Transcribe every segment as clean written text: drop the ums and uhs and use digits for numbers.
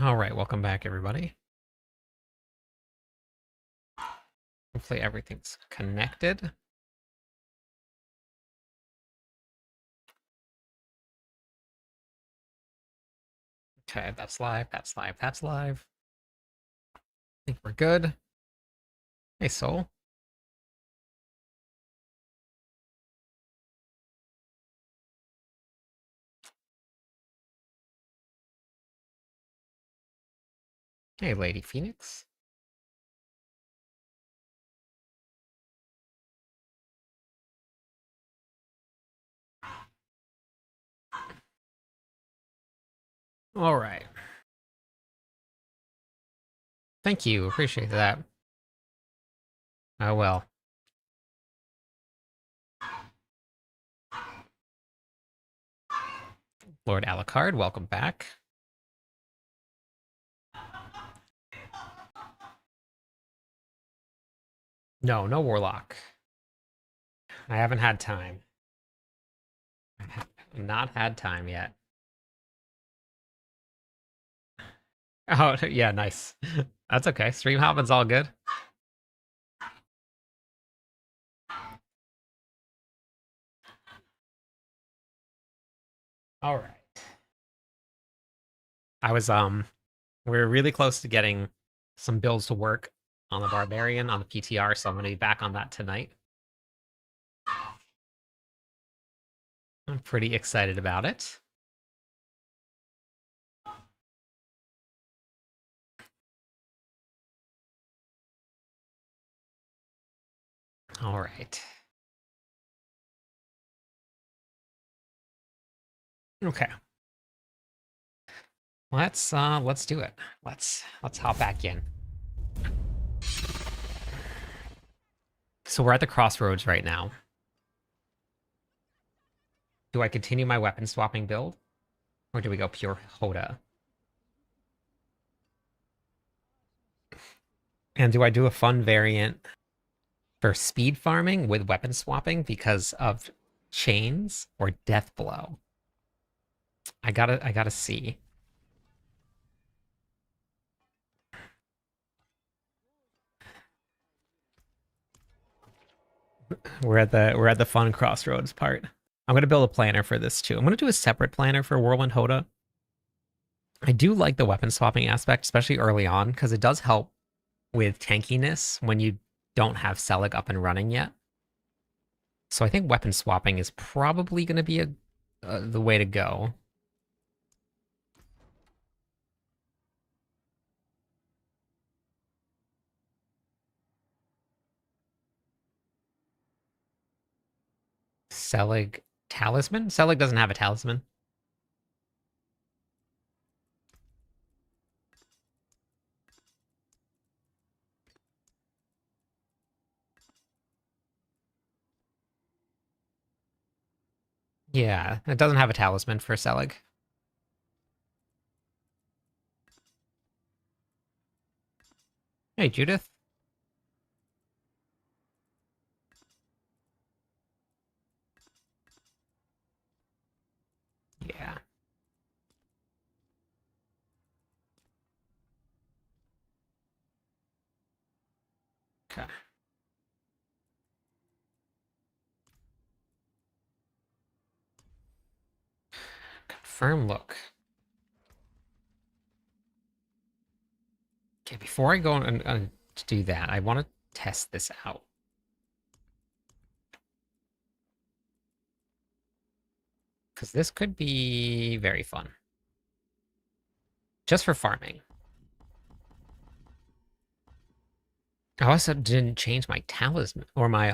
All right, welcome back, everybody. Hopefully everything's connected. Okay, that's live, that's live, that's live. I think we're good. Hey, Soul. Hey, Lady Phoenix. All right. Thank you, appreciate that. Oh, well. Lord Alucard, welcome back. No, no Warlock. I haven't had time. I have not had time yet. Oh, yeah, nice. That's okay. Stream hopping's all good. All right. We're really close to getting some builds to work on the Barbarian on the PTR, so I'm going to be back on that tonight. I'm pretty excited about it. All right. Okay. Let's do it. Let's hop back in. So we're at the crossroads right now. Do I continue my weapon swapping build? Or do we go pure Hoda? And do I do a fun variant for speed farming with weapon swapping because of chains or death blow? I gotta see. We're at the fun crossroads part. I'm gonna build a planner for this too. I'm gonna do a separate planner for Whirlwind Hoda. I do like the weapon swapping aspect, especially early on, because it does help with tankiness when you don't have Selig up and running yet. So I think weapon swapping is probably going to be the way to go. Selig talisman? Selig doesn't have a talisman. Yeah, it doesn't have a talisman for Selig. Hey, Judith. Yeah. Okay. Confirm look. Okay, before I go and to do that, I want to test this out. Because this could be very fun. Just for farming. I also didn't change my talisman or my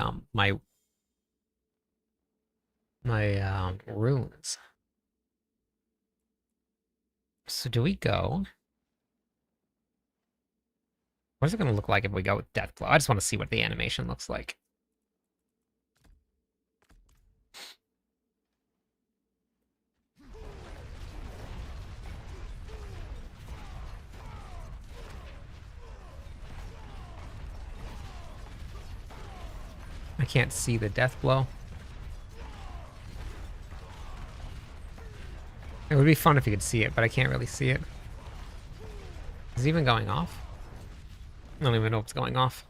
runes. So do we go? What is it going to look like if we go with Deathblow? I just want to see what the animation looks like. I can't see the Deathblow. It would be fun if you could see it, but I can't really see it. Is it even going off? I don't even know if it's going off.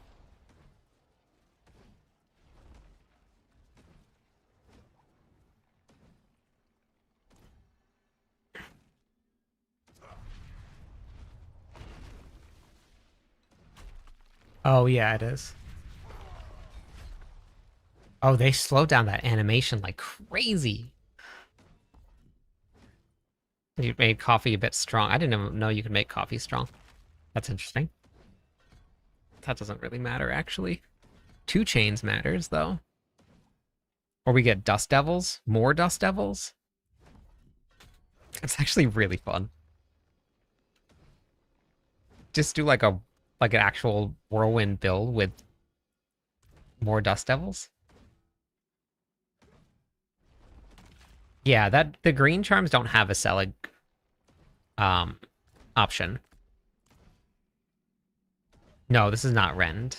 Oh, yeah, it is. Oh, they slowed down that animation like crazy. You made coffee a bit strong. I didn't even know you could make coffee strong. That's interesting. That doesn't really matter, actually. 2 chains matters, though. Or we get Dust Devils. More Dust Devils. It's actually really fun. Just do like an actual whirlwind build with more Dust Devils. Yeah, the green charms don't have a Selig option. No, this is not Rend.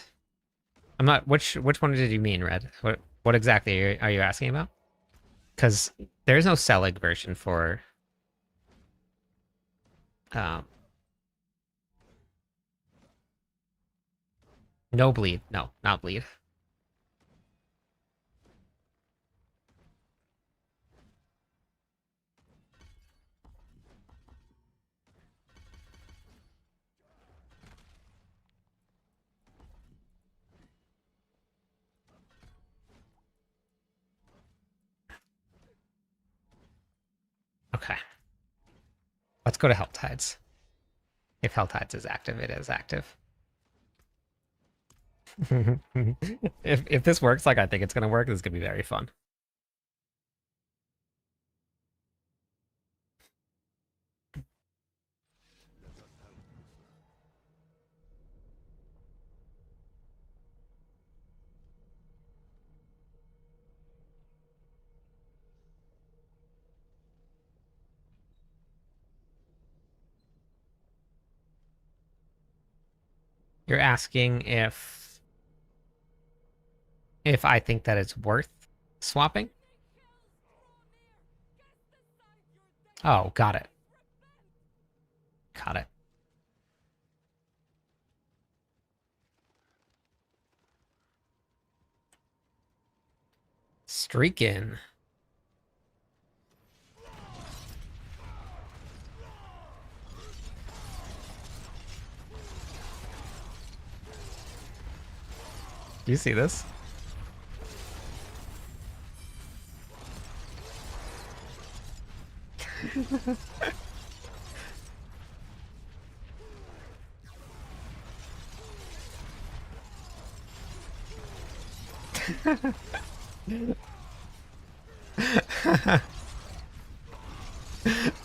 I'm not. Which one did you mean, Red? What exactly are you asking about? Because there's no Selig version for. No bleed. No, not bleed. Okay. Let's go to Helltides. If Helltides is active, it is active. If this works like I think it's gonna work, this is gonna be very fun. You're asking if I think that it's worth swapping? Oh, got it. Got it. Streaking. Do you see this?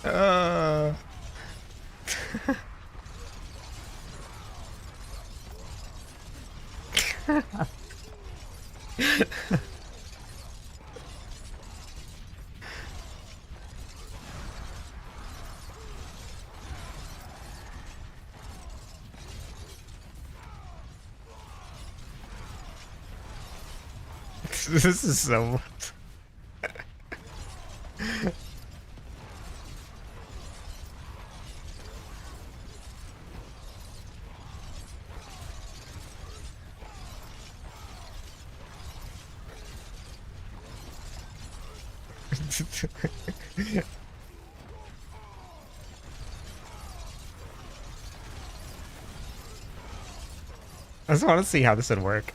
uh... This is so. I just want to see how this would work.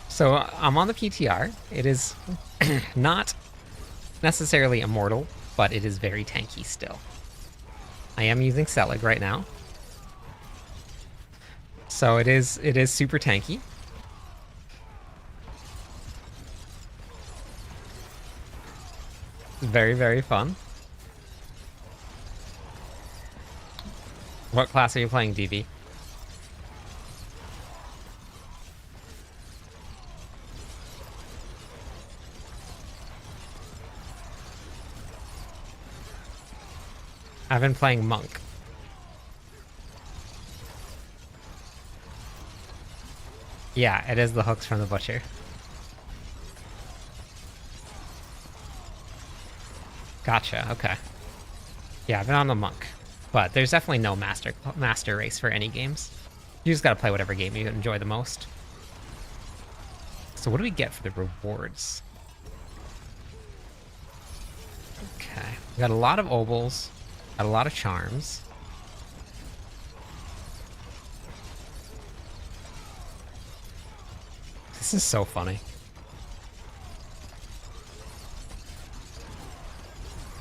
So I'm on the PTR. It is not necessarily immortal, but it is very tanky still. I am using Selig right now. So it is super tanky. Very, very fun. What class are you playing, DV? I've been playing Monk. Yeah, it is the hooks from the Butcher. Gotcha, okay. Yeah, I've been on the Monk. But there's definitely no master race for any games. You just gotta play whatever game you enjoy the most. So what do we get for the rewards? Okay, we got a lot of obols, got a lot of charms. This is so funny.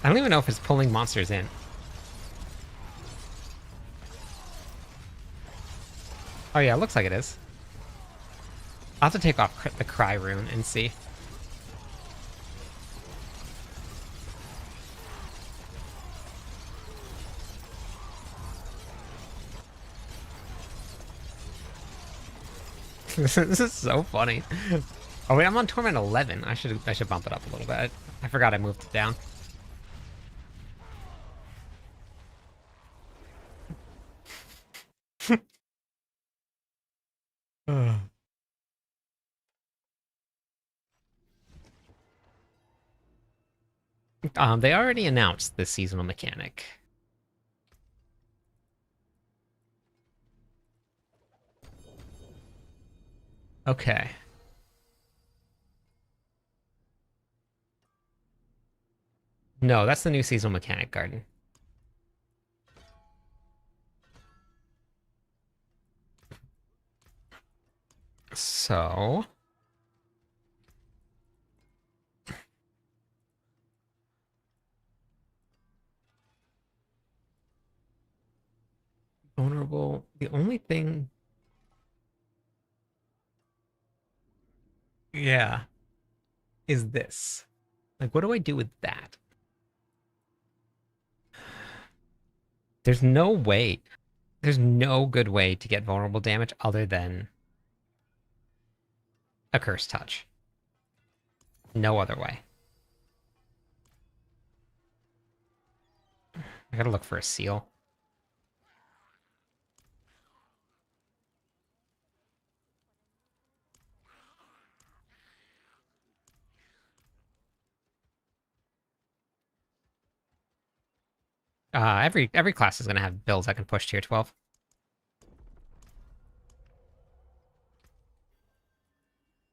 I don't even know if it's pulling monsters in. Oh yeah, it looks like it is. I'll have to take off the cry rune and see. This is so funny. Oh wait, I'm on Torment 11. I should bump it up a little bit. I forgot I moved it down. They already announced this seasonal mechanic. Okay. No, that's the new seasonal mechanic garden. So... vulnerable. The only thing... Yeah. Is this. Like, what do I do with that? There's no way. There's no good way to get vulnerable damage other than a curse touch. No other way. I gotta look for a seal. Every class is gonna have builds that can push tier 12.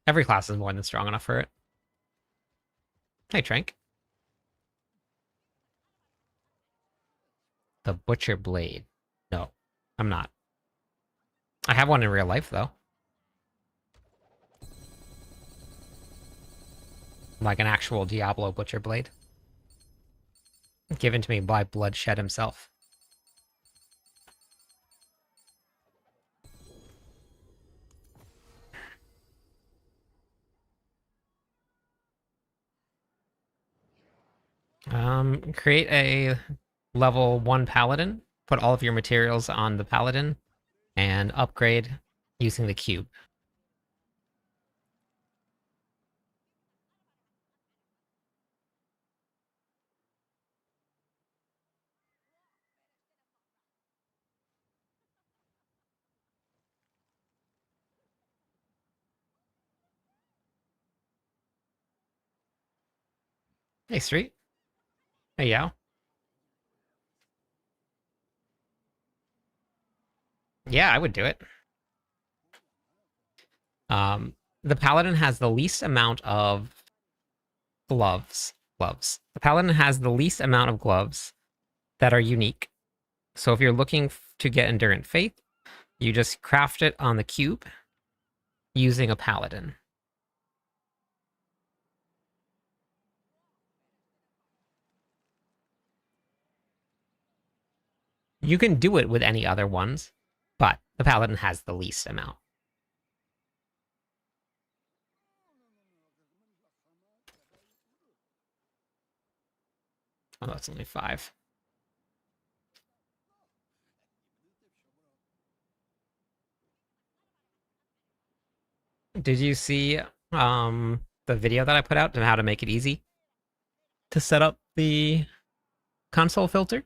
Every class is more than strong enough for it. Hey, Trank. The Butcher Blade. No, I'm not. I have one in real life, though. Like an actual Diablo Butcher Blade. Given to me by Bloodshed himself. Create a level 1 paladin, put all of your materials on the paladin, and upgrade using the cube. Hey, Street. Hey, Yao. Yeah, I would do it. The paladin has the least amount of gloves. The paladin has the least amount of gloves that are unique. So if you're looking to get Endurant Faith, you just craft it on the cube using a paladin. You can do it with any other ones, but the paladin has the least amount. Oh, that's only 5. Did you see the video that I put out on how to make it easy to set up the console filter?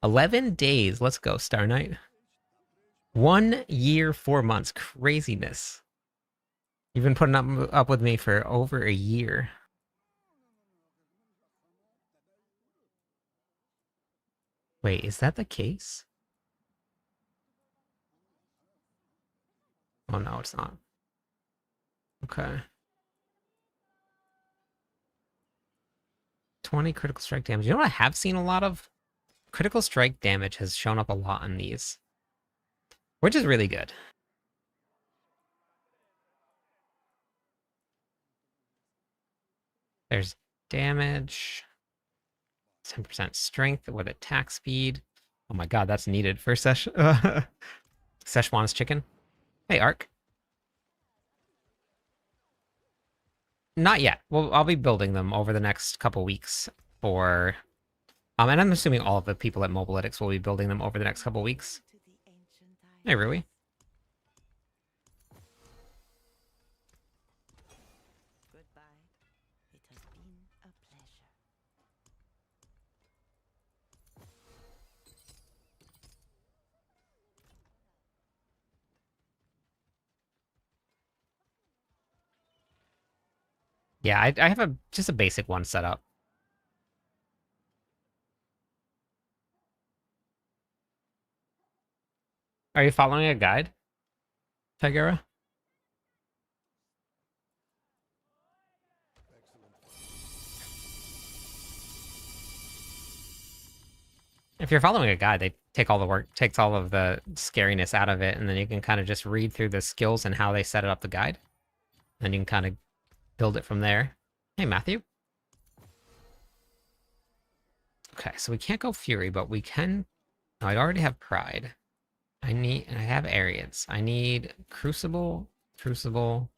11 days. Let's go, Star Knight. 1 year, 4 months. Craziness. You've been putting up with me for over a year. Wait, is that the case? Oh no, it's not. Okay. 20 critical strike damage. You know what I have seen a lot of? Critical strike damage has shown up a lot on these, which is really good. There's damage, 10% strength with attack speed. Oh my god, that's needed for Szechuan's chicken. Hey, Ark. Not yet. Well, I'll be building them over the next couple weeks for... and I'm assuming all of the people at Mobilytics will be building them over the next couple weeks. Hey, Rui. Yeah, I have just a basic one set up. Are you following a guide, Tigera? If you're following a guide, they take all the work, takes all of the scariness out of it, and then you can kind of just read through the skills and how they set it up the guide. And you can kind of build it from there. Hey, Matthew. Okay, so we can't go Fury, but we can... Oh, I already have Pride. I have Ariads. I need Crucible, Crucible.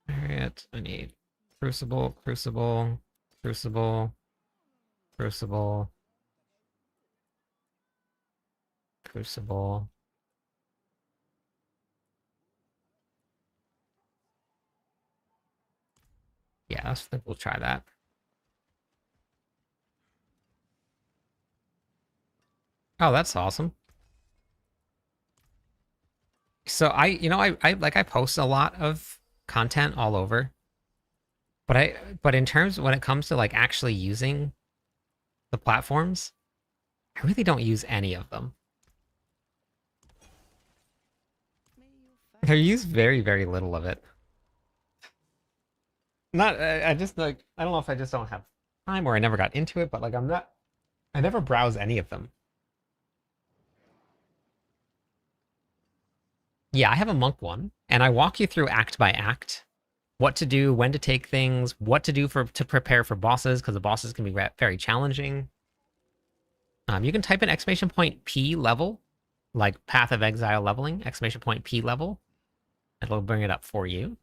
Ariad. I need Crucible, Crucible, Crucible, Crucible, Crucible. Yeah, I think we'll try that. Oh, that's awesome. So I post a lot of content all over. But in terms when it comes to like actually using the platforms, I really don't use any of them. I use very, very little of it. Not, I just like, I don't know if I just don't have time or I never got into it, but like I never browse any of them. Yeah, I have a monk one, and I walk you through act by act what to do, when to take things, what to do to prepare for bosses, because the bosses can be very challenging. You can type in exclamation point P level, like Path of Exile leveling, exclamation point P level. It'll bring it up for you.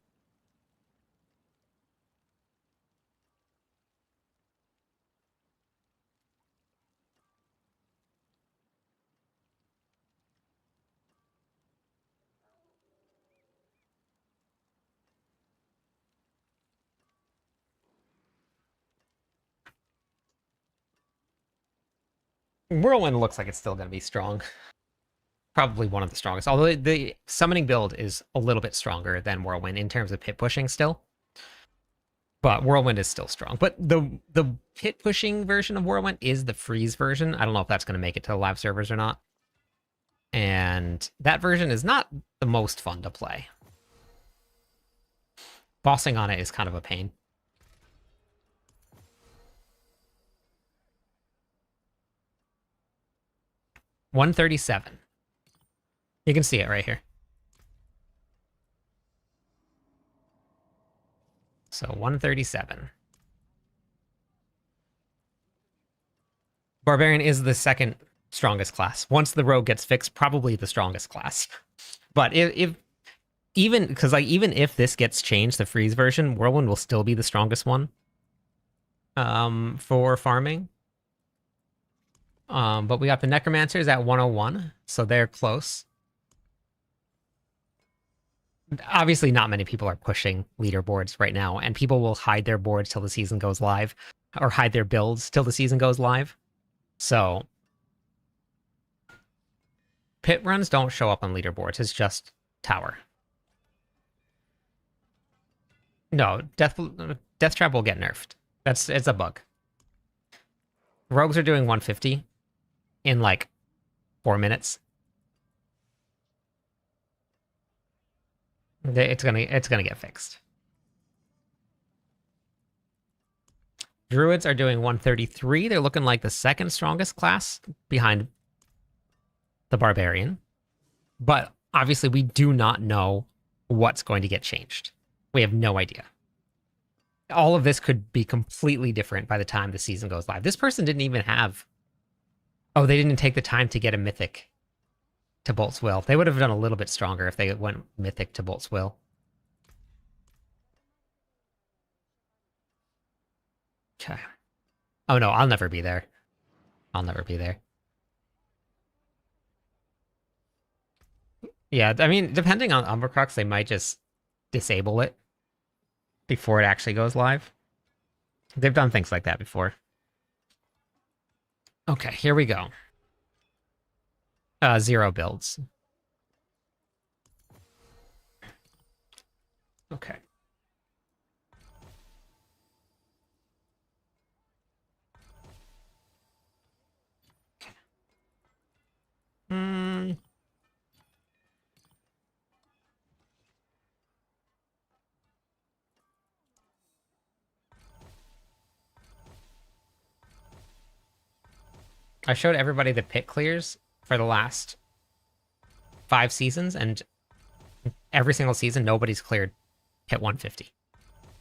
Whirlwind looks like it's still going to be strong. Probably one of the strongest. Although the summoning build is a little bit stronger than Whirlwind in terms of pit pushing still. But Whirlwind is still strong. But the pit pushing version of Whirlwind is the freeze version. I don't know if that's going to make it to the live servers or not. And that version is not the most fun to play. Bossing on it is kind of a pain. $137. You can see it right here. So 137. Barbarian is the second strongest class. Once the rogue gets fixed, probably the strongest class. But even if this gets changed, the freeze version, Whirlwind will still be the strongest one. For farming. But we got the Necromancers at 101, so they're close. Obviously, not many people are pushing leaderboards right now, and people will hide their boards till the season goes live, or hide their builds till the season goes live. So, pit runs don't show up on leaderboards. It's just tower. No, Death Trap will get nerfed. It's a bug. Rogues are doing 150 in like 4 minutes. It's gonna get fixed. Druids are doing 133. They're looking like the second strongest class behind the Barbarian. But obviously, we do not know what's going to get changed. We have no idea. All of this could be completely different by the time the season goes live. This person didn't even have... Oh, they didn't take the time to get a Mythic to Bolt's Will. They would have done a little bit stronger if they went Mythic to Bolt's Will. Okay. Oh no, I'll never be there. I'll never be there. Yeah, I mean, depending on Umbercrux, they might just disable it before it actually goes live. They've done things like that before. Okay, here we go. 0 builds. Okay. I showed everybody the pit clears for the last 5 seasons, and every single season, nobody's cleared pit 150.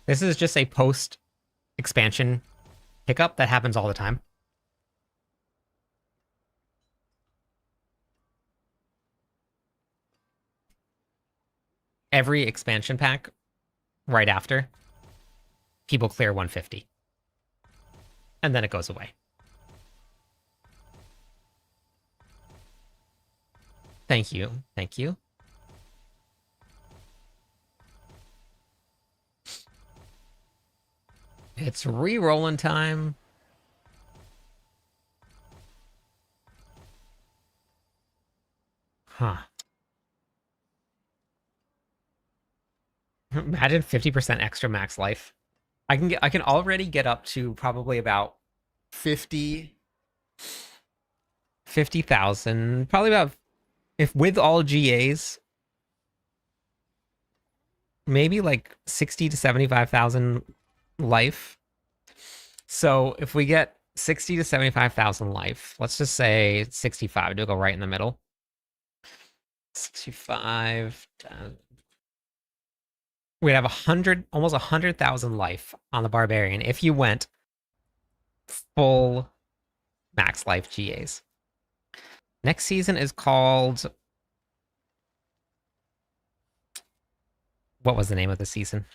This is just a post-expansion hiccup that happens all the time. Every expansion pack right after, people clear 150. And then it goes away. Thank you. Thank you. It's re-rolling time. Huh. Imagine 50% extra max life. I can already get up to probably about 50,000. Probably about, if with all GAs, maybe like 60 to 75,000 life. So if we get 60 to 75,000 life, let's just say 65 to go right in the middle. 65. We'd have almost 100,000 life on the Barbarian if you went full max life GAs. Next season is called... What was the name of the season?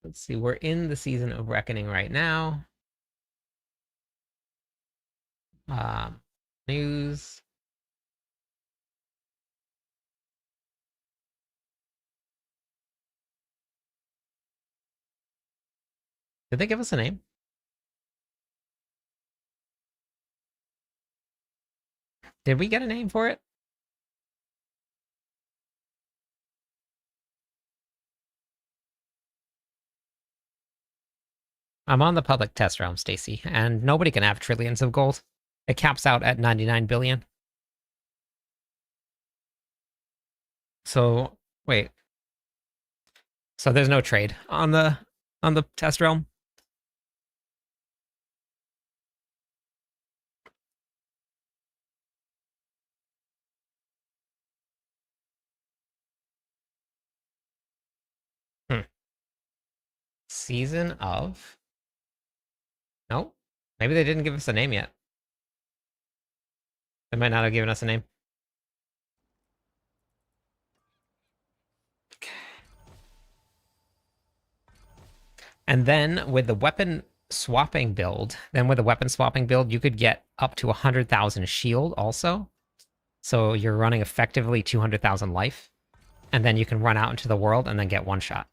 Let's see, we're in the season of Reckoning right now. News. Did they give us a name? Did we get a name for it? I'm on the public test realm, Stacy, and nobody can have trillions of gold. It caps out at 99 billion. So, wait. So there's no trade on the test realm? Season of... No? Maybe they didn't give us a name yet. They might not have given us a name. And then with the weapon swapping build, you could get up to 100,000 shield also. So you're running effectively 200,000 life. And then you can run out into the world and then get one shot.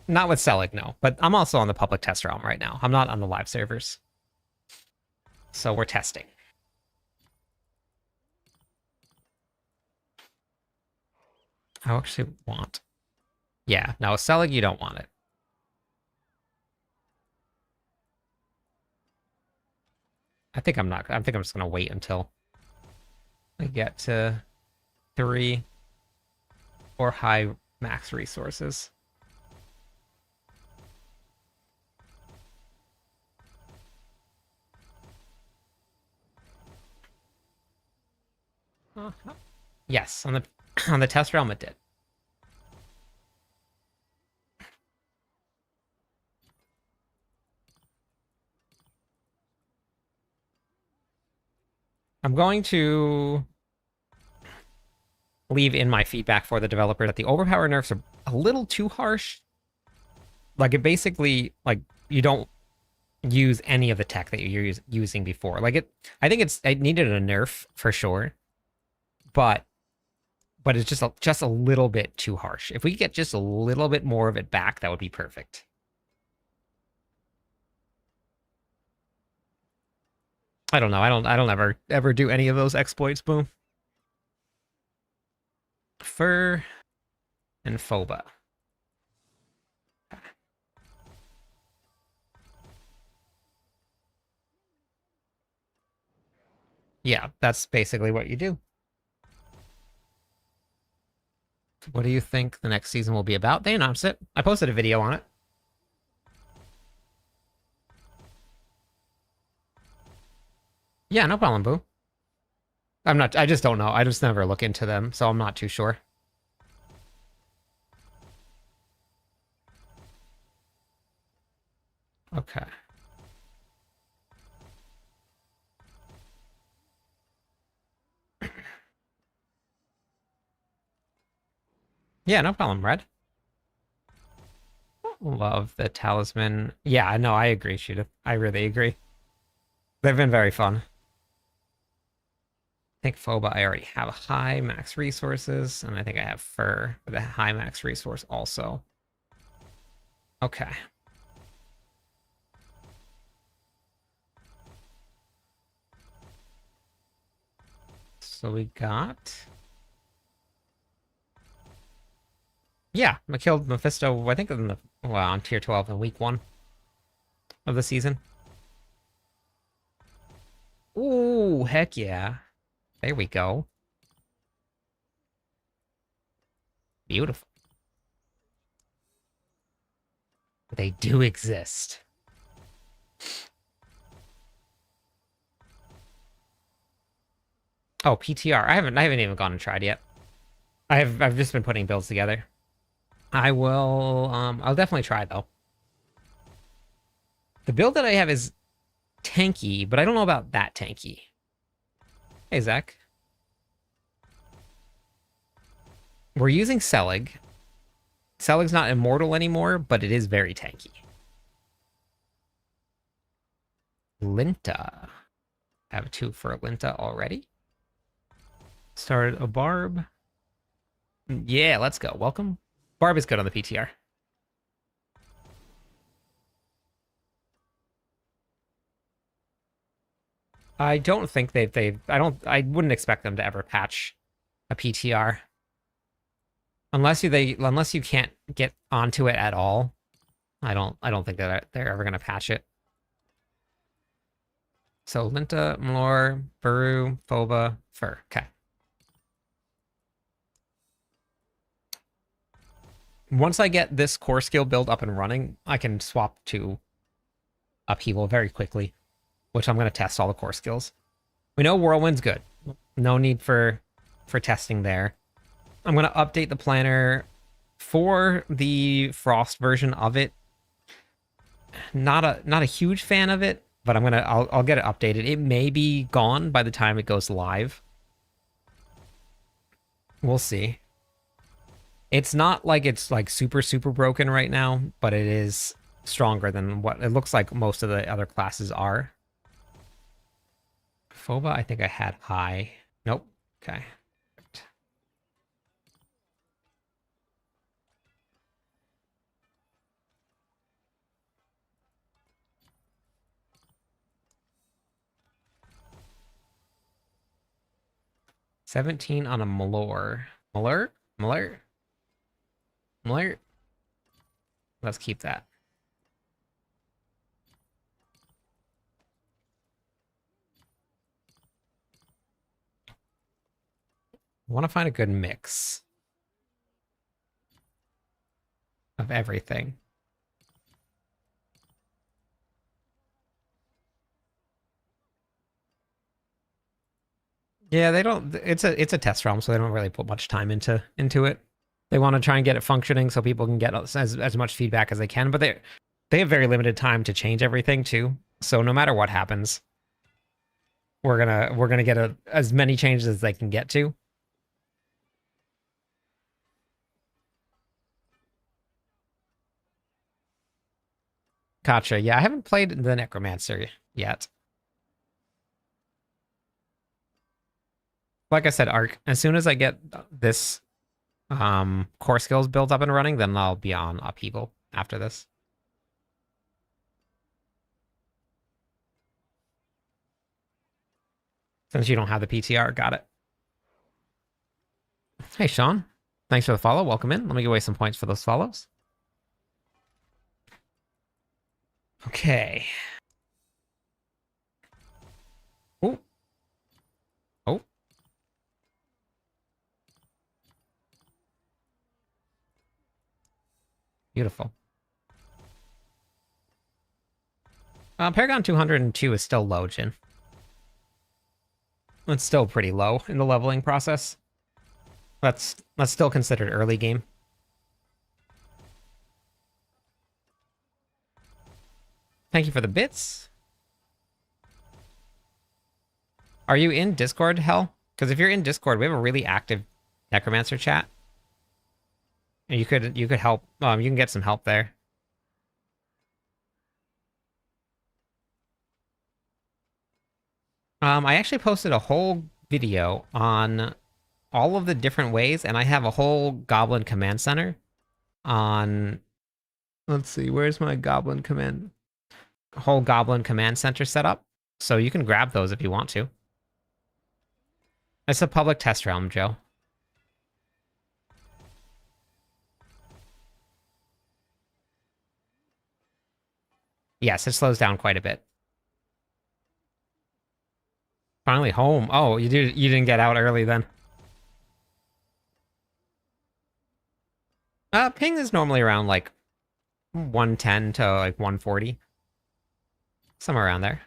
Not with Selig, no. But I'm also on the public test realm right now. I'm not on the live servers. So we're testing. I actually want. Yeah, no, with Selig, you don't want it. I think I'm not. I think I'm just gonna wait until I get to 3 or high max resources. Yes, on the on the test realm it did. I'm going to leave in my feedback for the developer that the overpower nerfs are a little too harsh. Like it basically, like you don't use any of the tech that you're using before. Like I think it needed a nerf for sure, but it's just a little bit too harsh. If we could get just a little bit more of it back, that would be perfect. I don't know. I don't ever do any of those exploits. Boom. Fur and Phoba. Yeah, that's basically what you do. What do you think the next season will be about? They announced it. I posted a video on it. Yeah, no problem, Boo. I just don't know. I just never look into them, so I'm not too sure. Okay. Yeah, no problem, Red. Love the talisman. Yeah, no, I agree, Judith. I really agree. They've been very fun. I think Phoba, I already have a high max resources, and I think I have Fur with a high max resource also. Okay. So we got... Yeah, I killed Mephisto, I think on tier 12 in week 1 of the season. Ooh, heck yeah. There we go. Beautiful. They do exist. Oh, PTR. I haven't even gone and tried yet. I've just been putting builds together. I will I'll definitely try though. The build that I have is tanky, but I don't know about that tanky. Hey Zach. We're using Selig. Selig's not immortal anymore, but it is very tanky. Linta. I have 2 for Linta already. Started a BARB. Yeah, let's go. Welcome. BARB is good on the PTR. I don't think I wouldn't expect them to ever patch a PTR. Unless you can't get onto it at all. I don't think that they're ever gonna patch it. So Linta, Mlor, Buru, Phoba, Fur. Okay. Once I get this core skill build up and running, I can swap to Upheaval very quickly, which I'm going to test all the core skills. We know Whirlwind's good. No need for testing there. I'm going to update the planner for the Frost version of it. Not a huge fan of it, but I'll get it updated. It may be gone by the time it goes live. We'll see. It's not like it's like super broken right now, but it is stronger than what it looks like most of the other classes are. Phoba, I think I had high. Nope. Okay. 17 on a Malor. Malur? Malur? Malur? Let's keep that. I want to find a good mix of everything. Yeah, they don't. It's a test realm, so they don't really put much time into it. They want to try and get it functioning so people can get as much feedback as they can, but they have very limited time to change everything too. So no matter what happens, we're gonna get as many changes as they can get to. Gotcha. Yeah, I haven't played the Necromancer yet. Like I said, Arc, as soon as I get this core skills built up and running, then I'll be on Upheaval after this. Since you don't have the PTR, got it. Hey, Sean. Thanks for the follow. Welcome in. Let me give away some points for those follows. Okay. Oh. Oh. Beautiful. Paragon 202 is still low, Jin. It's still pretty low in the leveling process. That's still considered early game. Thank you for the bits. Are you in Discord, Hell? Because if you're in Discord, we have a really active Necromancer chat. And you could help. You can get some help there. I actually posted a whole video on all of the different ways, and I have a whole Goblin Command Center on... Let's see, where's my Goblin Command... Whole Goblin Command Center set up, so you can grab those if you want to. It's a public test realm, Joe. Yes, it slows down quite a bit. Finally home. Oh, you didn't get out early then. Ping is normally around like 110 to like 140. Somewhere around there.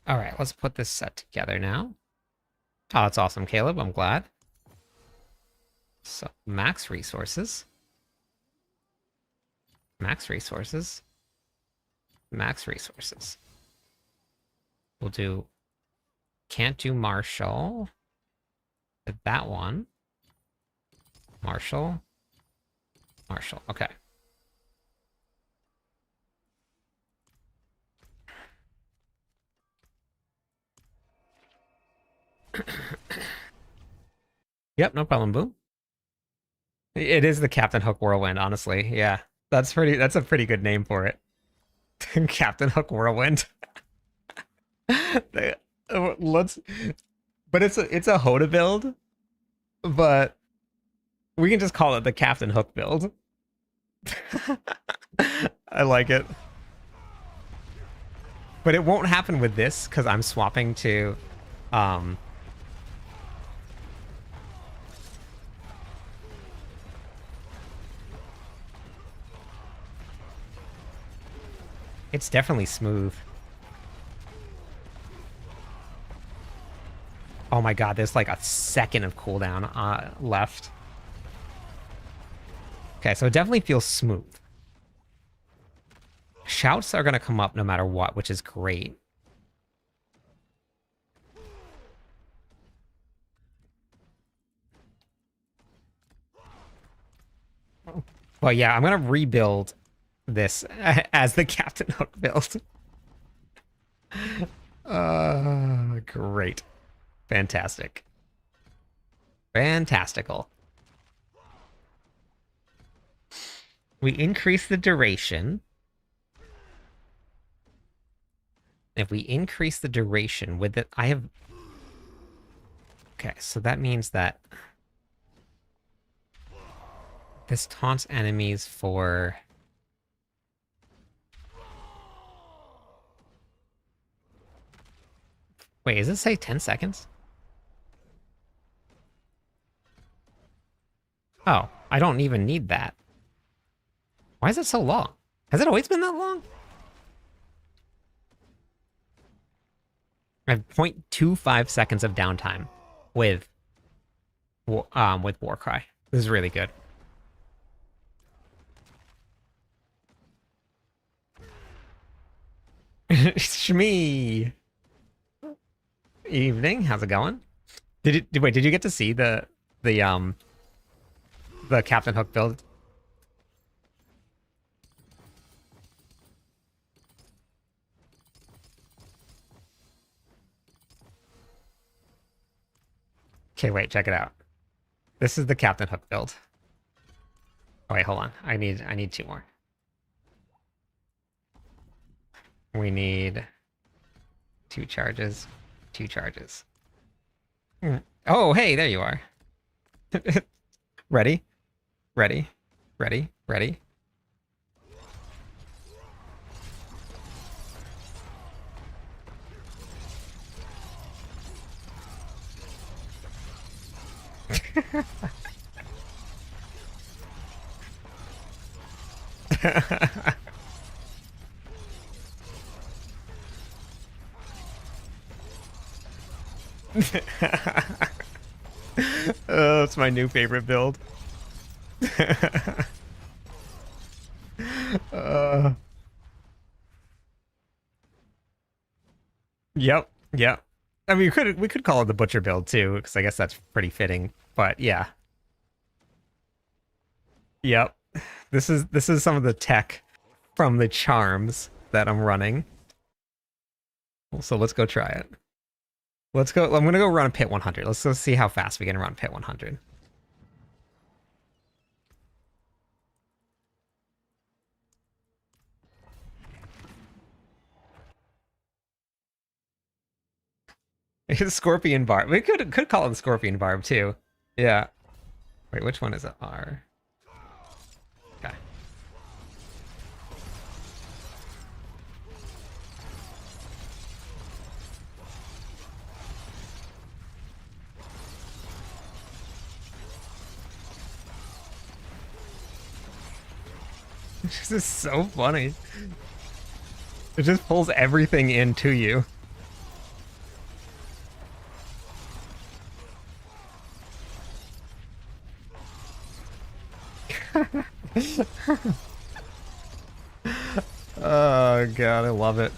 All right, let's put this set together now. Oh, that's awesome, Caleb. I'm glad. So, max resources. Max resources. Max resources. We'll do... Can't do Marshall. Did that one. Marshall. Marshall. Okay. Yep, no problem, Boo. It is the Captain Hook Whirlwind, honestly. Yeah. That's a pretty good name for it. Captain Hook Whirlwind. Let's but it's a Hoda build, but we can just call it the Captain Hook build. I like it. But it won't happen with this because I'm swapping to it's definitely smooth. Oh my god, there's like a second of cooldown left. Okay, so it definitely feels smooth. Shouts are going to come up no matter what, which is great. But yeah, I'm going to rebuild this as the Captain Hook build. Great. Fantastic. Fantastical. We increase the duration. If we increase the duration with it, I have... Okay, so that means that this taunts enemies for... Wait, does it say 10 seconds? Oh, I don't even need that. Why is it so long? Has it always been that long? I have 0.25 seconds of downtime with Warcry. This is really good. Shmee. Evening, how's it going? Wait, did you get to see the Captain Hook build? Okay, wait, check it out. This is the Captain Hook build. Oh wait, hold on. I need two more. We need 2 charges. 2 charges. Oh, hey, there you are. Ready? Ready? Ready? Ready? Oh, it's my new favorite build. uh, yep, yep. I mean, we could call it the butcher build too, because I guess that's pretty fitting. But yeah, yep. This is some of the tech from the charms that I'm running. So let's go try it. Let's go. I'm gonna go run Pit 100. Let's go see how fast we can run Pit 100. Scorpion Barb. We could call it the Scorpion Barb too. Yeah. Wait, which one is it? R. Okay. This is so funny. It just pulls everything into you. Oh god, I love it.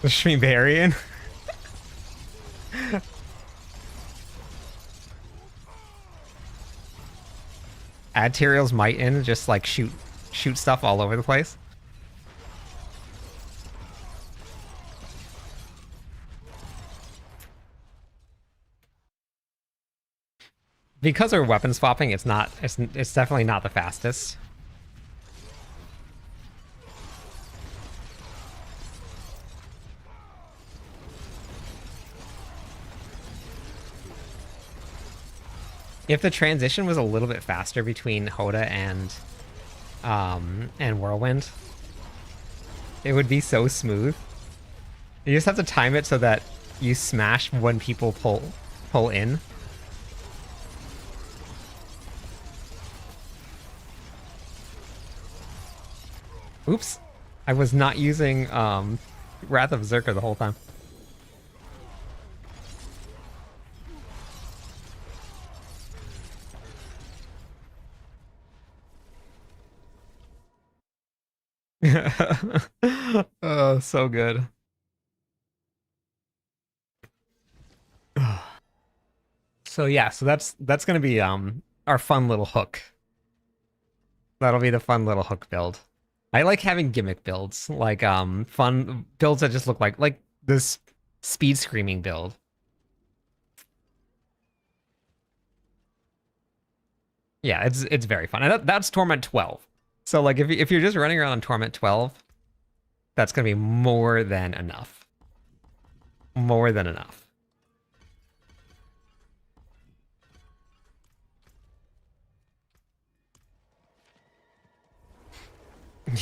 The Shmeebarian. Add Tyrael's might in, just like shoot stuff all over the place. Because we're weapon swapping, it's definitely not the fastest. If the transition was a little bit faster between Hoda and Whirlwind, it would be so smooth. You just have to time it so that you smash when people pull in. Oops. I was not using Wrath of Zerka the whole time. Oh, so good. So yeah, so that's gonna be our fun little hook. That'll be the fun little hook build. I like having gimmick builds, like fun builds that just look like this speed screaming build. Yeah, it's very fun. And that's Torment 12. So like if you're just running around on Torment 12, that's gonna be more than enough. More than enough.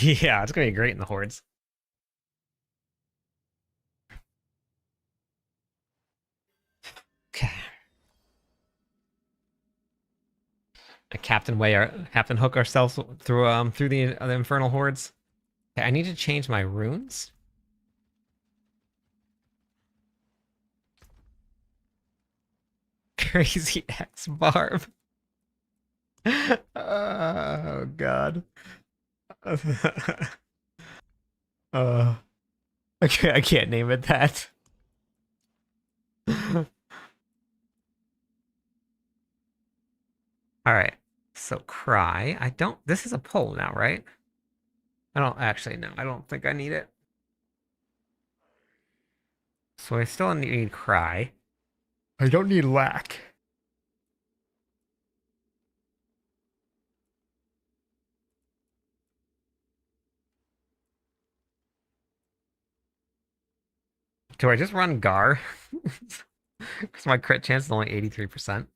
Yeah, it's gonna be great in the hordes. Okay. A Captain Hook ourselves through the infernal hordes. Okay, I need to change my runes. Crazy X Barb. Oh god. uh, I can't name it that. All right. So cry. I don't. This is a poll now, right? I don't actually know. I don't think I need it. So I still need cry. I don't need lack. Do I just run Gar? Because my crit chance is only 83%.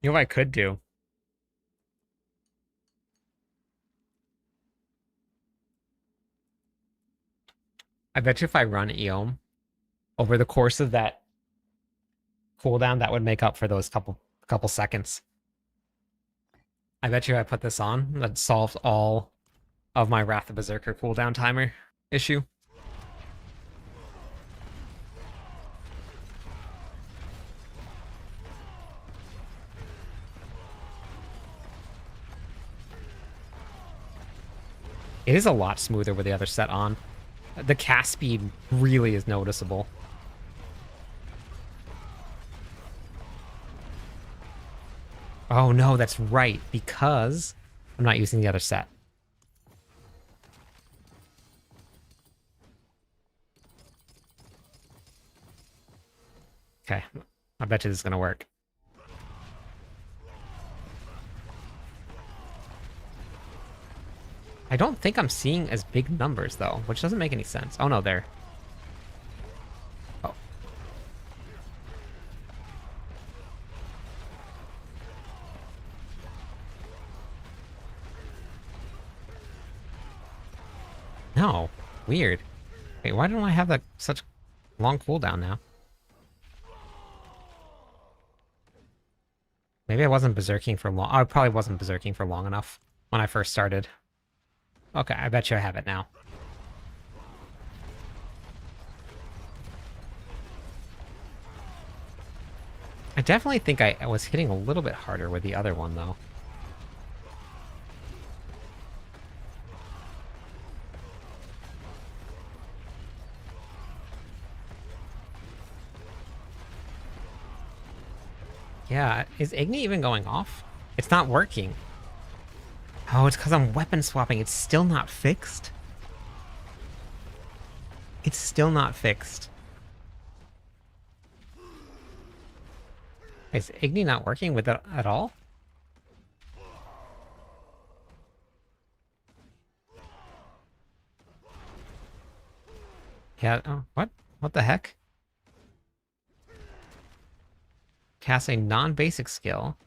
You know what I could do? I bet you if I run Eom over the course of that cooldown, that would make up for those couple seconds. I bet you if I put this on, that solves all of my Wrath of Berserker cooldown timer issue. It is a lot smoother with the other set on. The cast speed really is noticeable. Oh no, that's right, because I'm not using the other set. Okay, I bet you this is gonna work. I don't think I'm seeing as big numbers though, which doesn't make any sense. Oh no, there. Oh. No, weird. Wait, why don't I have that such long cooldown now? Maybe I wasn't berserking for long. I probably wasn't berserking for long enough when I first started. Okay, I bet you I have it now. I definitely think I was hitting a little bit harder with the other one, though. Yeah, is Igni even going off? It's not working. Oh, it's because I'm weapon swapping. It's still not fixed. It's still not fixed. Is Igni not working with it at all? Yeah, oh, what? What the heck? Cast a non-basic skill.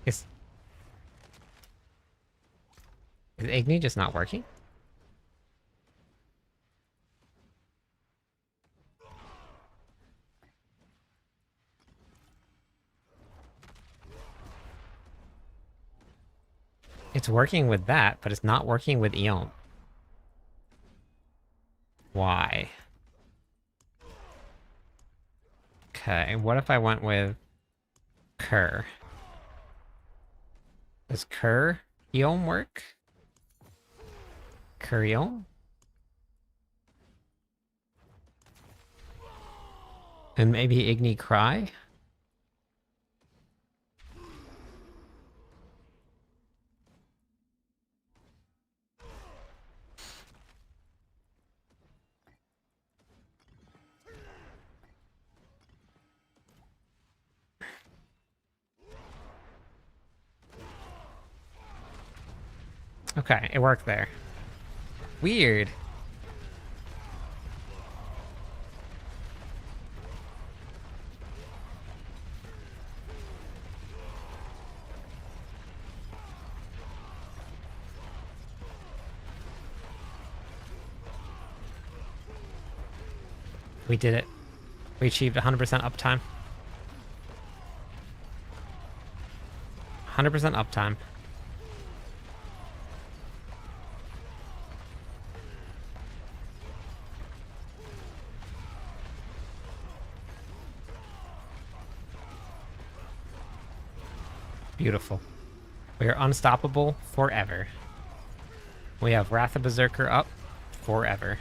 Is Igni just not working? It's working with that, but it's not working with Eon. Why? Okay, what if I went with Kerr? Does Curium work? Curium? And maybe Igni Cry? Okay, it worked there. Weird. We did it. We achieved 100% uptime. 100% uptime. Beautiful. We are unstoppable forever. We have Wrath of Berserker up forever.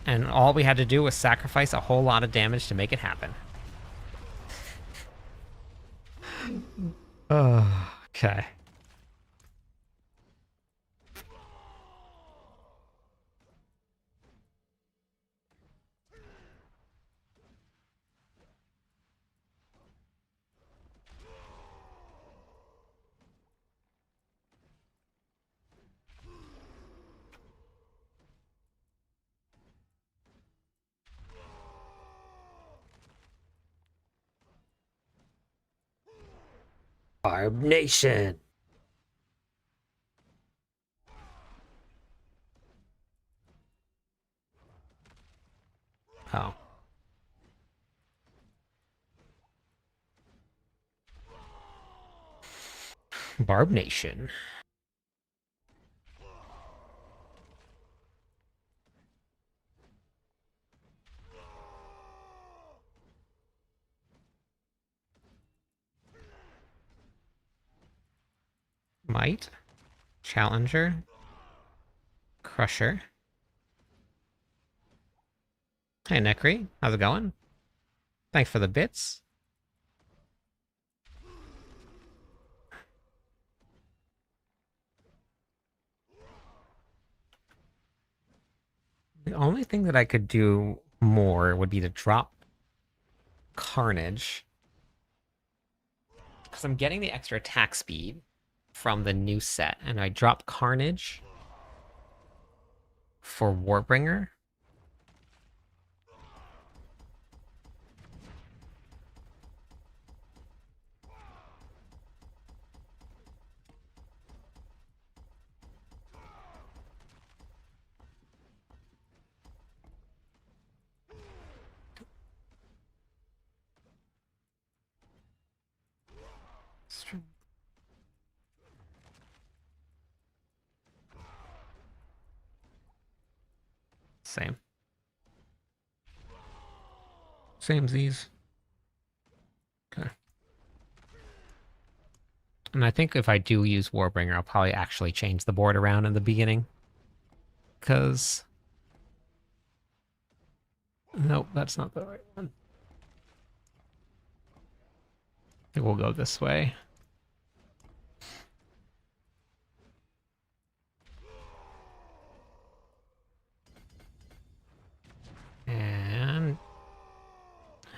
And all we had to do was sacrifice a whole lot of damage to make it happen. Oh, okay. BARB Nation. Oh. BARB Nation. Might. Challenger. Crusher. Hey, Necri. How's it going? Thanks for the bits. The only thing that I could do more would be to drop Carnage. Because I'm getting the extra attack speed from the new set, and I drop Carnage for Warbringer. Same. Samesies. Okay. And I think if I do use Warbringer, I'll probably actually change the board around in the beginning. Because... Nope, that's not the right one. I think we'll go this way.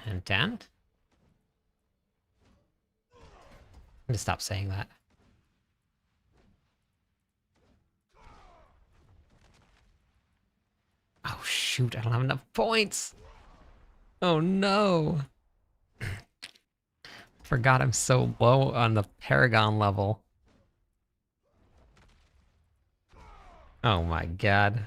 And damned. I'm gonna stop saying that. Oh shoot, I don't have enough points. Oh no. Forgot I'm so low on the Paragon level. Oh my god.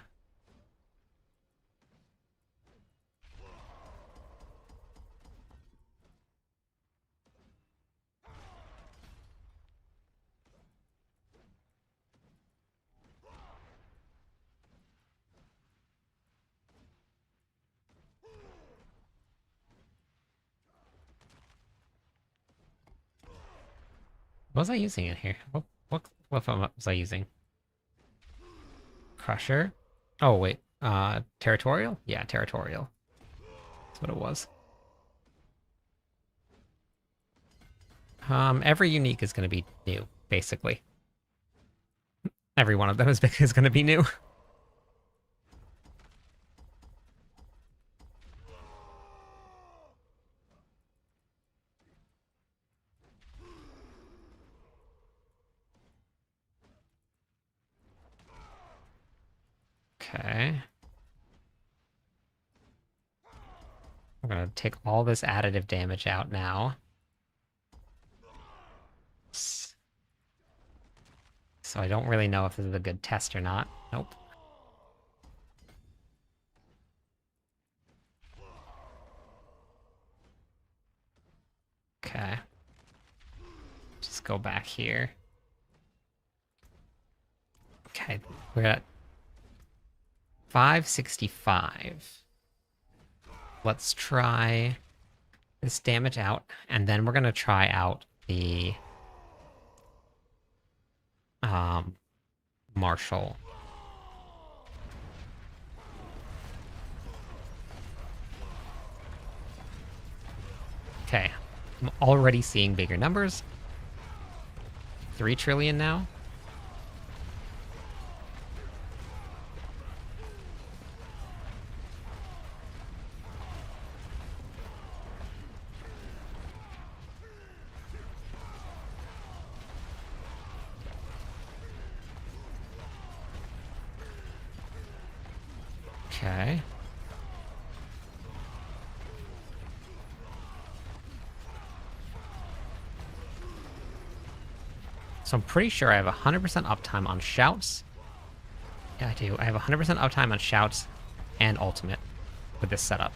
What was I using in here? What weapon was I using? Crusher? Oh, wait. Territorial? Yeah, Territorial. That's what it was. Every unique is going to be new, basically. Every one of them is going to be new. Okay. I'm going to take all this additive damage out now. So I don't really know if this is a good test or not. Nope. Okay. Just go back here. Okay, we're at 565. Let's try this damage out, and then we're gonna try out the Marshall. Okay, I'm already seeing bigger numbers. 3 trillion now. Okay. So I'm pretty sure I have 100% uptime on shouts. Yeah, I do. I have 100% uptime on shouts and ultimate with this setup.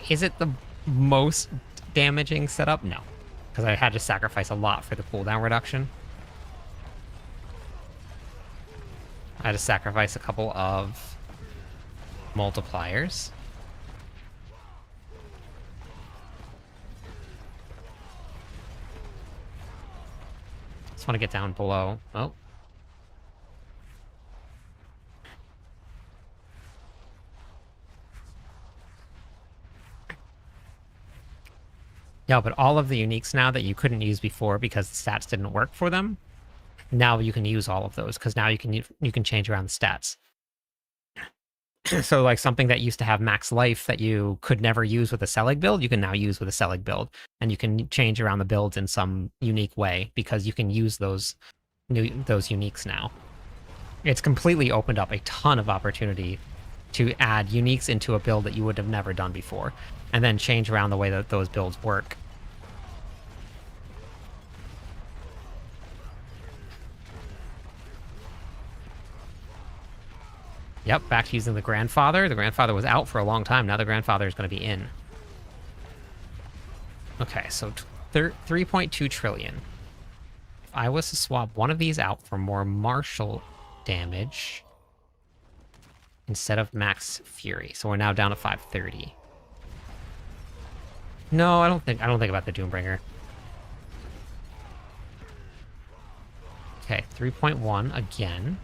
Is it the most damaging setup? No, because I had to sacrifice a lot for the cooldown reduction. I had to sacrifice a couple of multipliers. Just want to get down below. Oh. Yeah, but all of the uniques now that you couldn't use before because the stats didn't work for them, now you can use all of those because now you can change around the stats. So like something that used to have max life that you could never use with a Selig build, you can now use with a Selig build, and you can change around the builds in some unique way because you can use those uniques now. It's completely opened up a ton of opportunity to add uniques into a build that you would have never done before, and then change around the way that those builds work. Yep, back to using the Grandfather. The Grandfather was out for a long time. Now the Grandfather is going to be in. Okay, so 3.2 trillion. If I was to swap one of these out for more martial damage instead of max fury, so we're now down to 530. No, I don't think about the Doombringer. Okay, 3.1 again.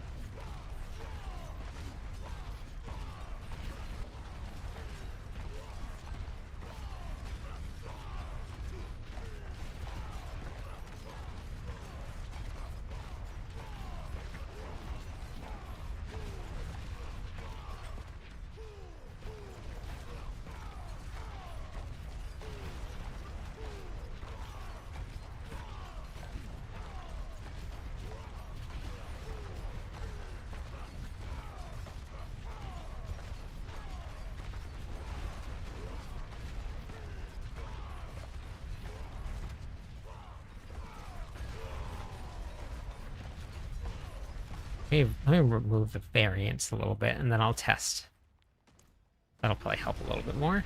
Let me remove the variance a little bit, and then I'll test. That'll probably help a little bit more.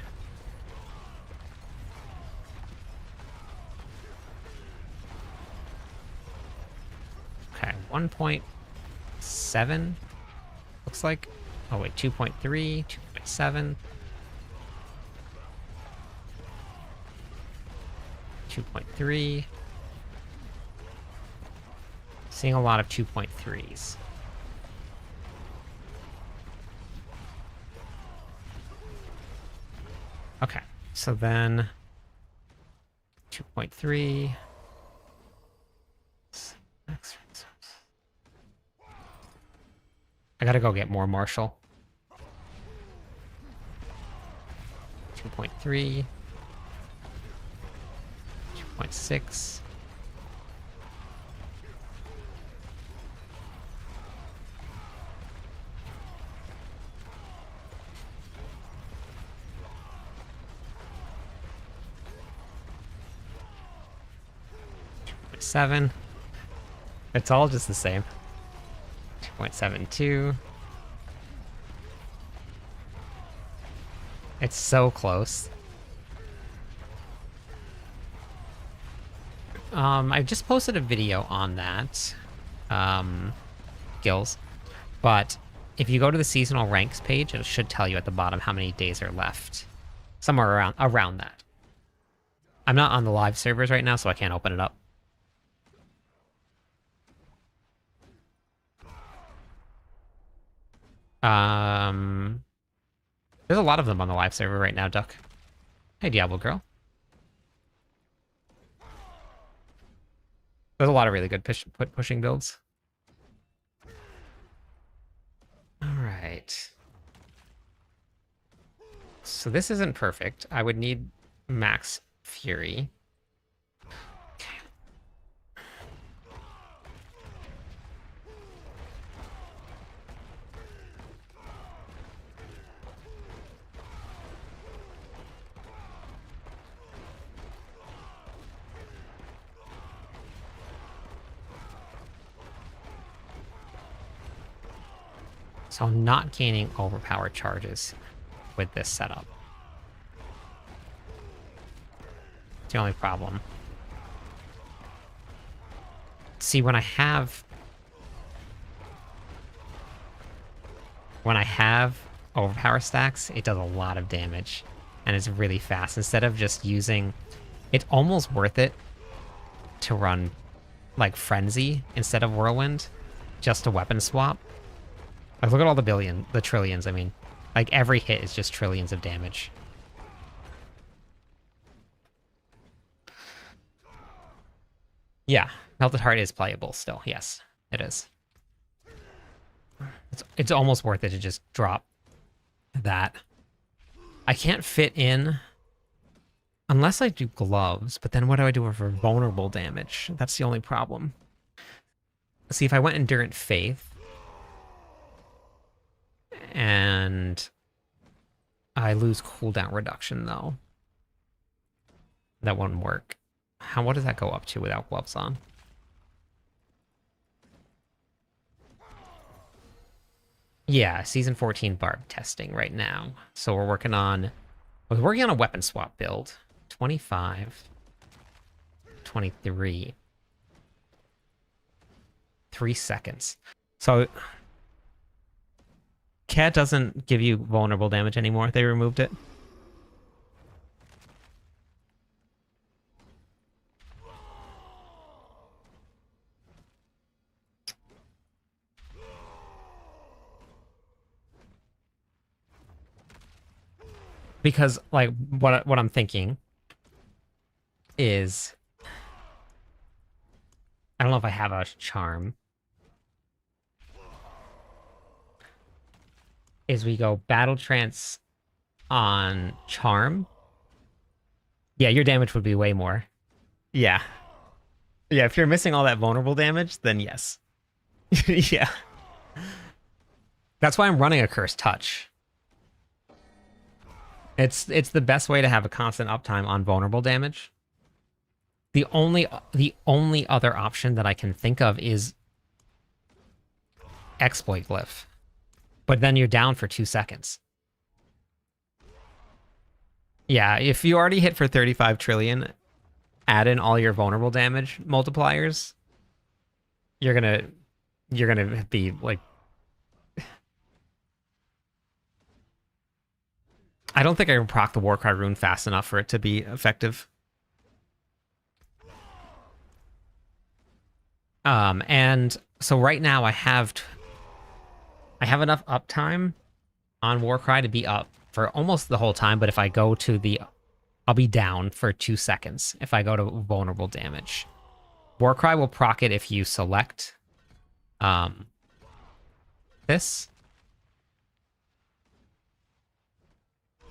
Okay, 1.7 looks like. Oh wait, 2.3, 2.7, 2.3. Seeing a lot of 2.3s. Okay, so then 2.3. I gotta go get more Marshall. 2.3. 2.6. Seven. It's all just the same. 2.72. It's so close. I just posted a video on that, Gills, but if you go to the seasonal ranks page, it should tell you at the bottom how many days are left. Somewhere around that. I'm not on the live servers right now, so I can't open it up. There's a lot of them on the live server right now, Duck. Hey, Diablo Girl. There's a lot of really good pushing builds. All right. So this isn't perfect. I would need max fury. So I'm not gaining overpowered charges with this setup. It's the only problem. See, when I have overpower stacks, it does a lot of damage and it's really fast. Instead of just using, it's almost worth it to run like Frenzy instead of Whirlwind, just to weapon swap. Like, look at all the trillions, I mean. Like, every hit is just trillions of damage. Yeah, Melted Heart is playable still. Yes, it is. It's almost worth it to just drop that. I can't fit in unless I do gloves, but then what do I do for vulnerable damage? That's the only problem. See, if I went Endurant Faith, and I lose cooldown reduction, though. That won't work. What does that go up to without gloves on? Yeah, Season 14 BARB testing right now. So we're working on a weapon swap build. 25. 23. 3 seconds. So Cat doesn't give you vulnerable damage anymore. They removed it. Because, like, what I'm thinking is, I don't know if I have a charm. Is we go Battle Trance on Charm. Yeah, your damage would be way more. Yeah. Yeah, if you're missing all that vulnerable damage, then yes. Yeah. That's why I'm running a Cursed Touch. It's the best way to have a constant uptime on vulnerable damage. The only other option that I can think of is Exploit Glyph. But then you're down for 2 seconds. Yeah, if you already hit for 35 trillion, add in all your vulnerable damage multipliers, you're gonna be like, I don't think I can proc the Warcry rune fast enough for it to be effective. And so right now I have enough uptime on Warcry to be up for almost the whole time, but if I go to the... I'll be down for 2 seconds if I go to vulnerable damage. Warcry will proc it if you select this.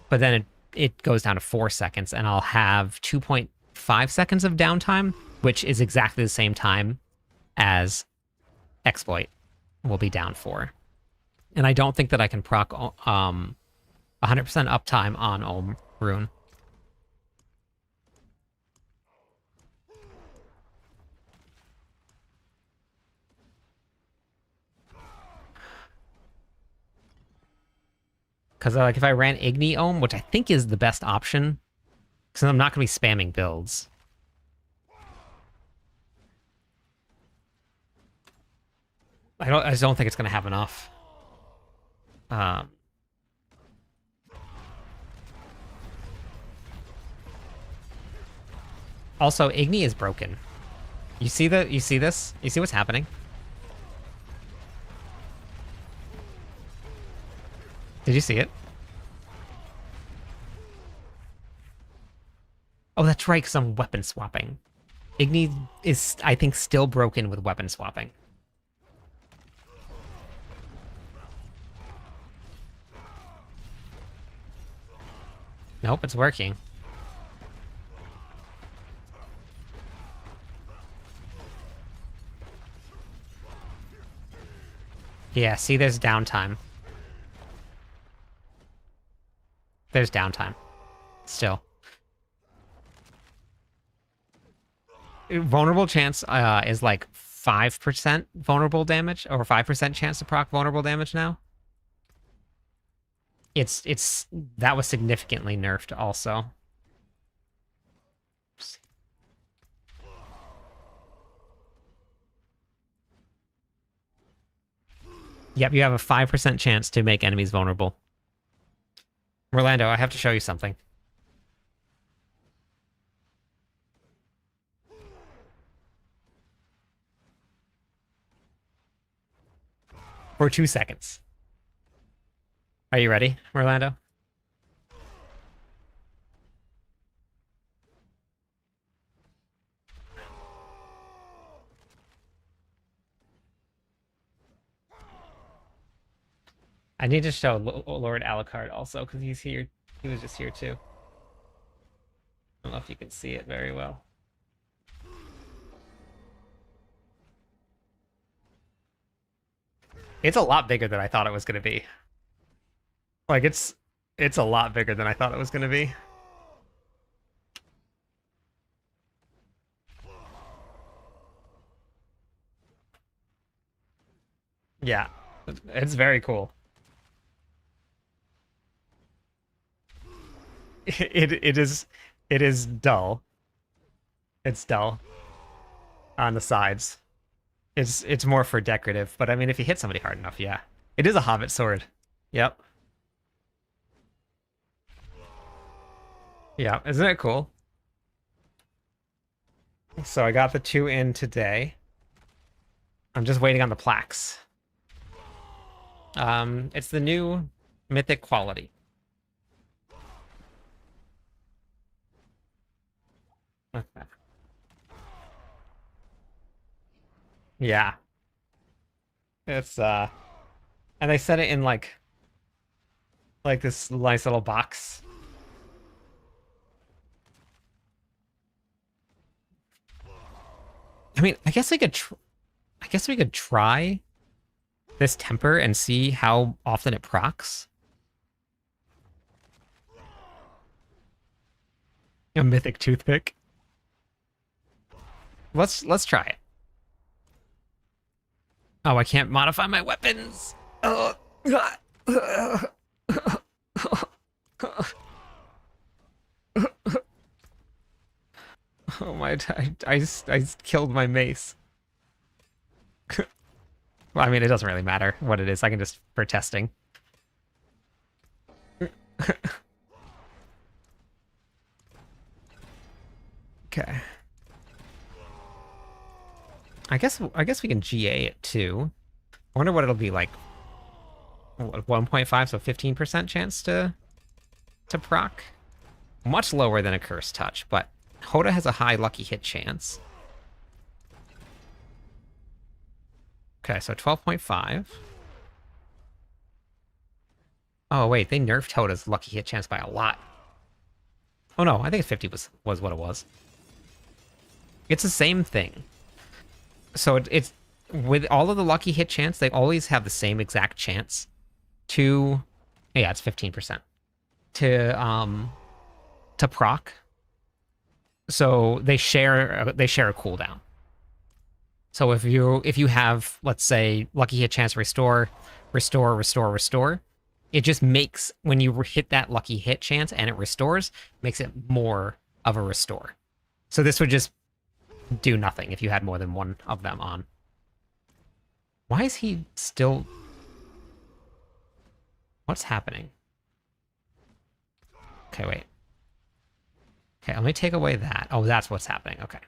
But then it goes down to 4 seconds, and I'll have 2.5 seconds of downtime, which is exactly the same time as Exploit will be down for. And I don't think that I can proc 100% uptime on Ohm Rune. Because like if I ran Igni Ohm, which I think is the best option, because I'm not going to be spamming builds. I just don't think it's going to have enough. Also, Igni is broken. You see this? You see what's happening? Did you see it? Oh, that's right, because I'm weapon swapping. Igni is, I think, still broken with weapon swapping. Nope, it's working. Yeah, see, there's downtime. There's downtime. Still. Vulnerable chance is like 5% vulnerable damage, or 5% chance to proc vulnerable damage now. That was significantly nerfed also. Yep, you have a 5% chance to make enemies vulnerable. Orlando, I have to show you something. For 2 seconds. Are you ready, Orlando? I need to show Lord Alucard also, because he's here. He was just here too. I don't know if you can see it very well. It's a lot bigger than I thought it was going to be. Like, it's a lot bigger than I thought it was going to be. Yeah, it's very cool. It is dull. It's dull on the sides. It's more for decorative, but I mean, if you hit somebody hard enough, yeah. It is a Hobbit sword. Yep. Yeah, isn't it cool? So I got the 2 in today. I'm just waiting on the plaques. It's the new mythic quality. Okay. Yeah. It's and they set it in like this nice little box. I mean, I guess we could try this temper and see how often it procs. A mythic toothpick. Let's try it. Oh, I can't modify my weapons. Oh, oh my! I killed my mace. Well, I mean, it doesn't really matter what it is. I can just for testing. Okay. I guess we can GA it too. I wonder what it'll be like. 1.5, so 15% chance to proc. Much lower than a Curse Touch, but Hoda has a high lucky hit chance. Okay, so 12.5. Oh, wait, they nerfed Hoda's lucky hit chance by a lot. Oh, no, I think 50 was what it was. It's the same thing. So it's with all of the lucky hit chance, they always have the same exact chance to... Yeah, it's 15%. To proc. So they share a cooldown. So if you have, let's say, lucky hit chance restore, it just makes, when you hit that lucky hit chance and it restores, makes it more of a restore. So this would just do nothing if you had more than one of them on. Why is he still... What's happening? Okay, wait. Okay, let me take away that. Oh, that's what's happening. Okay.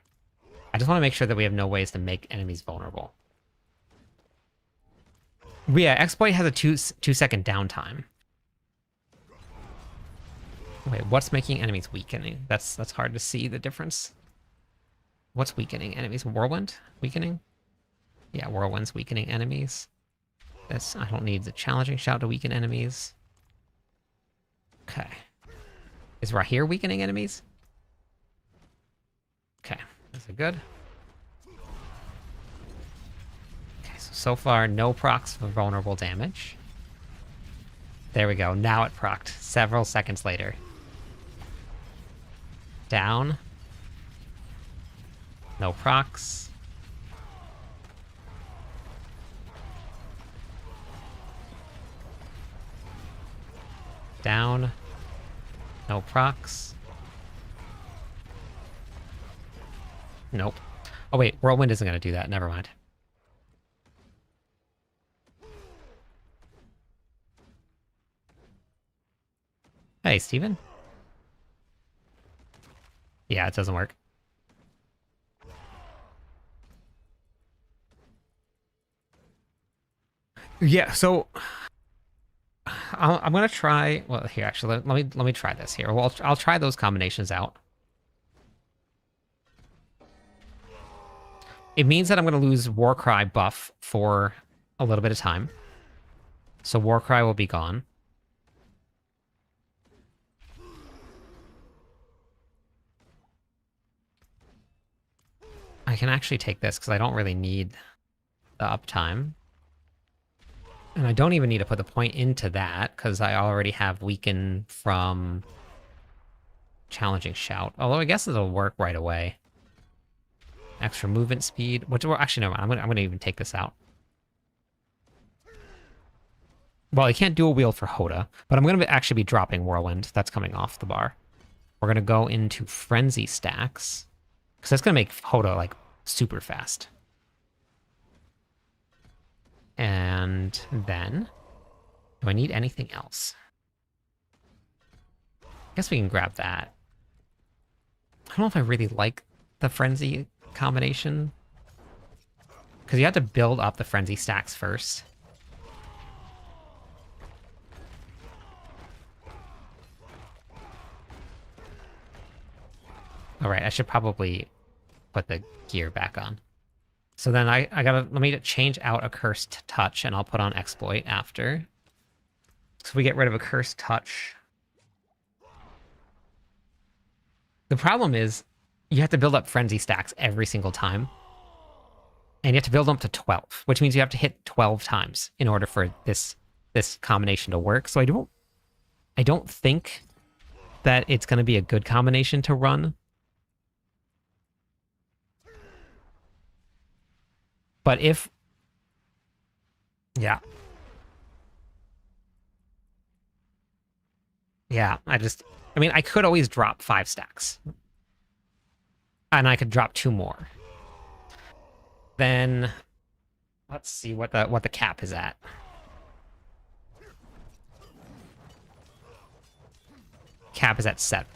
I just want to make sure that we have no ways to make enemies vulnerable. But yeah, Exploit has a 2-second downtime. Wait, what's making enemies weakening? That's hard to see the difference. What's weakening enemies? Whirlwind weakening? Yeah, Whirlwind's weakening enemies. I don't need the challenging shout to weaken enemies. Okay. Is Rahir weakening enemies? Okay, is it good? Okay, so far no procs for vulnerable damage. There we go, now it procced several seconds later. Down. No procs. Down. No procs. Nope. Oh wait, Whirlwind isn't going to do that. Never mind. Hey, Steven? Yeah, it doesn't work. Yeah, so I'm gonna try. Well, here actually, let me try this here. Well, I'll try those combinations out. It means that I'm gonna lose Warcry buff for a little bit of time, so Warcry will be gone. I can actually take this because I don't really need the uptime. And I don't even need to put the point into that, because I already have Weaken from Challenging Shout. Although I guess it'll work right away. Extra movement speed. Actually, no, I'm gonna even take this out. Well, I can't dual wield for Hoda, but I'm gonna actually be dropping Whirlwind. That's coming off the bar. We're gonna go into Frenzy stacks, because that's gonna make Hoda, like, super fast. And then, do I need anything else? I guess we can grab that. I don't know if I really like the Frenzy combination, because you have to build up the Frenzy stacks first. Alright, I should probably put the gear back on. So then let me change out a Cursed Touch, and I'll put on Exploit after. So we get rid of a Cursed Touch. The problem is, you have to build up Frenzy stacks every single time. And you have to build them up to 12, which means you have to hit 12 times in order for this combination to work. So I don't think that it's going to be a good combination to run. But if... Yeah. Yeah, I mean, I could always drop 5 stacks. And I could drop 2 more. Then... Let's see what the cap is at. Cap is at 7.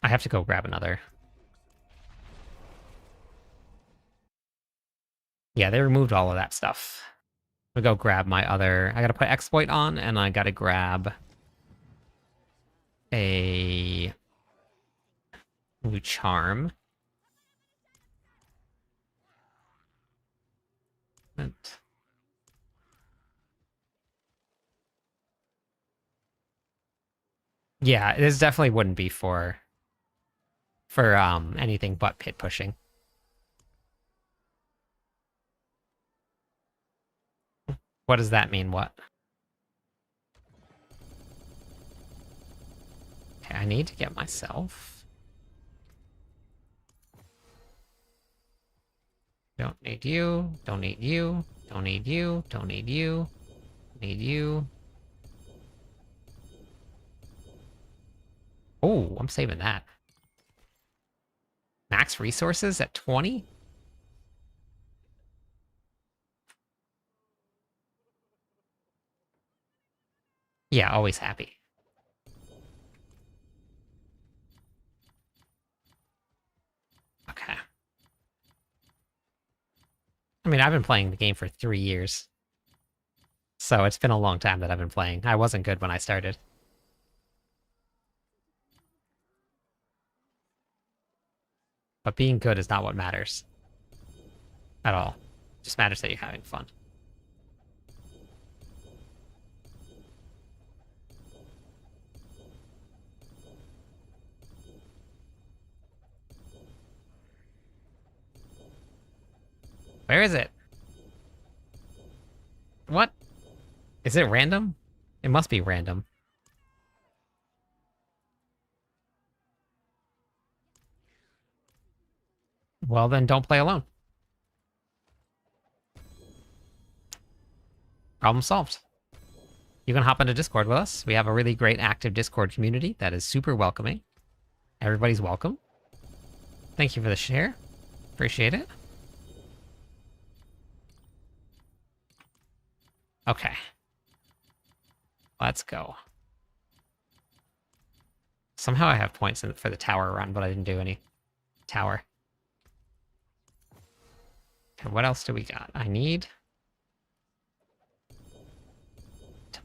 I have to go grab another. Yeah, they removed all of that stuff. I'm gonna go grab my other... I gotta put exploit on, and I gotta grab a new charm. Yeah, this definitely wouldn't be for anything but pit pushing. What does that mean? What? Okay, I need to get myself. Don't need you. Don't need you. Don't need you. Don't need you. Need you. Oh, I'm saving that. Max resources at 20? Yeah, always happy. Okay. I mean, I've been playing the game for 3 years. So it's been a long time that I've been playing. I wasn't good when I started. But being good is not what matters. At all. It just matters that you're having fun. Where is it? What? Is it random? It must be random. Well, then don't play alone. Problem solved. You can hop into Discord with us. We have a really great active Discord community that is super welcoming. Everybody's welcome. Thank you for the share. Appreciate it. Okay. Let's go. Somehow I have points for the tower run, but I didn't do any tower. Okay, what else do we got? I need...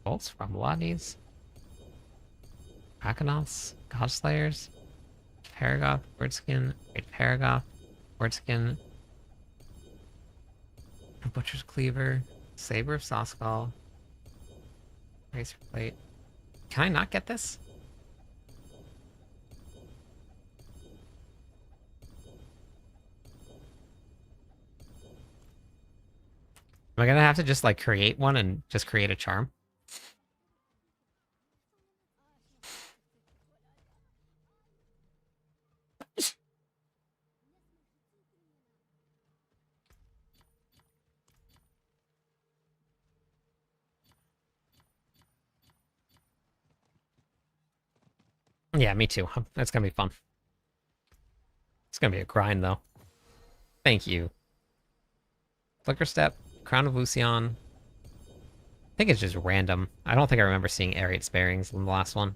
bolts from Wadis, Akonoths, Godslayers, Paragoth, Wordskin, Great Paragoth, Wordskin, Butcher's Cleaver, Saber of Sawskull, Razor Plate. Can I not get this? Am I gonna have to just like create one and just create a charm? Yeah, me too. That's gonna be fun. It's gonna be a grind, though. Thank you. Flicker Step, Crown of Lucian. I think it's just random. I don't think I remember seeing Ariat Sparings in the last one.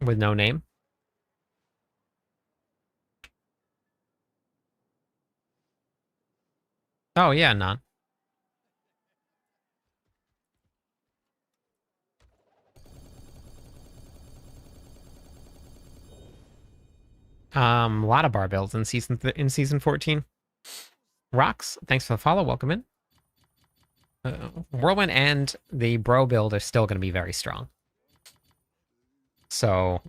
With no name. Oh, yeah, none. A lot of bar builds in season 14. Rocks, thanks for the follow. Welcome in. Whirlwind and the bro build are still going to be very strong. So,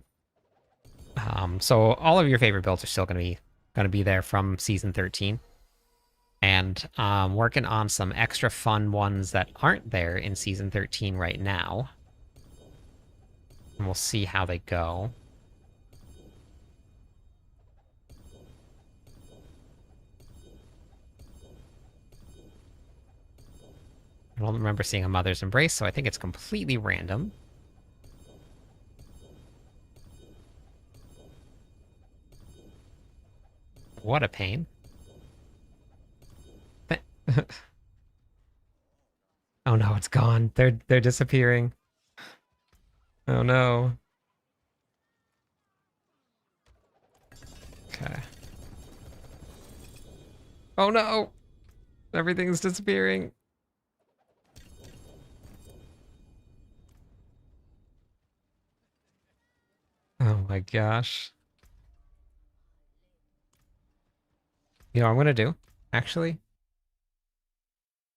so all of your favorite builds are still going to be there from season 13. And working on some extra fun ones that aren't there in season 13 right now. And we'll see how they go. I don't remember seeing a Mother's Embrace, so I think it's completely random. What a pain. Oh no, it's gone. They're disappearing. Oh no. Okay. Oh no! Everything's disappearing. Oh my gosh. You know what I'm gonna do? Actually,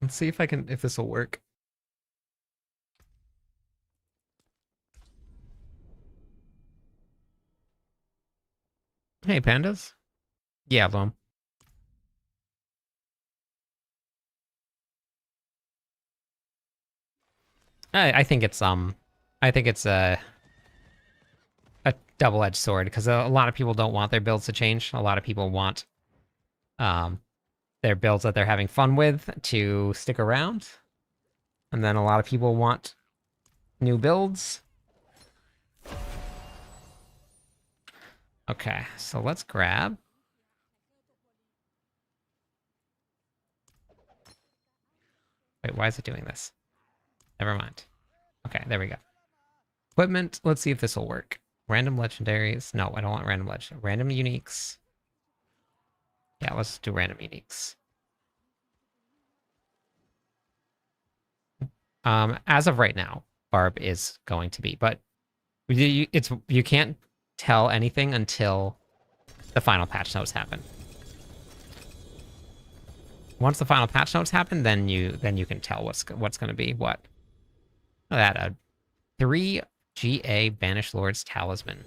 let's see if this will work. Hey, pandas. Yeah, Loam. I think it's a double-edged sword because a lot of people don't want their builds to change. A lot of people want um their builds that they're having fun with to stick around. And then a lot of people want new builds. Okay, so let's grab. Wait, why is it doing this? Never mind. Okay, there we go. Equipment, let's see if this will work. Random legendaries. No, I don't want random legend. Random uniques. Yeah, let's do random uniques. As of right now, BARB is going to be, but you can't tell anything until the final patch notes happen. Once the final patch notes happen, then you can tell what's going to be what. That a 3 GA Banished Lord's Talisman.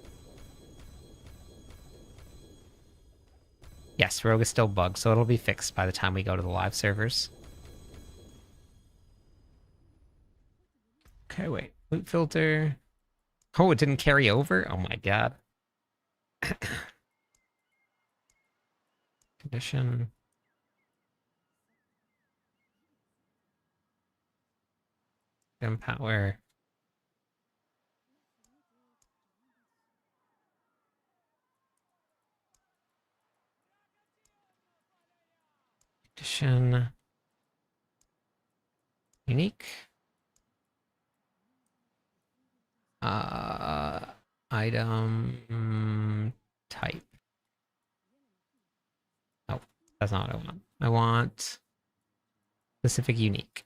Yes, Rogue is still bugged, so it'll be fixed by the time we go to the live servers. Okay, wait. Loot filter. Oh, it didn't carry over? Oh my god. Condition. Power. Condition. Unique. Item type. Oh, that's not what I want. I want specific unique.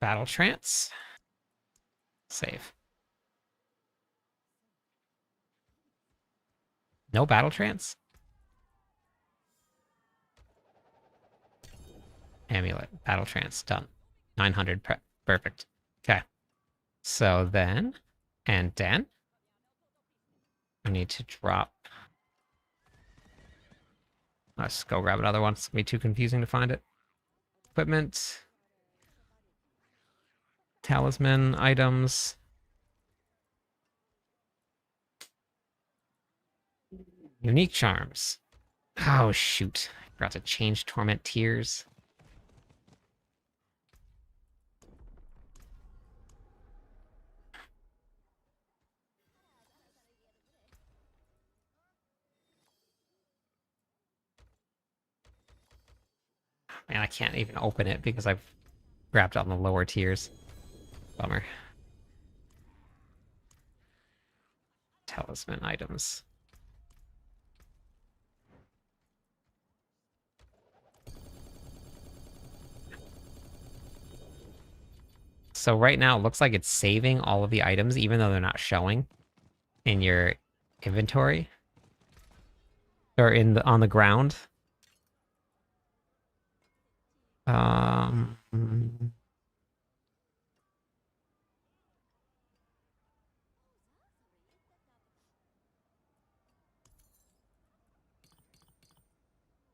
Battle trance. Save. No battle trance? Amulet. Battle trance. Done. 900 prep. Perfect. Okay. So then, and then, I need to drop. Let's go grab another one. It's gonna be too confusing to find it. Equipment. Talisman items. Unique charms. Oh, shoot. I forgot to change Torment Tears. Man, I can't even open it because I've grabbed on the lower tiers. Bummer. Talisman items. So right now, it looks like it's saving all of the items, even though they're not showing in your inventory. Or on the ground.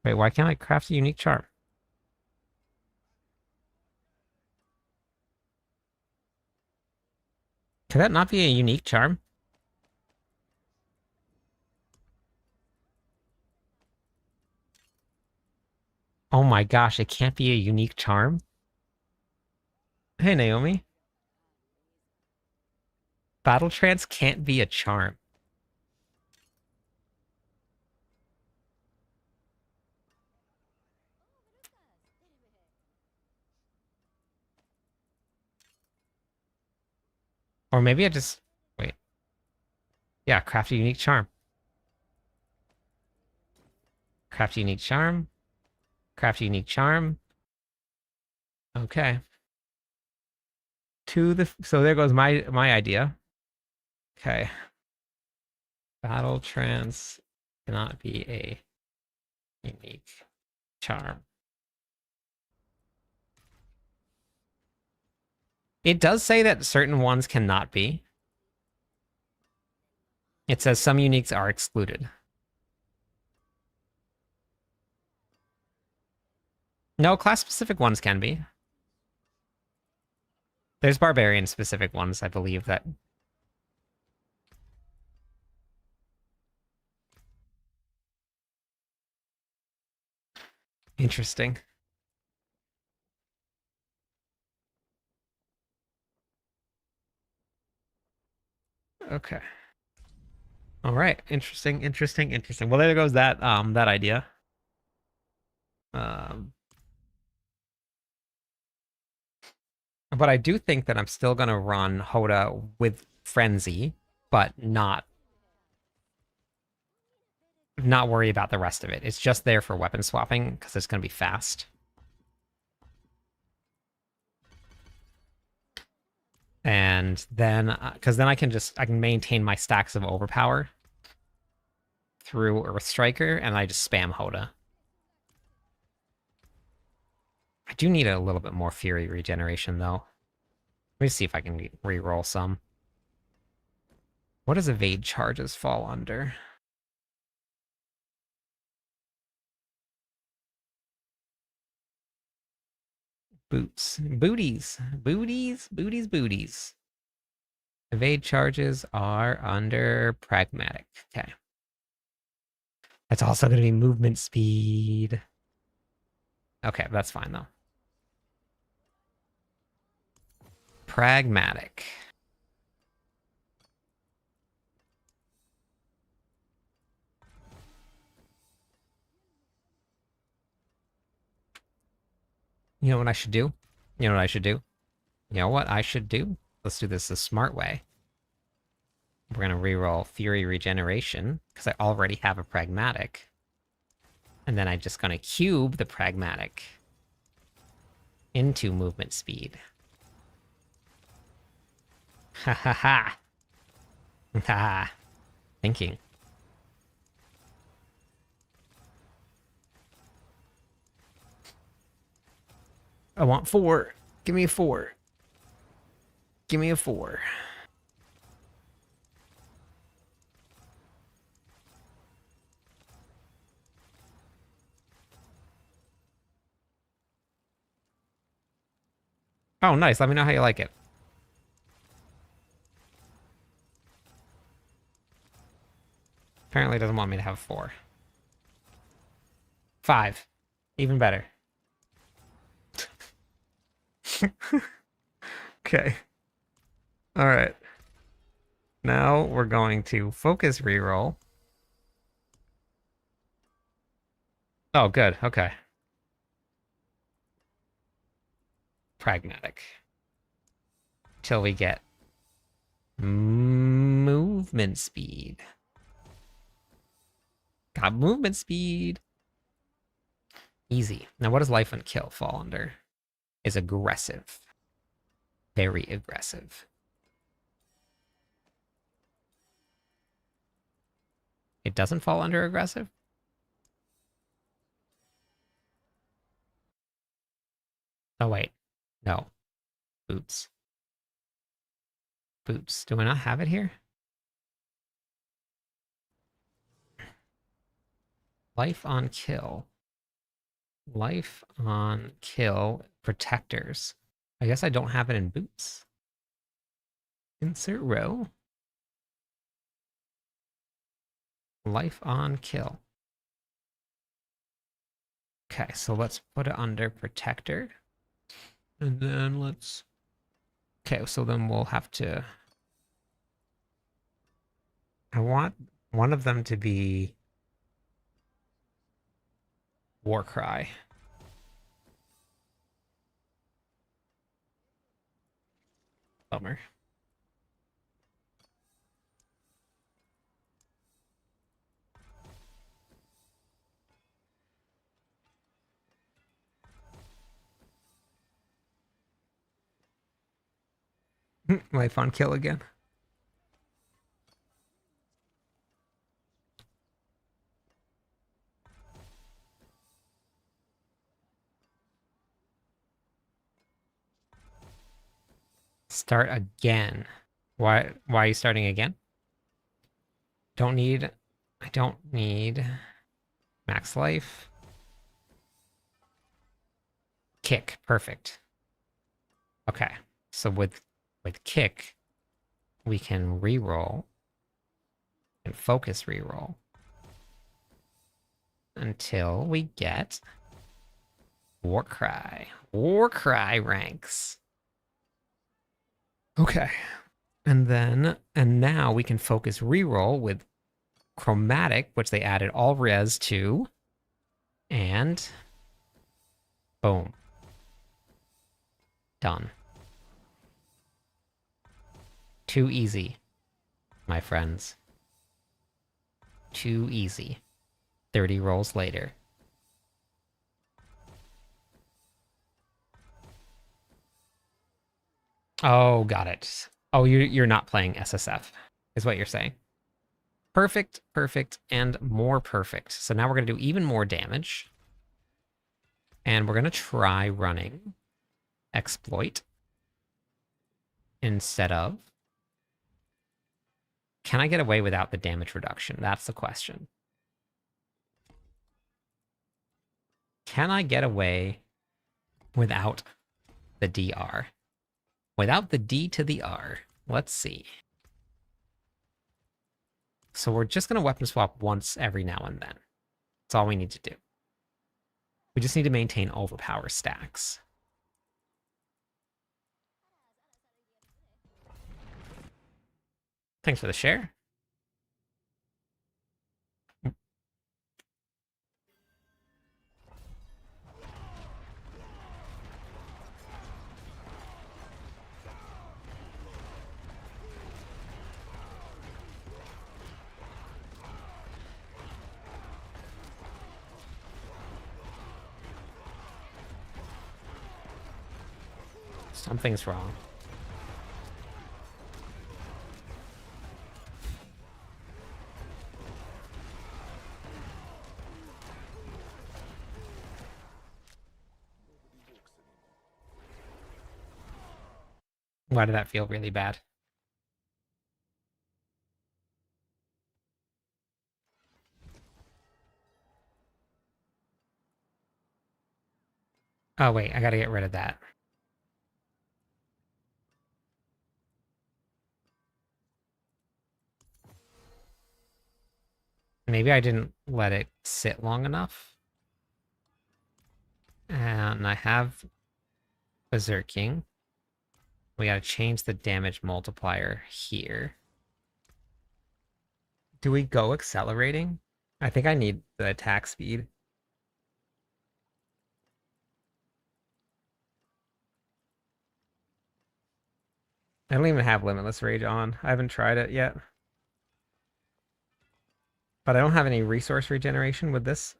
Wait, why can't I craft a unique charm? Could that not be a unique charm? Oh my gosh, it can't be a unique charm? Hey, Naomi. Battle trance can't be a charm. Or maybe I just... Wait. Yeah, craft a unique charm. Craft a unique charm. Craft a unique charm. Okay. So there goes my idea. Okay. Battle trance cannot be a unique charm. It does say that certain ones cannot be. It says some uniques are excluded. No, class-specific ones can be. There's barbarian-specific ones, I believe, that... Interesting. Okay. All right. Interesting, interesting, interesting. Well, there goes that idea. Um, but I do think that I'm still gonna run Hoda with Frenzy, but not worry about the rest of it. It's just there for weapon swapping because it's gonna be fast. And then, because then I can maintain my stacks of overpower through Earth Striker, and I just spam Hoda. I do need a little bit more Fury regeneration, though. Let me see if I can re-roll some. What does evade charges fall under? Boots. Booties. Booties. Booties. Booties. Evade charges are under pragmatic. Okay. That's also going to be movement speed. Okay, that's fine, though. Pragmatic. You know what I should do? You know what I should do? You know what I should do? Let's do this the smart way. We're going to reroll Fury Regeneration, because I already have a Pragmatic. And then I'm just going to cube the Pragmatic into movement speed. Ha ha ha. Ha. Thinking. I want 4. Give me a 4. Give me a 4. Oh, nice. Let me know how you like it. Apparently it doesn't want me to have 4. 5. Even better. Okay. All right. Now we're going to focus reroll. Oh, good. Okay. Pragmatic. Till we get movement speed. Got movement speed. Easy. Now, what does life and kill fall under? Is aggressive. Very aggressive. It doesn't fall under aggressive? Oh, wait. No. Boots. Boots. Do I not have it here? Life on kill. Life on kill. Protectors. I guess I don't have it in boots. Insert row. Life on kill. Okay, so let's put it under protector. And then let's... Okay, so then we'll have to... I want one of them to be Warcry. Bummer. Life on kill again. Start again. Why are you starting again? I don't need max life. Kick, perfect. Okay, so with kick, we can reroll and focus reroll until we get Warcry. Warcry ranks. Okay. And now we can focus reroll with Chromatic, which they added all res to, and boom. Done. Too easy, my friends. Too easy. 30 rolls later. Oh, got it. Oh, you're not playing SSF, is what you're saying. Perfect, perfect, and more perfect. So now we're going to do even more damage. And we're going to try running Exploit instead of... Can I get away without the damage reduction? That's the question. Can I get away without the DR? Without the D to the R. Let's see. So we're just going to weapon swap once every now and then. That's all we need to do. We just need to maintain overpower stacks. Thanks for the share. Something's wrong. Why did that feel really bad? Oh, wait, I gotta get rid of that. Maybe I didn't let it sit long enough. And I have Berserking. We gotta change the damage multiplier here. Do we go accelerating? I think I need the attack speed. I don't even have Limitless Rage on. I haven't tried it yet. But I don't have any resource regeneration with this.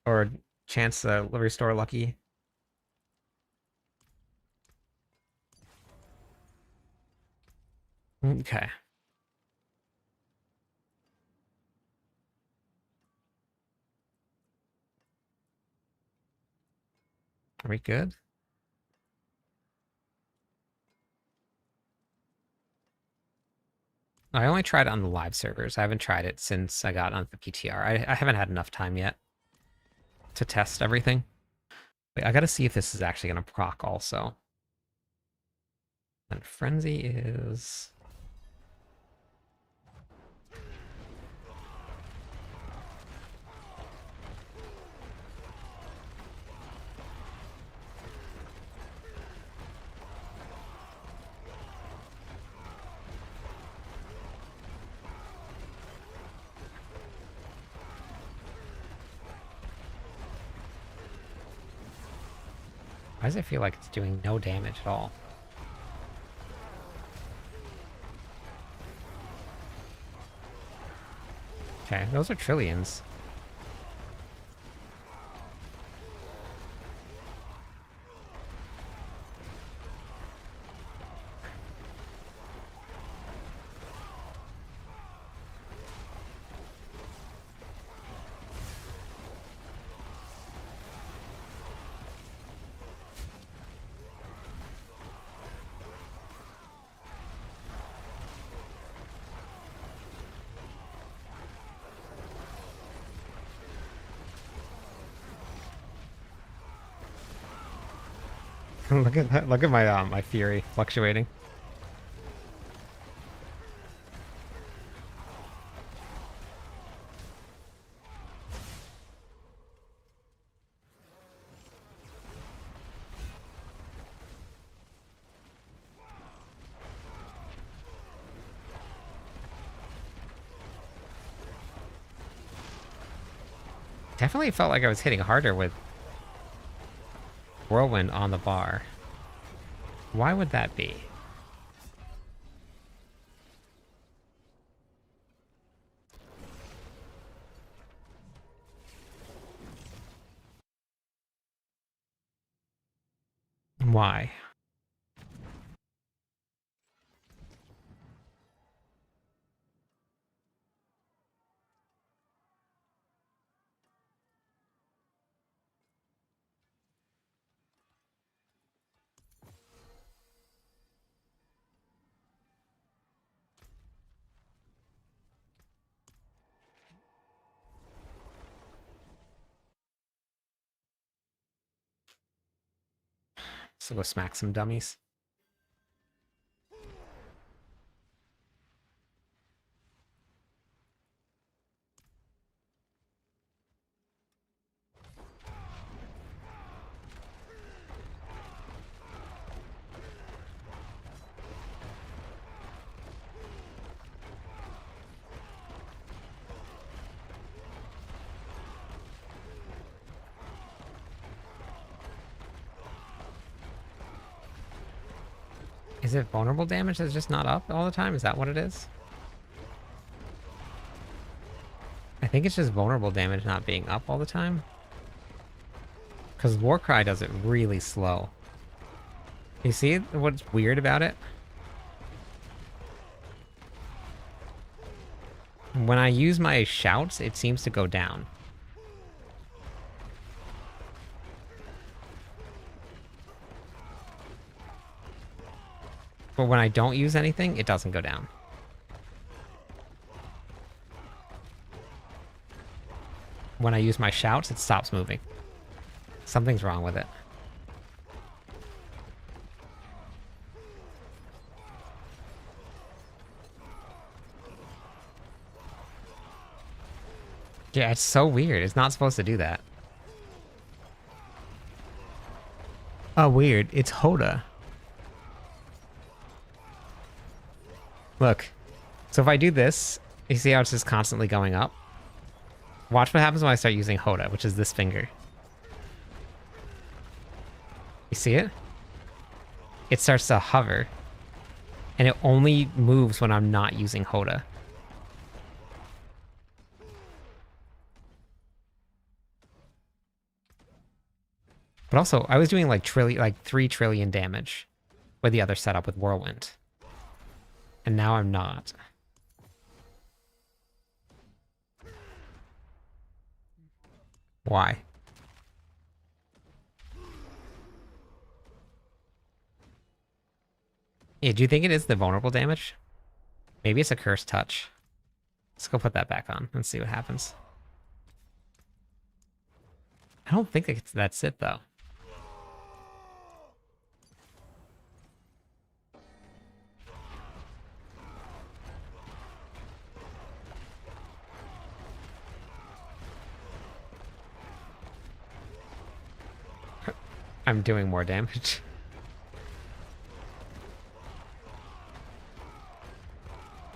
Or chance to restore lucky. Okay. Are we good? I only tried it on the live servers. I haven't tried it since I got on the PTR. I haven't had enough time yet to test everything. Wait, I gotta see if this is actually gonna proc also. And Frenzy is... Why does it feel like it's doing no damage at all? Okay, those are trillions. Look at that. Look at my my fury fluctuating. Definitely felt like I was hitting harder with Whirlwind on the bar. Why would that be? Why? So go smack some dummies. Is it vulnerable damage that's just not up all the time? Is that what it is? I think it's just vulnerable damage not being up all the time. Because Warcry does it really slow. You see what's weird about it? When I use my shouts, it seems to go down. But when I don't use anything, it doesn't go down. When I use my shouts, it stops moving. Something's wrong with it. Yeah, it's so weird. It's not supposed to do that. Oh, weird. It's Hoda. Look. So if I do this, you see how it's just constantly going up? Watch what happens when I start using Hoda, which is this finger. You see it? It starts to hover. And it only moves when I'm not using Hoda. But also, I was doing like 3 trillion damage with the other setup with Whirlwind. And now I'm not. Why? Yeah, do you think it is the vulnerable damage? Maybe it's a cursed touch. Let's go put that back on and see what happens. I don't think that's it, though. I'm doing more damage.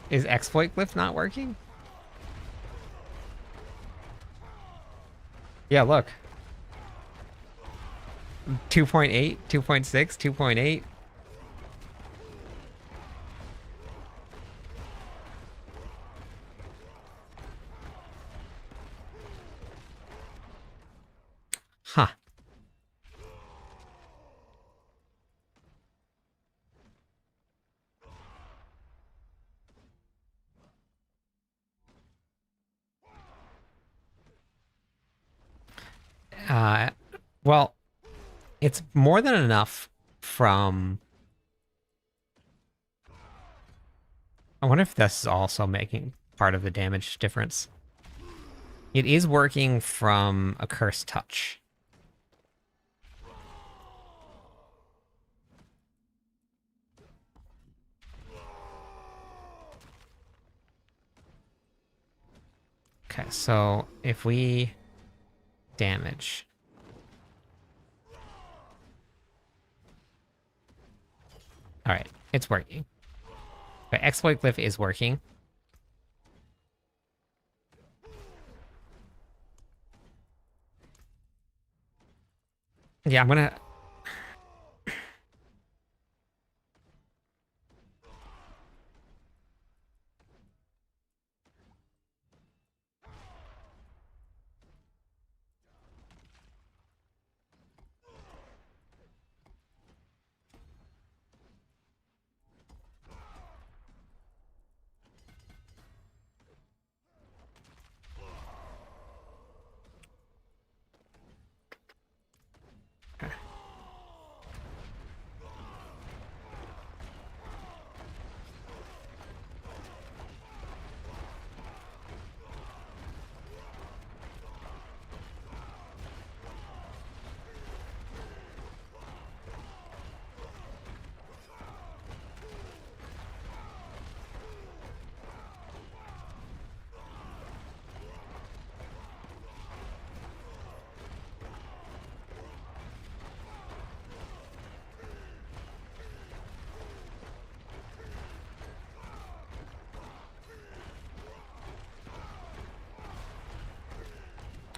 Is exploit glyph not working? Yeah, look. 2.8, 2.6, 2.8. Huh. Well, it's more than enough from... I wonder if this is also making part of the damage difference. It is working from a cursed touch. Okay, so if we damage... Alright, it's working. Okay, exploit glyph is working. Yeah, I'm gonna...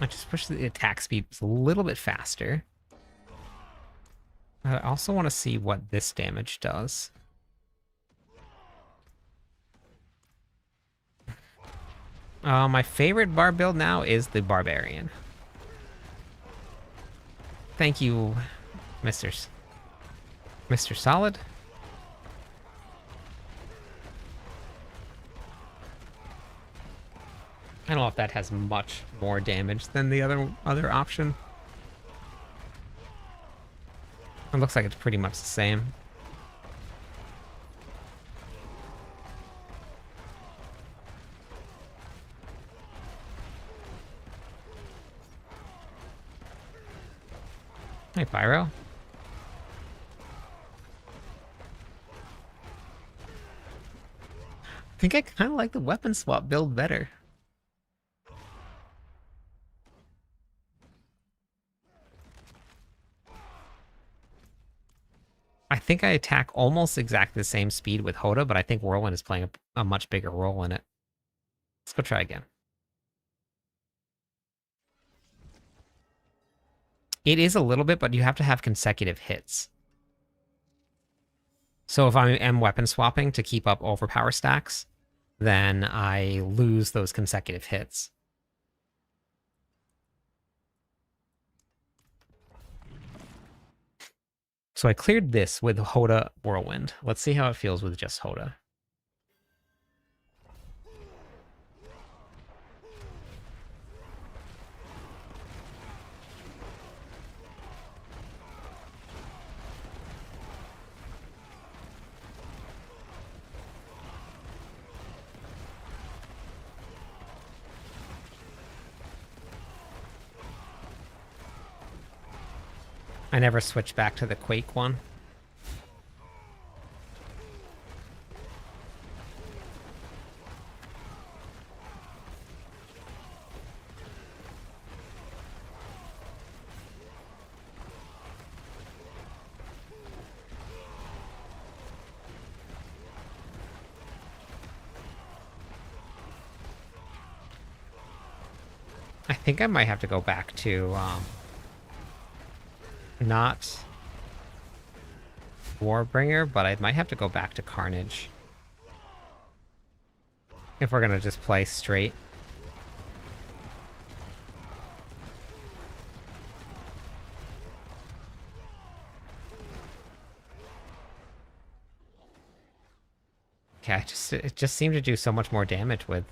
I just wish the attack speed was a little bit faster. I also want to see what this damage does. My favorite barb build now is the Barbarian. Thank you, Mr. Solid. I don't know if that has much more damage than the other option. It looks like it's pretty much the same. Hey, Pyro. I think I kind of like the weapon swap build better. I think I attack almost exactly the same speed with Hoda, but I think Whirlwind is playing a much bigger role in it. Let's go try again. It is a little bit, but you have to have consecutive hits. So if I am weapon swapping to keep up overpower stacks, then I lose those consecutive hits. So I cleared this with Hoda Whirlwind. Let's see how it feels with just Hoda. I never switched back to the Quake one. I think I might have to go back to not Warbringer, but I might have to go back to Carnage if we're gonna just play straight. Okay, it just seemed to do so much more damage with.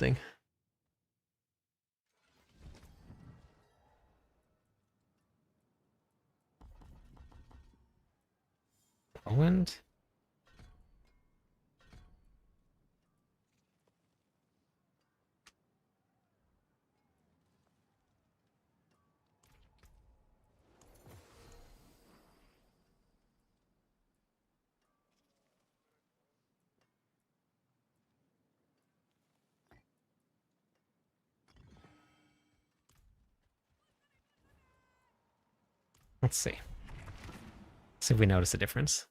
interesting. Whirlwind. Let's see. See if we notice a difference.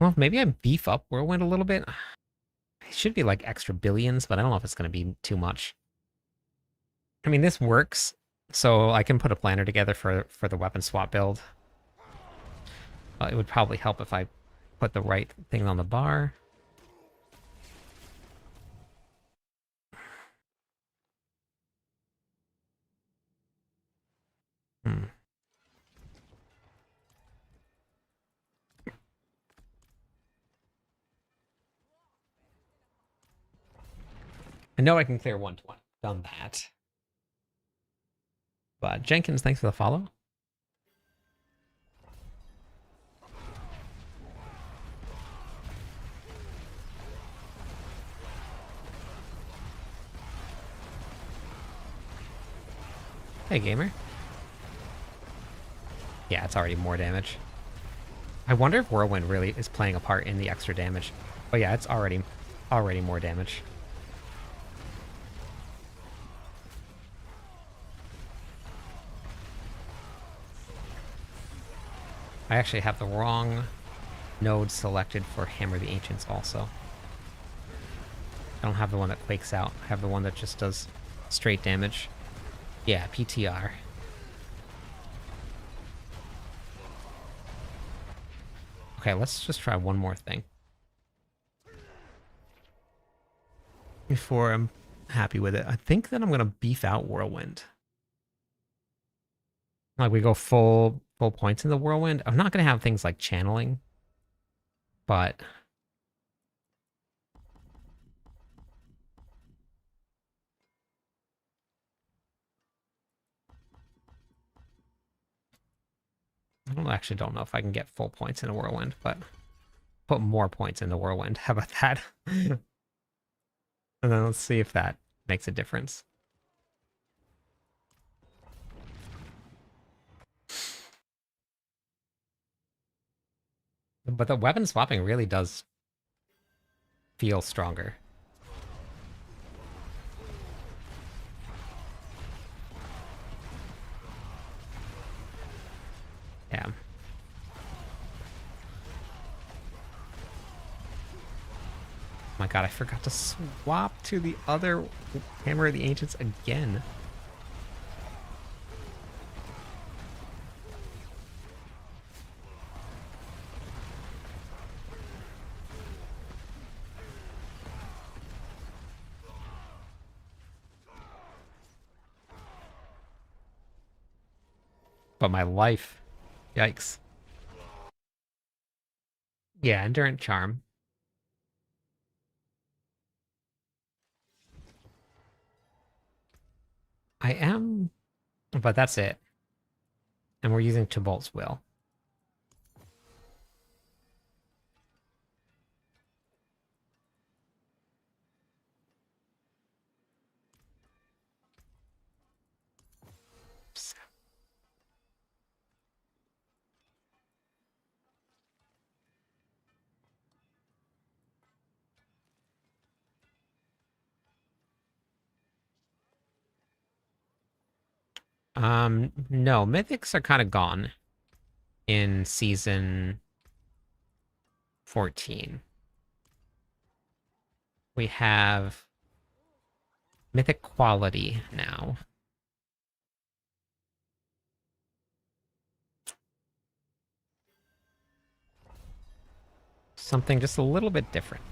Well, maybe I beef up Whirlwind a little bit. It should be like extra billions, but I don't know if it's going to be too much. I mean, this works, so I can put a planner together for the weapon swap build. It would probably help if I put the right thing on the bar. I know I can clear 120. Done that. But Jenkins, thanks for the follow. Hey, gamer. Yeah, it's already more damage. I wonder if Whirlwind really is playing a part in the extra damage. Oh yeah, it's already more damage. I actually have the wrong node selected for Hammer the Ancients also. I don't have the one that quakes out. I have the one that just does straight damage. Yeah, PTR. Okay, let's just try one more thing before I'm happy with it. I think that I'm gonna beef out Whirlwind. Like we go full points in the Whirlwind. I'm not gonna have things like channeling, but I actually don't know if I can get full points in a Whirlwind, but put more points in the Whirlwind. How about that? And then let's see if that makes a difference. But the weapon swapping really does feel stronger. Yeah. My god, I forgot to swap to the other Hammer of the Ancients again. But my life. Yikes. Yeah, Endurant Charm. I am, but that's it. And we're using Tybalt's Will. No, mythics are kind of gone in season 14. We have mythic quality now. Something just a little bit different.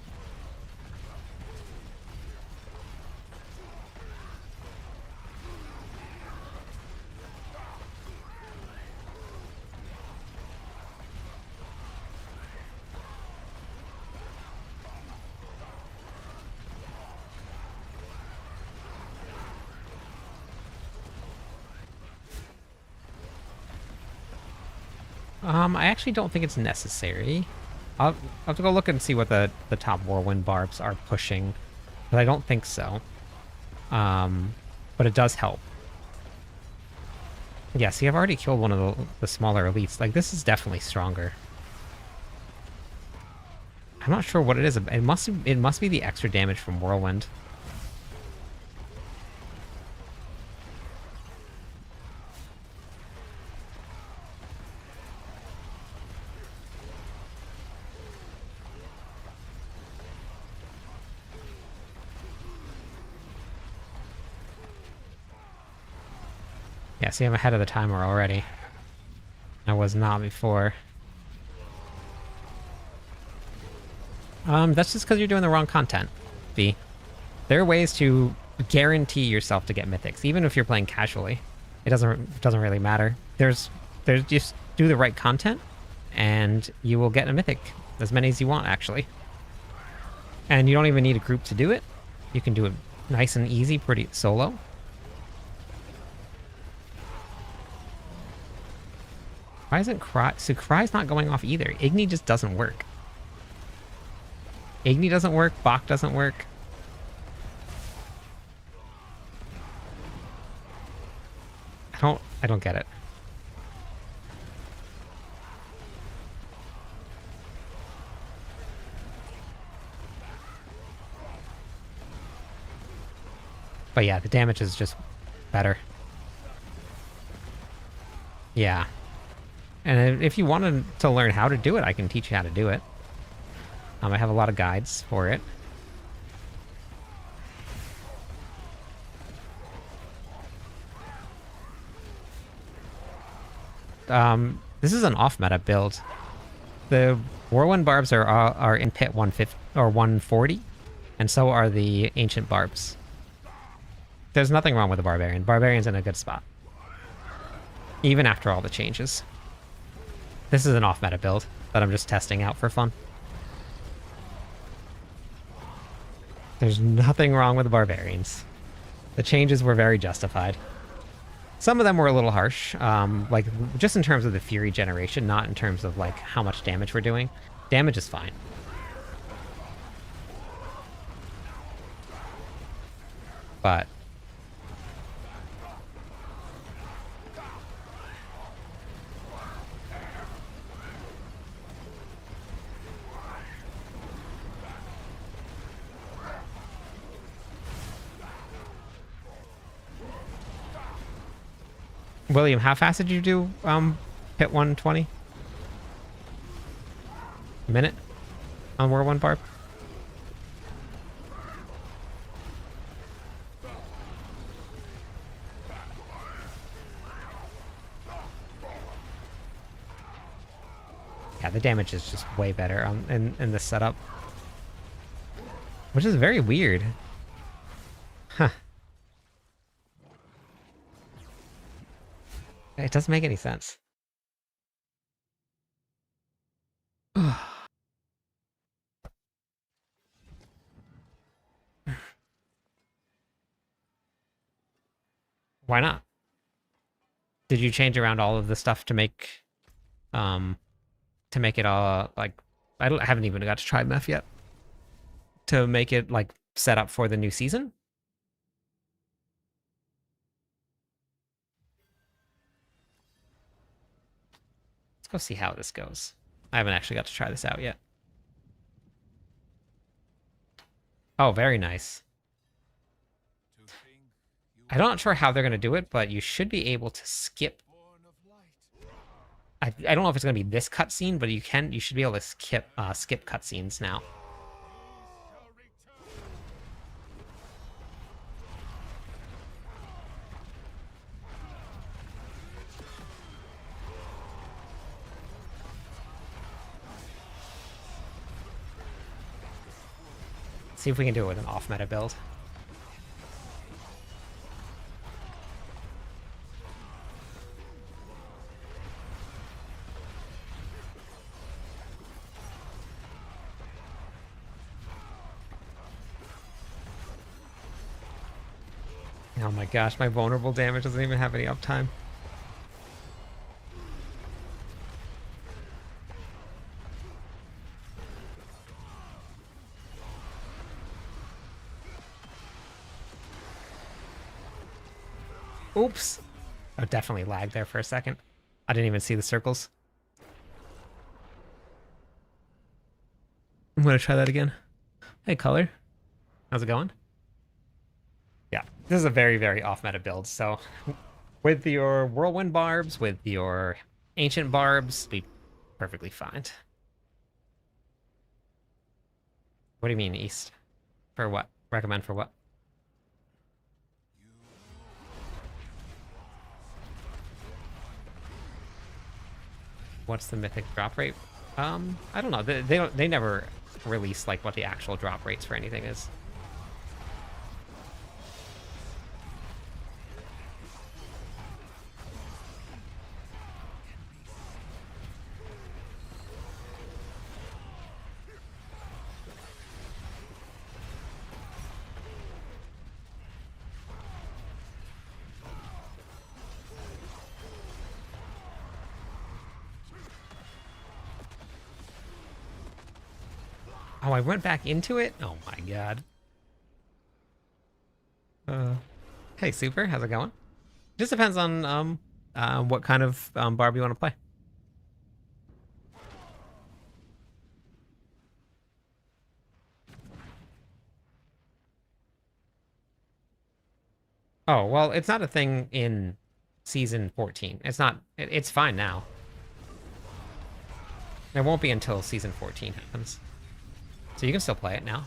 I actually don't think it's necessary. I'll have to go look and see what the top Whirlwind barbs are pushing, but I don't think so. But it does help. Yeah, see, I've already killed one of the smaller elites. Like, this is definitely stronger. I'm not sure what it is. It must be the extra damage from Whirlwind. Yeah, see, I'm ahead of the timer already. I was not before. That's just because you're doing the wrong content, V. There are ways to guarantee yourself to get mythics, even if you're playing casually. It doesn't really matter. There's just do the right content, and you will get a mythic, as many as you want, actually. And you don't even need a group to do it. You can do it nice and easy, pretty solo. Why isn't Cry? So Cry's not going off either. Igni just doesn't work. Igni doesn't work. Bach doesn't work. I don't get it. But yeah, the damage is just better. Yeah. And if you wanted to learn how to do it, I can teach you how to do it. I have a lot of guides for it. This is an off-meta build. The Whirlwind Barbs are in pit 150 or 140, and so are the Ancient Barbs. There's nothing wrong with the Barbarian. Barbarian's in a good spot. Even after all the changes. This is an off-meta build that I'm just testing out for fun. There's nothing wrong with the Barbarians. The changes were very justified. Some of them were a little harsh, like just in terms of the Fury generation, not in terms of like how much damage we're doing. Damage is fine. But William, how fast did you do hit 120? A minute on Whirlwind Barb? Yeah, the damage is just way better in this setup. Which is very weird. Huh. It doesn't make any sense. Why not? Did you change around all of the stuff to make it all like I haven't even got to try Meph yet. To make it like set up for the new season? Let's go see how this goes. I haven't actually got to try this out yet. Oh, very nice. I'm not sure how they're going to do it, but you should be able to skip. I don't know if it's going to be this cutscene, but you should be able to skip cutscenes now. See if we can do it with an off-meta build. Oh my gosh, my vulnerable damage doesn't even have any uptime. Oops. I definitely lagged there for a second. I didn't even see the circles. I'm gonna try that again. Hey, Color. How's it going? Yeah, this is a very, very off-meta build, so with your Whirlwind Barbs, with your Ancient Barbs, be perfectly fine. What do you mean, East? For what? Recommend for what? What's the mythic drop rate? I don't know. They never release like what the actual drop rates for anything is. Oh, I went back into it? Oh my god. Hey, Super, how's it going? Just depends on what kind of Barb you want to play. Oh, well, it's not a thing in season 14. It's not, it's fine now. It won't be until season 14 happens. So you can still play it now.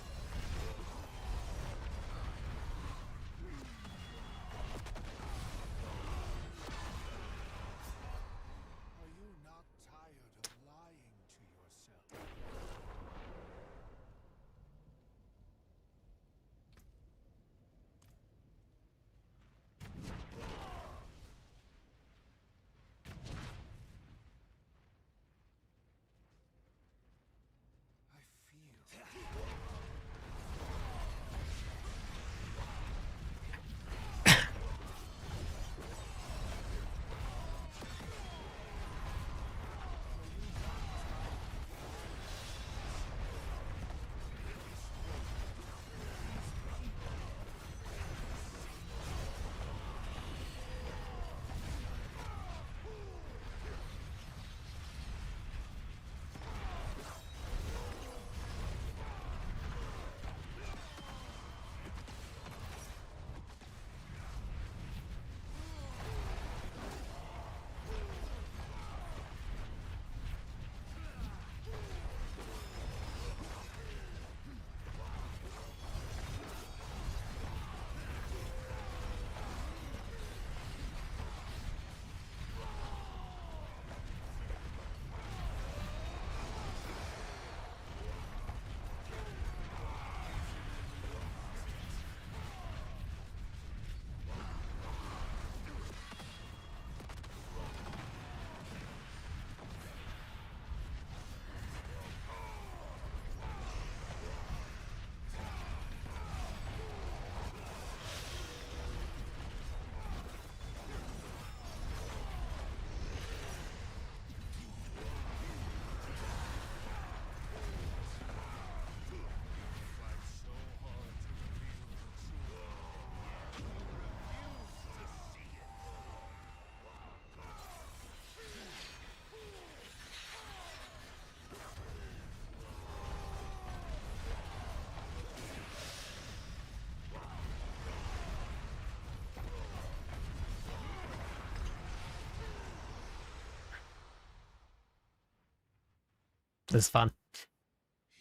This is fun.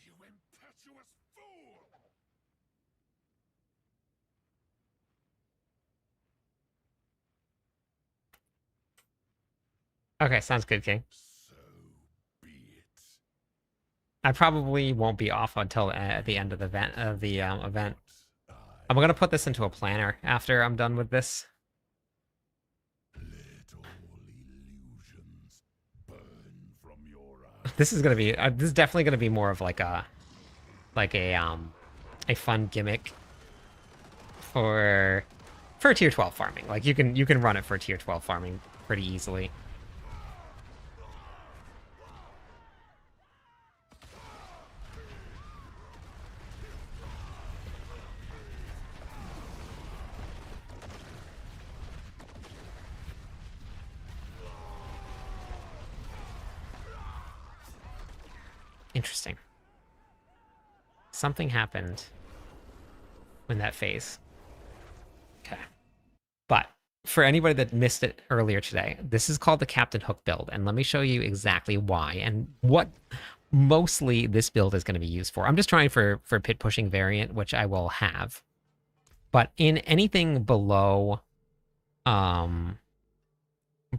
You impetuous fool! Okay, sounds good, King. So be it. I probably won't be off until at the end of the event. I'm gonna put this into a planner after I'm done with this. Let all illusions burn from your eyes. This is gonna be. This is definitely gonna be more of like a fun gimmick for tier 12 farming. Like you can run it for tier 12 farming pretty easily. Interesting. Something happened in that phase. Okay. But for anybody that missed it earlier today, this is called the Captain Hook build, and let me show you exactly why and what mostly this build is going to be used for. I'm just trying for pit pushing variant, which I will have. But in anything below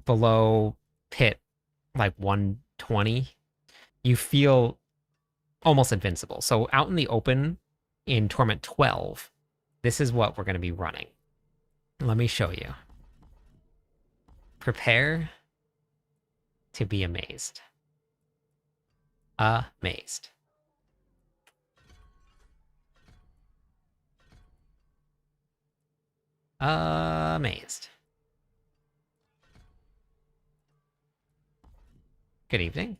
below pit like 120, you feel almost invincible. So out in the open in Torment 12, this is what we're going to be running. Let me show you. Prepare to be amazed. Amazed. Amazed. Good evening.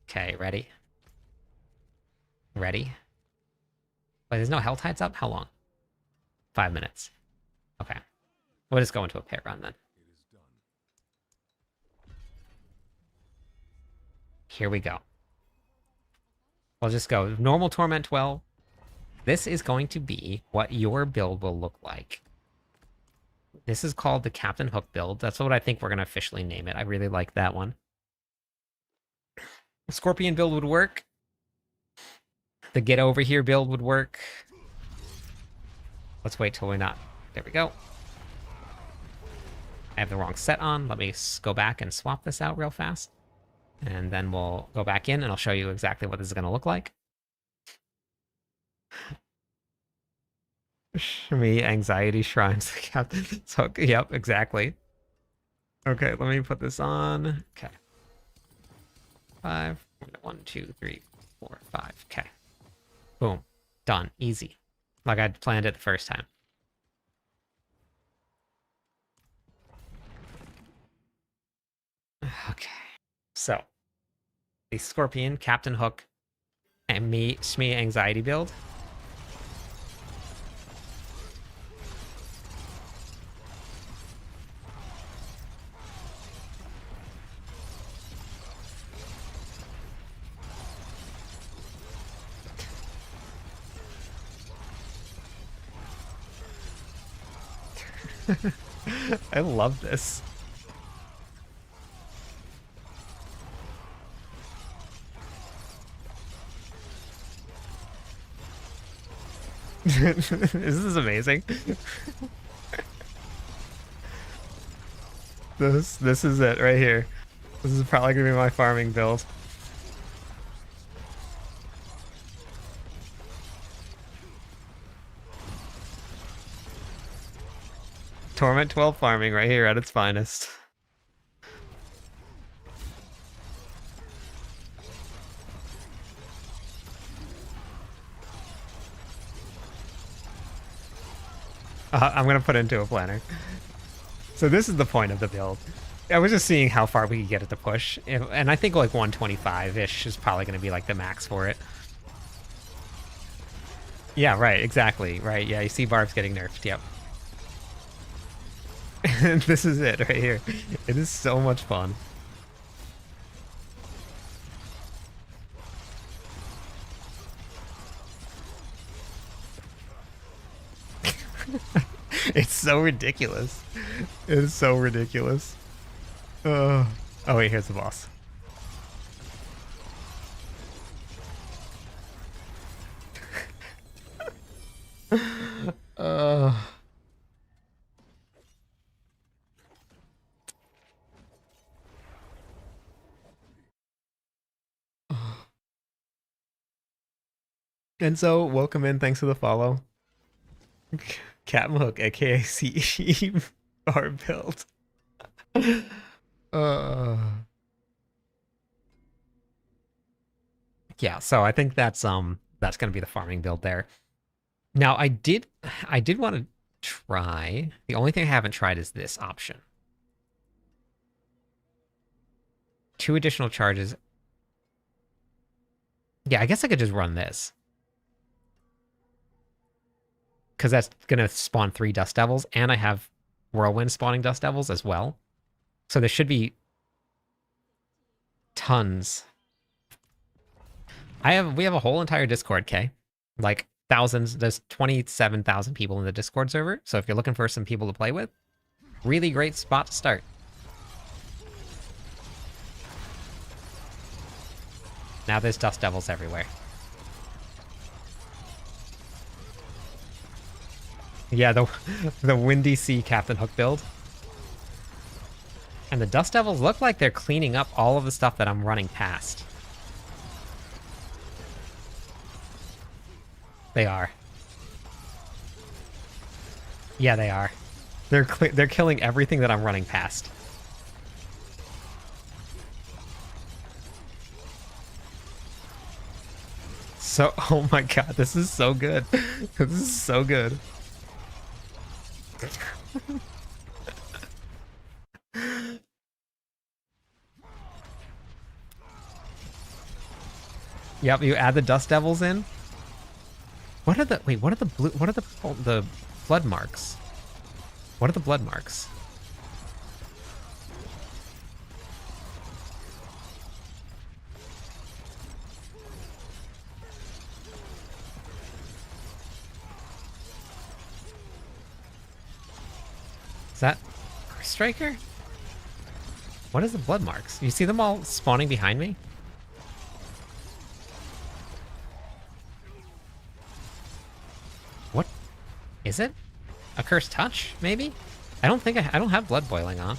Okay, ready? Ready? Wait, there's no hell tides up? How long? 5 minutes. Okay. We'll just go into a pit run then. Here we go. We'll just go normal Torment 12. This is going to be what your build will look like. This is called the Captain Hook build. That's what I think we're going to officially name it. I really like that one. The Scorpion build would work. The Get Over Here build would work. Let's wait till we're not. There we go. I have the wrong set on. Let me go back and swap this out real fast. And then we'll go back in and I'll show you exactly what this is going to look like. Me, anxiety shrines, Captain. So, yep, exactly. Okay, let me put this on. Okay. 5. 1, 2, 3, 4, 5. Okay. Boom. Done. Easy. Like I'd planned it the first time. Okay. So, the Scorpion, Captain Hook, and me, anxiety build. I love this. This is amazing. This is it right here. This is probably gonna be my farming build. Torment 12 farming right here at its finest. I'm going to put it into a planner. So this is the point of the build. I was just seeing how far we could get it to push. And I think like 125-ish is probably going to be like the max for it. Yeah, right, exactly. Right, yeah, you see BARB's getting nerfed, yep. And this is it right here. It is so much fun. It's so ridiculous. It is so ridiculous. Oh wait, here's the boss. And so, welcome in. Thanks for the follow. Captain Hook, aka CE BARB build. Yeah, so I think that's gonna be the farming build there. Now I did want to try. The only thing I haven't tried is this option. 2 additional charges. Yeah, I guess I could just run this. Because that's going to spawn 3 Dust Devils, and I have Whirlwind spawning Dust Devils as well. So there should be Tons. We have a whole entire Discord, K. Like thousands, there's 27,000 people in the Discord server. So if you're looking for some people to play with, really great spot to start. Now there's Dust Devils everywhere. Yeah, the Windy Sea Captain Hook build. And the Dust Devils look like they're cleaning up all of the stuff that I'm running past. They are. Yeah, they are. They're killing everything that I'm running past. So, oh my god, this is so good. This is so good. Yep, you add the Dust Devils in. What are the the blood marks? What are the blood marks? Is that Earth Striker? What is the blood marks? You see them all spawning behind me? What is it? A Cursed Touch, maybe? I don't think I don't have blood boiling on.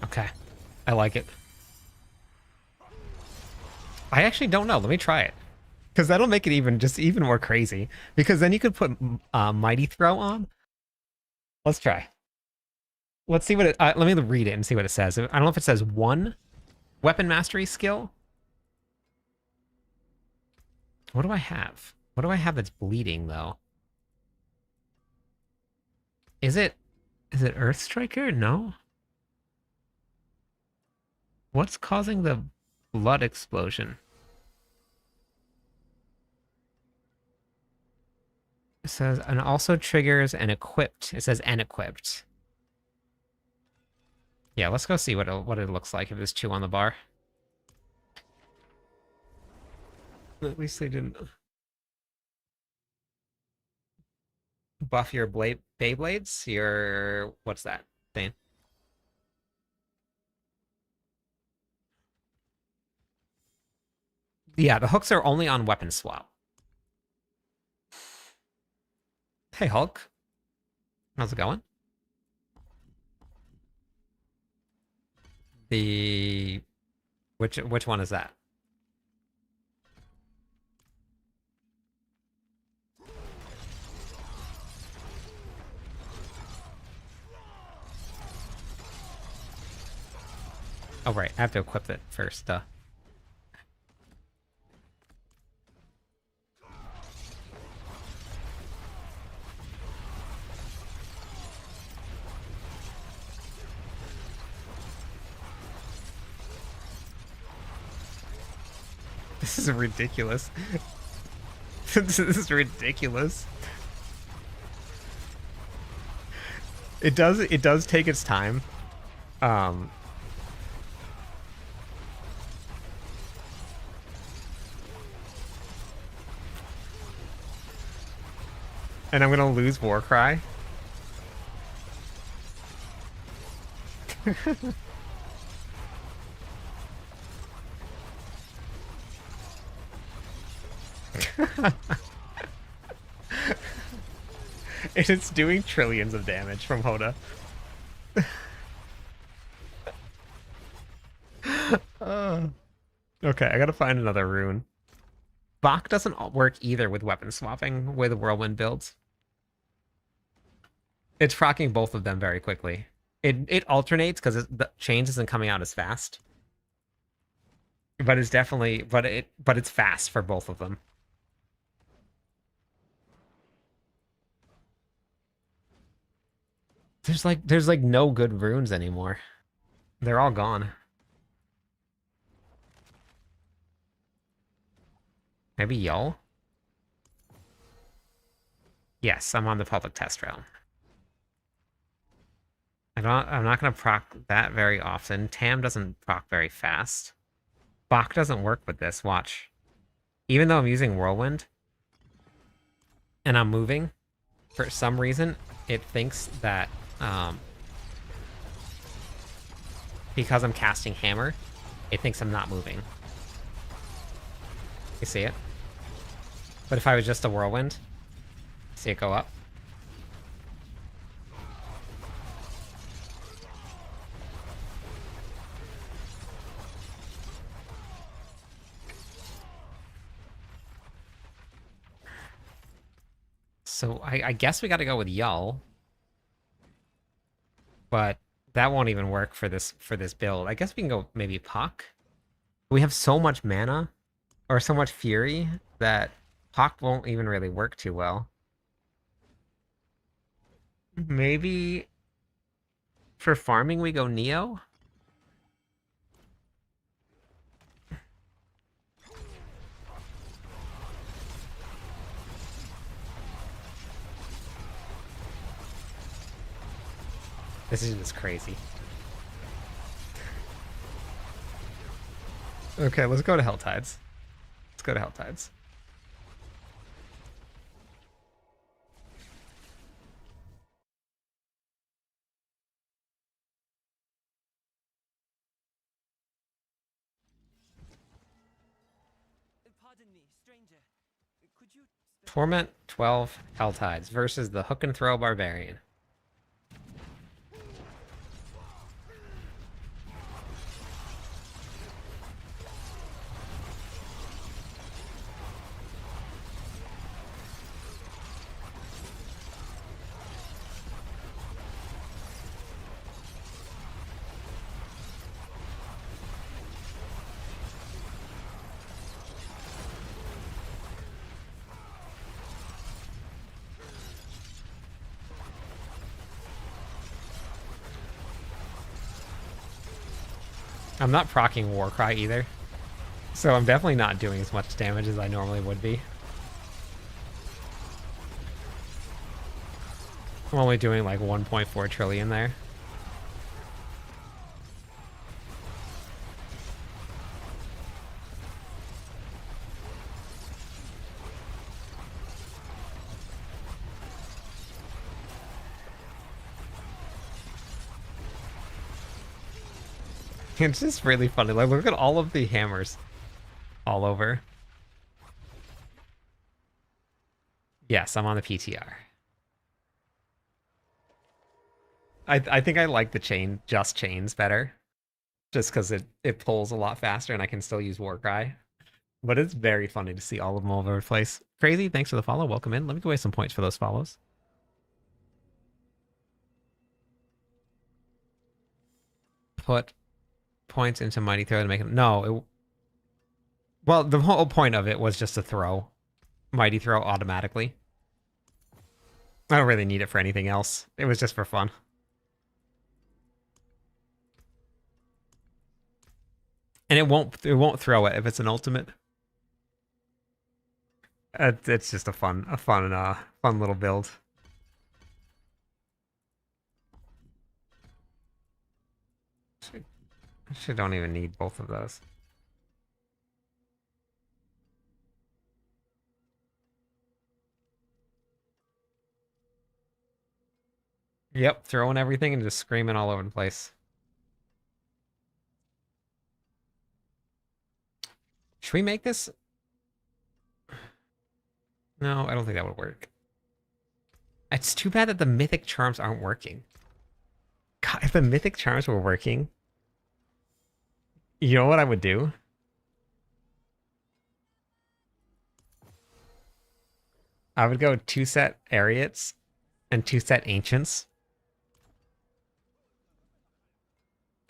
Okay, I like it. I actually don't know. Let me try it, because that'll make it even more crazy. Because then you could put Mighty Throw on. Let's try. Let's see what it. Let me read it and see what it says. I don't know if it says 1 weapon mastery skill. What do I have? What do I have that's bleeding though? Is it Earth Striker? No. What's causing the blood explosion? It says, and also triggers and equipped. It says and equipped. Yeah, let's go see what it looks like if there's 2 on the bar. At least they didn't buff your Beyblades. Your what's that thing? Yeah, the hooks are only on weapon swap. Hey, Hulk. How's it going? Which one is that? Oh, right. I have to equip it first, This is ridiculous. This is ridiculous. It does take its time. And I'm gonna lose Warcry. It's doing trillions of damage from Hoda. Okay, I gotta find another rune. Bach doesn't work either with weapon swapping with whirlwind builds. It's procking both of them very quickly. It alternates because the chains isn't coming out as fast, but it's definitely but it's fast for both of them. There's like no good runes anymore. They're all gone. Maybe Yull? Yes, I'm on the public test realm. I'm not gonna proc that very often. Tam doesn't proc very fast. Bach doesn't work with this, watch. Even though I'm using Whirlwind and I'm moving, for some reason, it thinks that because I'm casting Hammer, it thinks I'm not moving. You see it? But if I was just a Whirlwind, see it go up? So I guess we got to go with Yull, but that won't even work for this build. I guess we can go maybe Puck. We have so much mana or so much Fury that Puck won't even really work too well. Maybe for farming we go Neo. This is just crazy. Okay, let's go to Helltides. Let's go to Helltides. Pardon me, stranger. Could you Torment 12 Helltides versus the Hook and Throw Barbarian. I'm not proccing Warcry either, so I'm definitely not doing as much damage as I normally would be. I'm only doing like 1.4 trillion there. It's just really funny. Like, look at all of the hammers all over. Yes, I'm on the PTR. I think I like the chains better. Just because it pulls a lot faster and I can still use Warcry. But it's very funny to see all of them all over the place. Crazy, thanks for the follow. Welcome in. Let me give away some points for those follows. Put points into Mighty Throw to make them. No, well, the whole point of it was just to throw Mighty Throw automatically. I don't really need it for anything else. It was just for fun. And it won't throw it if it's an ultimate. It's just a fun little build. Actually don't even need both of those. Yep, throwing everything and just screaming all over the place. Should we make this? No, I don't think that would work. It's too bad that the mythic charms aren't working. God, if the mythic charms were working, you know what I would do? I would go 2 set Ariots and 2 set Ancients.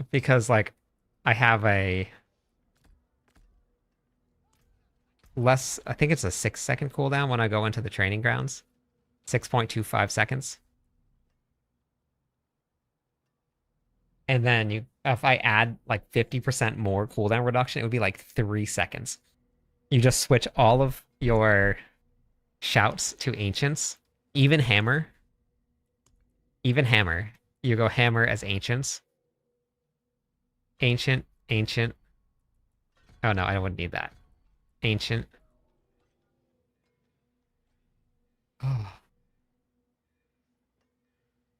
because like I have a less, I think it's a 6 second cooldown when I go into the training grounds. 6.25 seconds. And then you, if I add like 50% more cooldown reduction, it would be like 3 seconds. You just switch all of your shouts to ancients, even hammer. Even hammer. You go hammer as ancients. Ancient, ancient. Oh no, I wouldn't need that. Ancient. Oh.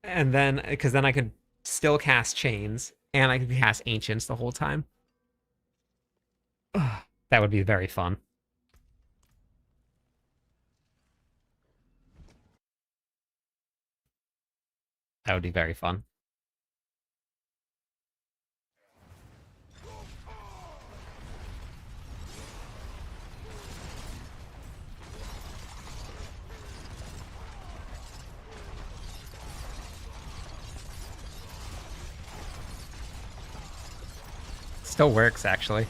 And then, because then I could still cast chains and I could cast ancients the whole time. Ugh, that would be very fun. That would be very fun. Still works, actually.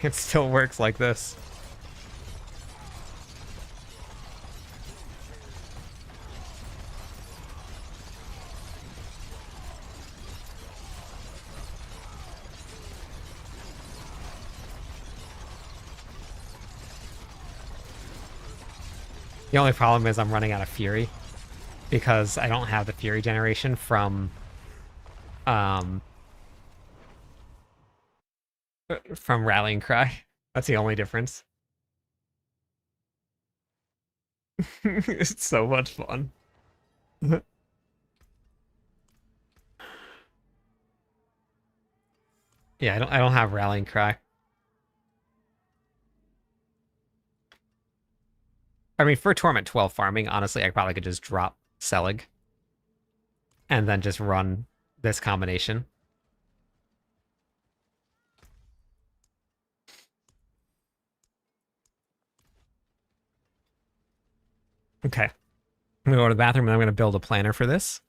It still works like this. The only problem is I'm running out of Fury because I don't have the Fury generation um from Rallying Cry. That's the only difference. It's so much fun. Yeah, I don't have Rallying Cry. I mean, for Torment 12 farming, honestly, I probably could just drop Selig and then just run this combination. Okay. I'm gonna go to the bathroom and I'm gonna build a planner for this.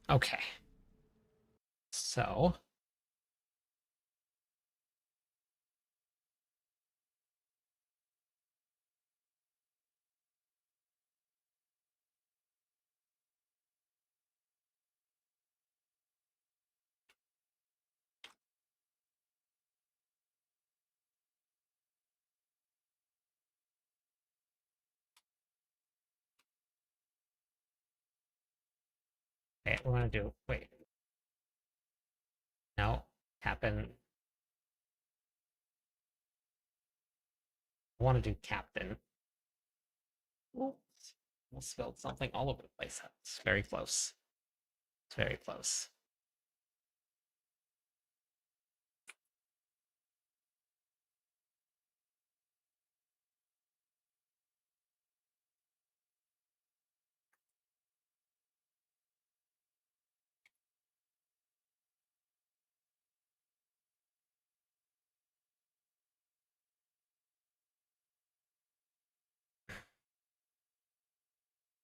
Okay. So okay, we're gonna do wait. No, happen. I want to do captain. Oops. Almost spilled something all over the place. It's very close. It's very close.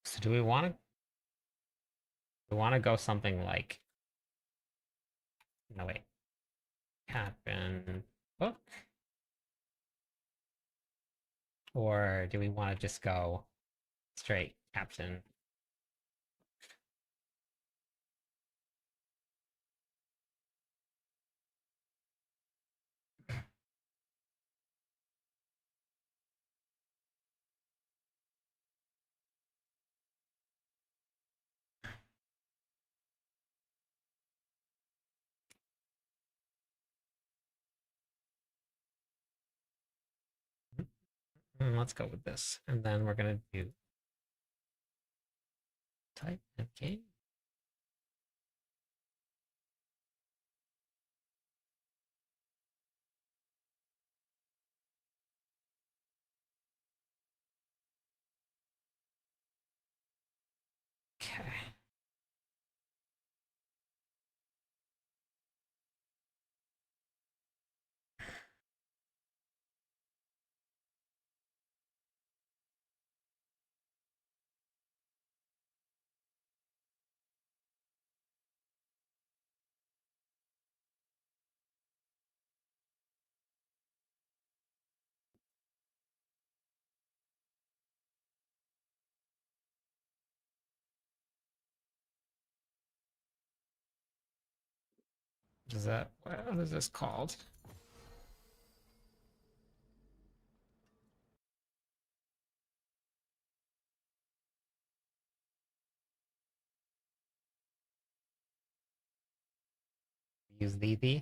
So do we want to go something like no wait. Captain book? Or do we want to just go straight captain? Let's go with this. And then we're gonna do type okay. Okay. What is this called? Use the.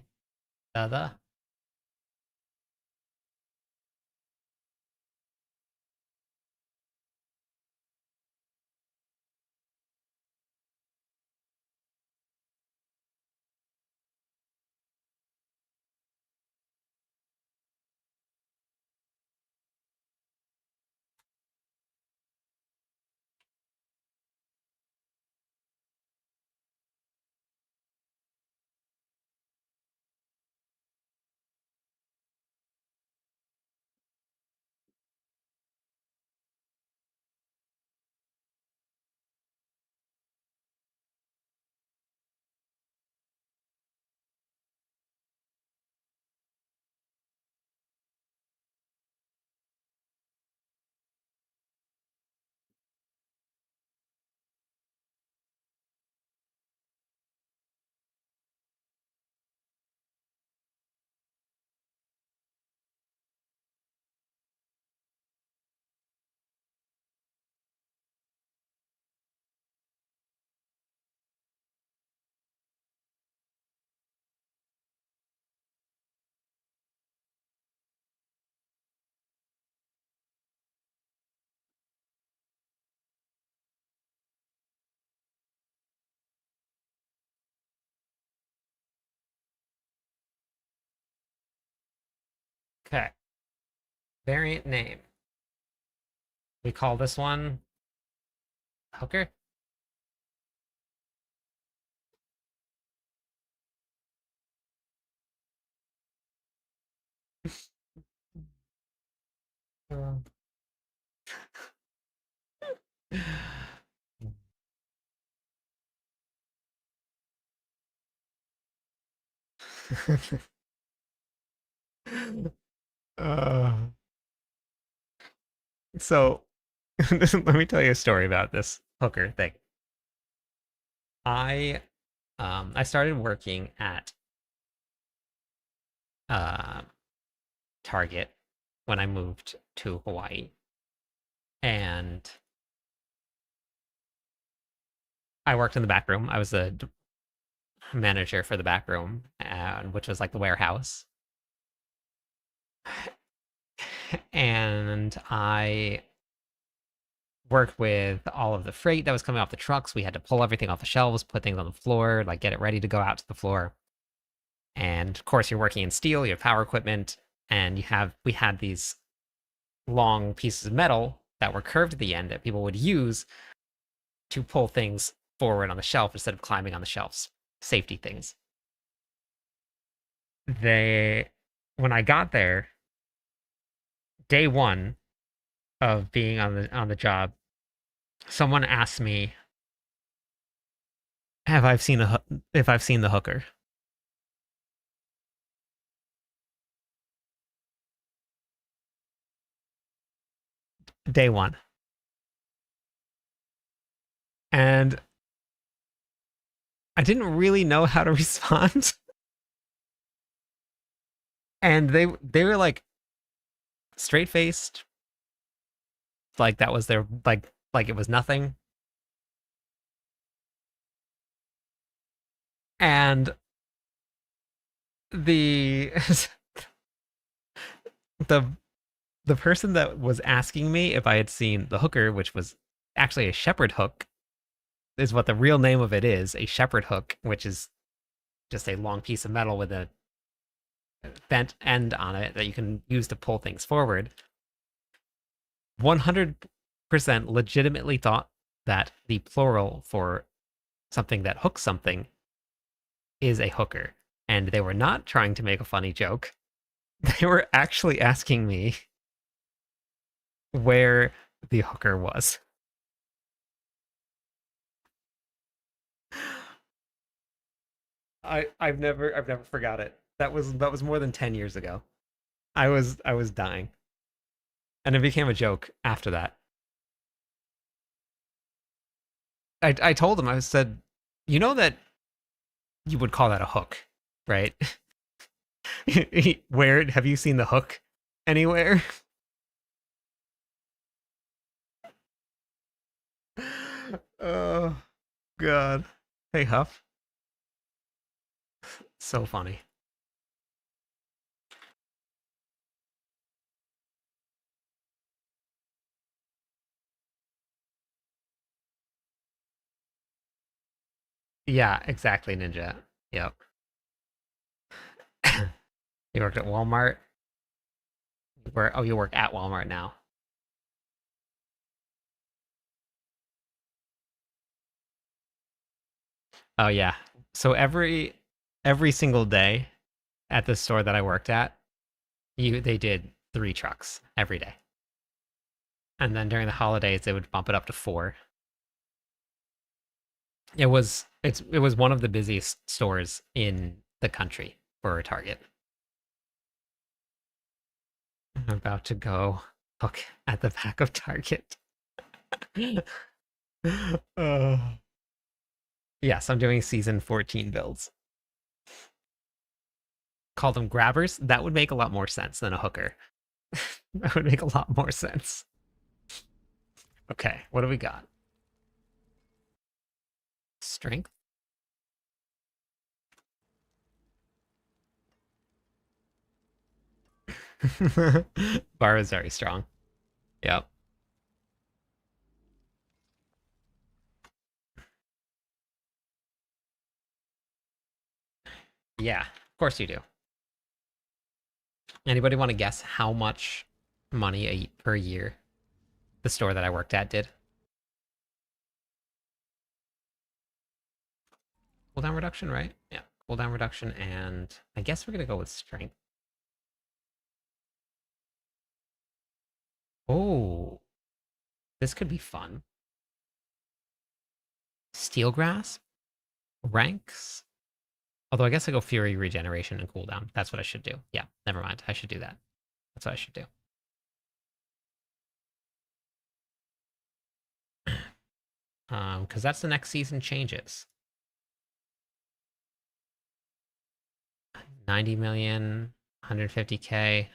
Okay. Variant name. We call this one Hooker. Uh, uh, so let me tell you a story about this hooker thing. I I started working at uh, Target when I moved to Hawaii, and I worked in the back room. I was the manager for the back room, which was like the warehouse. And I worked with all of the freight that was coming off the trucks. We had to pull everything off the shelves, put things on the floor, like get it ready to go out to the floor. And of course, you're working in steel, you have power equipment, and we had these long pieces of metal that were curved at the end that people would use to pull things forward on the shelf instead of climbing on the shelves. Safety things. When I got there, day one of being on the job, someone asked me, if I've seen the hooker. Day one. And I didn't really know how to respond. And they were like straight faced, like that was their like it was nothing. And the the the person that was asking me if I had seen the hooker, which was actually a shepherd hook, is what the real name of it is, a shepherd hook, which is just a long piece of metal with a bent end on it that you can use to pull things forward. 100% legitimately thought that the plural for something that hooks something is a hooker. And they were not trying to make a funny joke. They were actually asking me where the hooker was. I've never forgot it. That was more than 10 years ago. I was dying. And it became a joke after that. I told him, I said, you know that you would call that a hook, right? Where have you seen the hook anywhere? Oh god. Hey Huff. So funny. Yeah, exactly, Ninja. Yep. You worked at Walmart. You work at Walmart now. Oh yeah. So every single day at the store that I worked at, they did 3 trucks every day. And then during the holidays they would bump it up to 4. It was one of the busiest stores in the country for a Target. I'm about to go look at the back of Target. uh, yes, I'm doing season 14 builds. Call them grabbers. That would make a lot more sense than a hooker. That would make a lot more sense. Okay, what do we got? Strength. Bar is very strong. Yep. Yeah, of course you do. Anybody want to guess how much money per year the store that I worked at did? Cooldown reduction, right? Yeah, cooldown reduction, and I guess we're gonna go with strength. Oh, this could be fun. Steel grasp, ranks, Although I guess I go Fury, Regeneration, and Cooldown. That's what I should do. Yeah, never mind. I should do that. That's what I should do. Because that's the next season changes. 90 million, 150K,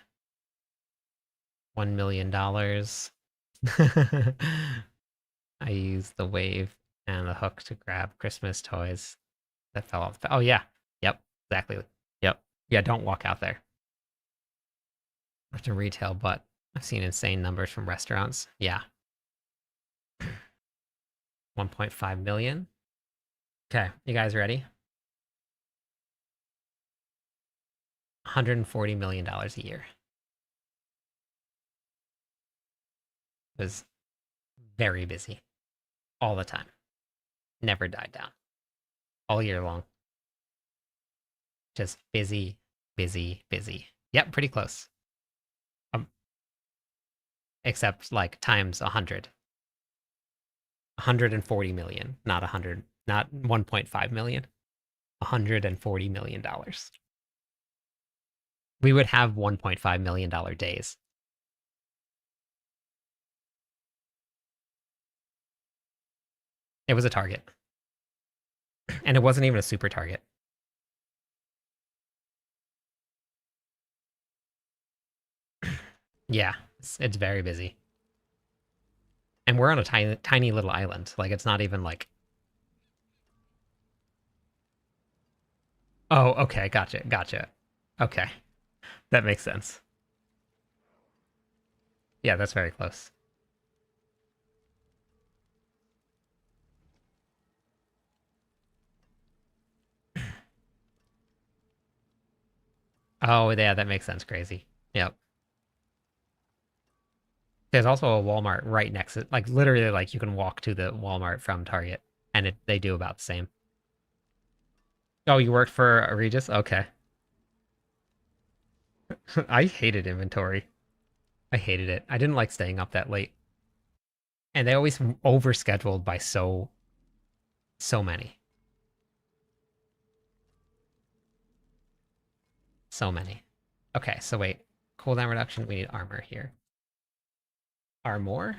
$1 million. I used the wave and the hook to grab Christmas toys that fell off. Oh, yeah. Yep. Exactly. Yep. Yeah, don't walk out there. To retail, but I've seen insane numbers from restaurants. Yeah. 1.5 million. Okay, you guys ready? $140 million a year. It was very busy all the time. Never died down. All year long. Just busy, busy, busy. Yep, pretty close. Except like times 100. 140 million, not 100, not 1.5 million. $140 million. We would have $1.5 million days. It was a target. And it wasn't even a super target. Yeah, it's very busy. And we're on a tiny, tiny little island. Like, it's not even like... Oh, okay, gotcha, gotcha. Okay, that makes sense. Yeah, that's very close. Oh, yeah, that makes sense. Crazy. Yep. There's also a Walmart right next to it. Like, literally, like, you can walk to the Walmart from Target, and they do about the same. Oh, you worked for Regis? Okay. I hated inventory. I hated it. I didn't like staying up that late. And they always overscheduled by so many. So many. Okay, so wait. Cooldown reduction, we need armor here. Armor?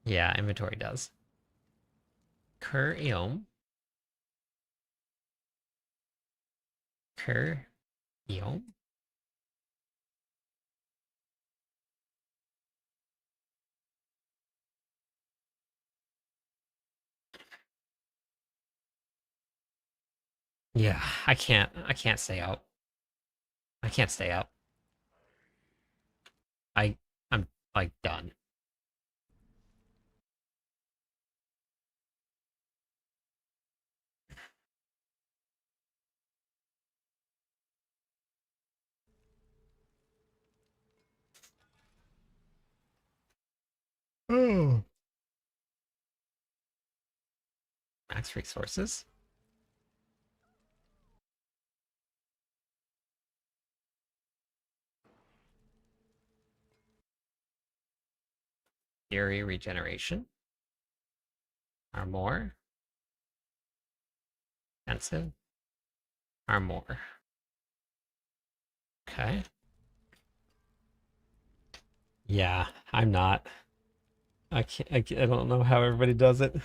Yeah, inventory does. Cur Eom. Cur Eom? Yeah, I can't stay out. I can't stay out. I'm like done. Oh. Max resources. Fury regeneration. Armor. Defensive. Armor. Okay. Yeah, I'm not. I don't know how everybody does it.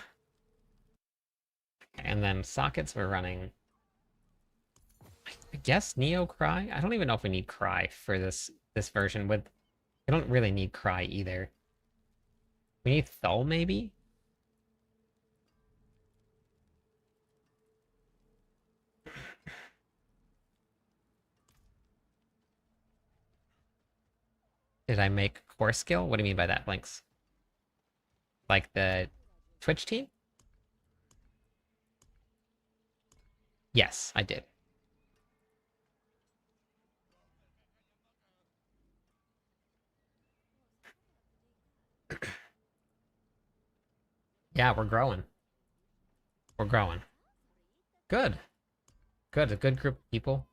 And then sockets we're running. I guess Neo Cry. I don't even know if we need Cry for this version. With I don't really need Cry either. We need Thull maybe. Did I make core skill? What do you mean by that, Blinks? Like the Twitch team? Yes, I did. Yeah, we're growing. We're growing. Good. Good. A good group of people.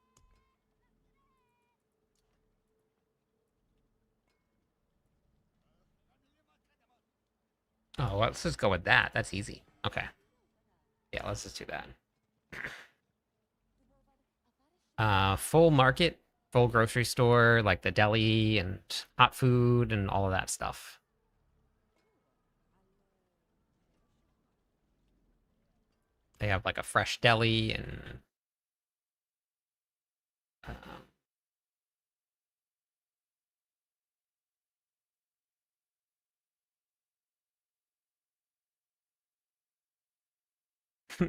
Oh, let's just go with that. That's easy. Okay. Yeah, let's just do that. Full market, full grocery store, like the deli and hot food and all of that stuff. They have like a fresh deli and um,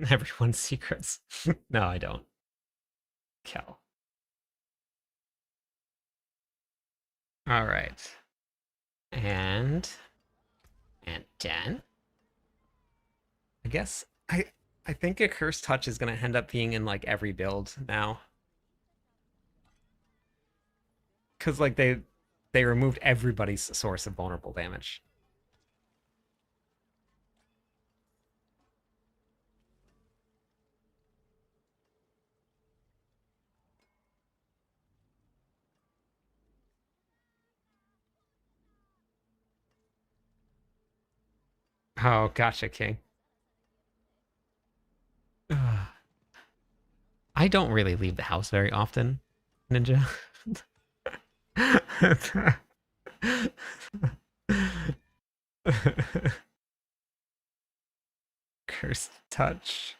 everyone's secrets. No, I don't. Kel. All right. And 10. I guess I think a cursed touch is gonna end up being in like every build now. Cause like they removed everybody's source of vulnerable damage. Oh, gotcha, King. I don't really leave the house very often, Ninja. Cursed touch.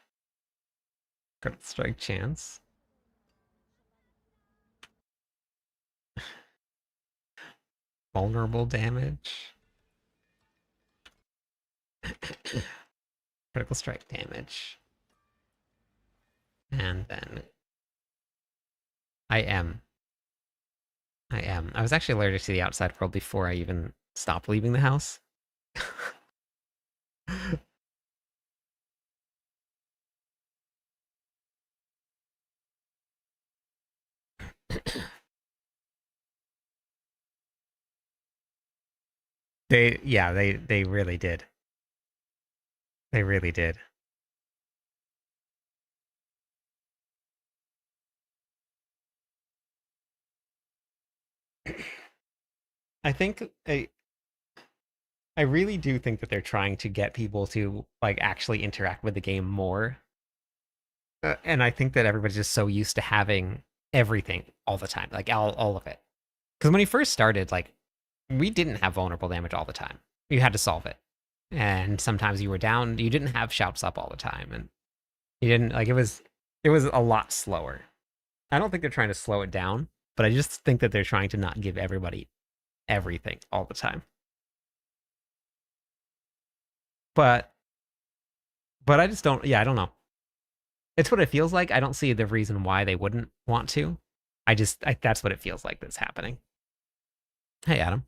Critical strike chance. Vulnerable damage. Critical strike damage. And then I am. I am. I was actually allergic to the outside world before I even stopped leaving the house. they really did. They really did. I think I really do think that they're trying to get people to like actually interact with the game more. And I think that everybody's just so used to having everything all the time, like all of it. Because when he first started, like we didn't have vulnerable damage all the time. You had to solve it, and sometimes you were down. You didn't have shouts up all the time, and you didn't like it was a lot slower. I don't think they're trying to slow it down, but I just think that they're trying to not give everybody everything all the time. But I just don't. Yeah, I don't know. It's what it feels like. I don't see the reason why they wouldn't want to. That's what it feels like that's happening. Hey, Adam.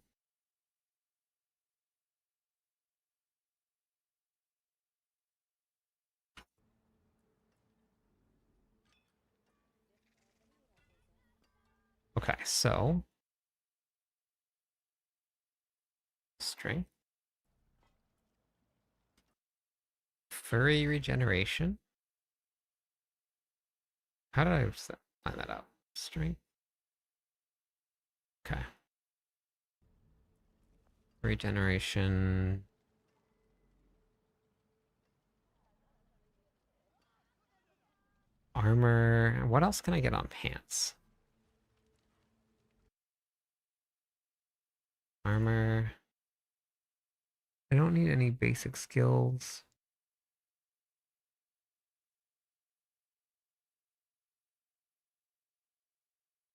Okay, so string furry regeneration. How did I line that up? String. Okay. Regeneration. Armor. What else can I get on pants? Armor. I don't need any basic skills.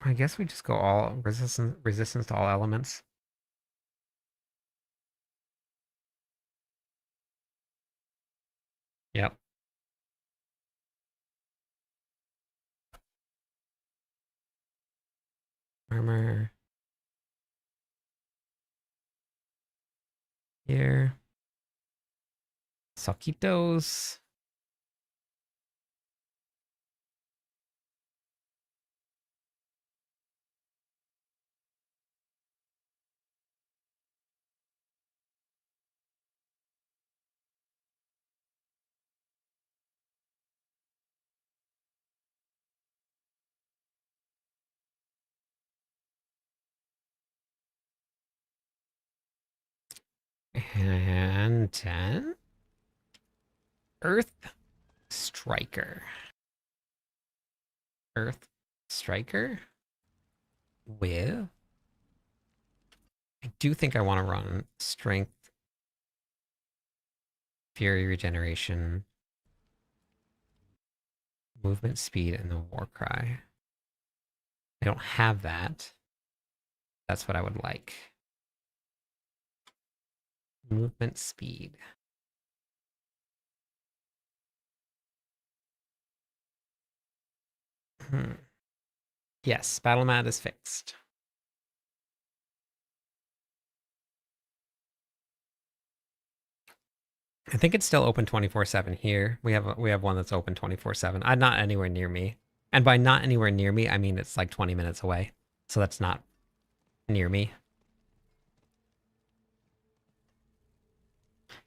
I guess we just go all resistance to all elements. Yep. Armor. Here. Saquitos. And 10. Earth Striker. Earth Striker with... I do think I want to run Strength, Fury Regeneration, Movement Speed, and the War Cry. I don't have that. That's what I would like. Movement Speed. Yes, Battle Mat is fixed. I think it's still open 24/7 here. We have one that's open 24/7. Not anywhere near me. And by not anywhere near me, I mean it's like 20 minutes away. So that's not near me.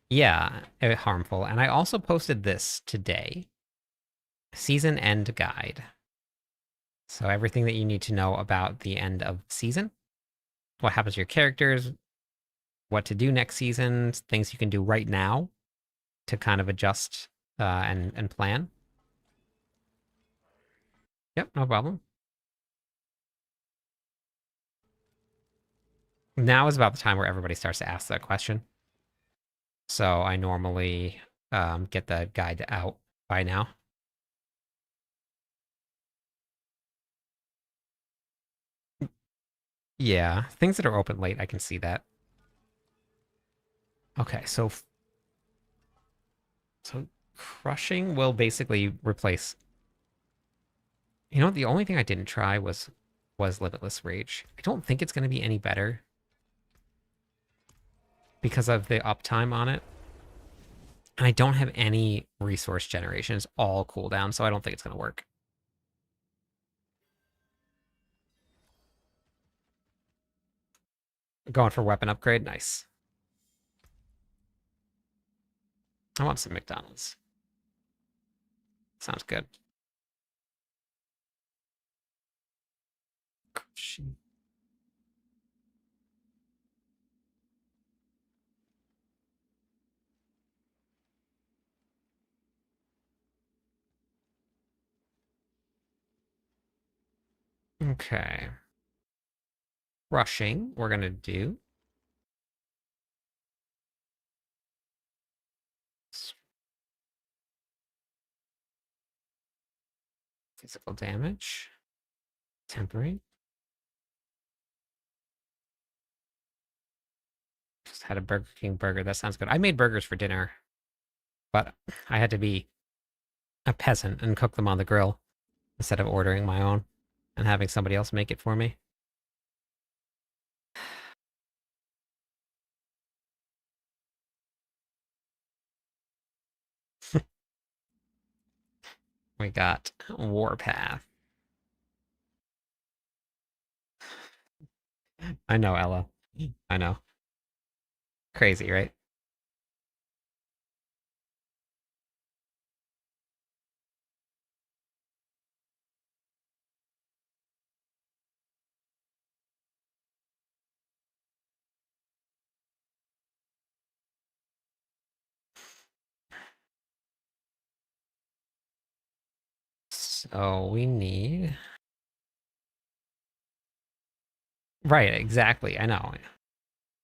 Yeah, harmful. And I also posted this today. Season End Guide. So everything that you need to know about the end of the season. What happens to your characters. What to do next season. Things you can do right now to kind of adjust and plan. Yep, no problem. Now is about the time where everybody starts to ask that question. So I normally get the guide out by now. Yeah, things that are open late, I can see that. Okay, so crushing will basically replace... You know, the only thing I didn't try was Limitless Rage. I don't think it's going to be any better because of the uptime on it. And I don't have any resource generation. It's all cooldown, so I don't think it's going to work. Going for weapon upgrade, nice. I want some McDonald's. Sounds good. Okay. Rushing, we're going to do. Physical damage. Temporary. Just had a Burger King burger. That sounds good. I made burgers for dinner, but I had to be a peasant and cook them on the grill instead of ordering my own and having somebody else make it for me. We got Warpath. I know, Ella. I know. Crazy, right? So we need... Right, exactly. I know.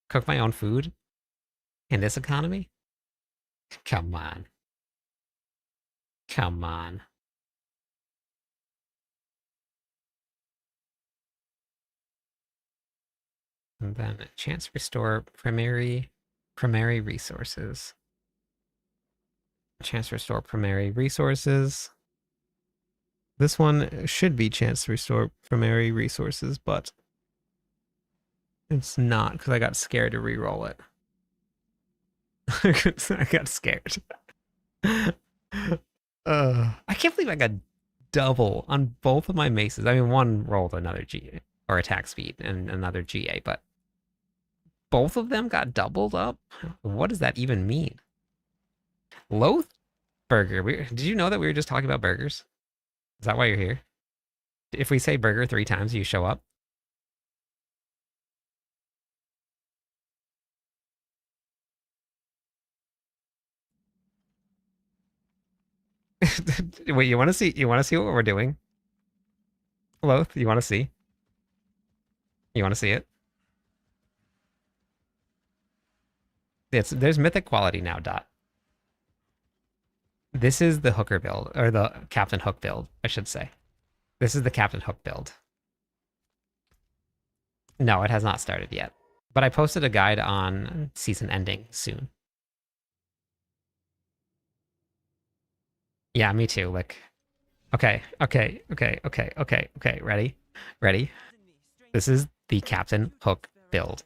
Cook my own food in this economy? Come on. Come on. And then chance restore primary resources. Chance restore primary resources. This one should be chance to restore primary resources, but it's not because I got scared to reroll it. I got scared. I can't believe I got double on both of my maces. I mean, one rolled another GA or attack speed and another GA, but both of them got doubled up. What does that even mean? Loath burger. Did you know that we were just talking about burgers? Is that why you're here? If we say burger 3 times, you show up. Wait, you want to see? You want to see what we're doing? Loth, you want to see? You want to see it? There's mythic quality now. Dot. This is the hooker build, or the Captain Hook build, I should say. This is the Captain Hook build. No, it has not started yet. But I posted a guide on season ending soon. Yeah, me too. Like, okay. Ready? Ready? This is the Captain Hook build.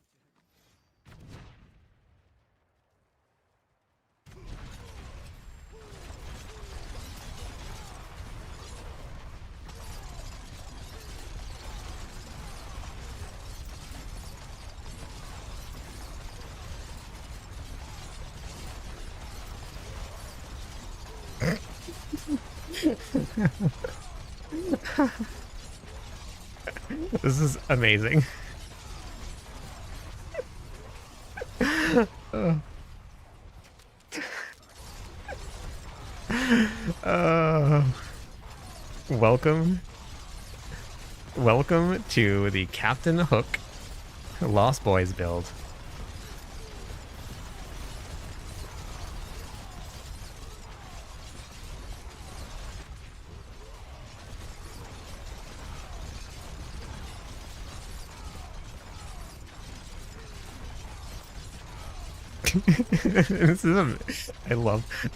This is amazing. Welcome to the Captain Hook Lost Boys build.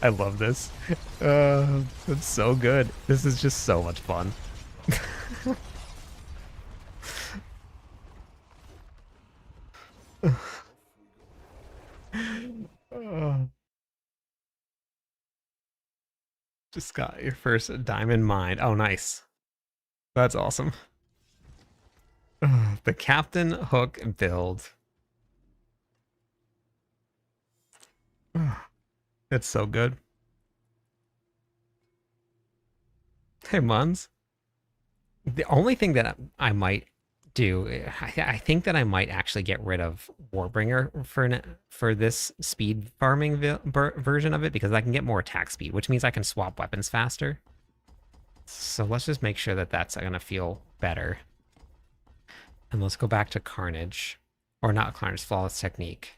I love this. It's so good. This is just so much fun. Just got your first diamond mine. Oh, nice. That's awesome. The Captain Hook build. It's so good. Hey, Muns. The only thing that I might do, I think that I might actually get rid of Warbringer for this speed farming version of it, because I can get more attack speed, which means I can swap weapons faster. So let's just make sure that that's going to feel better. And let's go back to Carnage. Or not Carnage, Flawless Technique.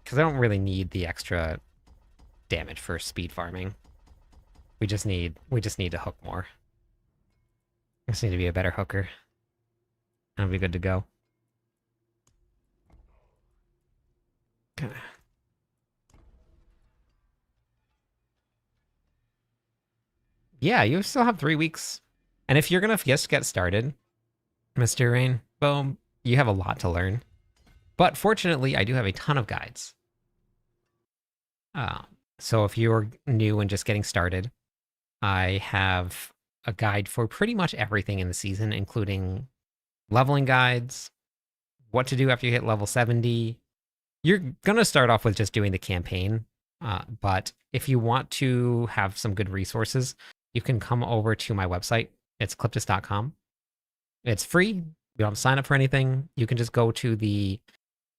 Because I don't really need the extra damage for speed farming. We just need to hook more. We just need to be a better hooker. And we'll be good to go. Okay. Yeah, you still have 3 weeks. And if you're gonna just get started, Mr. Rainbow, you have a lot to learn. But fortunately, I do have a ton of guides. So if you're new and just getting started, I have a guide for pretty much everything in the season, including leveling guides, what to do after you hit level 70. You're going to start off with just doing the campaign, but if you want to have some good resources, you can come over to my website. It's cliptus.com. It's free. You don't have to sign up for anything. You can just go to the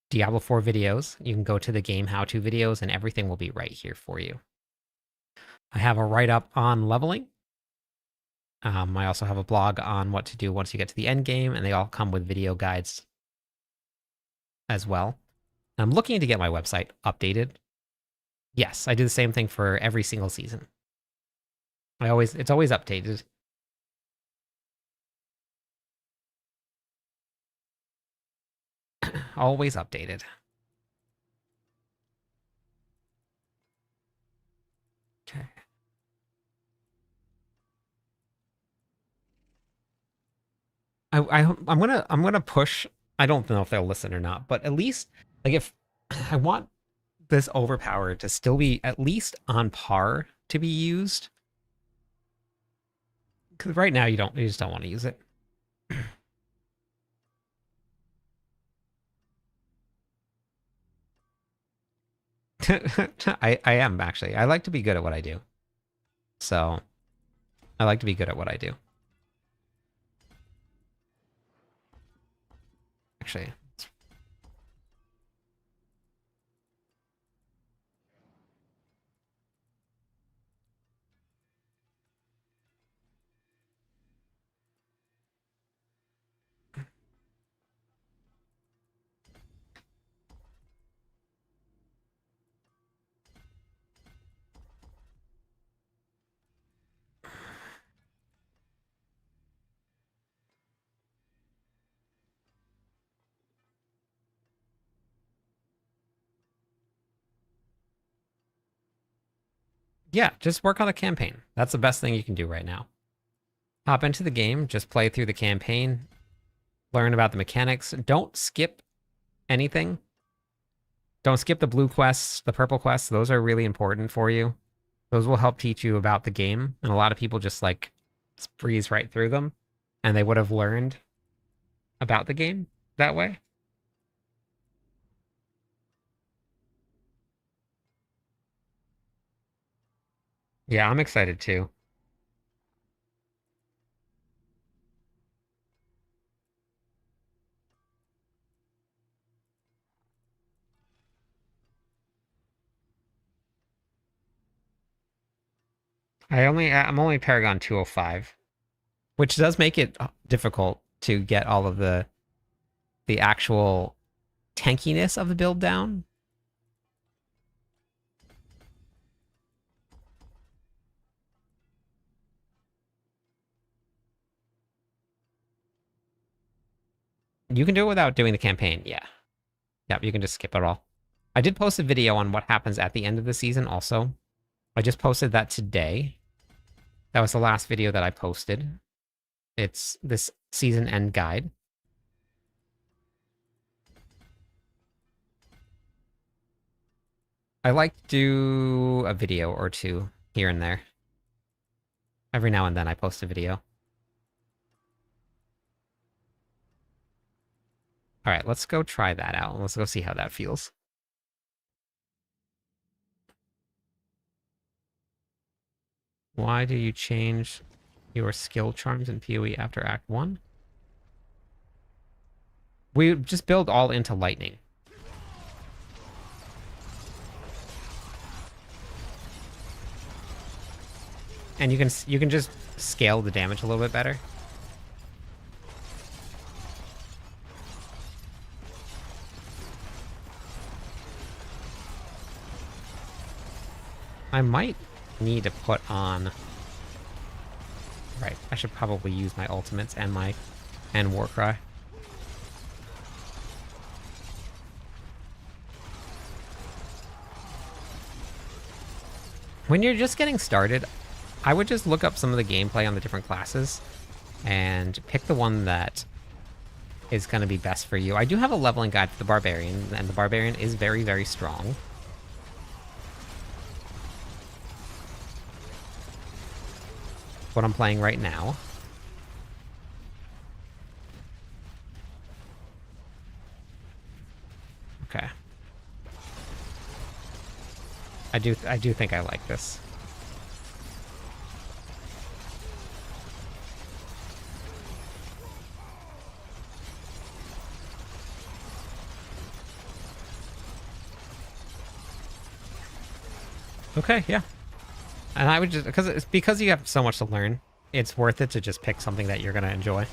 Diablo 4 videos. You can go to the game how-to videos, and everything will be right here for you. I have a write-up on leveling. I also have a blog on what to do once you get to the end game, and they all come with video guides as well. I'm looking to get my website updated. Yes, I do the same thing for every single season. It's always updated. Always updated. Okay. I'm gonna push. I don't know if they'll listen or not, but at least like if I want this overpower to still be at least on par to be used, because right now you just don't want to use it. I am actually. I like to be good at what I do. So I like to be good at what I do. Actually, Yeah, just work on the campaign. That's the best thing you can do right now. Hop into the game, just play through the campaign, learn about the mechanics. Don't skip anything. Don't skip the blue quests, the purple quests. Those are really important for you. Those will help teach you about the game. And a lot of people just like breeze right through them, and they would have learned about the game that way. Yeah, I'm excited too. I'm only Paragon 205, which does make it difficult to get all of the actual tankiness of the build down. You can do it without doing the campaign. Yeah. Yep, you can just skip it all. I did post a video on what happens at the end of the season also. I just posted that today. That was the last video that I posted. It's this season end guide. I like to do a video or two here and there. Every now and then I post a video. All right, let's go try that out. Let's go see how that feels. Why do you change your skill charms in PoE after Act 1? We just build all into lightning. And you can just scale the damage a little bit better. I might need to put on... Right, I should probably use my ultimates and my Warcry. When you're just getting started, I would just look up some of the gameplay on the different classes and pick the one that is going to be best for you. I do have a leveling guide for the Barbarian, and the Barbarian is very, very strong. What I'm playing right now. Okay. I do think I like this. Okay, yeah. And I would just because you have so much to learn, it's worth it to just pick something that you're gonna enjoy.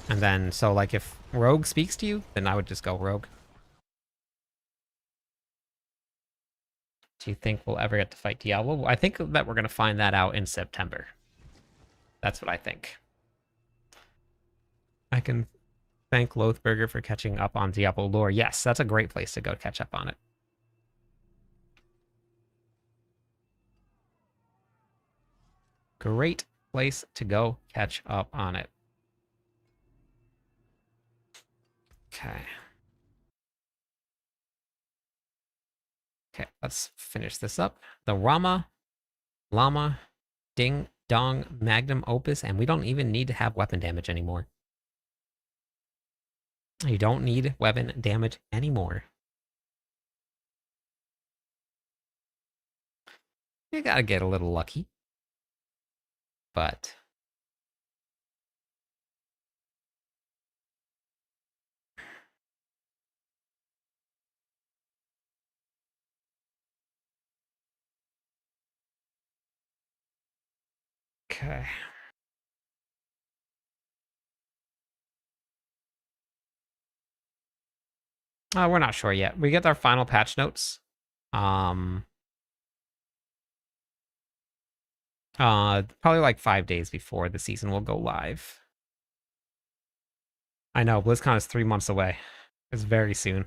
And then so like if Rogue speaks to you, then I would just go Rogue. Do you think we'll ever get to fight Diablo? I think that we're gonna find that out in September. That's what I think. I can thank Loathburger for catching up on Diablo lore. Yes, that's a great place to go catch up on it. Great place to go catch up on it. Okay. Okay, let's finish this up. The Llama, Ding Dong, Magnum Opus, and we don't even need to have weapon damage anymore. You don't need weapon damage anymore. You gotta get a little lucky. But... Okay. We're not sure yet. We get our final patch notes. Probably like 5 days before the season will go live. I know, BlizzCon is 3 months away. It's very soon.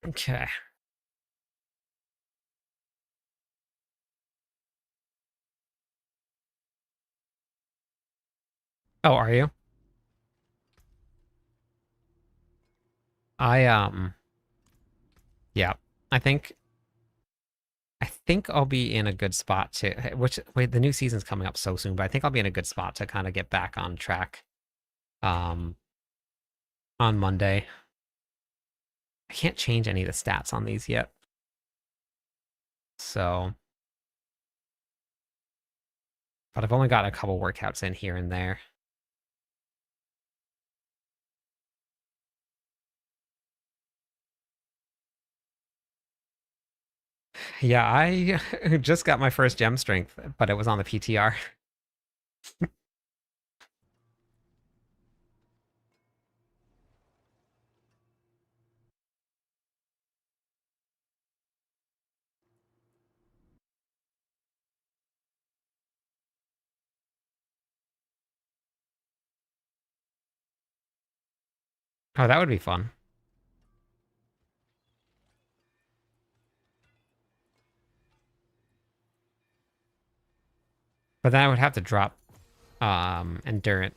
Okay. Oh, are you? I yeah. I think I'll be in a good spot to which wait, the new season's coming up so soon, but I think I'll be in a good spot to kind of get back on track um on Monday. I can't change any of the stats on these yet. So, but I've only got a couple workouts in here and there. Yeah, I just got my first gem strength, but it was on the PTR. Oh, that would be fun. But then I would have to drop endurance.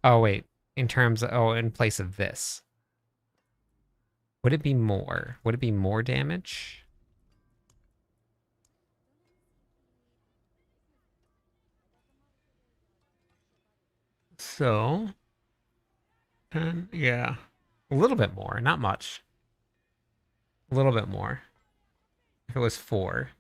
Oh wait, in terms of, oh, in place of this. Would it be more? Would it be more damage? So, 10, yeah. A little bit more, not much. A little bit more. If it was 4.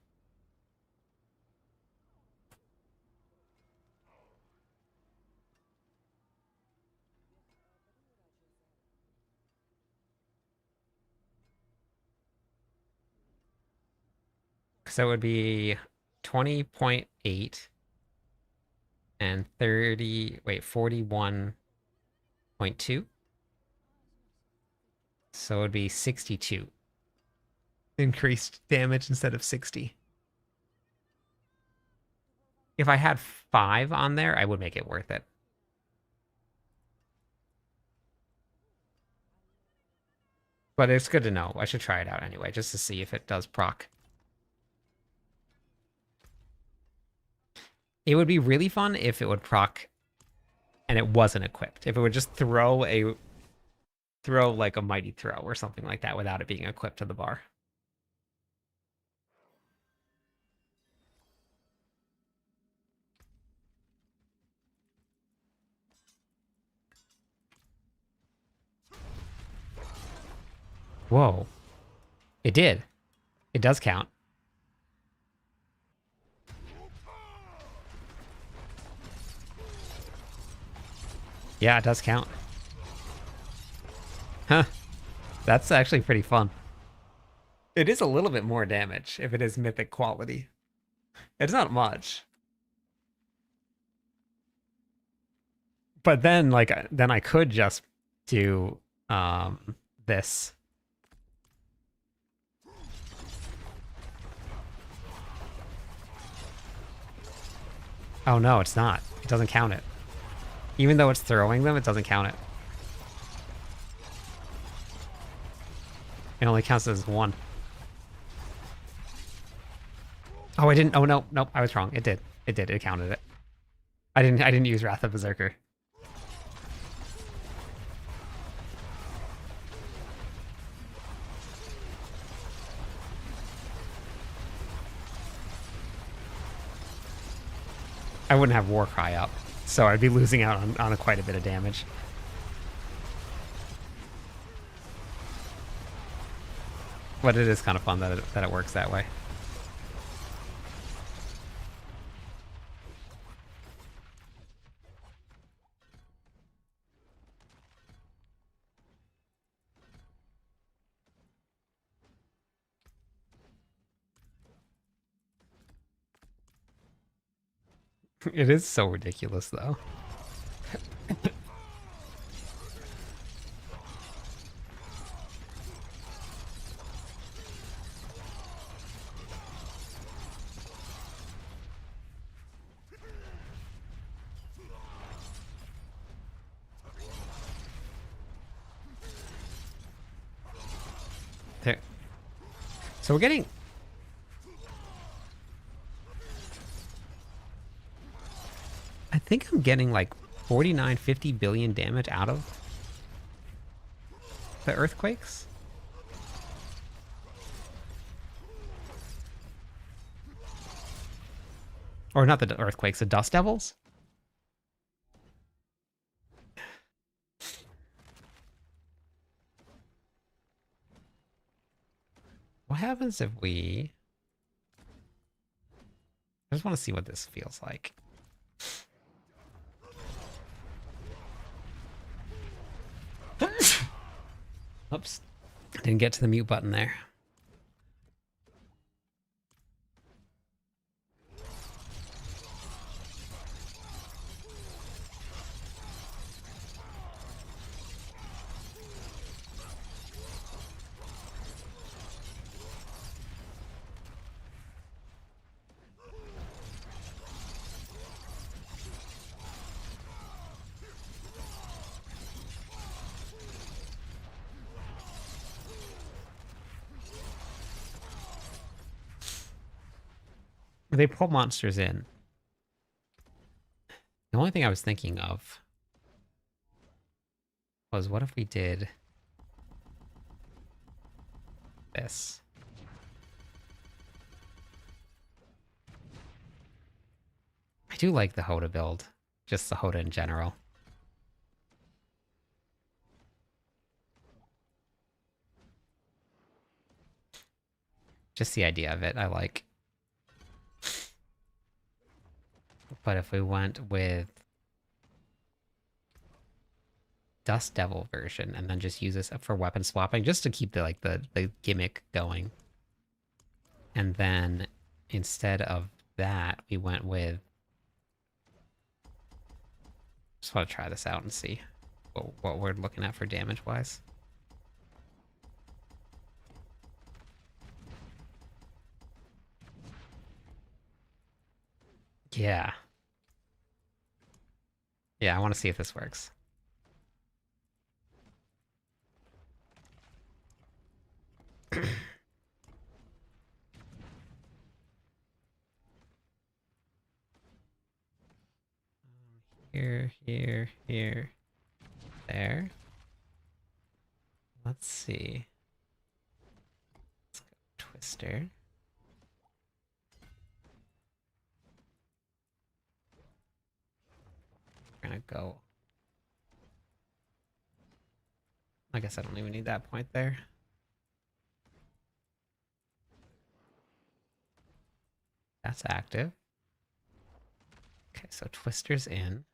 So it would be 20.8 and 41.2. So it would be 62. Increased damage instead of 60. If I had 5 on there, I would make it worth it. But it's good to know. I should try it out anyway, just to see if it does proc. It would be really fun if it would proc and it wasn't equipped. If it would just throw like a mighty throw or something like that without it being equipped to the bar. Whoa. It did. It does count. Yeah, it does count. Huh. That's actually pretty fun. It is a little bit more damage if it is mythic quality. It's not much. But then then I could just do this. Oh no, it's not. It doesn't count it. Even though it's throwing them, it doesn't count it. It only counts as 1. Oh, I didn't. Oh no, nope. I was wrong. It did. It did. It counted it. I didn't use Wrath of Berserker. I wouldn't have Warcry up, so I'd be losing out on quite a bit of damage. But it is kind of fun that it works that way. It is so ridiculous, though. So we're getting... I think I'm getting like 49, 50 billion damage out of the earthquakes. Or not the earthquakes, the dust devils. What happens if we... I just want to see what this feels like. Oops. Didn't get to the mute button there. They pull monsters in. The only thing I was thinking of was, what if we did this? I do like the Hoda build, just the Hoda in general. Just the idea of it, I like. But if we went with Dust Devil version and then just use this for weapon swapping, just to keep the gimmick going. And then instead of that, we went with... Just want to try this out and see what we're looking at for damage wise. Yeah. Yeah, I want to see if this works. Here, here, here, there. Let's see. Let's go Twister. We're gonna go. I guess I don't even need that point there. That's active. Okay, so Twister's in.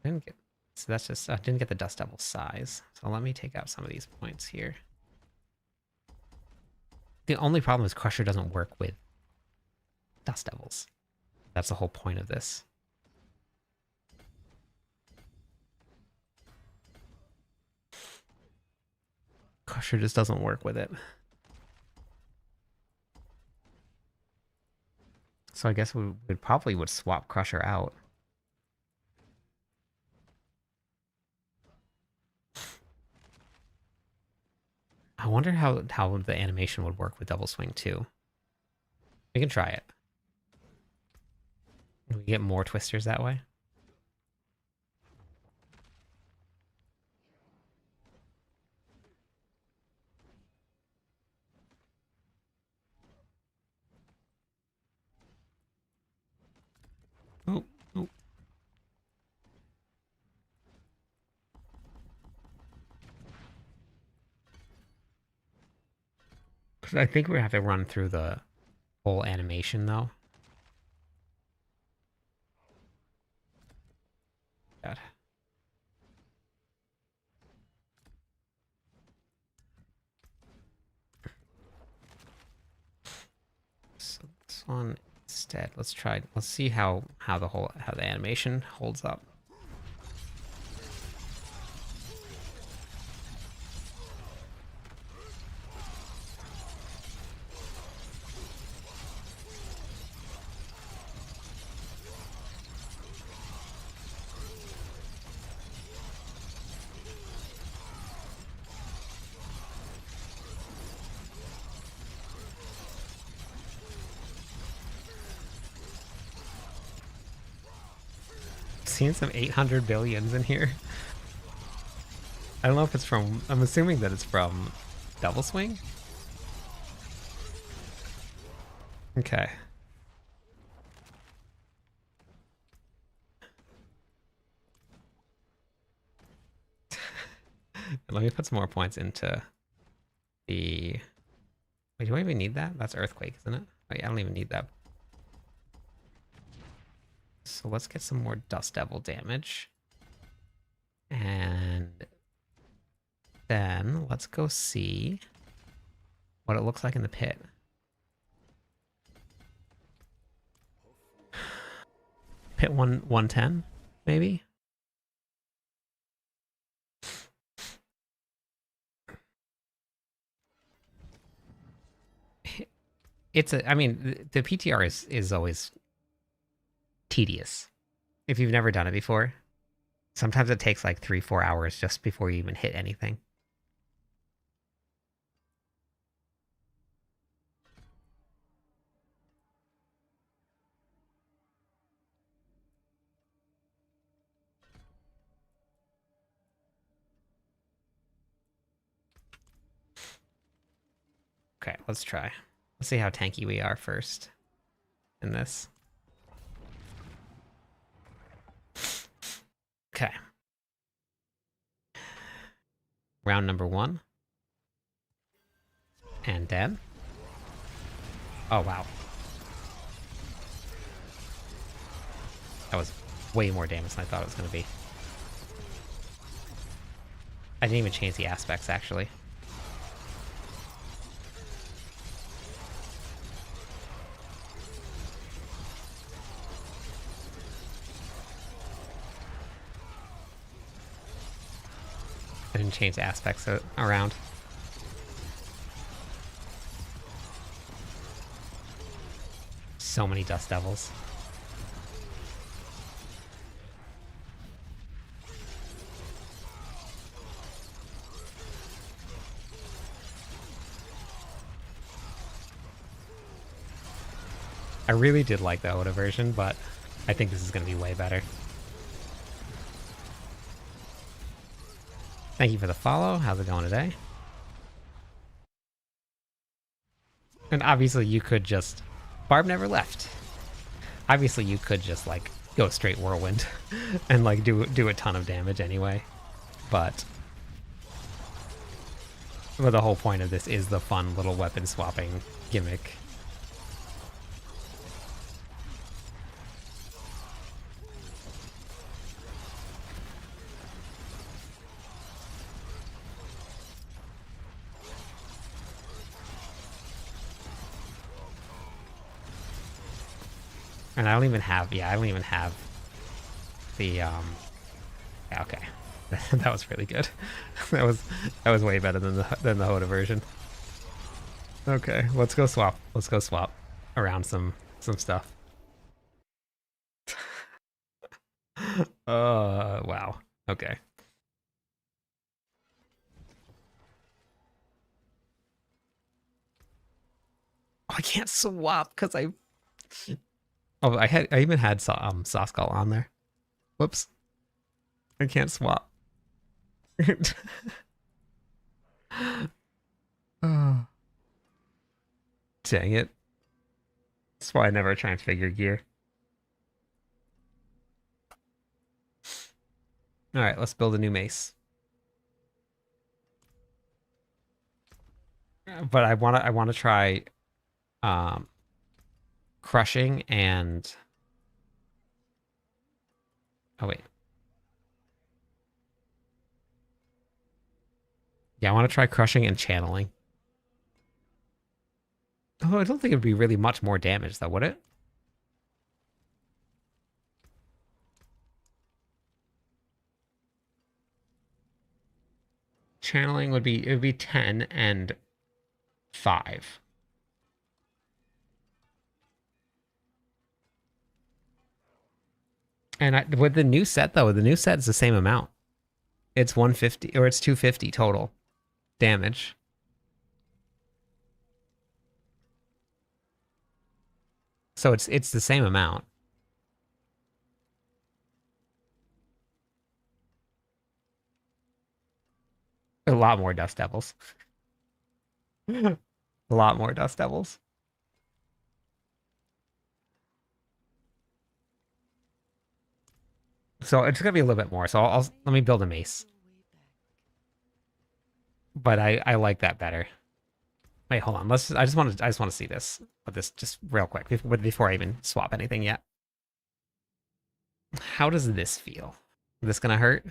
Didn't get, so that's just, didn't get the Dust Devil size. So let me take out some of these points here. The only problem is Crusher doesn't work with Dust Devils. That's the whole point of this. Crusher just doesn't work with it. So I guess we probably would swap Crusher out. I wonder how the animation would work with Double Swing too. We can try it. We get more Twisters that way. Oh, oh. I think we have to run through the whole animation though. God. So this one instead, let's see how the animation holds up. seeing some 800 billions in here. I don't know if it's from... I'm assuming that it's from Double Swing? Okay. Let me put some more points into the... Wait, do I even need that? That's Earthquake, isn't it? Oh yeah, I don't even need that. So let's get some more Dust Devil damage. And then let's go see what it looks like in the pit. Pit 110, maybe? It's a, I mean, the PTR is always tedious. If you've never done it before, sometimes it takes like 3-4 hours just before you even hit anything. Okay, let's try. Let's see how tanky we are first in this. Okay. Round number 1. And then... Oh, wow. That was way more damage than I thought it was going to be. I didn't even change the aspects, actually. I didn't change the aspects around. So many Dust Devils. I really did like the Oda version, but I think this is going to be way better. Thank you for the follow. How's it going today? And obviously you could just... Barb never left. Obviously you could just, like, go straight Whirlwind and, like, do a ton of damage anyway. But the whole point of this is the fun little weapon swapping gimmick. And I don't even have, I don't even have the, yeah, okay. That was really good. that was way better than the Hoda version. Okay, let's go swap. Let's go swap around some stuff. Wow. Okay. Oh, I can't swap because I... Oh, I even had Saskull on there. Whoops. I can't swap. Oh. Dang it. That's why I never transfigure gear. Alright, let's build a new mace. But I wanna try crushing and... Oh wait. Yeah, I want to try crushing and channeling. Oh, I don't think it would be really much more damage though, would it? Channeling would be, it would be 10 and 5. And with the new set though, the new set is the same amount. It's 150 or it's 250 total damage. So it's the same amount. lot more Dust Devils. A lot more Dust Devils. So it's gonna be a little bit more. So let me build a mace. But I like that better. Wait, hold on. I just want to see this. But this just real quick before I even swap anything yet. How does this feel? Is this gonna hurt?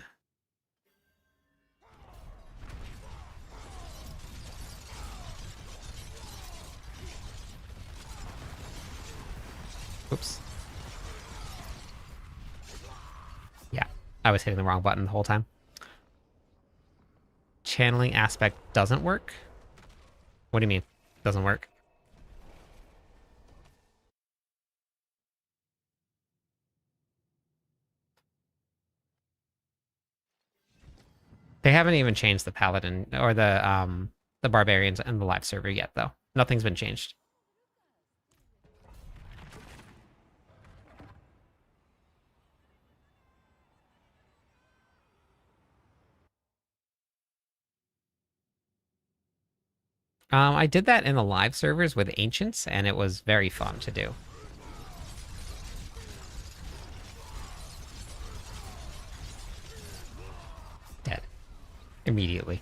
Oops. Yeah, I was hitting the wrong button the whole time. Channeling aspect doesn't work? What do you mean? Doesn't work? They haven't even changed the paladin or the barbarians in the live server yet, though. Nothing's been changed. I did that in the live servers with ancients, and it was very fun to do. Dead. Immediately.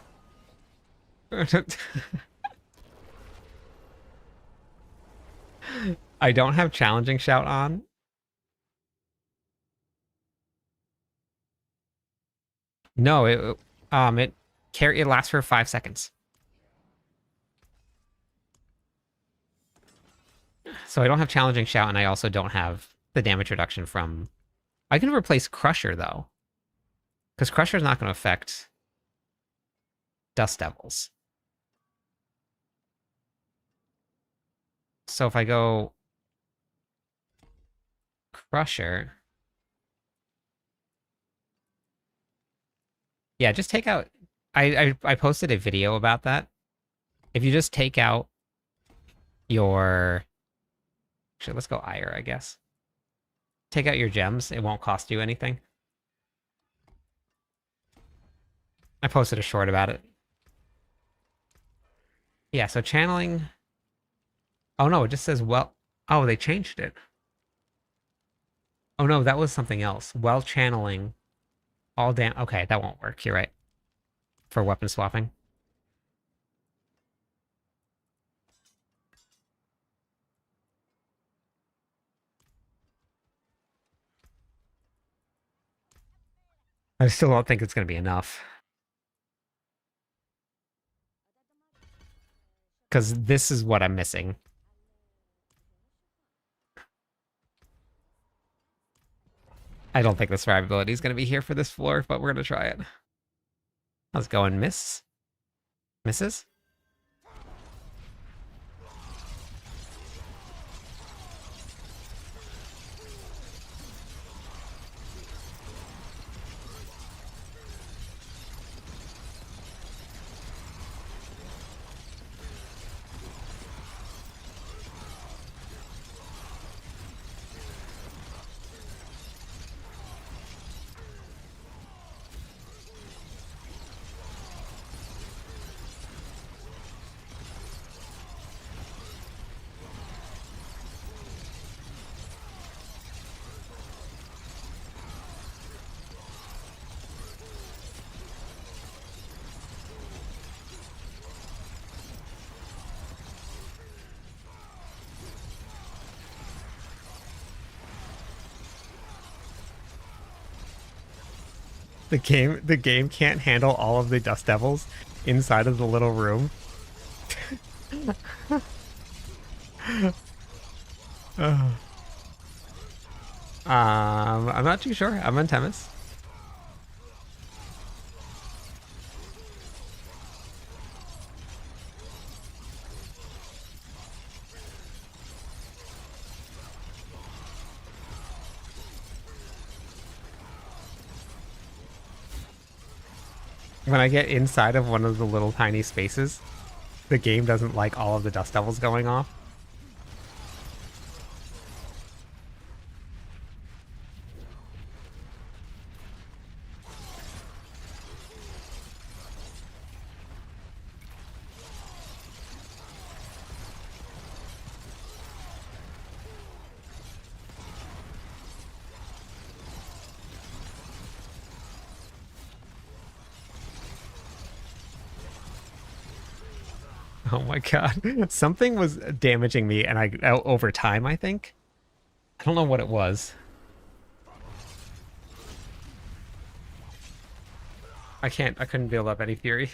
I don't have challenging shout on. No, it lasts for 5 seconds. So I don't have challenging shout, and I also don't have the damage reduction from. I can replace Crusher though, because Crusher is not going to affect Dust Devils. So if I go Crusher, yeah, just take out. I posted a video about that. If you just take out your, actually, let's go Ire, I guess. Take out your gems. It won't cost you anything. I posted a short about it. Yeah, so channeling. Oh no, it just says well. Oh, they changed it. Oh no, that was something else. Well channeling. All damn. Okay, that won't work. You're right. For weapon swapping. I still don't think it's going to be enough. Because this is what I'm missing. I don't think the survivability is going to be here for this floor, but we're going to try it. Let's go and miss. Misses? The game can't handle all of the Dust Devils inside of the little room. I'm not too sure. I'm on Temis. When I get inside of one of the little tiny spaces, the game doesn't like all of the Dust Devils going off. Oh my god. Something was damaging me and over time, I think. I don't know what it was. I couldn't build up any fury.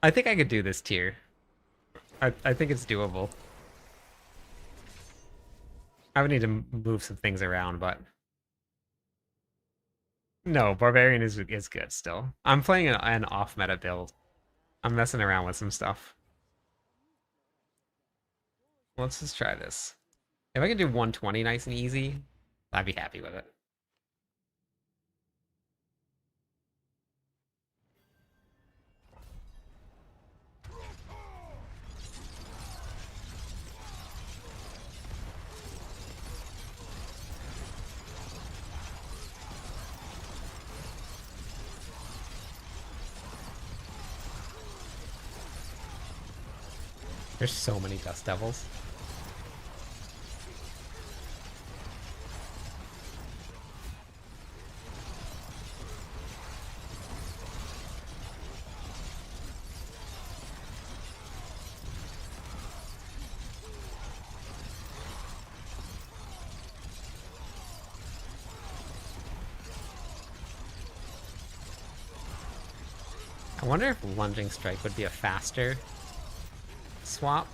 I think I could do this tier. I think it's doable. I would need to move some things around, but no, Barbarian is good still. I'm playing an off-meta build. I'm messing around with some stuff. Let's just try this. If I can do 120 nice and easy, I'd be happy with it. There's so many Dust Devils. I wonder if Lunging Strike would be a faster swap.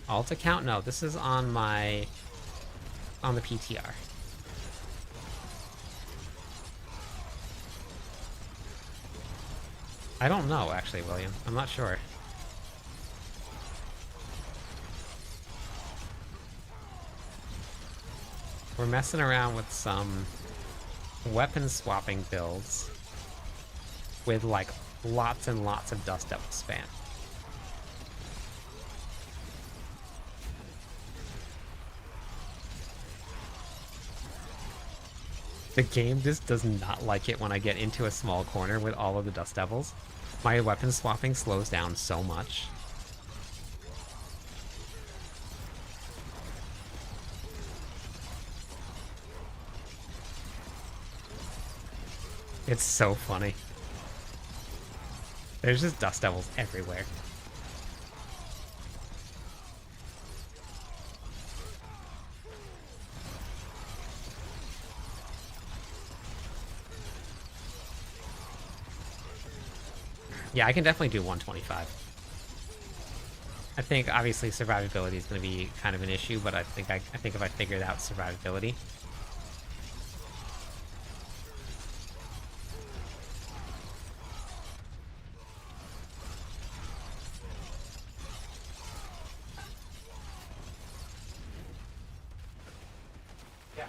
Alt account? No, this is on my... on the PTR. I don't know, actually, William. I'm not sure. We're messing around with some weapon swapping builds with like lots and lots of Dust Devil spam. The game just does not like it when I get into a small corner with all of the Dust Devils. My weapon swapping slows down so much. It's so funny. There's just Dust Devils everywhere. Yeah, I can definitely do 125. I think obviously survivability is going to be kind of an issue, but I think if I figured out survivability. Yeah.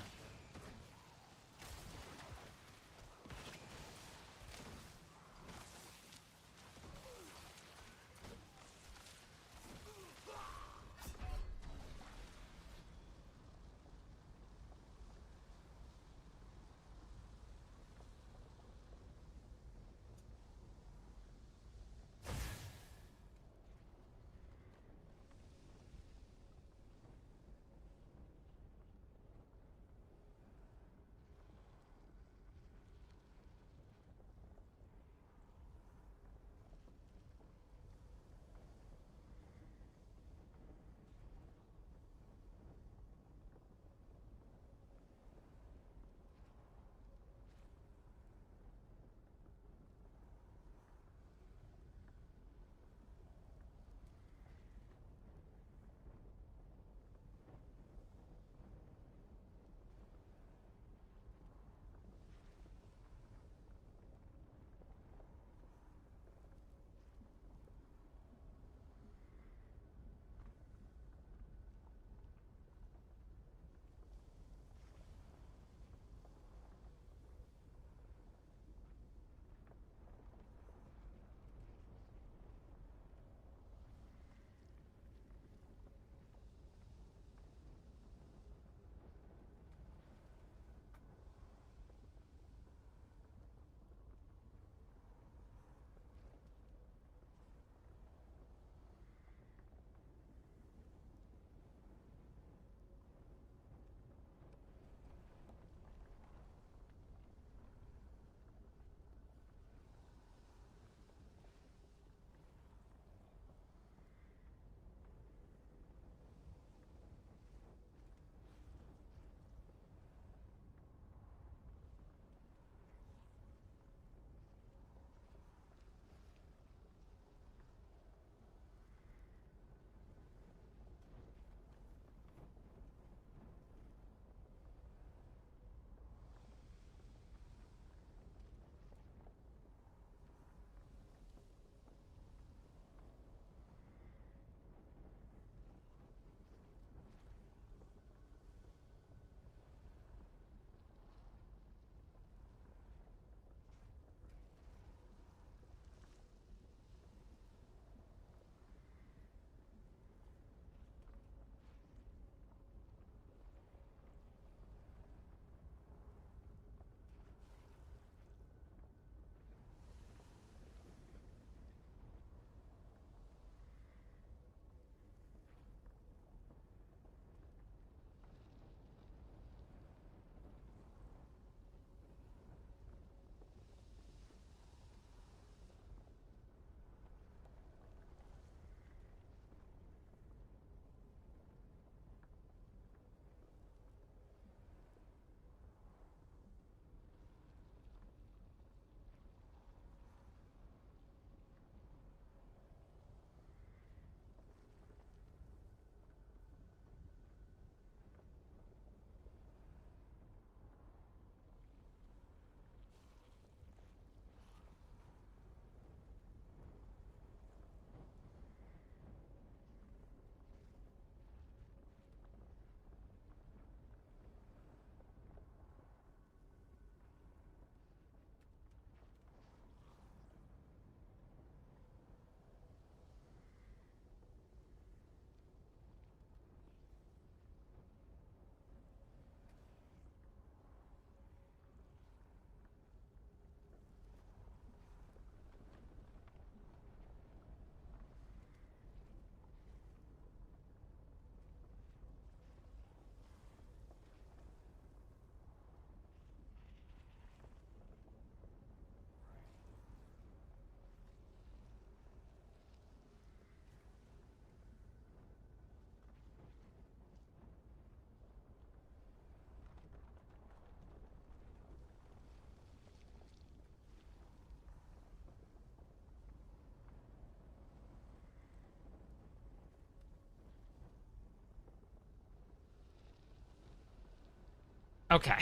Okay.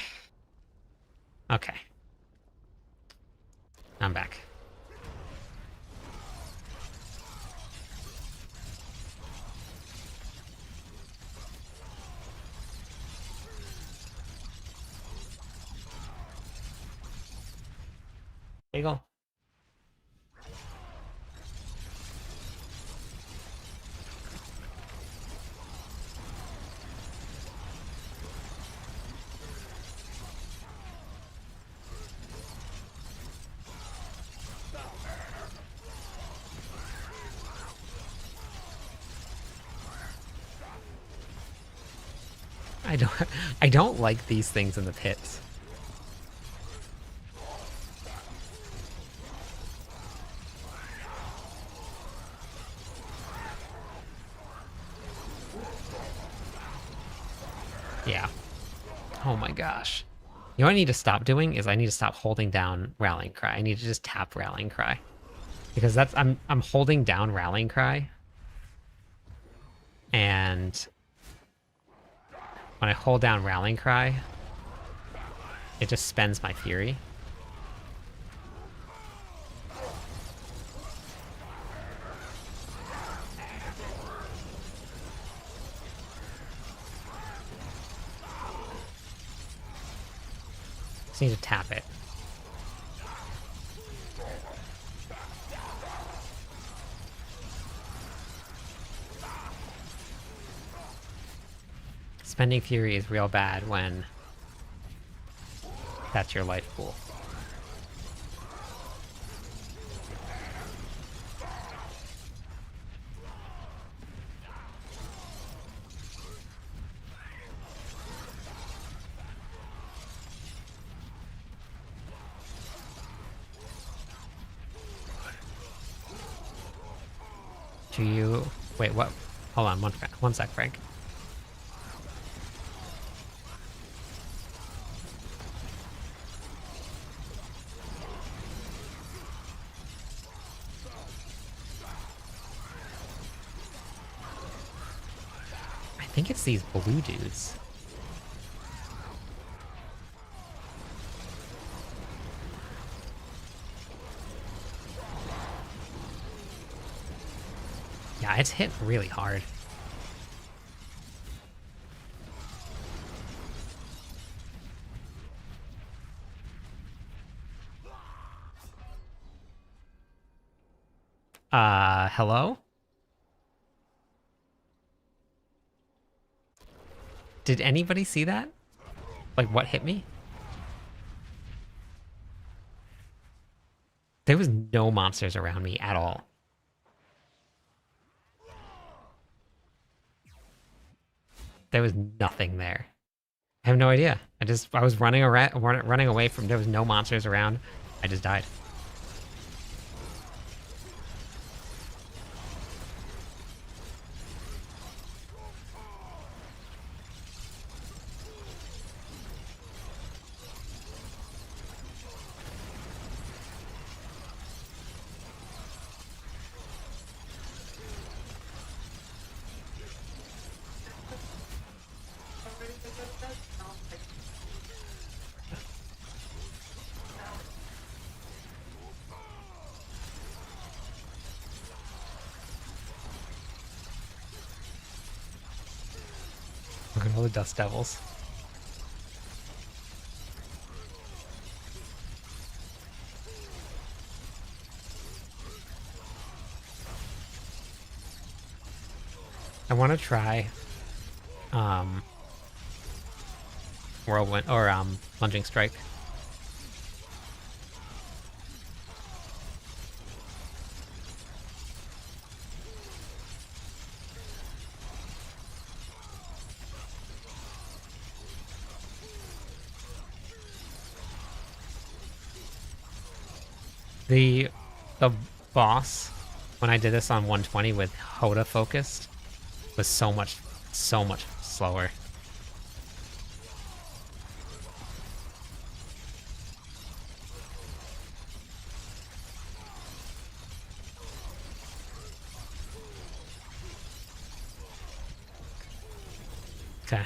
Okay. I'm back. There you go. I don't I don't like these things in the pits. Yeah. Oh my gosh. You know what I need to stop doing is I need to stop holding down Rallying Cry. I need to just tap Rallying Cry. Because that's I'm holding down Rallying Cry. And when I hold down Rallying Cry, it just spends my fury. Just need to tap it. Spending fury is real bad when that's your life pool. Do you... Wait, what? Hold on, one sec, Frank. I think it's these blue dudes. Yeah, it's hit really hard. Hello? Did anybody see that? Like, what hit me? There was no monsters around me at all. There was nothing there. I have no idea. I was running around, running away from, there was no monsters around. I just died. Look at all the Dust Devils. I want to try Whirlwind or Lunging Strike. The boss, when I did this on 120 with Hoda focused, was so much slower. Okay.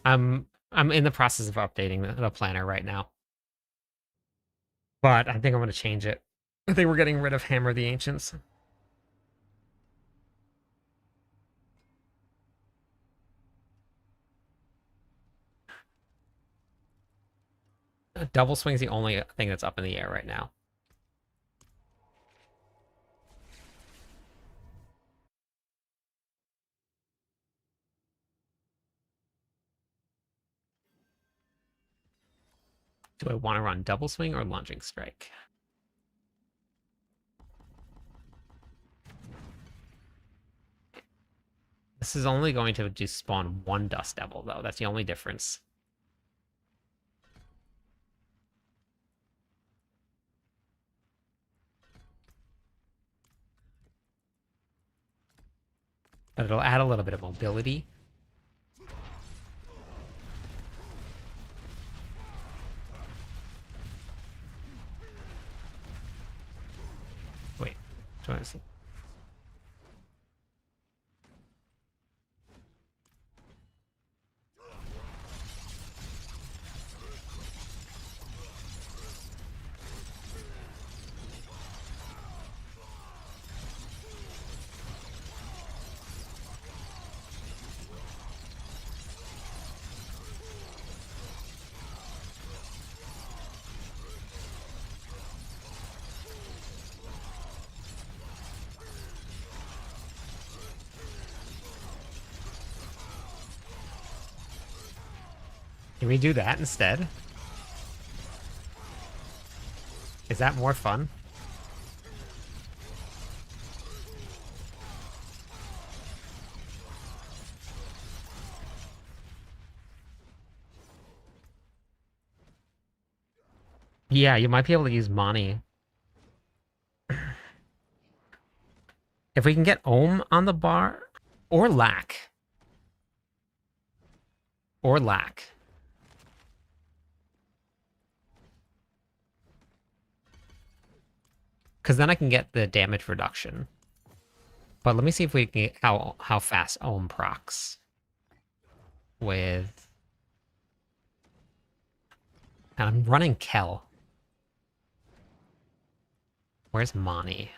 I'm in the process of updating the planner right now. But I think I'm gonna change it. I think we're getting rid of Hammer of the Ancients. Double swing's the only thing that's up in the air right now. Do I want to run double swing or lunging strike? This is only going to just spawn one Dust Devil, though. That's the only difference. But it'll add a little bit of mobility. Wait, do I see? Can we do that instead? Is that more fun? Yeah, you might be able to use Mani. If we can get Ohm on the bar, or Lack. Or Lack. Because then I can get the damage reduction. But let me see if we can get how fast Ohm procs. With... And I'm running Kel. Where's Mani?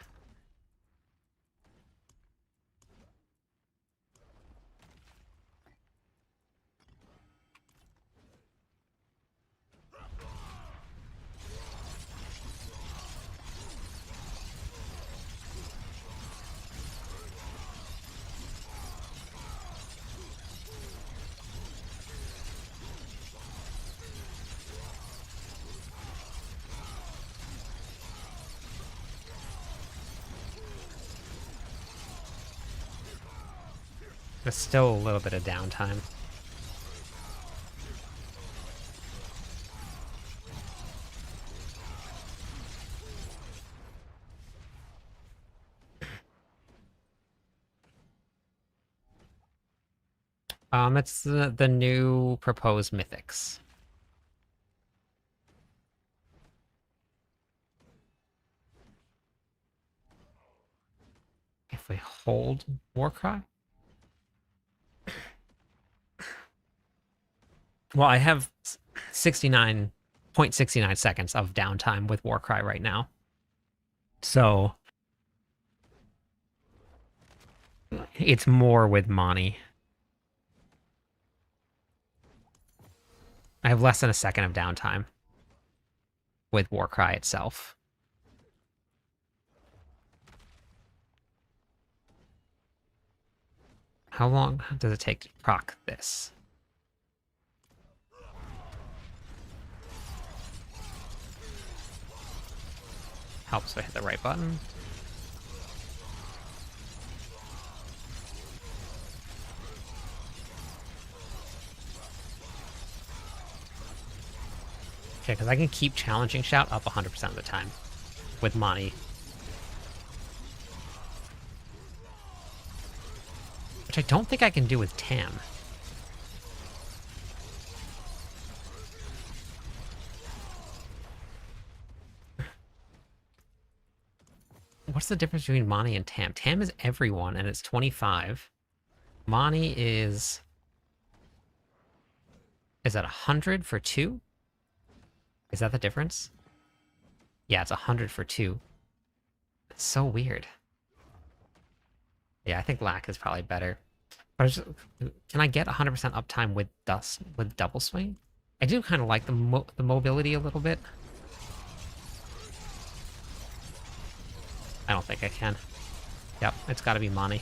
There's still a little bit of downtime. It's the new proposed mythics. If we hold Warcry? Well, I have 69.69 seconds of downtime with Warcry right now. So it's more with Mani. I have less than a second of downtime with Warcry itself. How long does it take to proc this? Helps if I hit the right button. Okay, because I can keep challenging Shout up 100% of the time with Mani. Which I don't think I can do with Tam. What's the difference between Mani and Tam? Tam is everyone, and it's 25. Mani is... Is that 100 for 2? Is that the difference? Yeah, it's 100 for 2. It's so weird. Yeah, I think lack is probably better. But can I get 100% uptime with dust with double swing? I do kind of like the mobility a little bit. I don't think I can. Yep, it's got to be Mani.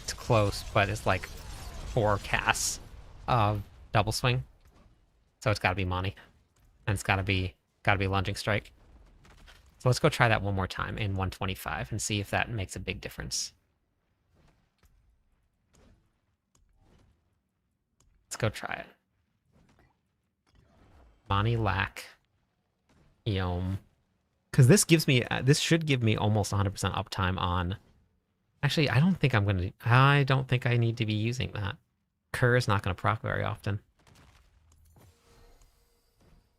It's close, but it's like 4 casts of double swing. So it's got to be Mani. And it's got to be lunging strike. So let's go try that one more time in 125 and see if that makes a big difference. Let's go try it. Mani lack. Yom. Because this gives me, this should give me almost 100% uptime on... Actually, I don't think I'm going to... I don't think I need to be using that. Kerr is not going to proc very often.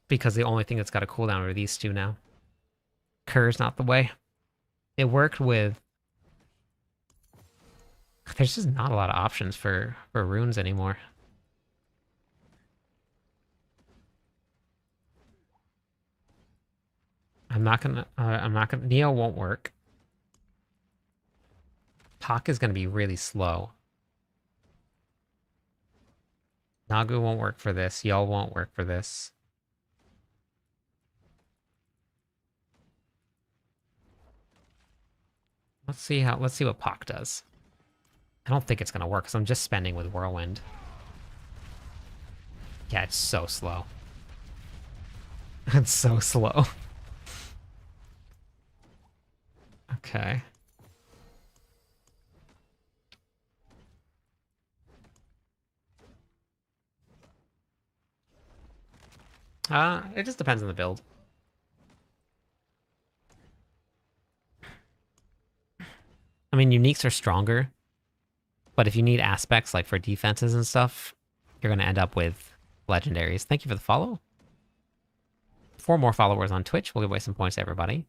Because the only thing that's got a cooldown are these two now. Kerr's not the way. It worked with... There's just not a lot of options for runes anymore. I'm not gonna, Neo won't work. Pak is gonna be really slow. Nagu won't work for this. Y'all won't work for this. Let's see what Pak does. I don't think it's gonna work, because I'm just spending with Whirlwind. Yeah, it's so slow. It's so slow. Okay. It just depends on the build. I mean, uniques are stronger, but if you need aspects like for defenses and stuff, you're going to end up with legendaries. Thank you for the follow. 4 more followers on Twitch. We'll give away some points to everybody.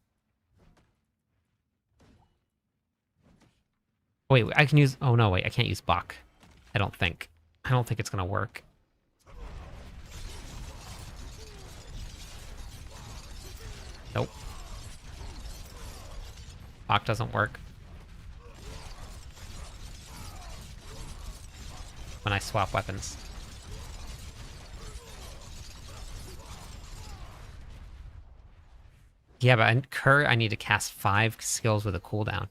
Wait, I can use... Oh, no, wait. I can't use Bach. I don't think it's going to work. Nope. Bach doesn't work. When I swap weapons. Yeah, but in Kerr, I need to cast 5 skills with a cooldown.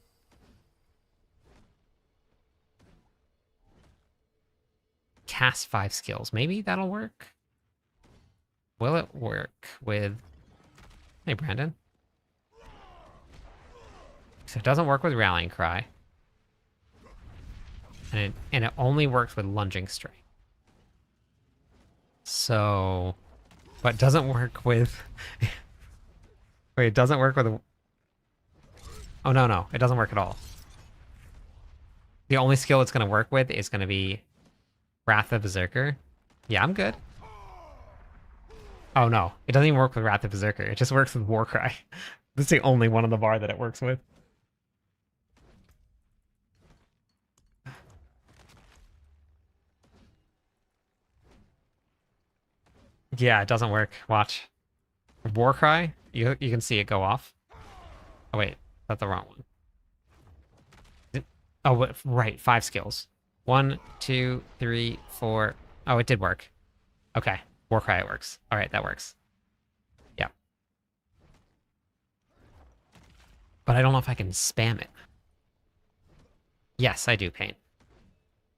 Cast 5 skills. Maybe that'll work? Will it work with... Hey, Brandon. So it doesn't work with Rallying Cry. And it only works with Lunging Strike. So... But it doesn't work with... Wait, it doesn't work with... Oh, no. It doesn't work at all. The only skill it's going to work with is going to be Wrath of Berserker. Yeah, I'm good. Oh, no. It doesn't even work with Wrath of Berserker. It just works with Warcry. This is the only one on the bar that it works with. Yeah, it doesn't work. Watch. Warcry, you can see it go off. Oh, wait. That's the wrong one. Oh, right. 5 skills. 1, 2, 3, 4. Oh, it did work. Okay. Warcry, it works. All right, that works. Yeah. But I don't know if I can spam it. Yes, I do, Paint.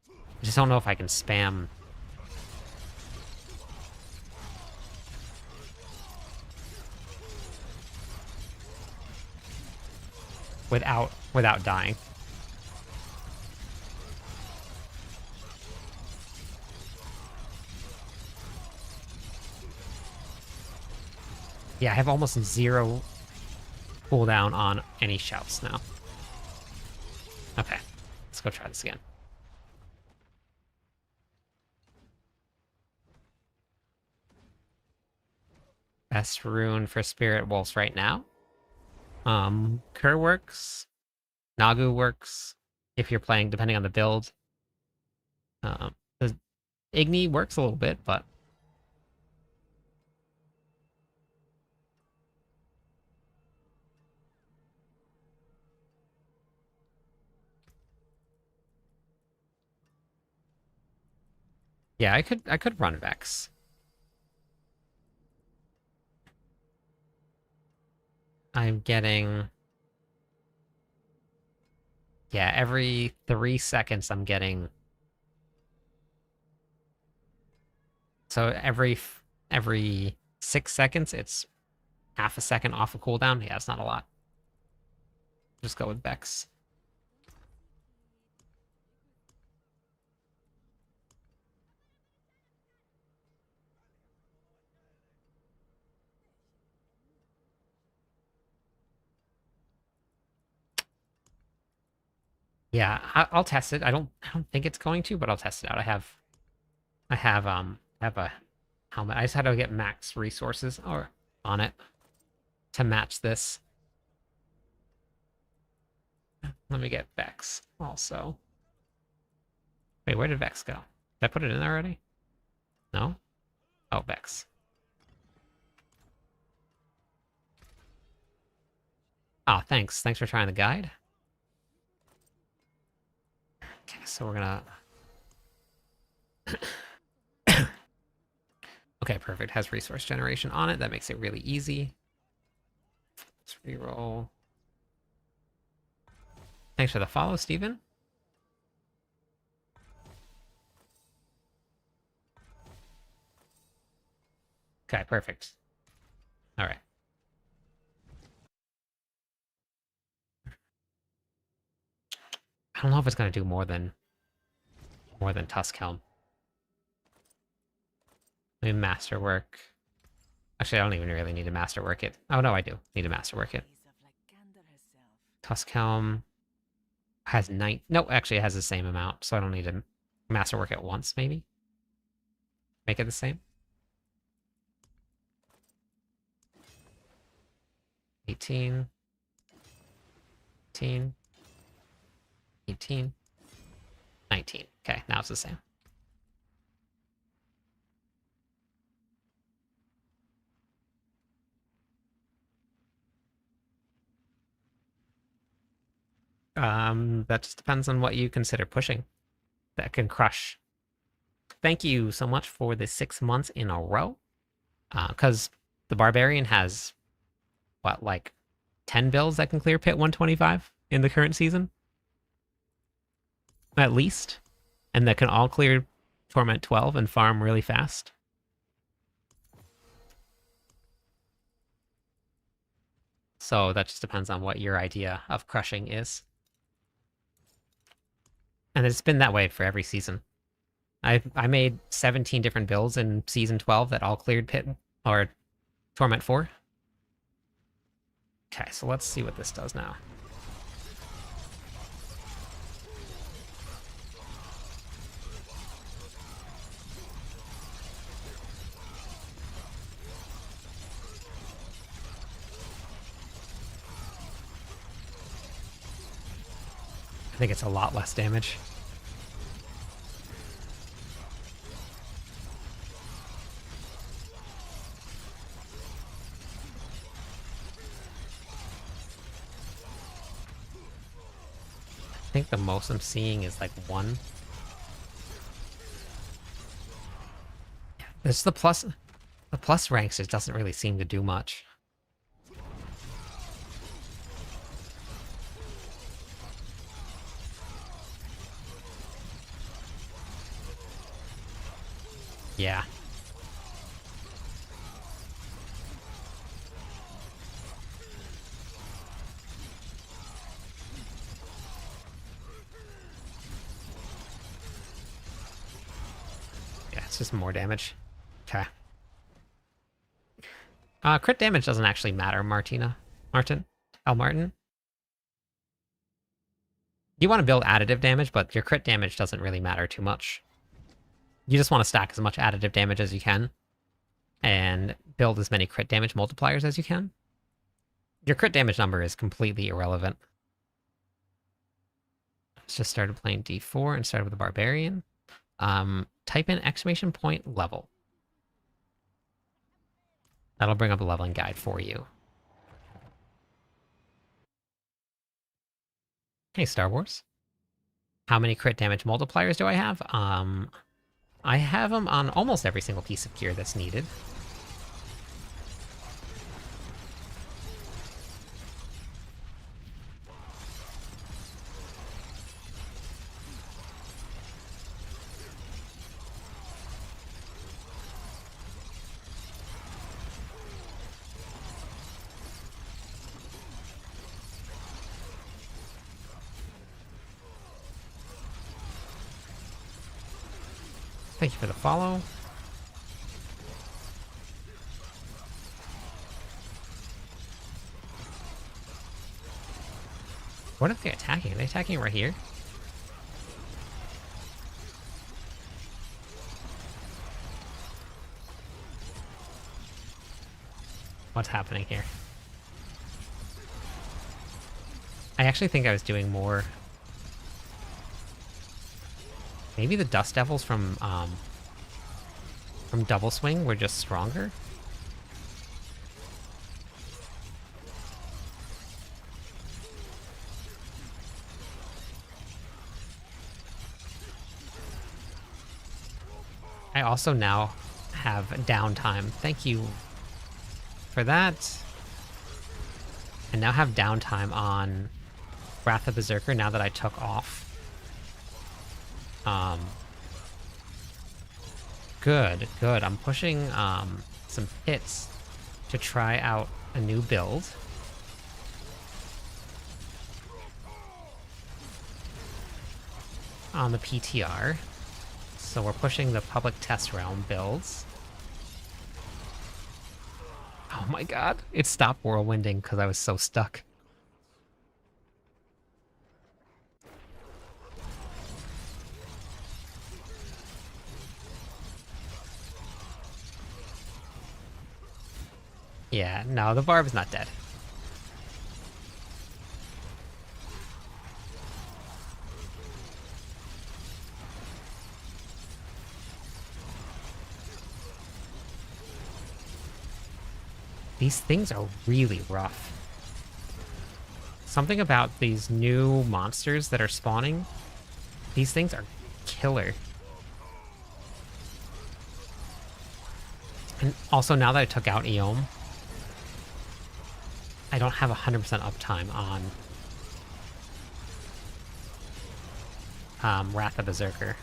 I just don't know if I can spam... without dying. Yeah, I have almost 0 cooldown on any shouts now. Okay, let's go try this again. Best rune for Spirit Wolves right now? Kerr works. Nagu works if you're playing, depending on the build. The Igni works a little bit, but yeah, I could run Vex. I'm getting, yeah, every 3 seconds I'm getting. So every 6 seconds, it's half a second off a cooldown. Yeah, it's not a lot. Just go with Vex. Yeah, I'll test it. I don't think it's going to, but I'll test it out. I have a helmet. I just had to get max resources or on it to match this. Let me get Vex also. Wait, where did Vex go? Did I put it in already? No? Oh, Vex. Oh, thanks. Thanks for trying the guide. Okay, so we're gonna... Okay, perfect. Has resource generation on it. That makes it really easy. Let's reroll. Thanks for the follow, Steven. Okay, perfect. All right. I don't know if it's gonna do more than Tuskhelm. Maybe masterwork. Actually, I don't even really need to masterwork it. Oh no, I do need to masterwork it. Tuskhelm has 9. No, actually, it has the same amount, so I don't need to masterwork it once. Maybe make it the same. 18, 18, 18, 19. Okay, now it's the same. That just depends on what you consider pushing. That can crush. Thank you so much for the 6 months in a row. Because the Barbarian has, what, like 10 builds that can clear Pit 125 in the current season? At least. And that can all clear Torment 12 and farm really fast. So that just depends on what your idea of crushing is. And it's been that way for every season. I made 17 different builds in season 12 that all cleared Pit or Torment 4. Okay, so let's see what this does now. I think it's a lot less damage. I think the most I'm seeing is like 1. It's the plus. The plus ranks just doesn't really seem to do much. Yeah. Yeah, it's just more damage. Okay. Crit damage doesn't actually matter, Martin. You want to build additive damage, but your crit damage doesn't really matter too much. You just want to stack as much additive damage as you can and build as many crit damage multipliers as you can. Your crit damage number is completely irrelevant. Let's just started playing D4 and started with the Barbarian. Type in exclamation point level. That'll bring up a leveling guide for you. Hey, Star Wars. How many crit damage multipliers do I have? I have them on almost every single piece of gear that's needed. Thank you for the follow. What are they attacking? Are they attacking right here? What's happening here? I actually think I was doing more. Maybe the Dust Devils from Double Swing were just stronger? I also now have downtime. Thank you for that. I now have downtime on Wrath of Berserker now that I took off. Good, good. I'm pushing some hits to try out a new build. On the PTR. So we're pushing the public test realm builds. Oh my god. It stopped whirlwinding because I was so stuck. Yeah, no, the BARB is not dead. These things are really rough. Something about these new monsters that are spawning. These things are killer. And also, now that I took out Eom, I don't have 100% uptime on Wrath of Berserker.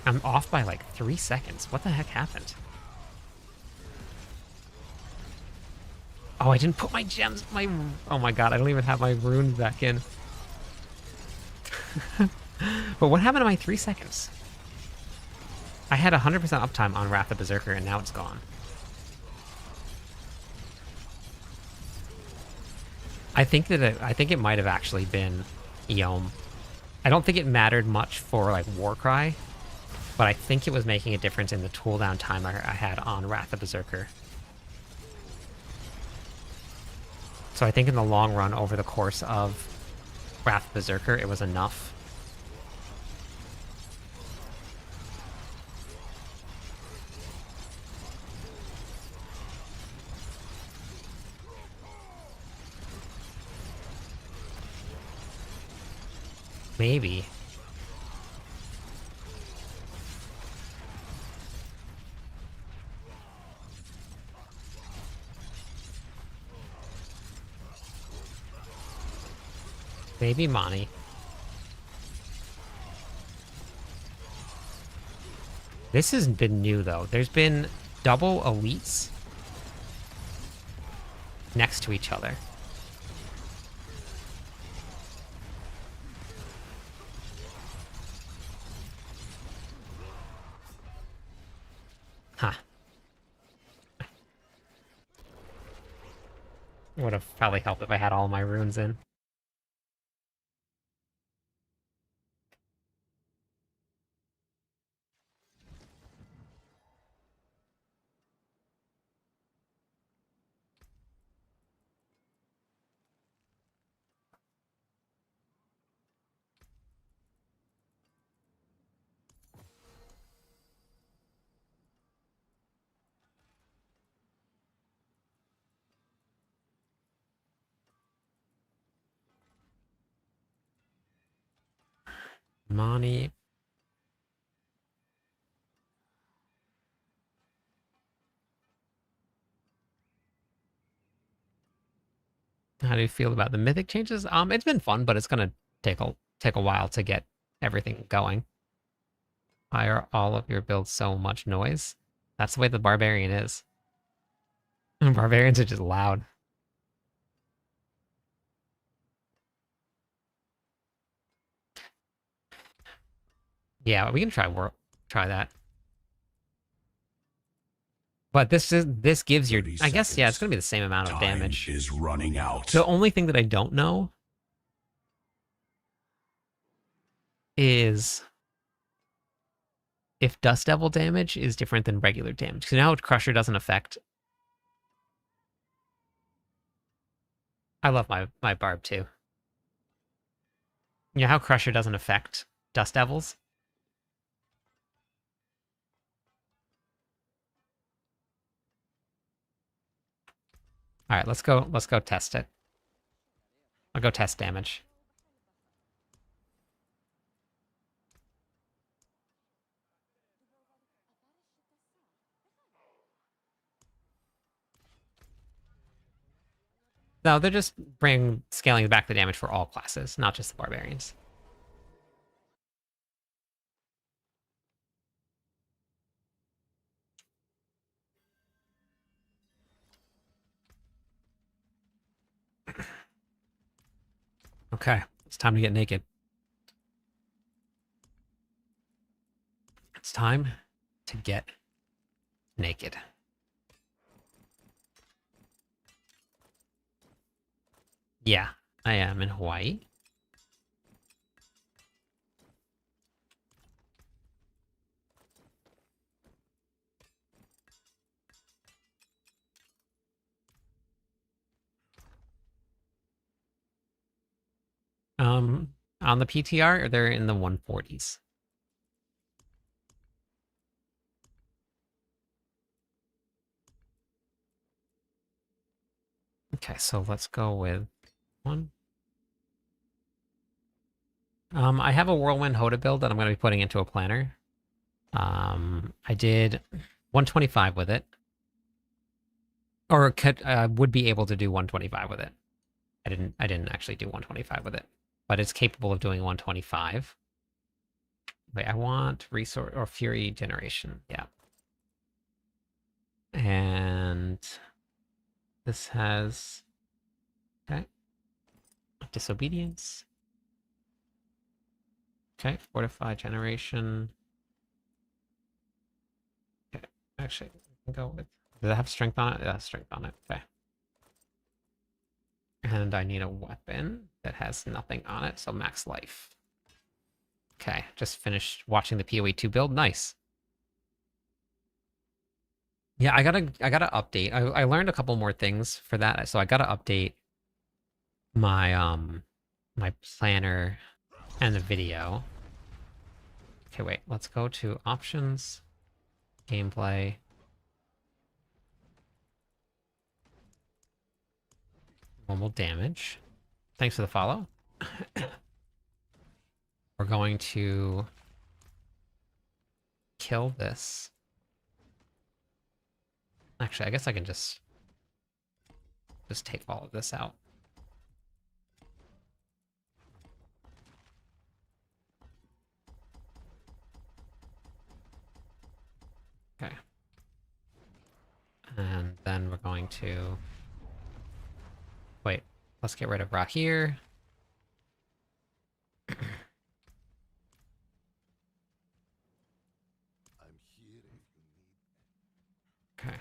I'm off by like 3 seconds. What the heck happened? Oh, I didn't put my gems, oh my god, I don't even have my runes back in. But what happened to my 3 seconds? I had 100% uptime on Wrath of Berserker and now it's gone. I think it might have actually been Eom. I don't think it mattered much for like Warcry, but I think it was making a difference in the cooldown time I had on Wrath of Berserker. So I think in the long run, over the course of Wrath of Berserker, it was enough. Maybe. Maybe Mani. This has been new, though. There's been double elites next to each other. Huh. Would have probably helped if I had all my runes in. Money. How do you feel about the mythic changes? It's been fun, but it's gonna take a while to get everything going. Why are all of your builds so much noise? That's the way the barbarian is. Barbarians are just loud. Yeah, we can try that. But this gives your 30 I guess yeah, it's seconds. gonna be the same amount of Time damage. is running out. The only thing that I don't know is if Dust Devil damage is different than regular damage. Because now Crusher doesn't affect. I love my Barb too. You know how Crusher doesn't affect Dust Devils? Alright, let's go test it. I'll go test damage. No, they're just scaling back the damage for all classes, not just the barbarians. Okay, it's time to get naked. It's time to get naked. Yeah, I am in Hawaii. On the PTR, or they're in the 140s. Okay, so let's go with one. I have a Whirlwind Hoda build that I'm going to be putting into a planner. I did 125 with it, or would be able to do 125 with it. I didn't actually do 125 with it, but it's capable of doing 125. Wait, I want resource or fury generation. Yeah. And this has okay. Disobedience. Okay, fortify generation. Okay, actually, I can go with. Does it have strength on it? It has strength on it. Okay. And I need a weapon that has nothing on it, so max life. Okay, just finished watching the PoE 2 build. Nice. Yeah, I gotta update. I learned a couple more things for that, so I gotta update my planner and the video. Okay, wait, let's go to options, gameplay. Normal damage. Thanks for the follow. We're going to kill this. Actually, I guess I can just take all of this out. Okay. And then we're going to... Wait, let's get rid of Rahir. I'm here if you need. Okay.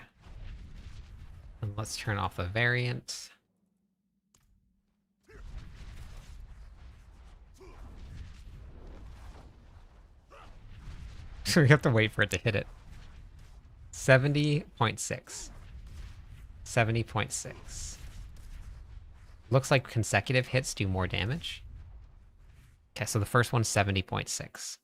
And let's turn off the variant. So we have to wait for it to hit it. 70.6. 70.6. Looks like consecutive hits do more damage. Okay, so the first one's 70.6.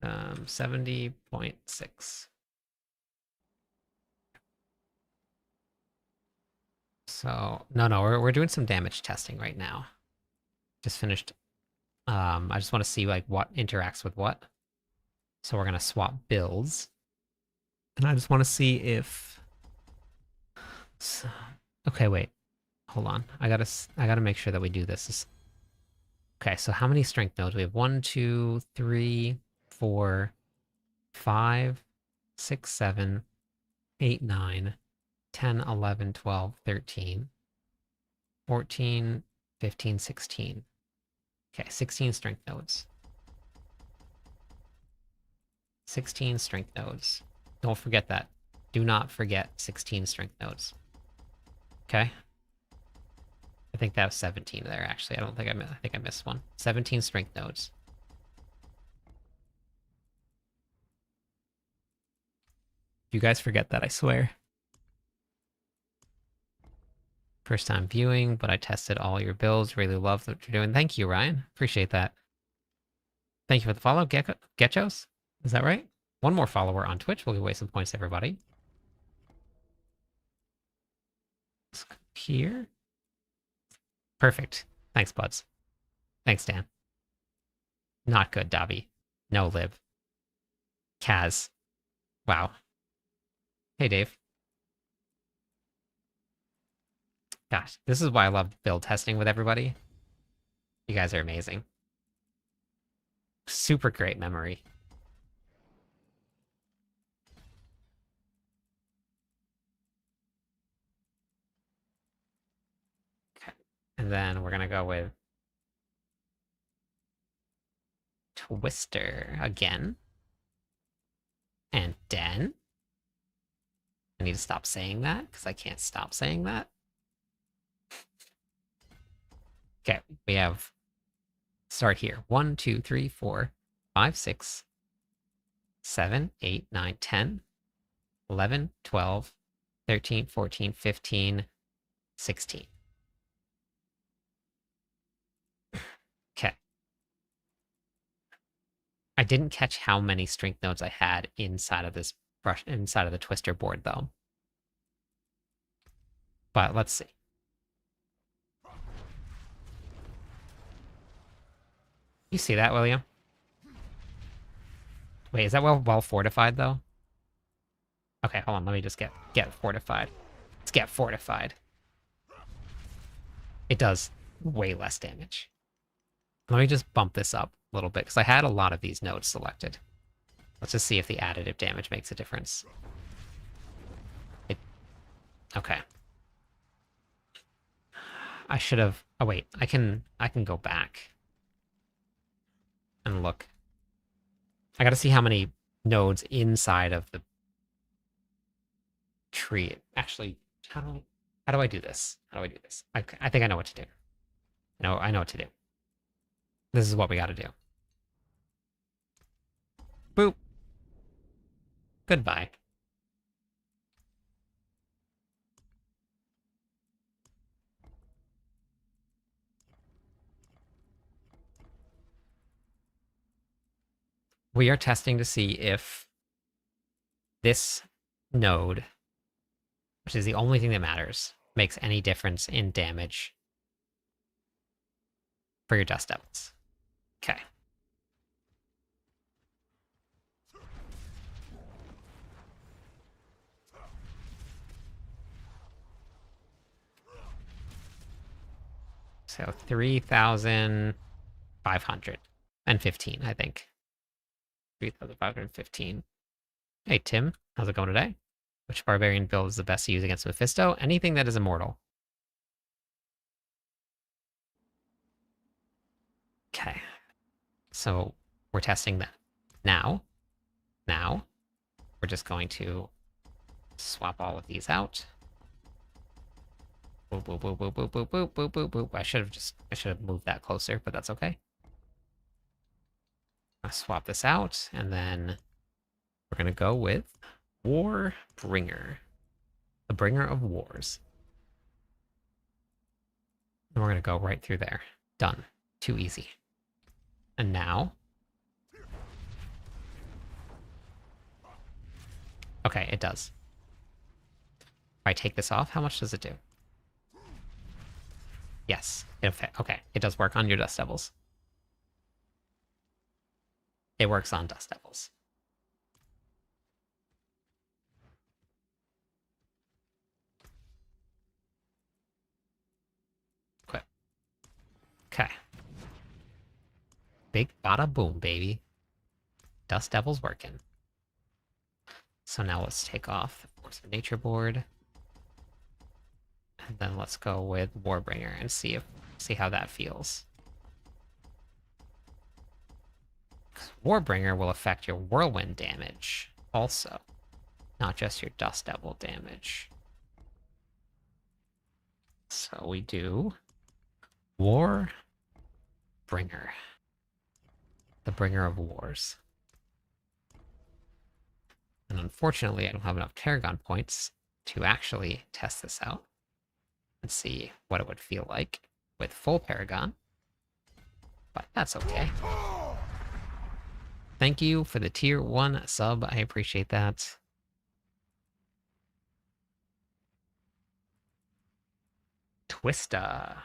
70.6. So no, we're doing some damage testing right now. Just finished. I just want to see like what interacts with what. So we're gonna swap builds, and I just want to see if. Okay, wait, hold on. I gotta make sure that we do this. Okay, so how many strength nodes? We have 1, 2, 3, 4, 5, 6, 7, 8, 9, 10, 11, 12, 13, 14, 15, 16. Okay, 16 strength nodes. 16 strength nodes. Don't forget that. Do not forget 16 strength nodes. Okay? I think that was 17 there, actually. I think I missed one. 17 strength nodes. You guys forget that, I swear. First time viewing, but I tested all your builds. Really love what you're doing. Thank you, Ryan. Appreciate that. Thank you for the follow, Getchos. Is that right? One more follower on Twitch. We'll give away some points to everybody. Let's go here. Perfect. Thanks, buds. Thanks, Dan. Not good, Davi. No lib. Kaz. Wow. Hey, Dave. Gosh, this is why I love build testing with everybody. You guys are amazing. Super great memory. Okay. And then we're gonna go with Twister again. And Den. I need to stop saying that because I can't stop saying that. Okay, we have start here. 1, 2, 3, 4, 5, 6, 7, 8, 9, 10, 11, 12, 13, 14, 15, 16. Okay. I didn't catch how many strength nodes I had inside of this brush, inside of the Twister board, though. But let's see. You see that, William? Wait, is that well fortified, though? Okay, hold on. Let me just get fortified. Let's get fortified. It does way less damage. Let me just bump this up a little bit, because I had a lot of these nodes selected. Let's just see if the additive damage makes a difference. Okay. I should have... Oh, wait. I can go back and look. I gotta see how many nodes inside of the tree. Actually, how do I do this? How do I do this? I think I know what to do. No, I know what to do. This is what we gotta do. Boop. Goodbye. We are testing to see if this node, which is the only thing that matters, makes any difference in damage for your Dust Devils. Okay. So 3,515, I think. 3,515. Hey, Tim. How's it going today? Which barbarian build is the best to use against Mephisto? Anything that is immortal. Okay. So we're testing that. Now, we're just going to swap all of these out. Boop, boop, boop, boop, boop, boop, boop, boop, boop, boop. I should have moved that closer, but that's okay. I'll swap this out, and then we're gonna go with Warbringer. The bringer of wars. And we're gonna go right through there. Done. Too easy. And now... Okay, it does. If I take this off, how much does it do? Yes. Okay. It does work on your Dust Devils. It works on Dust Devils. Equip. Okay. Big bada boom, baby. Dust Devil's working. So now let's take off the Force of Nature board. And then let's go with Warbringer and see how that feels. Warbringer will affect your whirlwind damage also, not just your Dust Devil damage. So we do Warbringer, the bringer of wars. And unfortunately, I don't have enough Tarragon points to actually test this out and see what it would feel like with full Paragon. But that's okay. Thank you for the tier 1 sub. I appreciate that. Twista.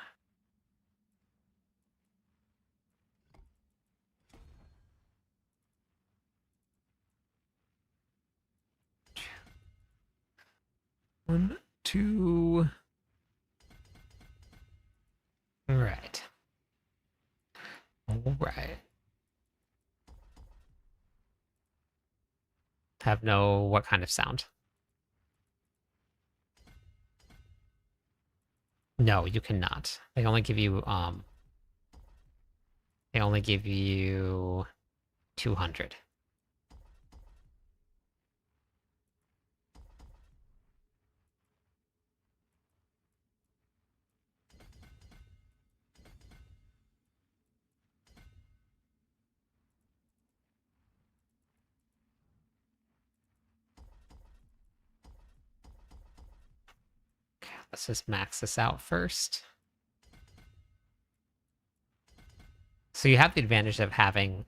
One, two. All right. All right. Have no what kind of sound? No, you cannot. They only give you 200. Okay, let's just max this out first. So you have the advantage of having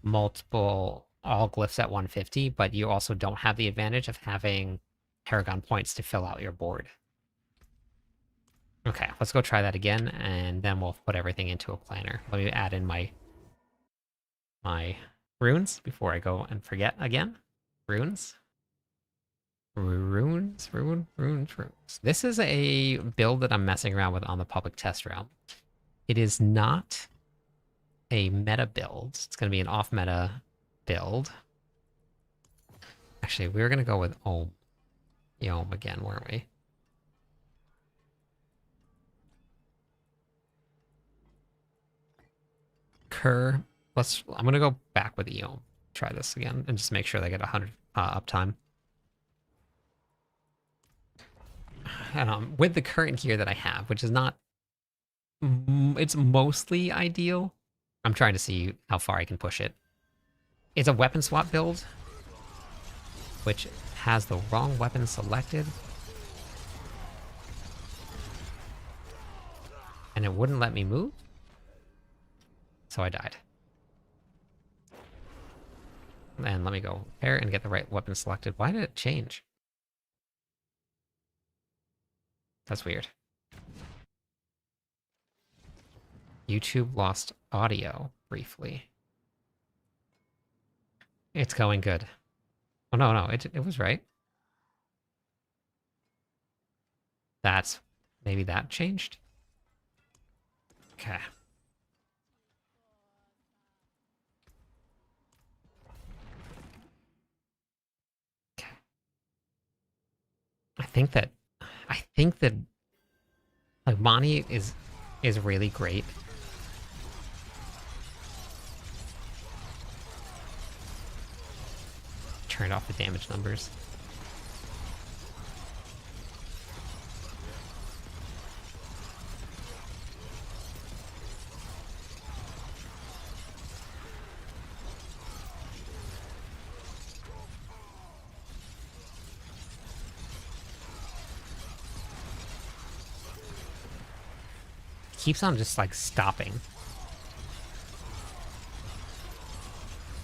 multiple all glyphs at 150, but you also don't have the advantage of having Paragon points to fill out your board. Okay, let's go try that again, and then we'll put everything into a planner. Let me add in my runes before I go and forget again. Runes. Runes. This is a build that I'm messing around with on the public test realm. It is not a meta build. It's going to be an off-meta build. Actually, we were going to go with Yom again, weren't we? I'm going to go back with Yom. Try this again and just make sure they get 100 uptime. And with the current gear that I have, which is not... It's mostly ideal. I'm trying to see how far I can push it. It's a weapon swap build, which has the wrong weapon selected. And it wouldn't let me move. So I died. And let me go repair and get the right weapon selected. Why did it change? That's weird. YouTube lost audio briefly. It's going good. Oh, no, it was right. Maybe that changed? Okay. Okay. I think that like Mani is really great. Turned off the damage numbers. Keeps on just like stopping.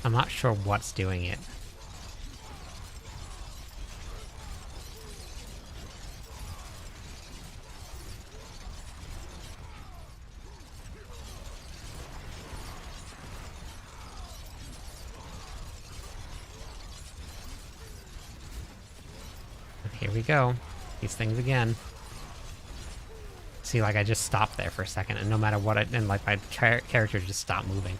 I'm not sure what's doing it. Here we go. These things again. See, like, I just stopped there for a second, and no matter what and like, my character just stopped moving.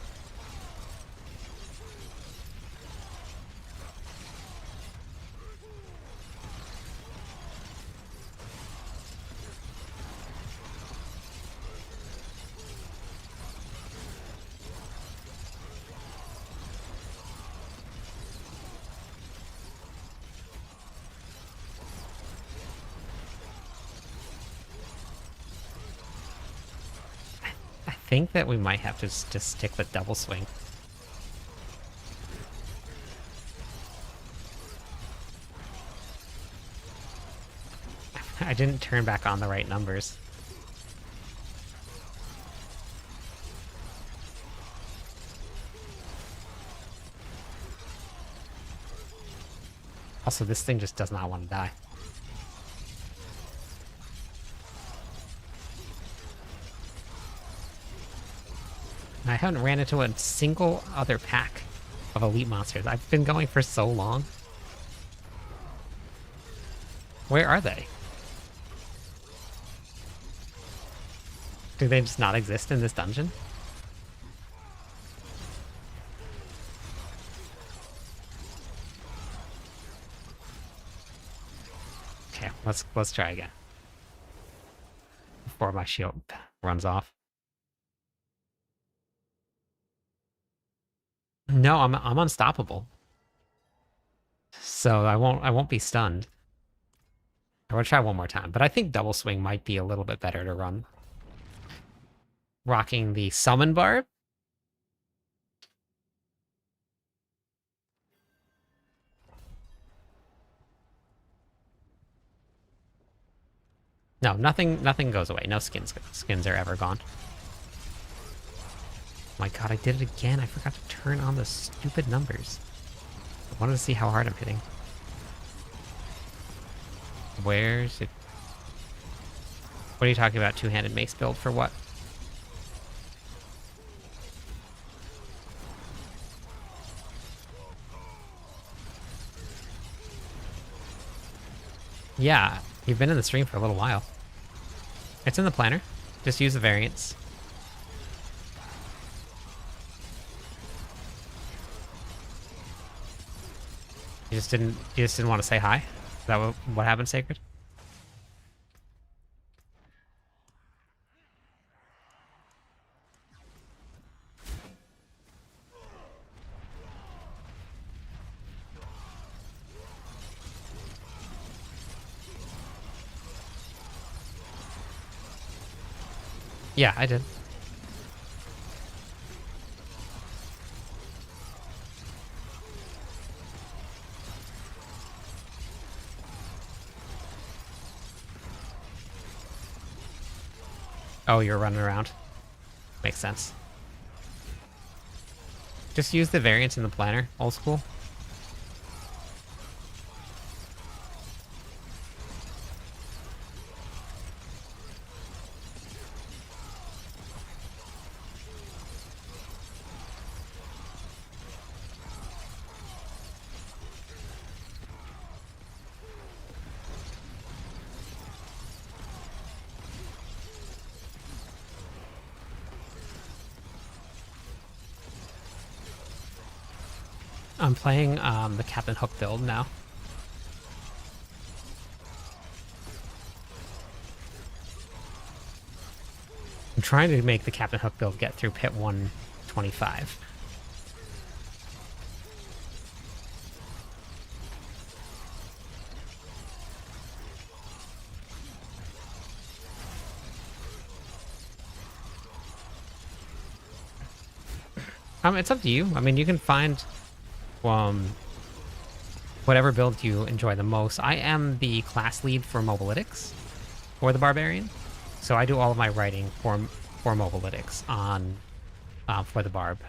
I think that we might have to just stick with double swing. I didn't turn back on the right numbers. Also, this thing just does not want to die. I haven't ran into a single other pack of elite monsters. I've been going for so long. Where are they? Do they just not exist in this dungeon? Okay, let's try again. Before my shield runs off. No, I'm unstoppable. So I won't be stunned. I will try one more time, but I think double swing might be a little bit better to run. Rocking the summon barb. No, nothing goes away. No skins are ever gone. My god, I did it again. I forgot to turn on the stupid numbers. I wanted to see how hard I'm hitting. Where's it? What are you talking about? Two-handed mace build for what? Yeah, you've been in the stream for a little while. It's in the planner. Just use the variants. You just didn't want to say hi? Is that what happened, Sacred? Yeah, I did. Oh, you're running around. Makes sense. Just use the variants in the planner, old school. I'm playing the Captain Hook build now. I'm trying to make the Captain Hook build get through pit 125. It's up to you. I mean, you can find whatever build you enjoy the most. I am the class lead for Mobalytics, or the Barbarian, so I do all of my writing for Mobalytics on for the Barb.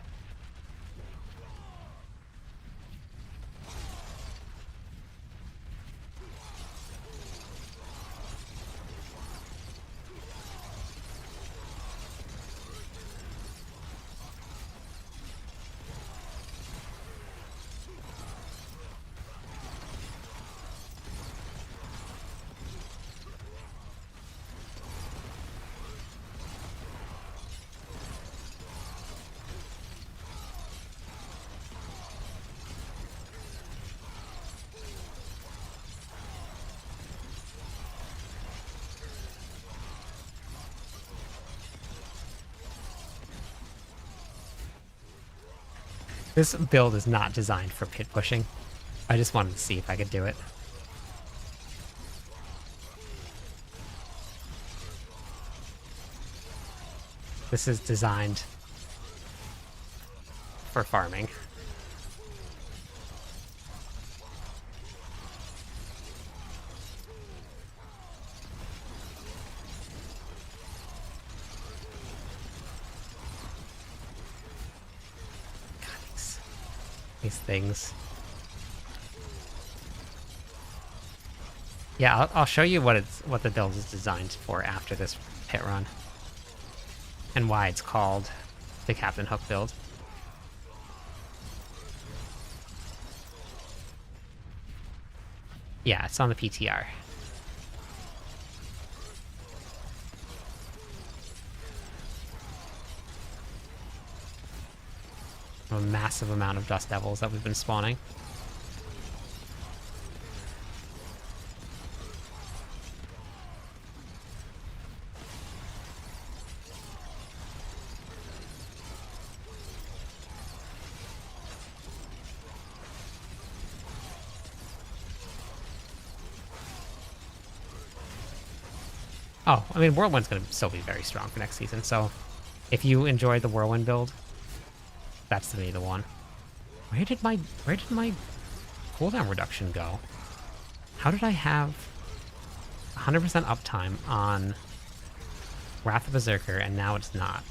This build is not designed for pit pushing. I just wanted to see if I could do it. This is designed for farming. These things. Yeah, I'll show you what the build is designed for after this pit run. And why it's called the Captain Hook build. Yeah, it's on the PTR. A massive amount of Dust Devils that we've been spawning. Oh, I mean, Whirlwind's going to still be very strong for next season, so if you enjoyed the Whirlwind build, that's to me the one. Where did my cooldown reduction go? How did I have 100% uptime on Wrath of Berserker and now it's not?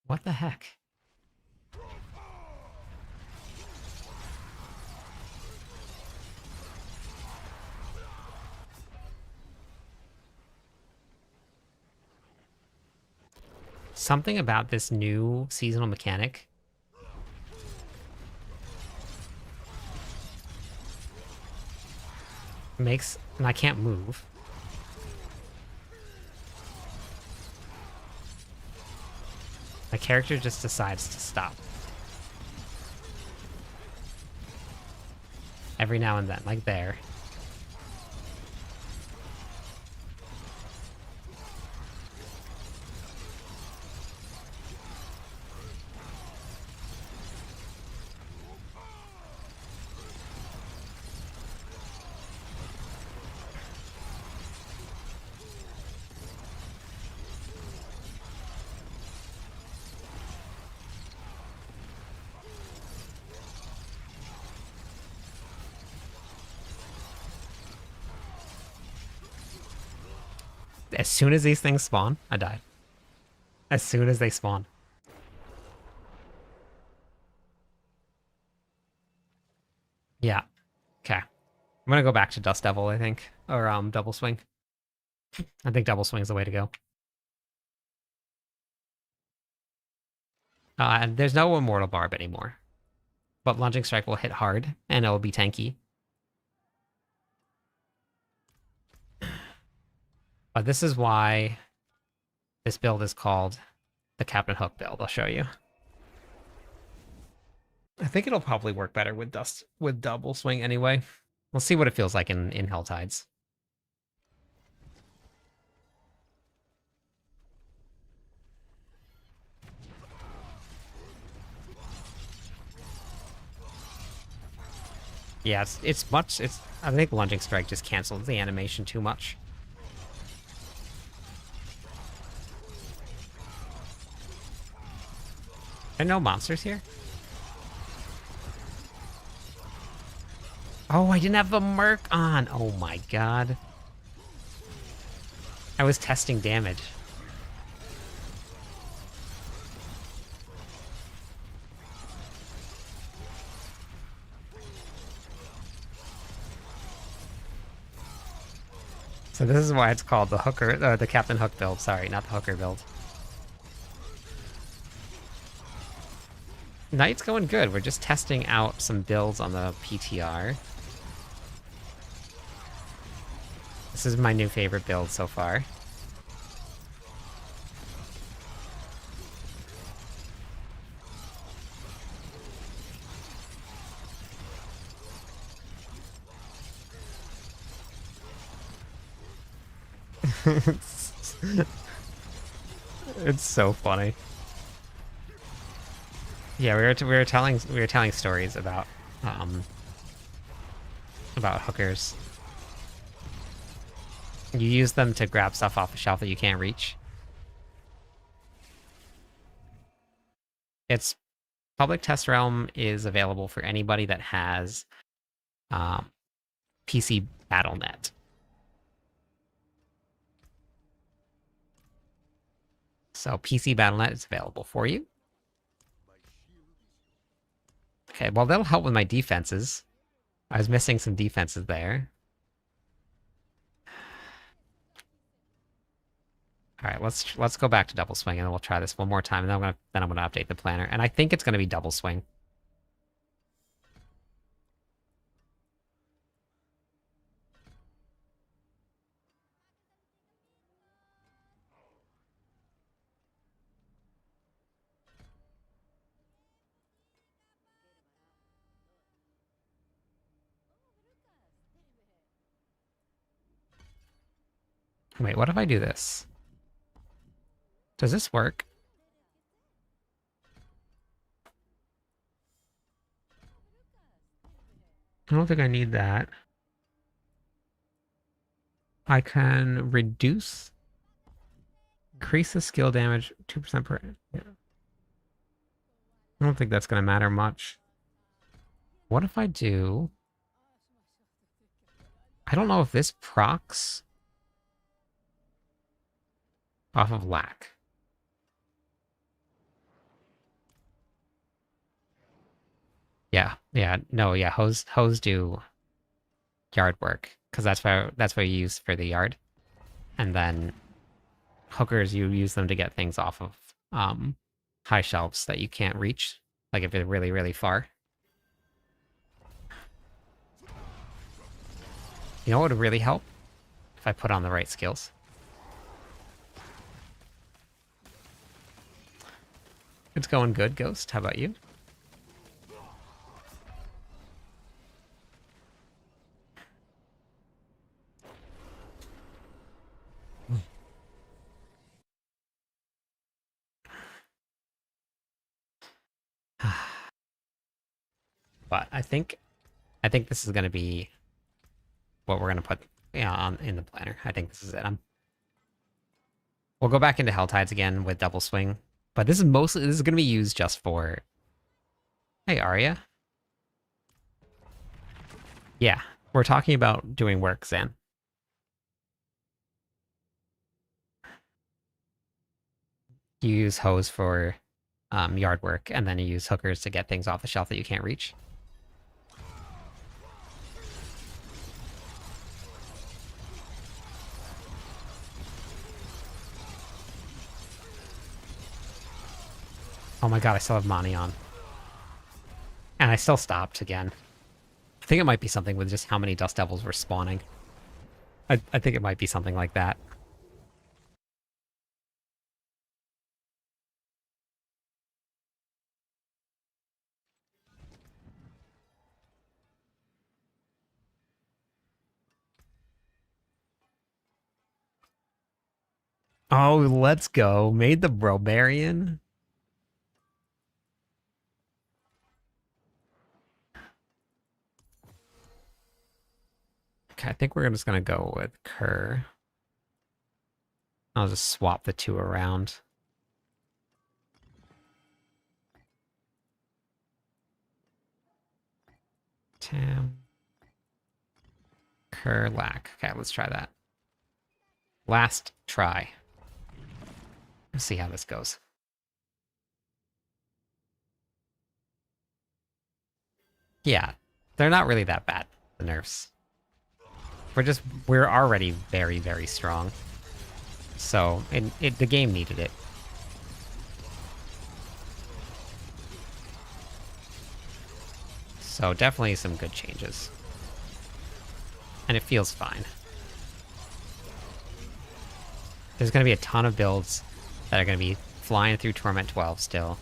What the heck? Something about this new seasonal mechanic makes... and I can't move. My character just decides to stop. Every now and then, like there. As soon as these things spawn, I died. As soon as they spawn. Yeah. Okay. I'm gonna go back to Dust Devil, I think. Or, Double Swing. I think Double Swing is the way to go. And there's no Immortal Barb anymore. But Lunging Strike will hit hard, and it'll be tanky. But this is why this build is called the Captain Hook build. I'll show you. I think it'll probably work better with Double Swing anyway. We'll see what it feels like in Helltides. Yeah, I think Lunging Strike just cancels the animation too much. There are no monsters here? Oh, I didn't have the Merc on! Oh my god. I was testing damage. So this is why it's called the Hooker, or the Captain Hook build. Sorry, not the Hooker build. Night's going good. We're just testing out some builds on the PTR. This is my new favorite build so far. it's, it's so funny. Yeah, we were telling stories about hookers. You use them to grab stuff off the shelf that you can't reach. Its public test realm is available for anybody that has PC BattleNet. So PC BattleNet is available for you. Okay, well that'll help with my defenses. I was missing some defenses there. All right, let's go back to double swing and then we'll try this one more time and then I'm gonna update the planner. And I think it's gonna be double swing. Wait, what if I do this? Does this work? I don't think I need that. I can increase the skill damage 2% per. Yeah. I don't think that's going to matter much. What if I do? I don't know if this procs off of lack. Yeah, hose do yard work because that's what you use for the yard, and then hookers you use them to get things off of high shelves that you can't reach, like if they're really really far. You know what would really help? If I put on the right skills. It's going good, Ghost. How about you? But I think this is going to be what we're going to put on in the planner. I think this is it. We'll go back into Helltides again with double swing, but this is going to be used just for. Hey, Arya. Yeah, we're talking about doing work, Zan. You use hose for yard work, and then you use hookers to get things off the shelf that you can't reach. Oh my god, I still have Mani on. And I still stopped again. I think it might be something with just how many Dust Devils were spawning. I think it might be something like that. Oh, let's go. Made the Brobarian. Okay, I think we're just going to go with Kerr. I'll just swap the two around. Tam. Kerr, Lack. Okay, let's try that. Last try. Let's see how this goes. Yeah, they're not really that bad, the nerfs. We're already very, very strong. So, the game needed it. So definitely some good changes. And it feels fine. There's going to be a ton of builds that are going to be flying through Torment 12 still.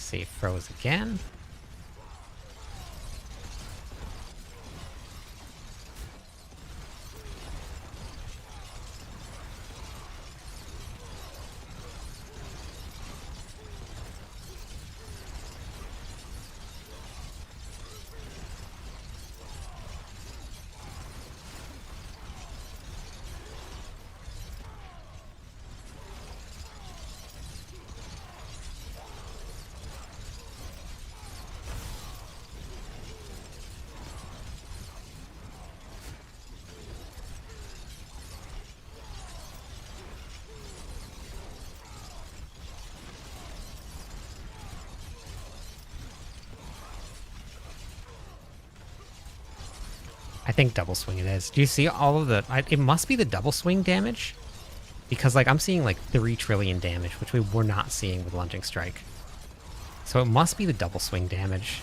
see, froze again. I think double swing it is. Do you see all of the... it must be the double swing damage. Because, like, I'm seeing, like, 3 trillion damage, which we were not seeing with Lunging Strike. So it must be the double swing damage.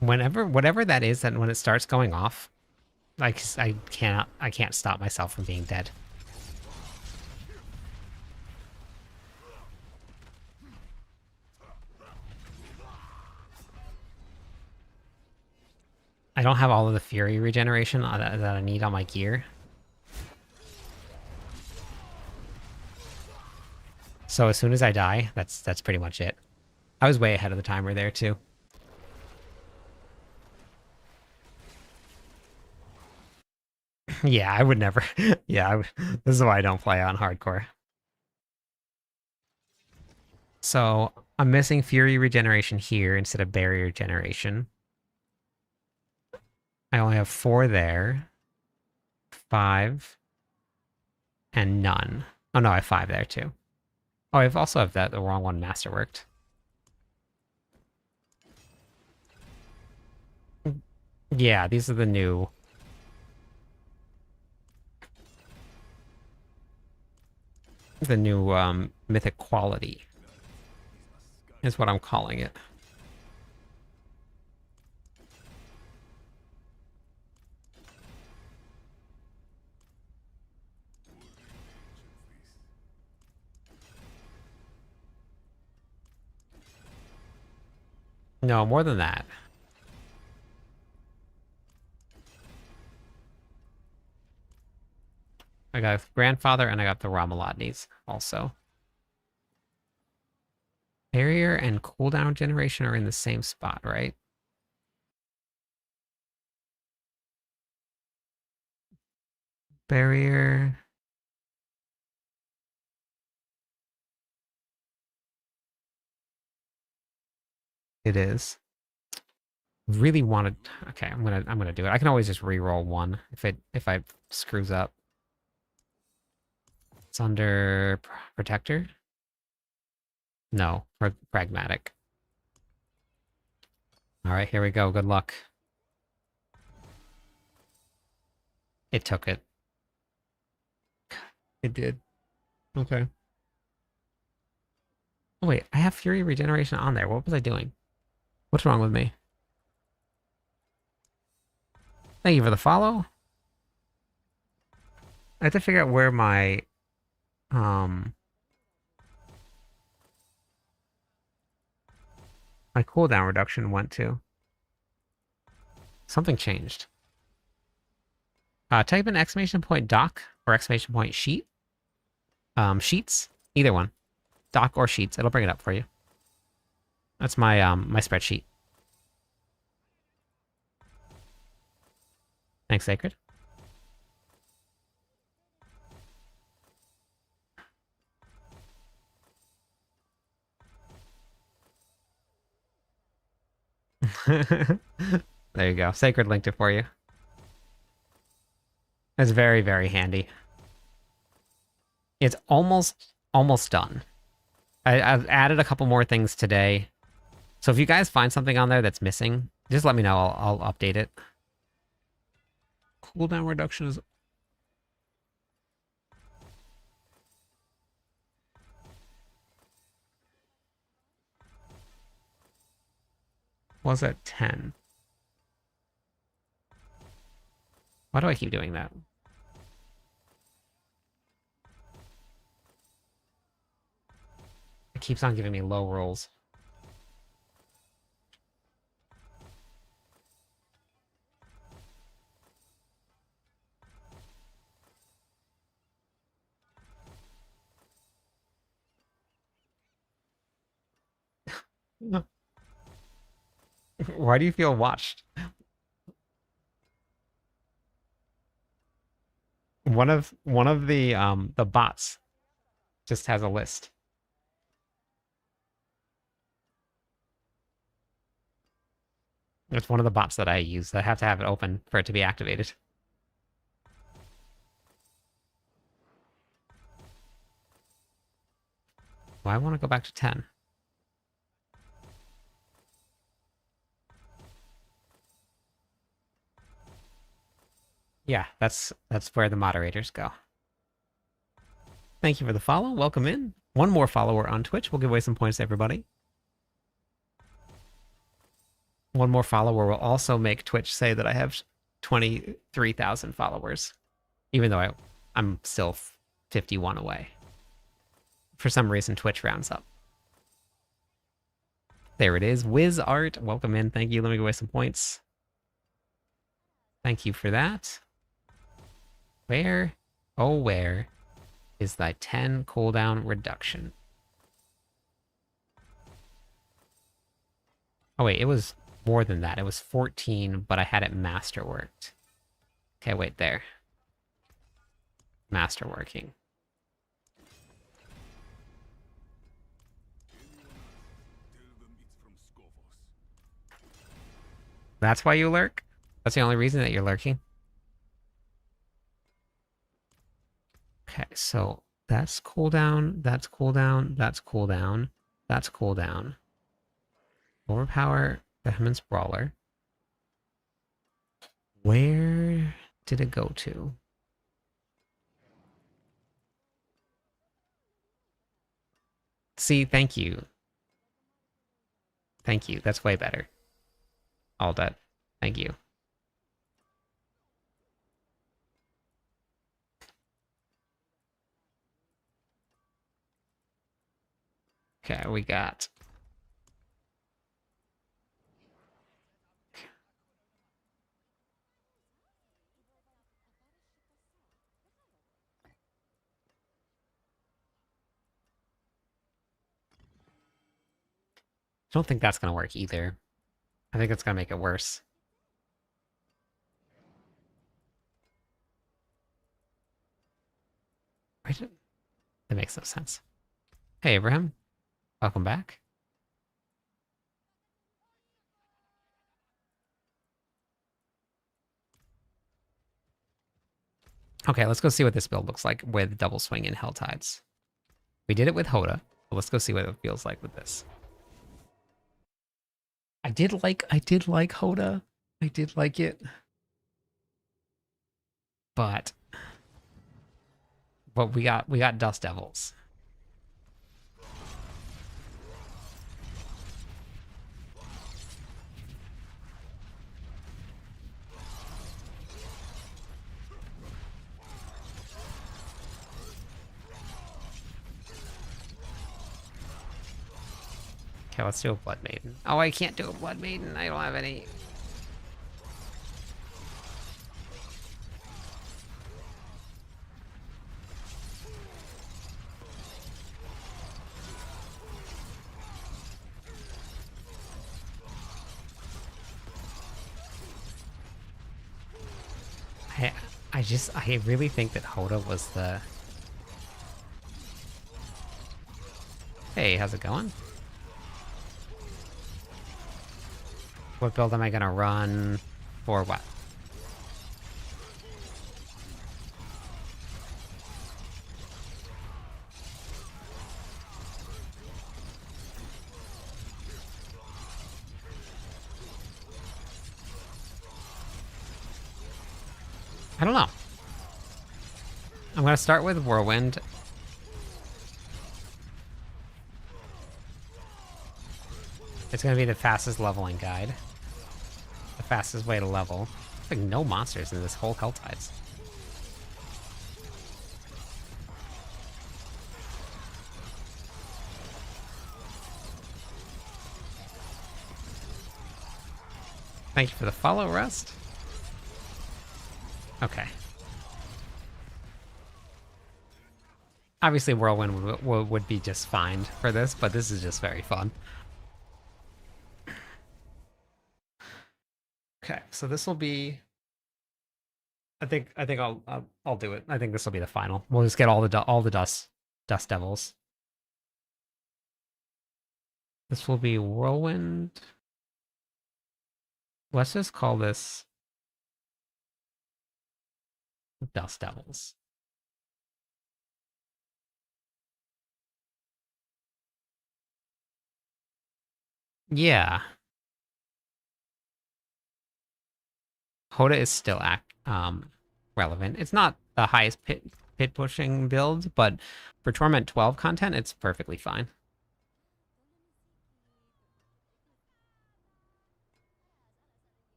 Whatever that is, that when it starts going off, like, I can't stop myself from being dead. I don't have all of the fury regeneration that I need on my gear. So as soon as I die, that's pretty much it. I was way ahead of the timer there too. Yeah, I would never. Yeah, this is why I don't play on hardcore. So I'm missing fury regeneration here instead of barrier generation. I only have 4 there, 5, and none. Oh no, I have 5 there too. Oh, I also have the wrong one masterworked. Yeah, these are the new... mythic quality is what I'm calling it. No, more than that. I got grandfather and I got the Ramalotnis also. Barrier and cooldown generation are in the same spot, right? Barrier. It is. Really wanted... Okay, I'm gonna do it. I can always just re-roll 1 if I screws up. It's under protector? No, pragmatic. All right, here we go. Good luck. It took it. It did. Okay. Oh, wait, I have Fury Regeneration on there. What was I doing? What's wrong with me? Thank you for the follow. I have to figure out where my... my cooldown reduction went to. Something changed. Type in exclamation point doc or exclamation point sheet. Sheets. Either one. Doc or sheets. It'll bring it up for you. That's my my spreadsheet. Thanks, Sacred. There you go. Sacred linked it for you. It's very, very handy. It's almost done. I've added a couple more things today. So if you guys find something on there that's missing, just let me know. I'll update it. Cooldown reduction is... was at 10. Why do I keep doing that? It keeps on giving me low rolls. Why do you feel watched? One of the bots just has a list. It's one of the bots that I use. I have to have it open for it to be activated. Well, I want to go back to 10. Yeah, that's where the moderators go. Thank you for the follow. Welcome in. One more follower on Twitch. We'll give away some points to everybody. One more follower will also make Twitch say that I have 23,000 followers, even though I'm still 51 away. For some reason, Twitch rounds up. There it is. Wiz Art, welcome in. Thank you. Let me give away some points. Thank you for that. Where, oh where, is thy 10 cooldown reduction? Oh wait, it was more than that. It was 14, but I had it masterworked. Okay, wait, there. Masterworking. That's why you lurk? That's the only reason that you're lurking? Okay, so that's cooldown, that's cooldown, that's cooldown, that's cooldown. Overpower Behemoth's Brawler. Where did it go to? See, thank you. Thank you, that's way better. All that. Thank you. Okay, we got... I don't think that's going to work either. I think it's going to make it worse. Right? That makes no sense. Hey, Abraham. Welcome back. Okay, let's go see what this build looks like with Double Swing and Hell Tides. We did it with Hoda, but let's go see what it feels like with this. I did like Hoda. I did like it. But we got Dust Devils. Okay, let's do a Blood Maiden. Oh, I can't do a Blood Maiden. I don't have any. I really think that Hoda was the... Hey, how's it going? What build am I gonna run for what? I don't know. I'm gonna start with Whirlwind. It's gonna be the fastest leveling guide. The fastest way to level. There's like no monsters in this whole Helltides. Thank you for the follow, Rust. Okay. Obviously, Whirlwind would be just fine for this, but this is just very fun. Okay, so this will be. I think I'll do it. I think this will be the final. We'll just get all the dust devils. This will be Whirlwind. Let's just call this Dust Devils. Yeah. Hoda is still relevant. It's not the highest pit pushing build, but for Torment 12 content, it's perfectly fine.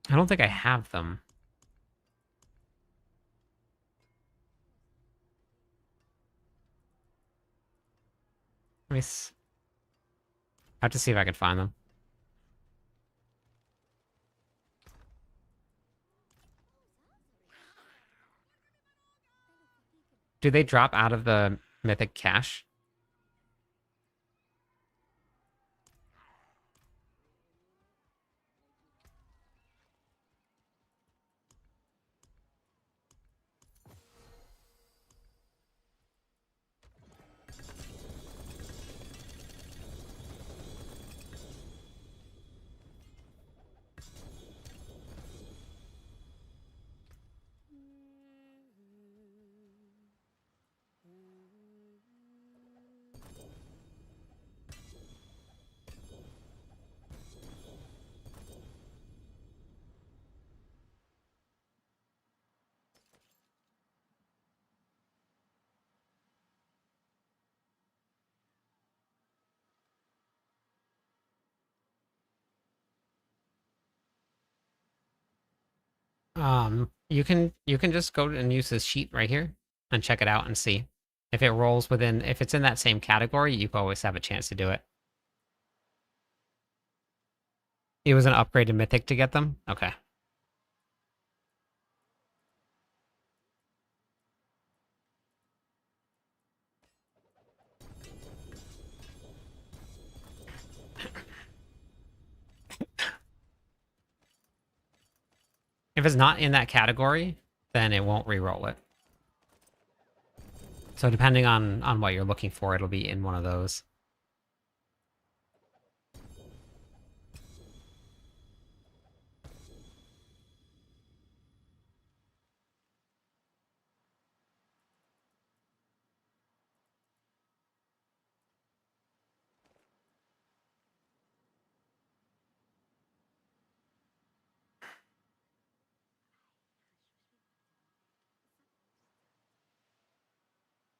I don't think I have them. Let me I have to see if I can find them. Do they drop out of the mythic cache? You can just go and use this sheet right here and check it out and see. If it rolls within, if it's in that same category, you always have a chance to do it. It was an upgraded mythic to get them? Okay. If it's not in that category, then it won't re-roll it. So depending on what you're looking for, it'll be in one of those.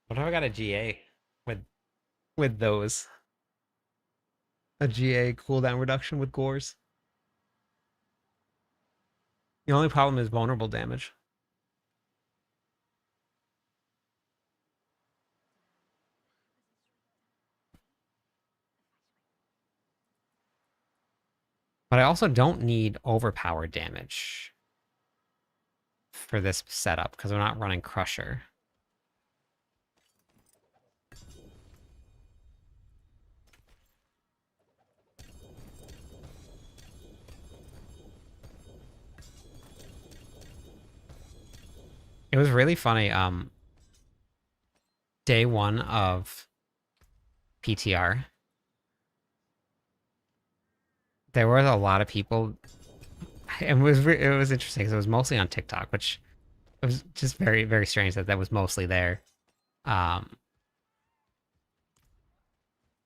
What if I got a GA with those? A GA cooldown reduction with Gores. The only problem is vulnerable damage. But I also don't need overpowered damage for this setup because we're not running Crusher. It was really funny. Day one of PTR, there were a lot of people. It was interesting because it was mostly on TikTok, which it was just very very strange that that was mostly there. Um,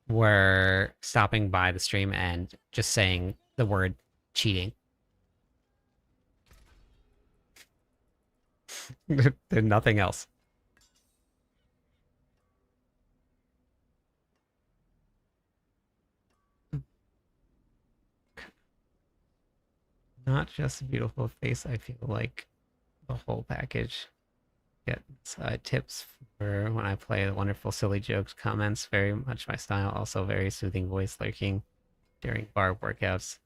were stopping by the stream and just saying the word cheating. There's nothing else. Not just a beautiful face, I feel like the whole package. Get tips for when I play the wonderful silly jokes, comments, very much my style. Also very soothing voice lurking during BARB workouts.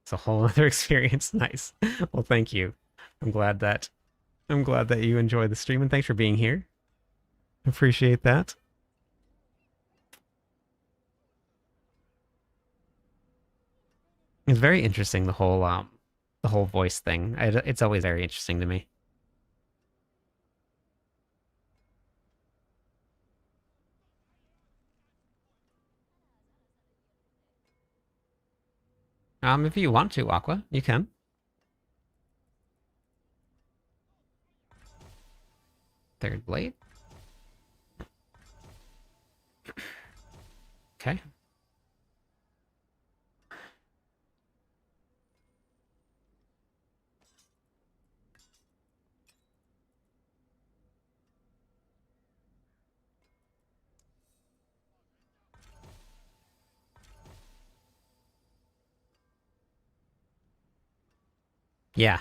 It's a whole other experience. Nice. Well, thank you. I'm glad that you enjoy the stream and thanks for being here. Appreciate that. It's very interesting the whole voice thing. It's always very interesting to me. If you want to, Aqua, you can. Third blade. Okay. Yeah.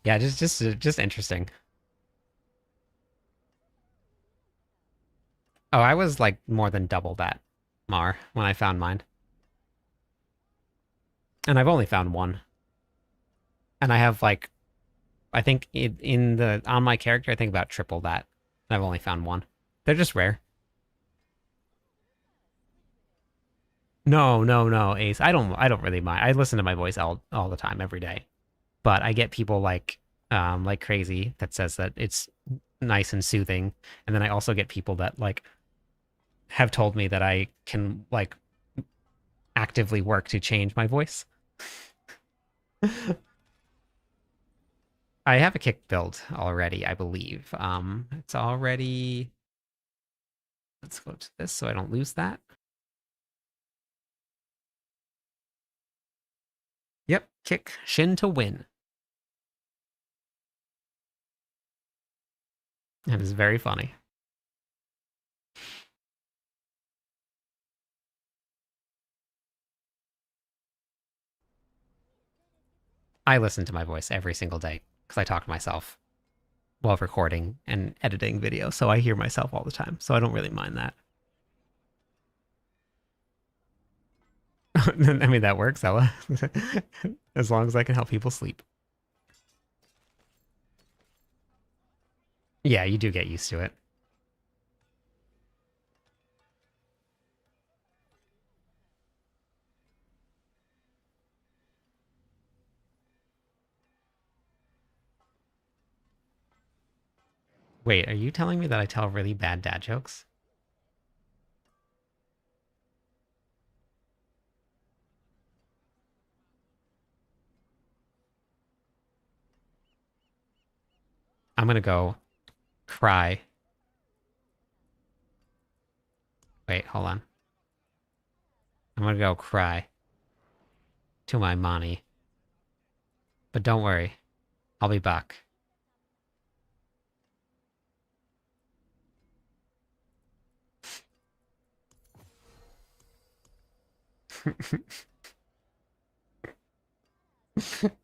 Yeah, just interesting. Oh, I was like more than double that, Mar, when I found mine. And I've only found one. And I have like I think in the on my character, I think about triple that. I've only found one. They're just rare. No, no, no, Ace. I don't really mind. I listen to my voice all the time, every day. But I get people like crazy that says that it's nice and soothing. And then I also get people that like have told me that I can like actively work to change my voice. I have a kick build already, I believe. It's already. Let's go to this so I don't lose that. Yep, kick shin to win. It is very funny. I listen to my voice every single day because I talk to myself while recording and editing video, so I hear myself all the time. So I don't really mind that. I mean, that works, Ella. As long as I can help people sleep. Yeah, you do get used to it. Wait, are you telling me that I tell really bad dad jokes? I'm gonna go cry. Wait, hold on. I'm gonna go cry to my mommy. But don't worry, I'll be back.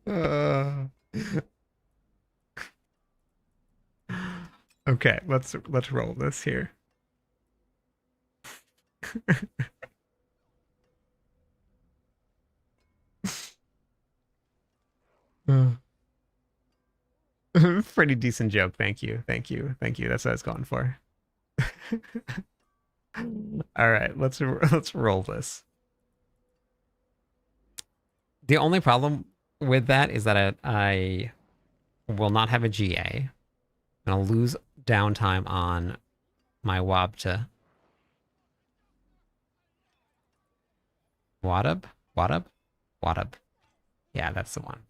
uh... Okay, let's roll this here. Pretty decent joke. Thank you. Thank you. Thank you. That's what I was going for. All right, let's roll this. The only problem with that is that I will not have a GA. I'm gonna lose downtime on my Wabta. Wadub? Wadub? Wadub. Yeah, that's the one.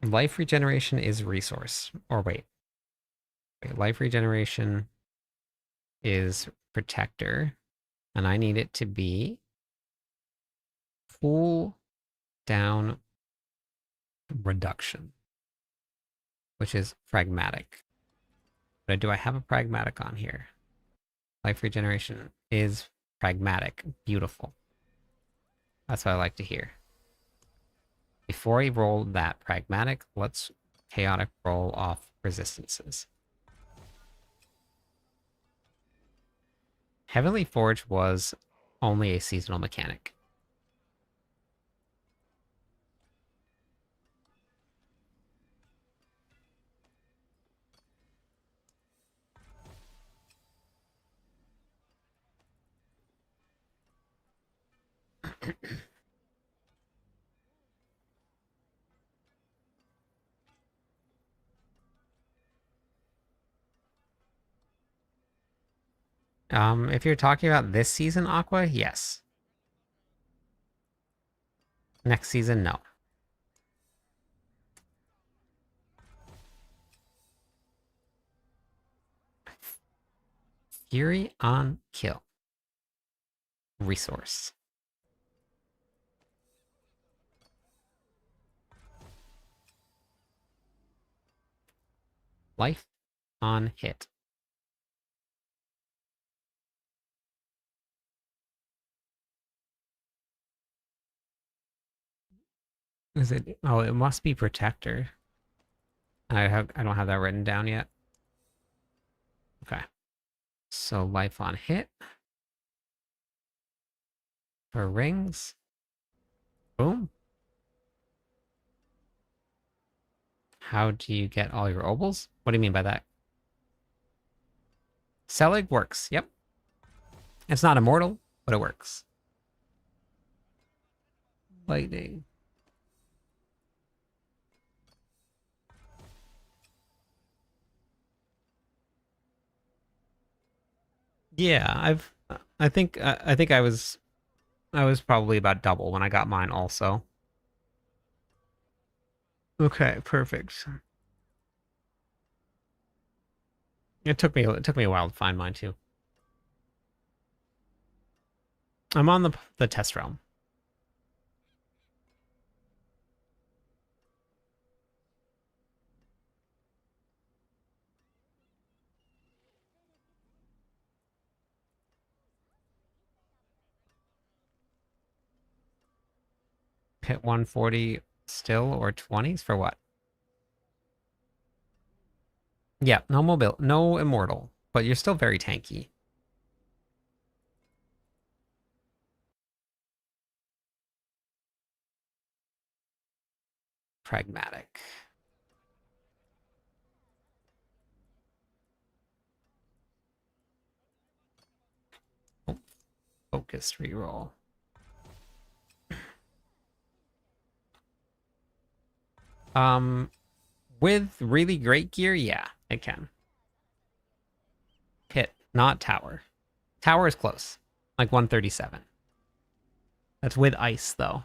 Life regeneration is resource. Or wait. Life regeneration is protector. And I need it to be cool down reduction, which is pragmatic. But do I have a pragmatic on here? Life regeneration is pragmatic. Beautiful. That's what I like to hear. Before I roll that pragmatic, let's chaotic roll off resistances. Heavenly Forge was only a seasonal mechanic. If you're talking about this season, Aqua, yes. Next season, no. Fury on kill. Resource. Life on hit. Is it? Oh, it must be protector. I don't have that written down yet. Okay. So life on hit. For rings. Boom. How do you get all your obols? What do you mean by that? Selig works. Yep. It's not immortal, but it works. Lightning. Yeah, I think I was probably about double when I got mine also. Okay, perfect. It took me a while to find mine too. I'm on the test realm. Hit 140 still or 20s for what? Yeah, no mobile, no immortal, but you're still very tanky. Pragmatic. Oh, focused reroll. With really great gear, yeah, it can. Pit, not tower. Tower is close, like 137. That's with ice, though.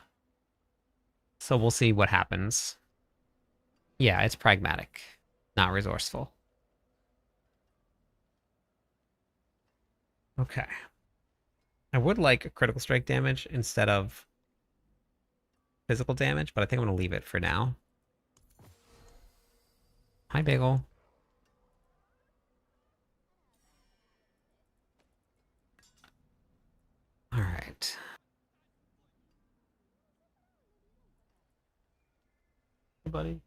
So we'll see what happens. Yeah, it's pragmatic, not resourceful. Okay. I would like a critical strike damage instead of physical damage, but I think I'm going to leave it for now. Hi, Bagel. All right. Hey, buddy.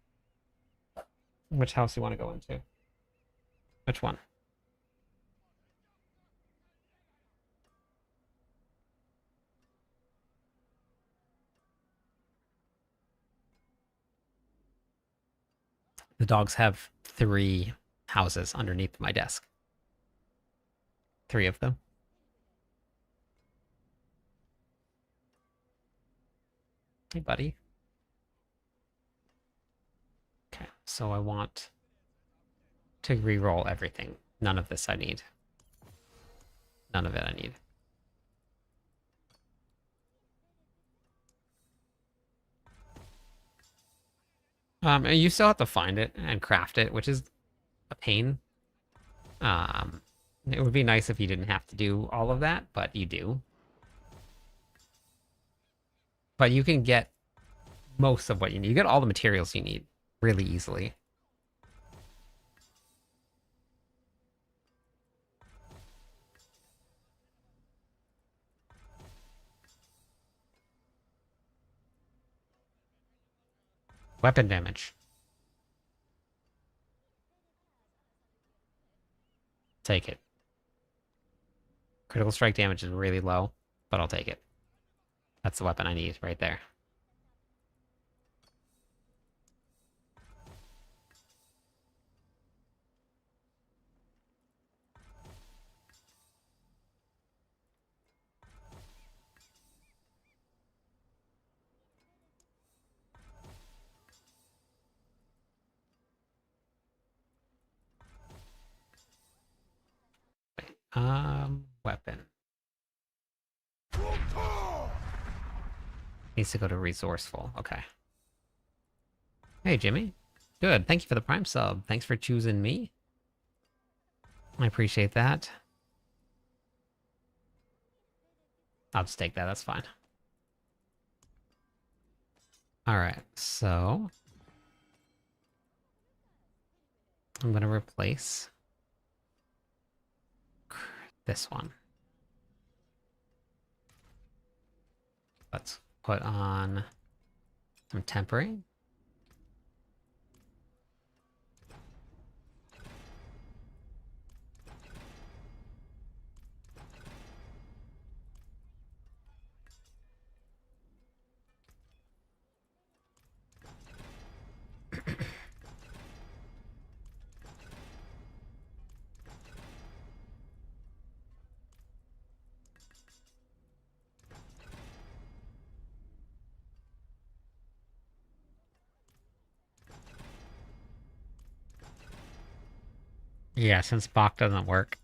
Which house do you want to go into? Which one? The dogs have 3 houses underneath my desk. 3 of them. Hey, buddy. So I want to re-roll everything. None of this I need. None of it I need. And you still have to find it and craft it, which is a pain. It would be nice if you didn't have to do all of that, but you do. But you can get most of what you need. You get all the materials you need really easily. Weapon damage. Take it. Critical strike damage is really low, but I'll take it. That's the weapon I need right there. Weapon. Needs to go to resourceful. Okay. Hey, Jimmy. Good. Thank you for the Prime sub. Thanks for choosing me. I appreciate that. I'll just take that. That's fine. All right. So I'm going to replace this one. Let's put on some temporary. Yeah, since Bach doesn't work.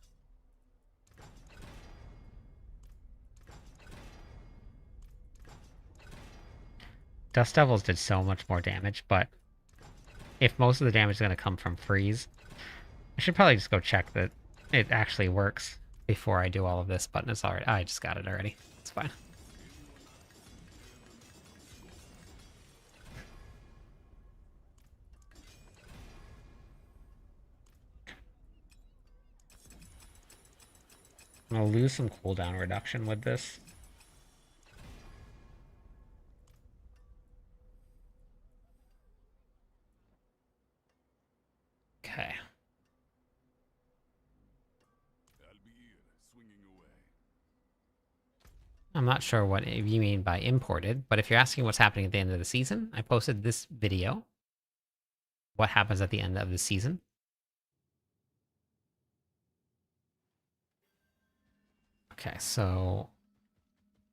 Dust Devils did so much more damage, but if most of the damage is going to come from freeze, I should probably just go check that it actually works before I do all of this, but it's already... I just got it already. It's fine. I'm going to lose some cooldown reduction with this. Okay. I'm not sure what you mean by imported, but if you're asking what's happening at the end of the season, I posted this video. What happens at the end of the season. Okay, so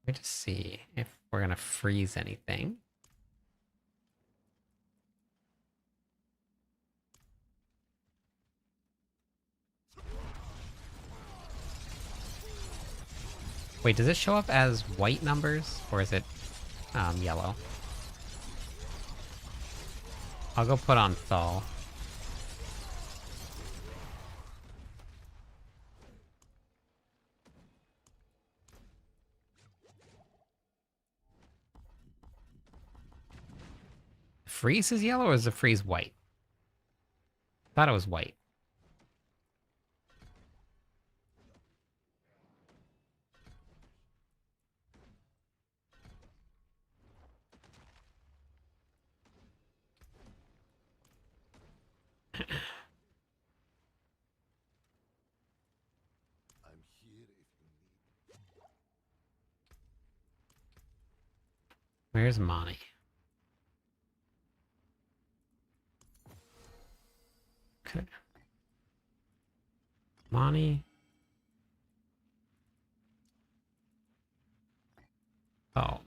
let me just see if we're going to freeze anything. Wait, does it show up as white numbers, or is it yellow? I'll go put on Thal. Freeze is yellow, or is the freeze white? Thought it was white. I'm here if you need. Where's Monty? Okay. Monty. Oh.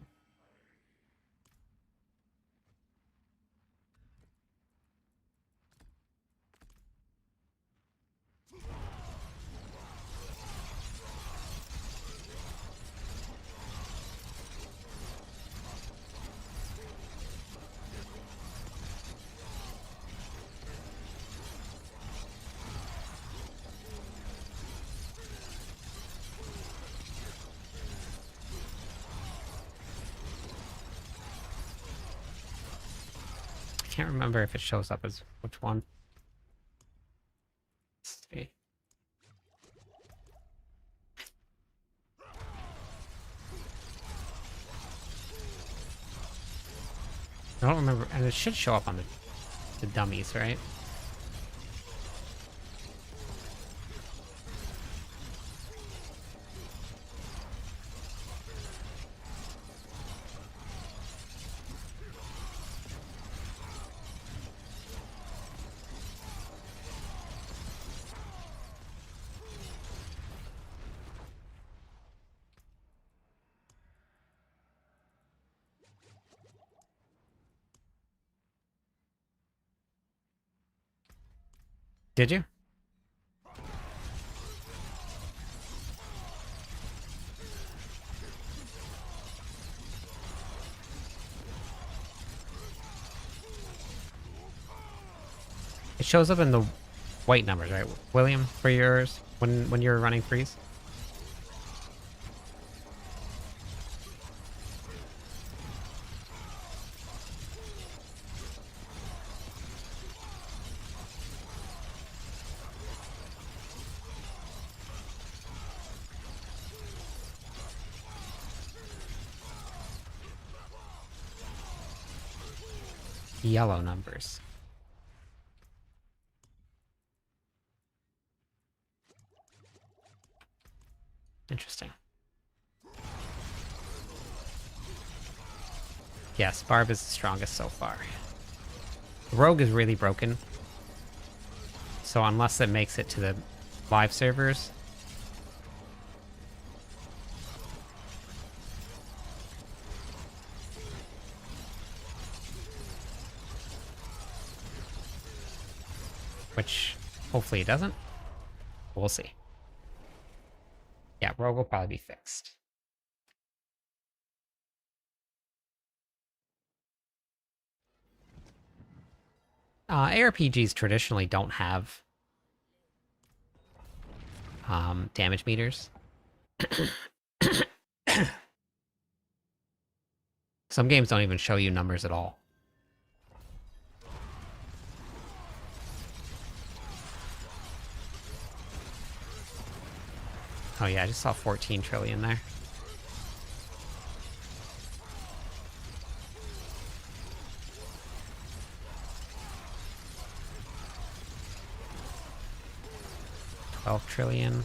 Can't remember if it shows up as which one. Let's see. I don't remember, and it should show up on the dummies, right? Did you? It shows up in the white numbers, right, William, for yours when you're running freeze? Yellow numbers. Interesting. Yes, BARB is the strongest so far. Rogue is really broken. So unless it makes it to the live servers... which hopefully it doesn't. We'll see. Yeah, Rogue will probably be fixed. ARPGs traditionally don't have damage meters. Some games don't even show you numbers at all. Oh yeah, I just saw 14 trillion there. $12 trillion.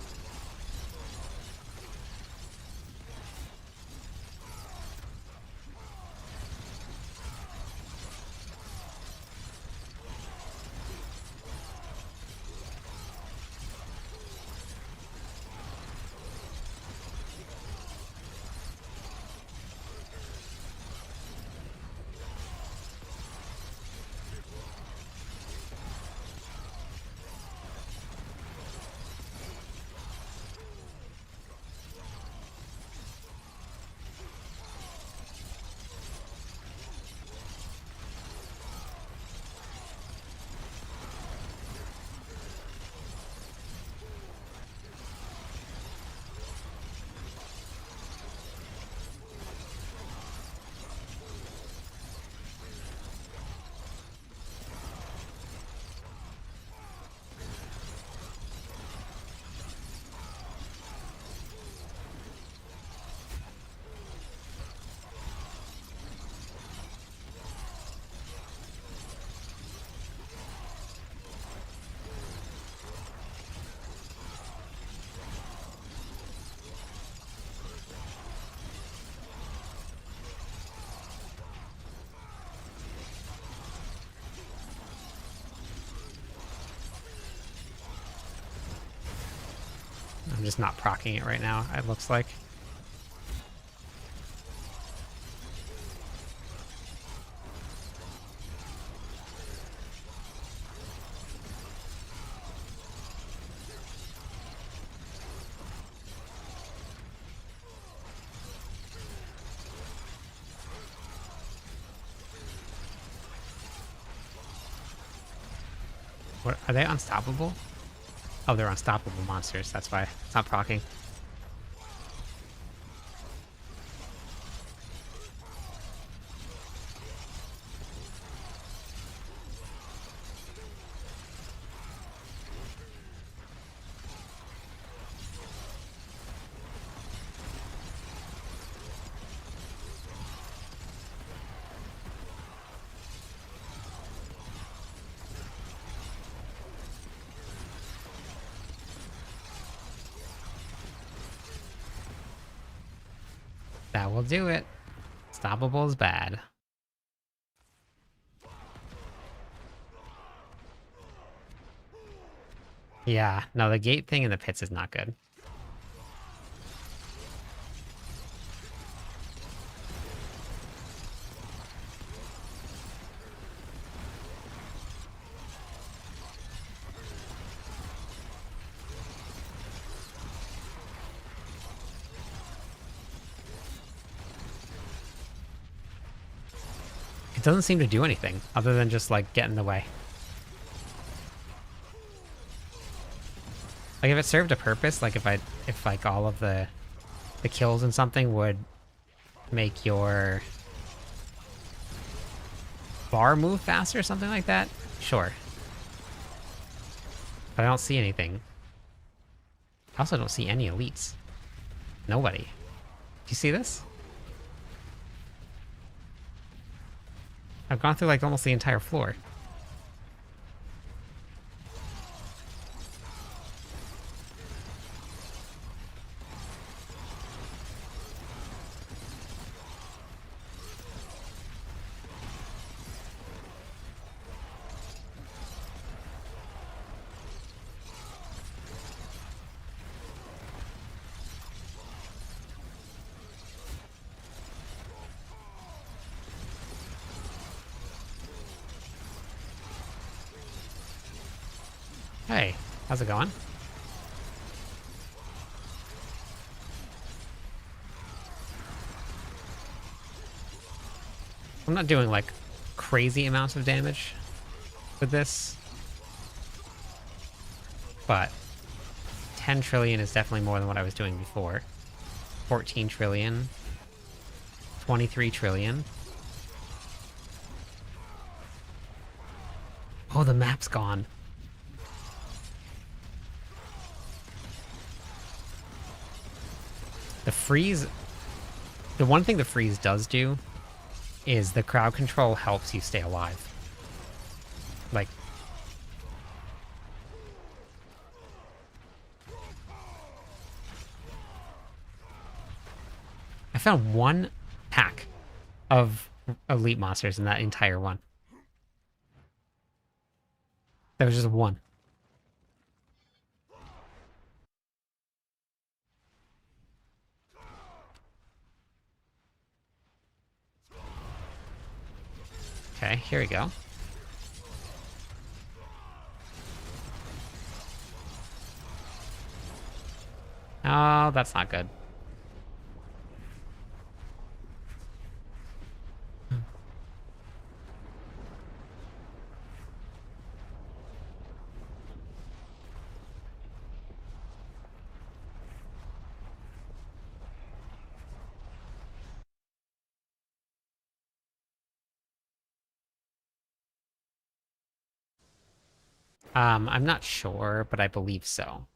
I'm just not proccing it right now, it looks like. What, are they unstoppable? Oh, they're unstoppable monsters, that's why it's not proccing. will do it. Stoppable is bad. Yeah, no, the gate thing in the pits is not good. It doesn't seem to do anything other than just like get in the way. Like if it served a purpose, like if like all of the kills and something would make your bar move faster or something like that, sure. But I don't see anything. I also don't see any elites. Nobody. Do you see this? I've gone through like almost the entire floor. Hey, how's it going? I'm not doing like crazy amounts of damage with this, but 10 trillion is definitely more than what I was doing before. 14 trillion, 23 trillion. Oh, the map's gone. The freeze, the one thing the freeze does do is the crowd control helps you stay alive. Like, I found one pack of elite monsters in that entire one. There was just one. Okay, here we go. Oh, that's not good. I'm not sure, but I believe so.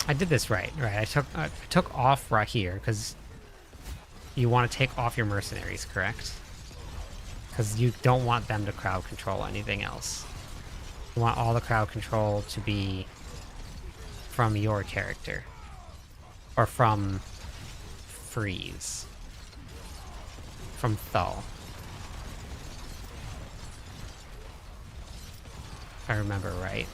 I did this right. I took off right here because you want to take off your mercenaries, correct? Because you don't want them to crowd control anything else. You want all the crowd control to be from your character. Or from Freeze. From Thull. If I remember right.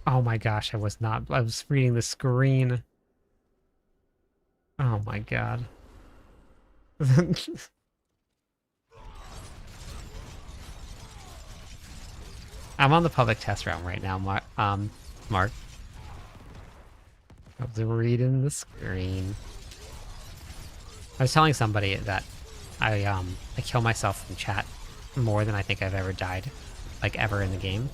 Oh my gosh, I was reading the screen. Oh my god. I'm on the public test round right now, Mark. Mark. I was reading the screen. I was telling somebody that I kill myself in chat more than I think I've ever died, like ever in the game.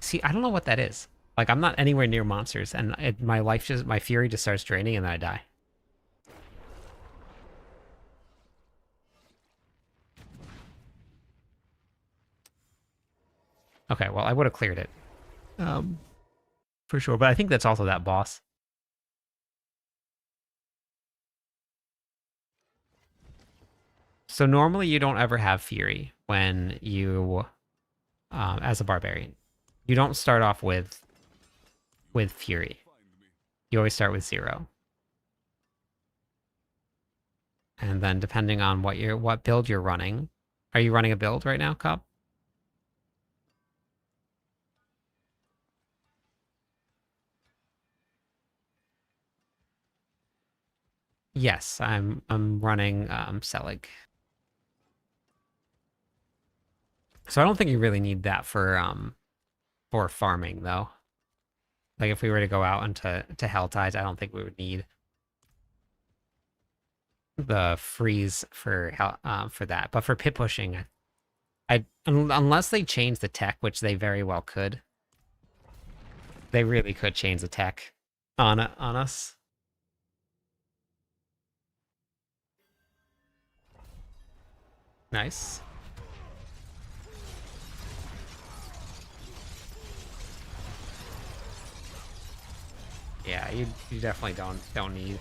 See, I don't know what that is. Like, I'm not anywhere near monsters, and my fury just starts draining, and then I die. Okay, well, I would have cleared it. For sure, but I think that's also that boss. So normally you don't ever have fury when you, as a barbarian. You don't start off with fury. You always start with 0. And then depending on what build you're running. Are you running a build right now, Cop? Yes, I'm running Selig. So I don't think you really need that for farming though. Like if we were to go out into Hell Tides, I don't think we would need the freeze for that. But for pit pushing, unless they change the tech, which they very well could. They really could change the tech on us. Nice. Yeah, you definitely don't need.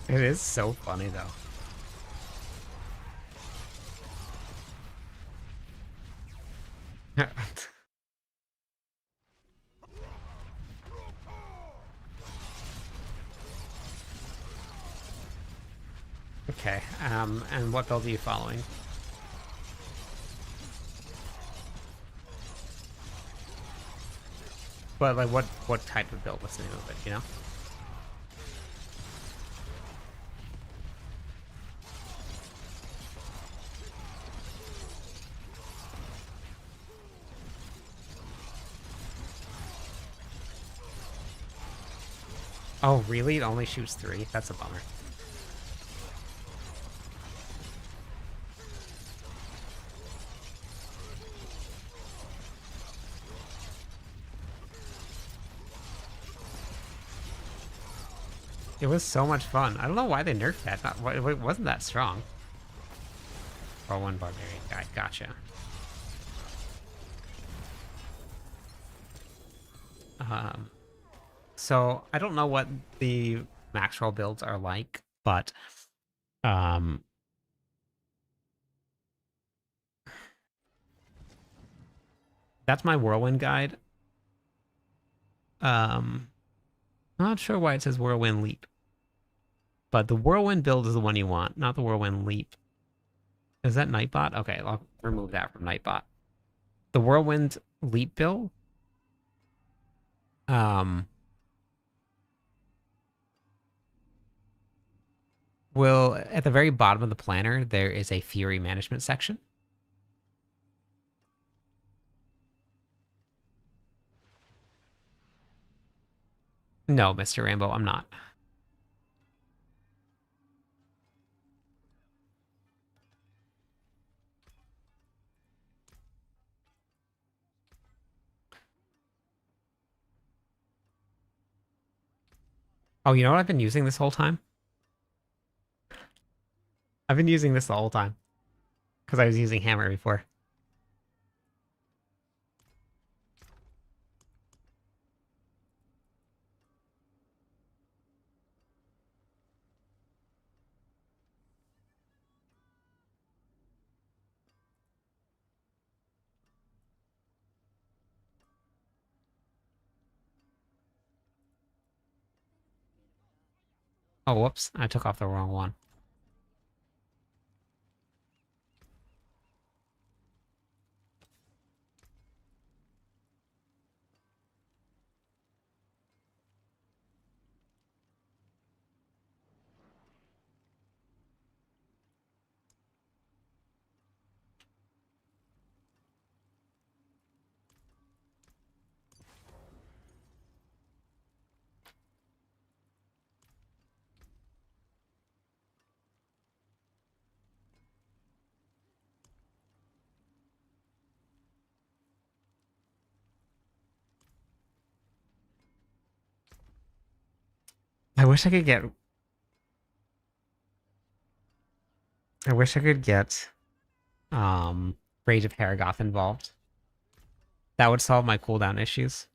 It is so funny though. Okay, and what build are you following? But like, what type of build? What's the name of it? You know? Oh, really? It only shoots 3? That's a bummer. It was so much fun. I don't know why they nerfed that. It wasn't that strong. Or one barbarian guy. Gotcha. So I don't know what the max roll builds are like, but that's my whirlwind guide. I'm not sure why it says whirlwind leap, but the whirlwind build is the one you want, not the whirlwind leap. Is that Nightbot? Okay, I'll remove that from Nightbot. The whirlwind leap build, will at the very bottom of the planner there is a fury management section. No, Mr. Rambo, I'm not. Oh, you know what I've been using this whole time? I've been using this the whole time. Because I was using hammer before. Oh, whoops. I took off the wrong one. I wish I could get... I wish I could get... Rage of Haragoth involved. That would solve my cooldown issues.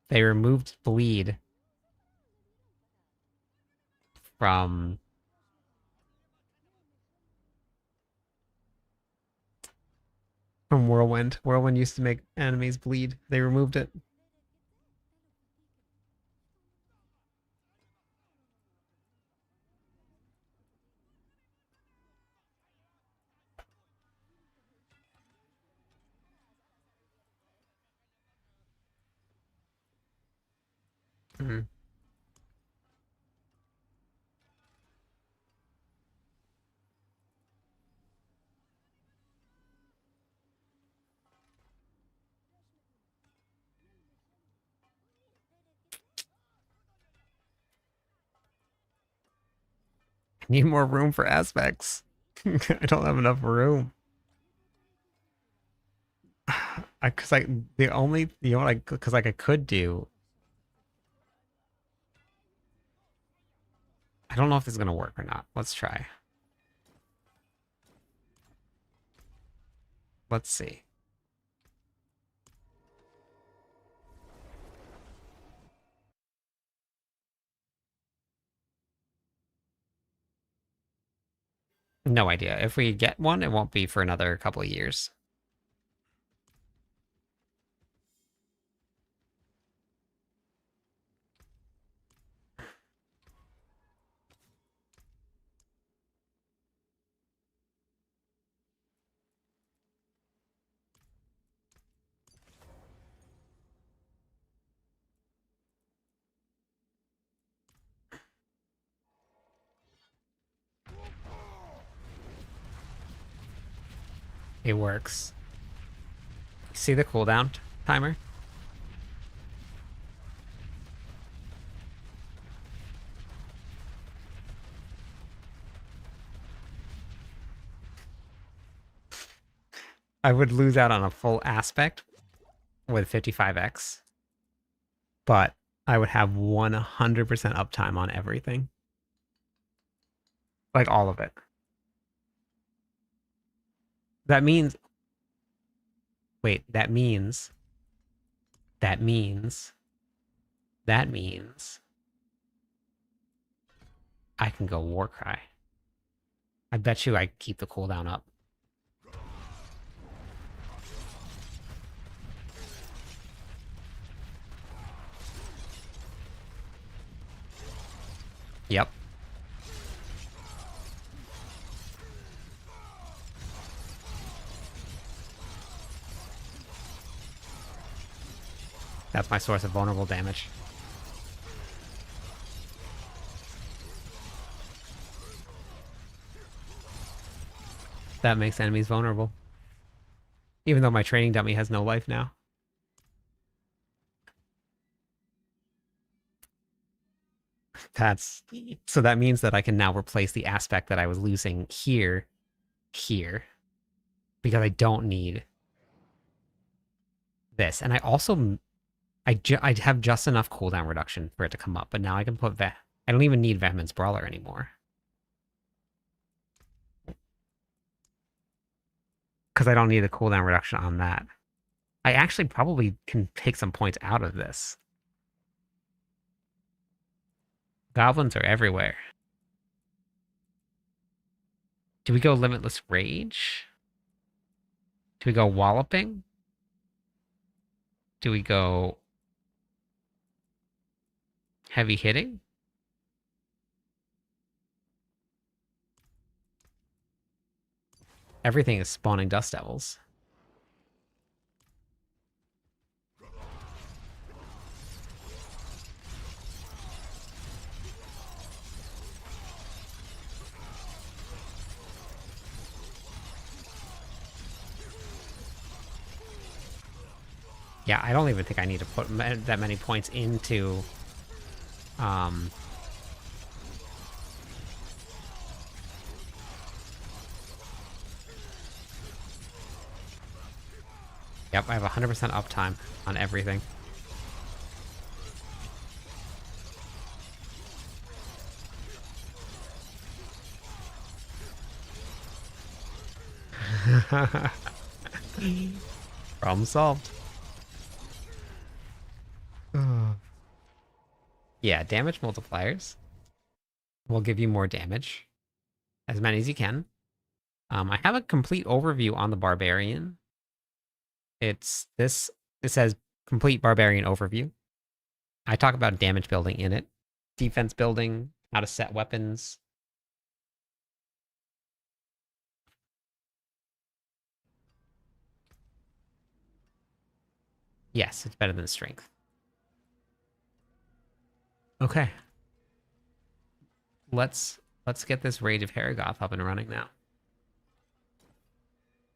They removed bleed from Whirlwind. Whirlwind used to make enemies bleed. They removed it. Mm-hmm. I need more room for aspects. I don't have enough room. Because I the only you know what I because like I could do. I don't know if this is gonna work or not. Let's try. Let's see. No idea. If we get one, it won't be for another couple of years. It works. See the cooldown timer? I would lose out on a full aspect with 55x, but I would have 100% uptime on everything. Like all of it. That means... Wait, that means... That means I can go Warcry. I bet you I keep the cooldown up. Yep. That's my source of vulnerable damage. That makes enemies vulnerable. Even though my training dummy has no life now. That's... So that means that I can now replace the aspect that I was losing here. Because I don't need this. And I also... I have just enough cooldown reduction for it to come up, but now I can put I don't even need Vehement's Brawler anymore. Because I don't need the cooldown reduction on that. I actually probably can take some points out of this. Goblins are everywhere. Do we go Limitless Rage? Do we go Walloping? Do we go Heavy Hitting? Everything is spawning Dust Devils. Yeah, I don't even think I need to put that many points into... Yep, I have 100% uptime on everything. Problem solved. Yeah, damage multipliers will give you more damage. As many as you can. I have a complete overview on the Barbarian. It's this. It says complete Barbarian overview. I talk about damage building in it. Defense building, how to set weapons. Yes, it's better than strength. Okay. Let's get this Rage of Haragoth up and running now.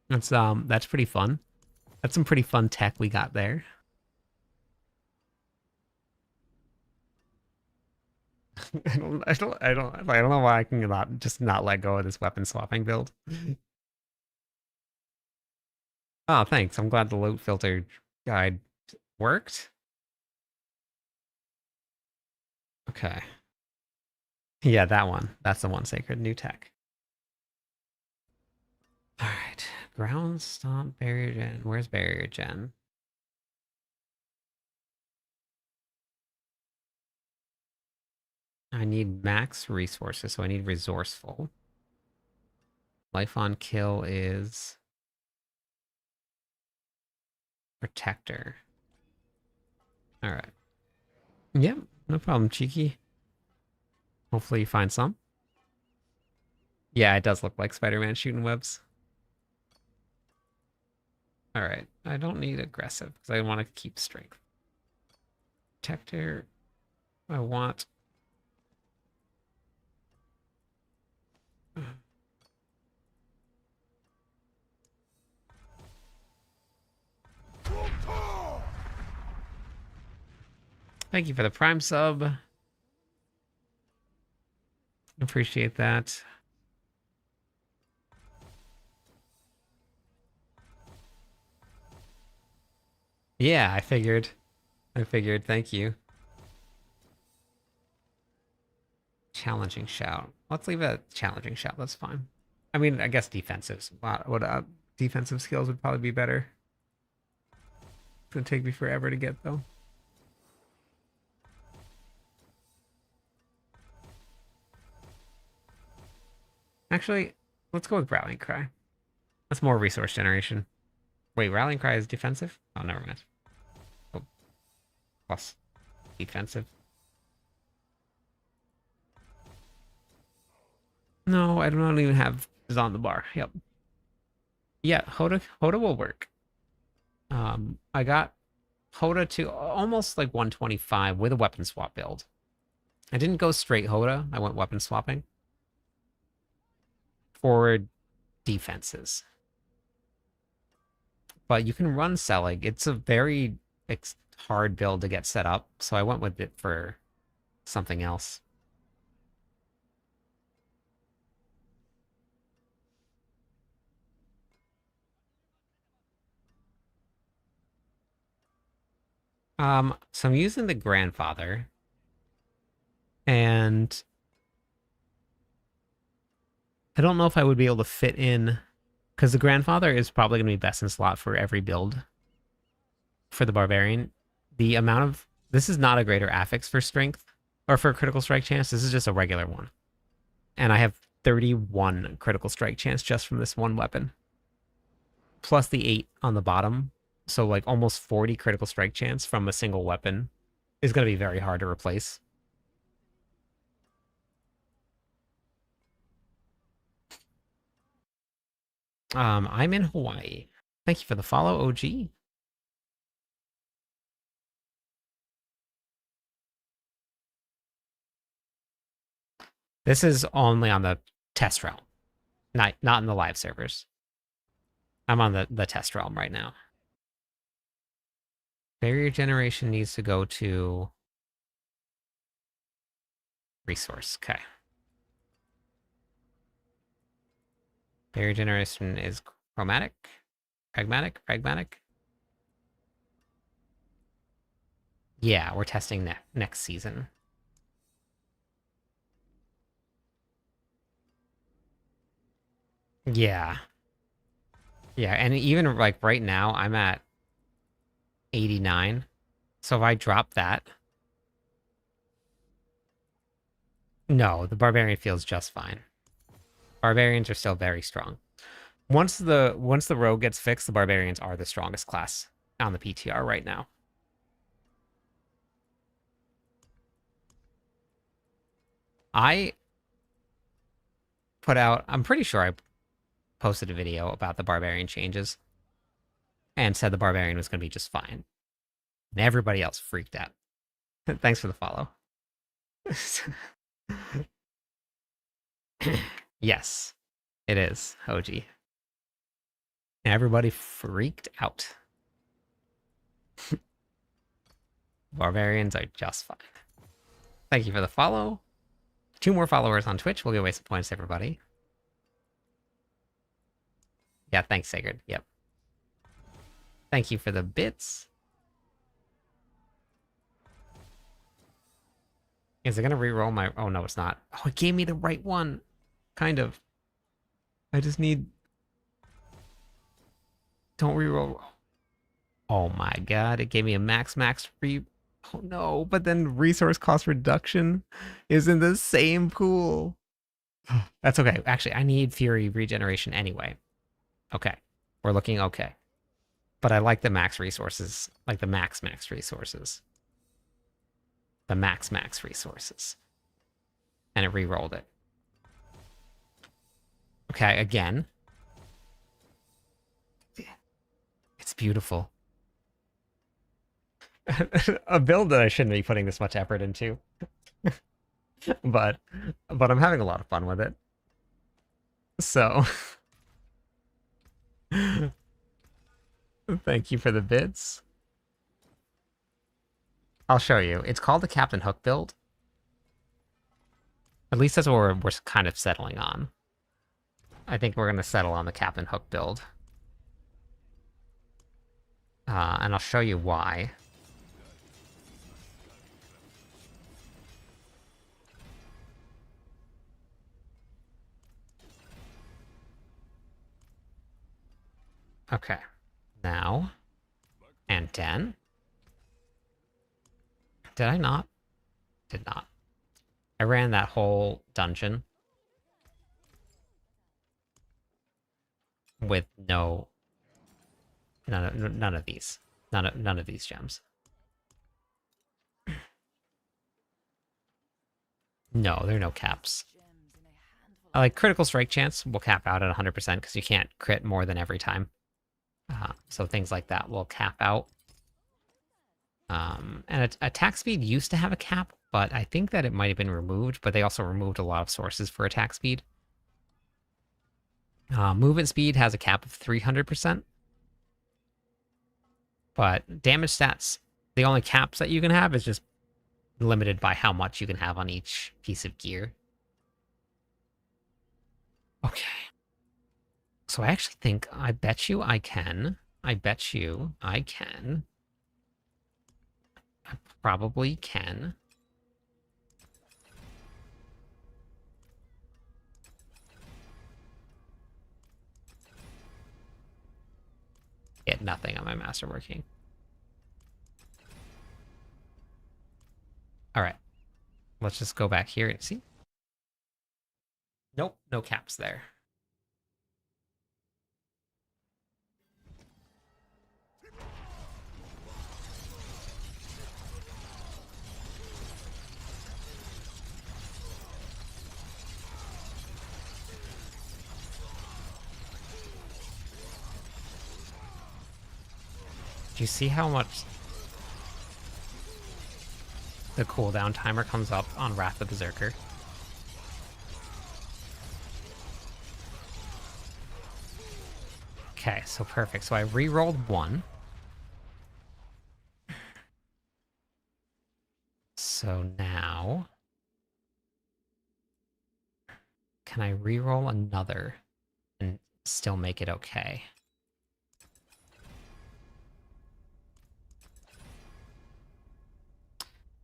That's pretty fun. That's some pretty fun tech we got there. I don't know why I can not let go of this weapon swapping build. Oh, thanks. I'm glad the loot filter guide worked. Okay. Yeah, that one. That's the one, Sacred New Tech. Alright. Ground Stomp Barrier Gen. Where's Barrier Gen? I need max resources, so I need Resourceful. Life on Kill is... Protector. Alright. Yep, no problem, Cheeky. Hopefully you find some. Yeah, it does look like Spider-Man shooting webs. Alright, I don't need aggressive, because I want to keep strength. Protector. I want... Thank you for the Prime sub. Appreciate that. Yeah, I figured. I figured. Thank you. Challenging shout. Let's leave it at challenging shout. That's fine. I mean, I guess defensives. What defensive skills would probably be better. It's gonna take me forever to get though. Actually, let's go with Rallying Cry. That's more resource generation. Wait, Rallying Cry is defensive? Oh, never mind. Oh, plus defensive. No, I don't even have is on the bar. Yep. Yeah, Hoda will work. I got Hoda to almost like 125 with a weapon swap build. I didn't go straight Hoda. I went weapon swapping for defenses. But you can run Selig. It's a very hard build to get set up, so I went with it for something else. So I'm using the grandfather, and I don't know if I would be able to fit in, because the grandfather is probably going to be best in slot for every build for the barbarian. The amount of this is not a greater affix for strength or for critical strike chance. This is just a regular one, and I have 31 critical strike chance just from this one weapon, plus the 8 on the bottom. So like almost 40 critical strike chance from a single weapon is going to be very hard to replace. I'm in Hawaii. Thank you for the follow, OG. This is only on the test realm, not in the live servers. I'm on the test realm right now. Barrier generation needs to go to resource. Okay. Barrier generation is chromatic, pragmatic. Yeah, we're testing next season. Yeah. Yeah, and even like right now, I'm at 89. So if I drop that, no, the barbarian feels just fine. Barbarians are still very strong. Once the rogue gets fixed, the barbarians are the strongest class on the PTR right now. I put out, I'm pretty sure I posted a video about the barbarian changes and said the barbarian was going to be just fine. And everybody else freaked out. Thanks for the follow. Yes, it is, OG. Everybody freaked out. Barbarians are just fine. Thank you for the follow. 2 more followers on Twitch. We'll give away some points to everybody. Yeah, thanks, Sigurd. Yep. Thank you for the bits. Is it going to re-roll my... Oh, no, it's not. Oh, it gave me the right one. Kind of. I just need... Don't re-roll. Oh my god, it gave me a max re... Oh no, but then resource cost reduction is in the same pool. That's okay. Actually, I need Fury regeneration anyway. Okay. We're looking okay. But I like the max resources. Like the max resources. The max resources. And it re-rolled it. Okay, again. It's beautiful. A build that I shouldn't be putting this much effort into. but I'm having a lot of fun with it. So thank you for the bits. I'll show you. It's called the Captain Hook build. At least that's what we're kind of settling on. I think we're going to settle on the Captain Hook build. And I'll show you why. Okay. Now. And 10. Did I not? Did not. I ran that whole dungeon with none of these. None of these gems. No, there are no caps. Like critical strike chance will cap out at 100% because you can't crit more than every time. So things like that will cap out. And attack speed used to have a cap, but I think that it might have been removed, but they also removed a lot of sources for attack speed. Movement speed has a cap of 300%. But damage stats, the only caps that you can have is just limited by how much you can have on each piece of gear. Okay. So I actually think, I bet you I can. I probably can. Get nothing on my masterworking. All right. Let's just go back here and see. Nope, no caps there. Do you see how much the cooldown timer comes up on Wrath of Berserker? Okay, so perfect. So I re-rolled 1. So now... Can I re-roll another and still make it okay?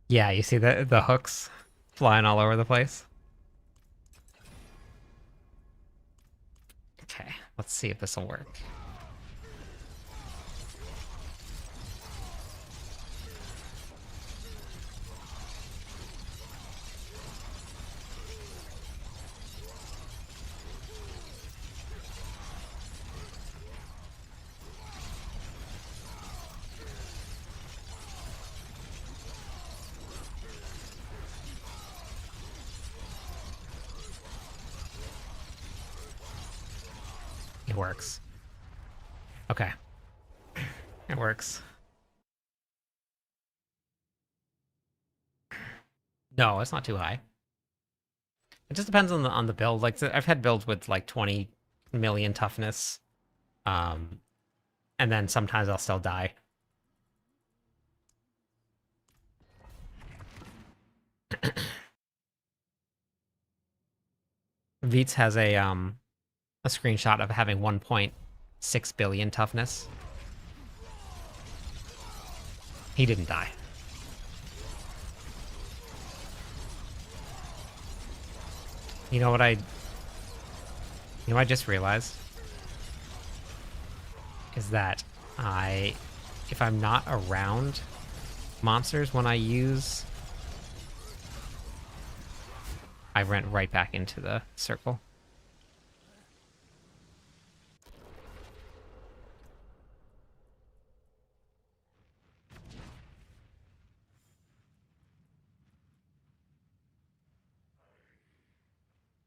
Yeah, you see the hooks flying all over the place? Okay, let's see if this will work. It works. Okay. It works. No, it's not too high. It just depends on the build. Like I've had builds with like 20 million toughness. And then sometimes I'll still die. Veets has a screenshot of having 1.6 billion toughness. He didn't die. You know what I just realized? Is that if I'm not around monsters when I use, I went right back into the circle.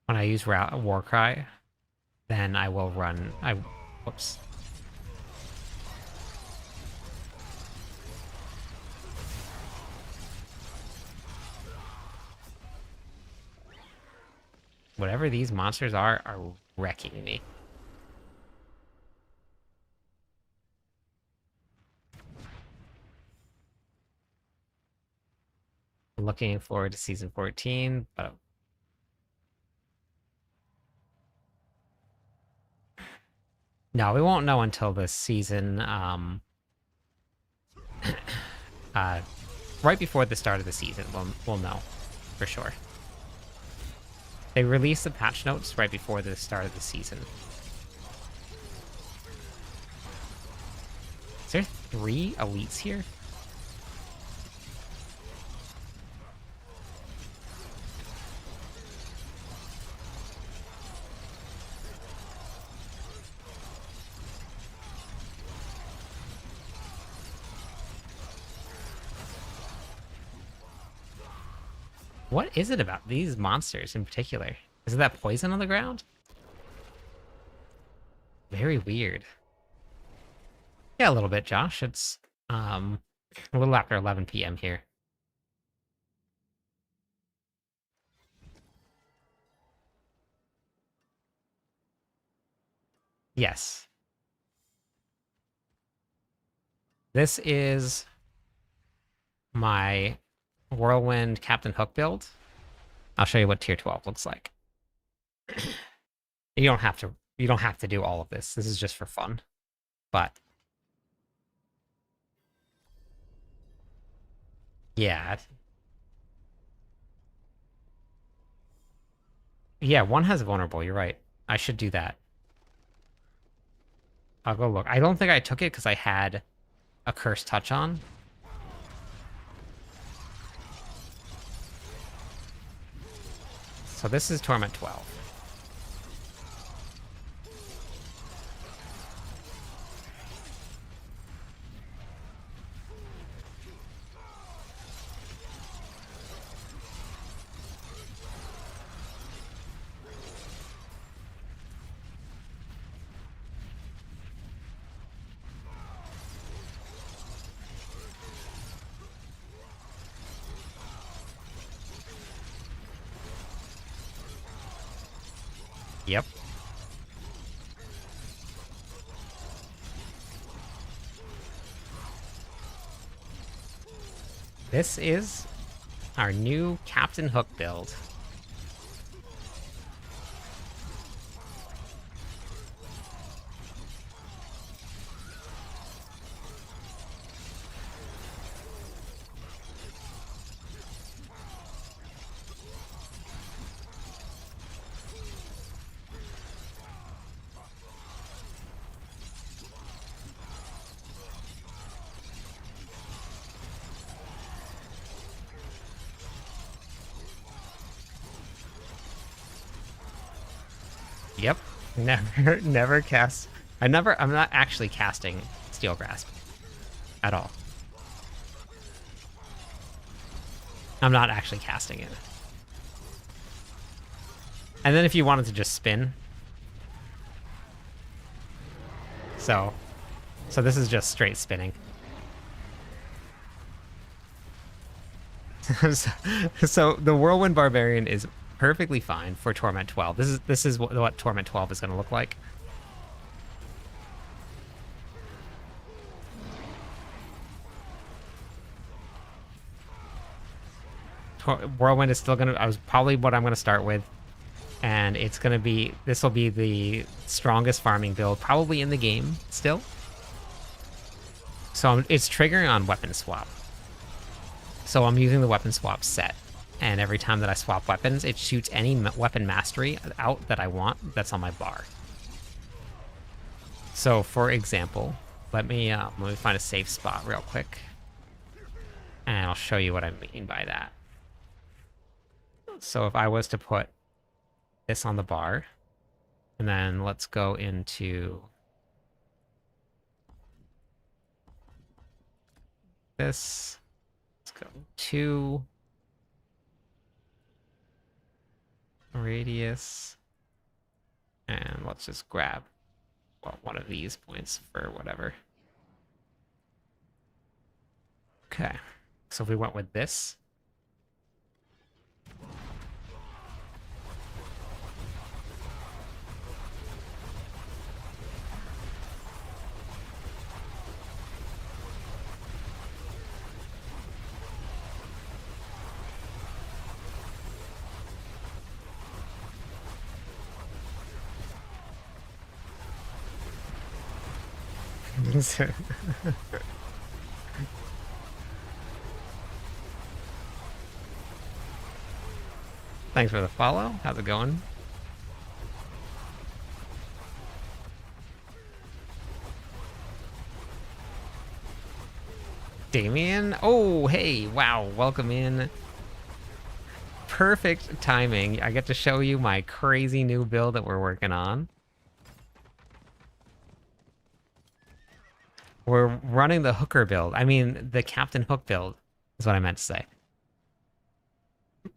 When I use Warcry, then I will run. Whoops. Whatever these monsters are wrecking me. Looking forward to season 14, but no, we won't know until this season. right before the start of the season, we'll know for sure. They released the patch notes right before the start of the season. Is there 3 elites here? What is it about these monsters in particular? Is it that poison on the ground? Very weird. Yeah, a little bit, Josh. It's a little after 11 p.m. here. Yes. This is my Whirlwind Captain Hook build. I'll show you what tier 12 looks like. You don't have to do all of this. This is just for fun. But yeah. Yeah, one has vulnerable, you're right. I should do that. I'll go look. I don't think I took it because I had a Cursed Touch on. So this is Torment 12. Yep. This is our new Captain Hook build. Yep. Never cast. I'm not actually casting Steel Grasp at all. I'm not actually casting it. And then if you wanted to just spin. So this is just straight spinning. So the Whirlwind Barbarian is perfectly fine for Torment 12. This is what Torment 12 is going to look like. Whirlwind is still going to... I was probably what I'm going to start with. And it's going to be... This will be the strongest farming build probably in the game still. So it's triggering on weapon swap. So I'm using the weapon swap set. And every time that I swap weapons, it shoots any weapon mastery out that I want that's on my bar. So, for example, let me find a safe spot real quick. And I'll show you what I mean by that. So if I was to put this on the bar, and then let's go into this. Let's go 2 radius, and let's just grab one of these points for whatever. Okay, so if we went with this, Thanks for the follow. How's it going? Damien? Oh, hey, wow, welcome in. Perfect timing. I get to show you my crazy new build that we're working on. We're running the hooker build. I mean, the Captain Hook build is what I meant to say.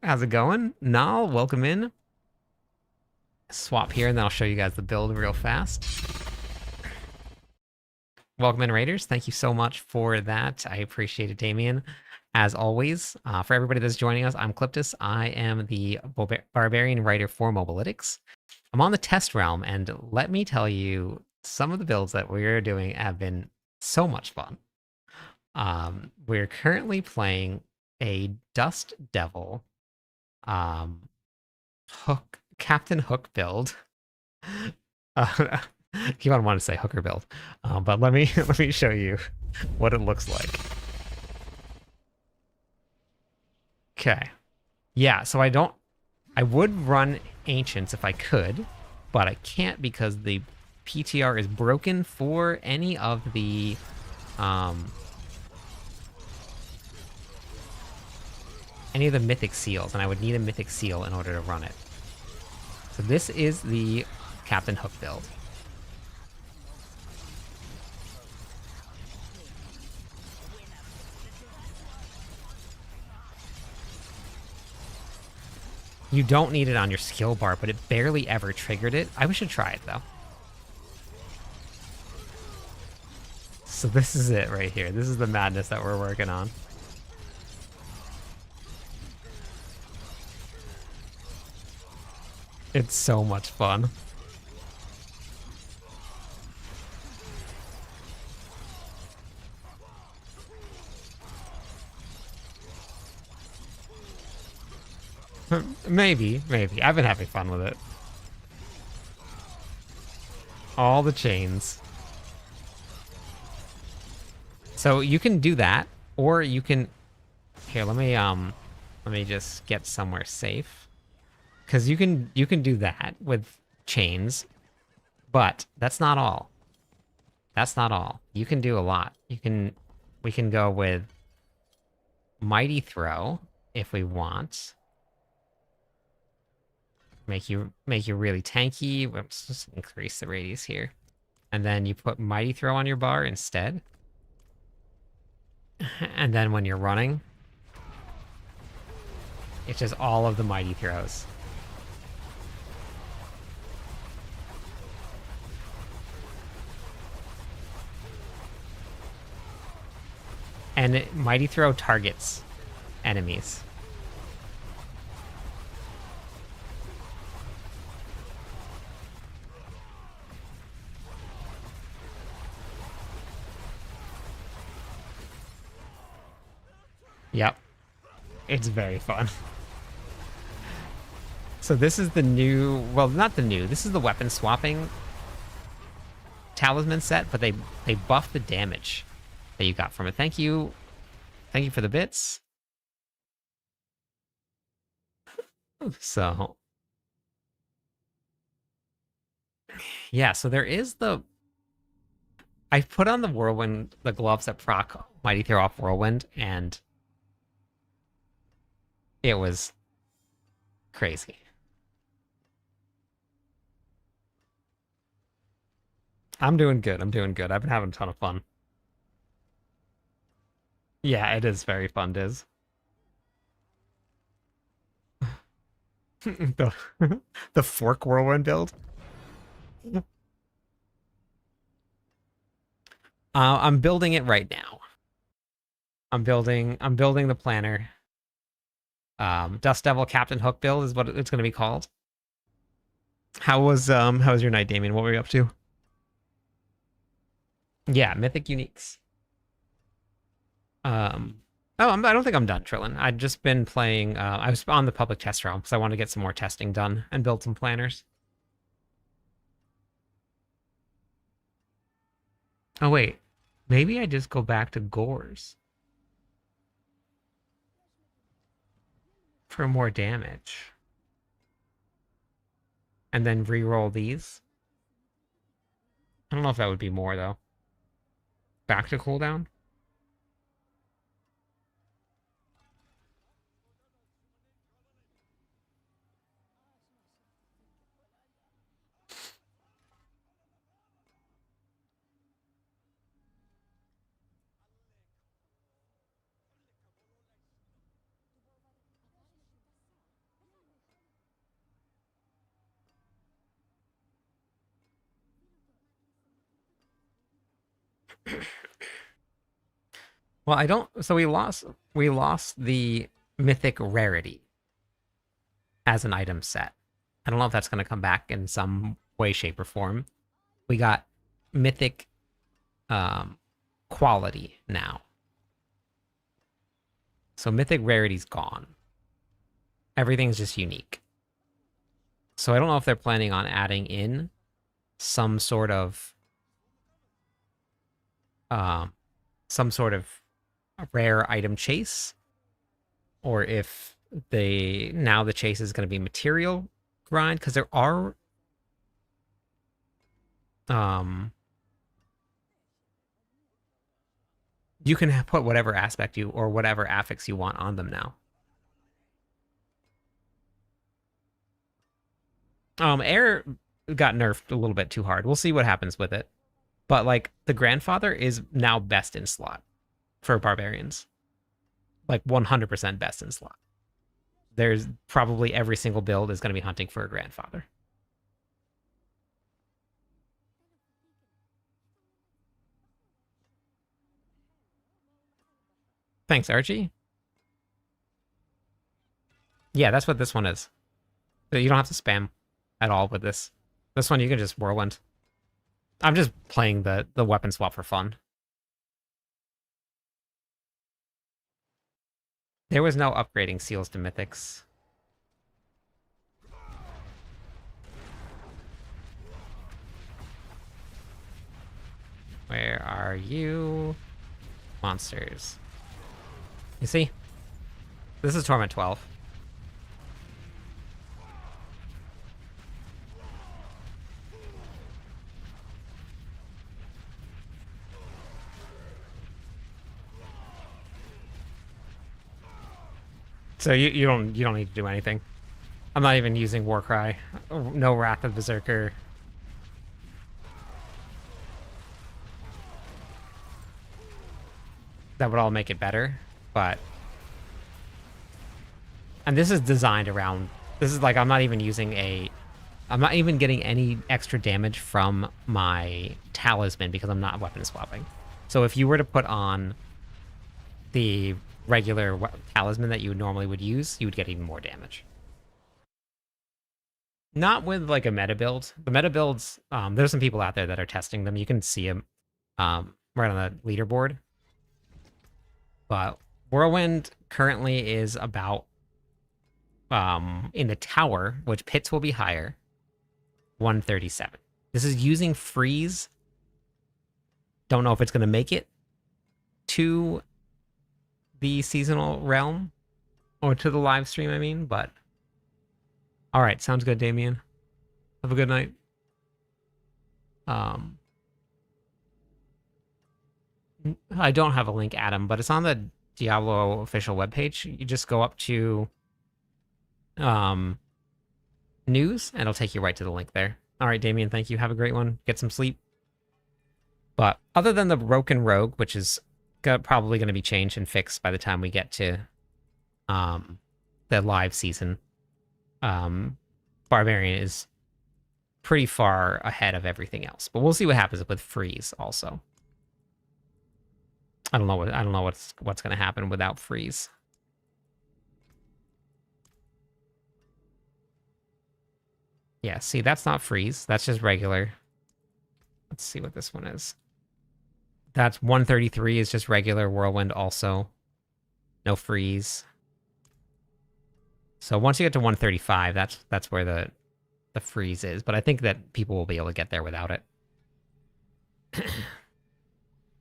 How's it going? Nal, welcome in. Swap here, and then I'll show you guys the build real fast. Welcome in, Raiders. Thank you so much for that. I appreciate it, Damien. As always, for everybody that's joining us, I'm Cliptus. I am the Barbarian writer for Mobalytics. I'm on the test realm, and let me tell you, some of the builds that we're doing have been so much fun. We're currently playing a Dust Devil Captain Hook build. Keep on wanting to say hooker build, but let me show you what it looks like. Okay, yeah. So I would run Ancients if I could, but I can't because the PTR is broken for any of the mythic seals, and I would need a mythic seal in order to run it. So this is the Captain Hook build. You don't need it on your skill bar, but it barely ever triggered it. I should try it, though. So this is it right here. This is the madness that we're working on. It's so much fun. Maybe. I've been having fun with it. All the chains. So you can do that, or you can... Here, let me just get somewhere safe. Because you can do that with chains, but that's not all. That's not all. You can do a lot. We can go with Mighty Throw if we want. Make you really tanky. Let's just increase the radius here. And then you put Mighty Throw on your bar instead. And then when you're running, it's just all of the Mighty Throws. And Mighty Throw targets enemies. Yep. It's very fun. So this is the new, well, not the new, this is the weapon swapping talisman set, but they buff the damage that you got from it. Thank you. Thank you for the bits. So yeah, so there is I put on the whirlwind, the gloves that proc Mighty Throw off whirlwind, and it was crazy. I'm doing good. I've been having a ton of fun. Yeah, it is very fun, Diz. the fork whirlwind build. I'm building it right now. I'm building the planner. Dust Devil Captain Hook build is what it's going to be called. How was your night, Damien? What were you up to? Yeah, Mythic Uniques. I don't think I'm done, Trillin. I've just been playing. I was on the public test realm because I want to get some more testing done and build some planners. Oh wait, maybe I just go back to Gores for more damage. and then re-roll these. I don't know if that would be more, though. Back to cooldown? Well, I don't. So we lost the mythic rarity as an item set. I don't know if that's going to come back in some way, shape, or form. We got mythic quality now. So mythic rarity's gone. Everything's just unique. So I don't know if they're planning on adding in some sort of rare item chase, or if the chase is going to be material grind, because there are you can put whatever aspect you or whatever affix you want on them now. Air got nerfed a little bit too hard. We'll see what happens with it. But like the grandfather is now best in slot for barbarians. Like 100% best in slot. There's probably every single build is going to be hunting for a grandfather. Thanks, Archie. Yeah, that's what this one is. You don't have to spam at all with this. This one you can just whirlwind. I'm just playing the weapon swap for fun. There was no upgrading seals to mythics. Where are you? Monsters. You see? This is Torment 12. So you don't need to do anything. I'm not even using Warcry. No Wrath of Berserker. That would all make it better, but... And this is designed around... This is like, I'm not even getting any extra damage from my talisman because I'm not weapon swapping. So if you were to put on the regular talisman that you normally would use, you would get even more damage. Not with like a meta build. The meta builds, there's some people out there that are testing them. You can see them right on the leaderboard. But Whirlwind currently is about, in the tower, which pits will be higher, 137. This is using freeze. Don't know if it's going to make it to the seasonal realm, or to the live stream, I mean, but... Alright, sounds good, Damien. Have a good night. I don't have a link, Adam, but it's on the Diablo official webpage. You just go up to news, and it'll take you right to the link there. Alright, Damien, thank you. Have a great one. Get some sleep. But other than the Broken Rogue, which is probably going to be changed and fixed by the time we get to the live season, Barbarian is pretty far ahead of everything else. But we'll see what happens with freeze also. I don't know what's going to happen without freeze. Yeah, see, that's not freeze. That's just regular. Let's see what this one is. That's 133 is just regular whirlwind also. No freeze. So once you get to 135, that's where the freeze is. But I think that people will be able to get there without it.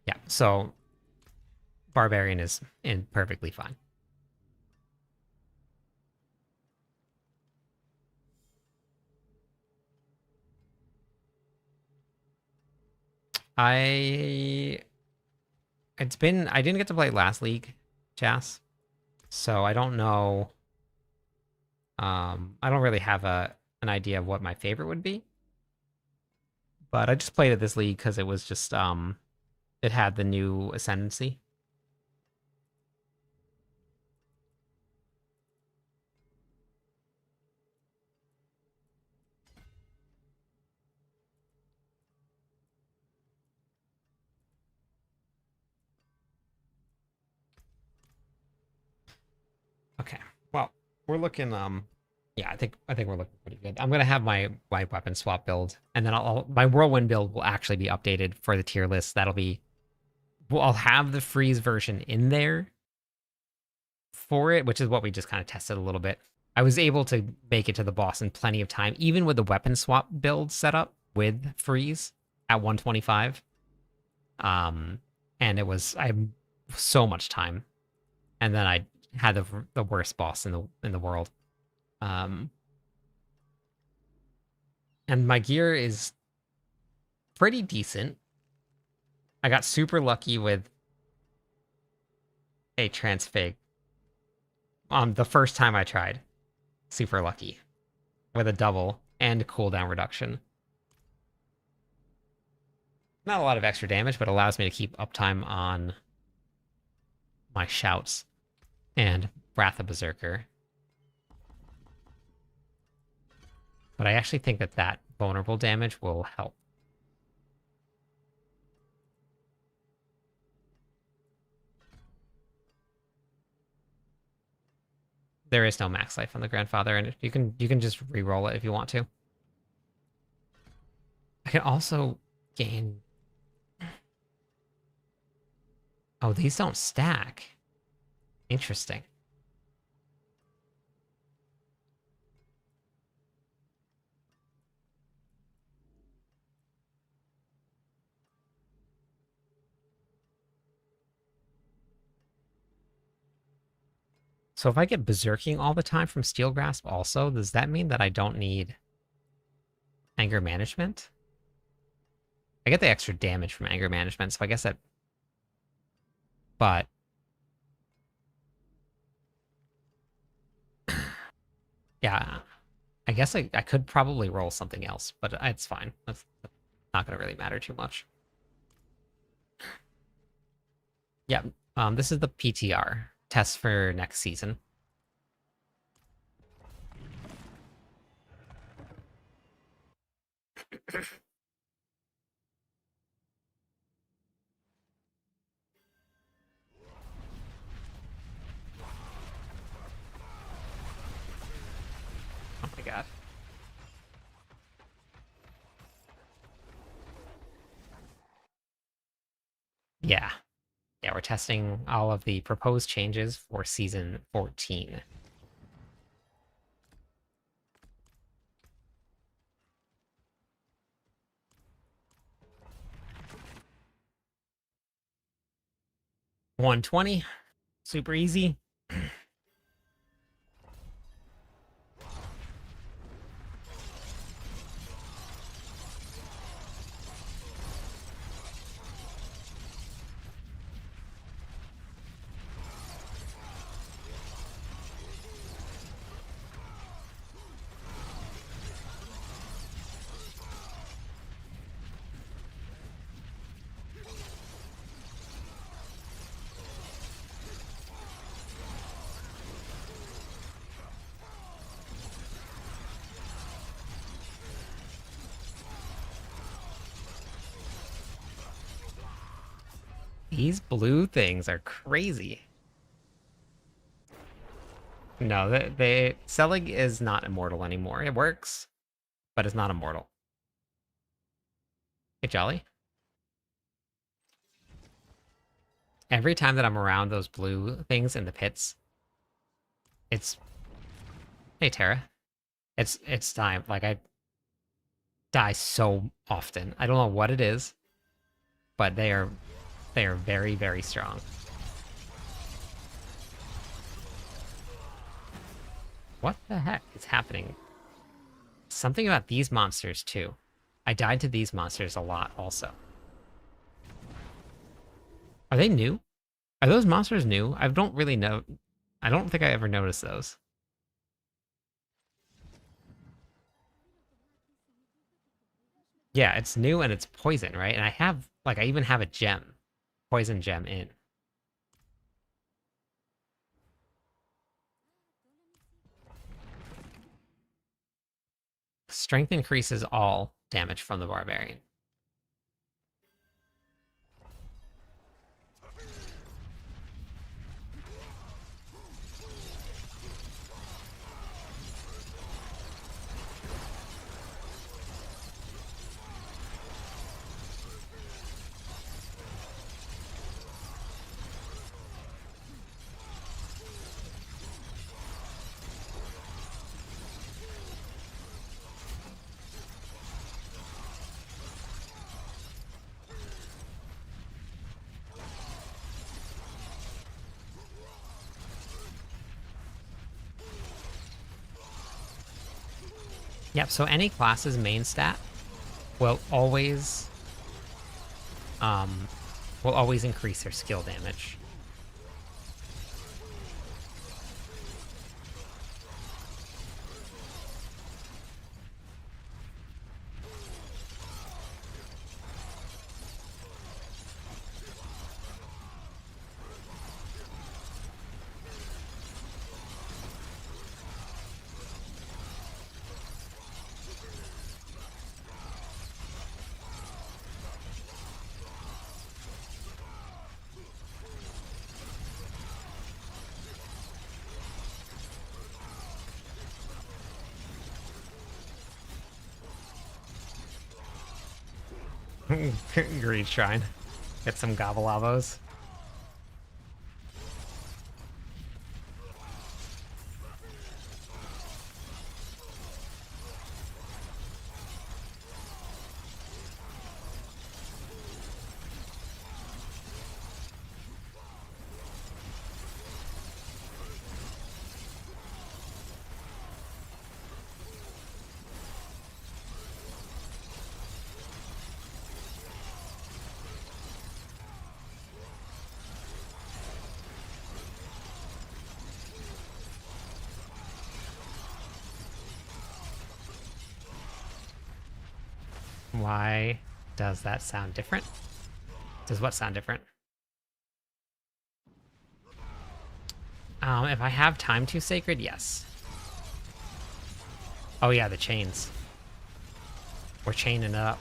Yeah, so Barbarian is perfectly fine. I didn't get to play last league, Jas. So I don't know. I don't really have an idea of what my favorite would be. But I just played it this league because it was just it had the new ascendancy. Okay. Well, we're looking yeah, I think we're looking pretty good. I'm gonna have my weapon swap build, and then my whirlwind build will actually be updated for the tier list. That'll be well, I'll have the freeze version in there for it, which is what we just kind of tested a little bit. I was able to make it to the boss in plenty of time, even with the weapon swap build set up with freeze at 125. And I had so much time, and then I had the worst boss in the world. And my gear is pretty decent. I got super lucky with a transfig. The first time I tried, super lucky with a double and cooldown reduction. Not a lot of extra damage, but allows me to keep uptime on my shouts and Wrath of Berserker. But I actually think that vulnerable damage will help. There is no max life on the Grandfather, and you can just re-roll it if you want to. I can also gain... Oh, these don't stack. Interesting. So if I get berserking all the time from Steel Grasp also, does that mean that I don't need anger management? I get the extra damage from anger management, so I guess that... But... yeah, I guess I could probably roll something else, but it's fine. That's not going to really matter too much. Yeah, this is the PTR test for next season. Oh my god. Yeah. Yeah, we're testing all of the proposed changes for season 14. $120, super easy. These blue things are crazy. No, the Selig is not immortal anymore. It works, but it's not immortal. Hey, Jolly. Every time that I'm around those blue things in the pits, it's... Hey, Tara. It's time. Like, I die so often. I don't know what it is, but they are very, very strong. What the heck is happening? Something about these monsters, too. I died to these monsters a lot, also. Are they new? Are those monsters new? I don't really know. I don't think I ever noticed those. Yeah, it's new and it's poison, right? And I have, like, I even have a gem, poison gem in. Strength increases all damage from the barbarian. Yep, so any class's main stat will always um increase their skill damage. Greed Shrine. Get some Gabalabos. Why does that sound different? Does what sound different? If I have time to sacred, yes. Oh yeah, the chains. We're chaining it up.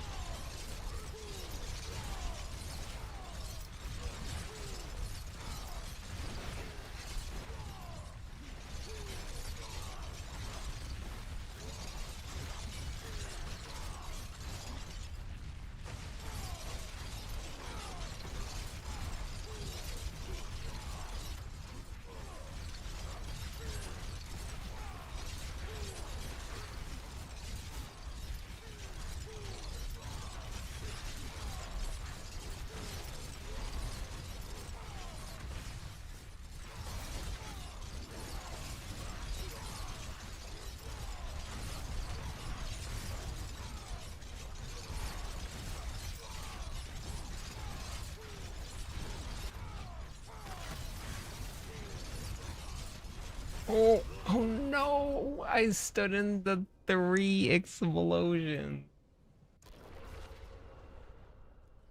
Oh no! I stood in the 3 explosions.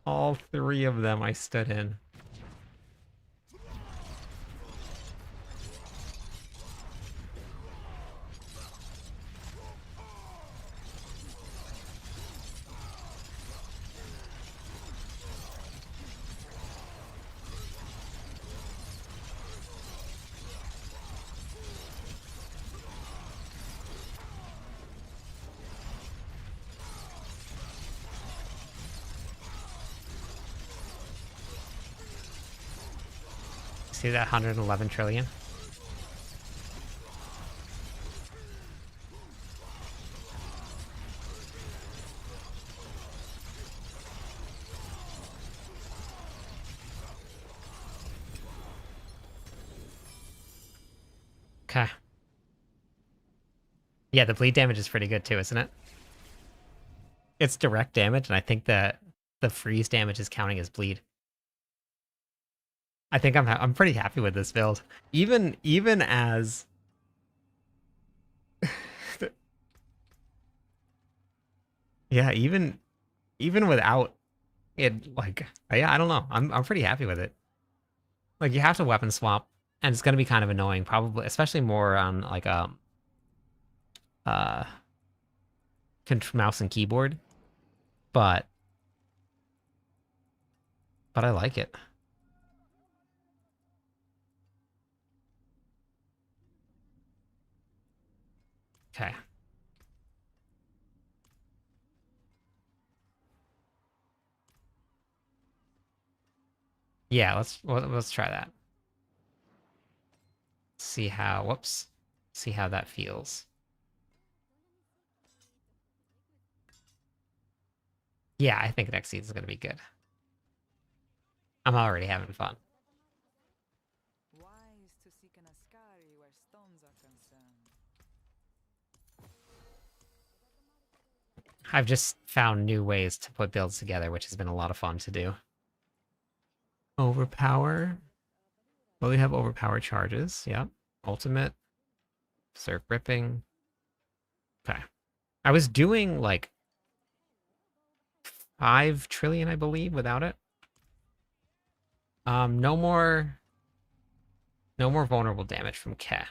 All 3 of them I stood in. See that 111 trillion? Okay. Yeah, the bleed damage is pretty good too, isn't it? It's direct damage, and I think that the freeze damage is counting as bleed. I think I'm pretty happy with this build. Even as yeah, even without it, like, yeah, I don't know. I'm pretty happy with it. Like, you have to weapon swap, and it's gonna be kind of annoying, probably, especially more on like uh mouse and keyboard. But I like it. Okay. Yeah, let's try that. See how, whoops. See how that feels. Yeah, I think next season is going to be good. I'm already having fun. Wise to seek an Ascari where stones are concerned. I've just found new ways to put builds together, which has been a lot of fun to do. Overpower. Well, we have overpower charges. Yep. Ultimate. Surf ripping. Okay. I was doing like 5 trillion, I believe, without it. No more vulnerable damage from Ke.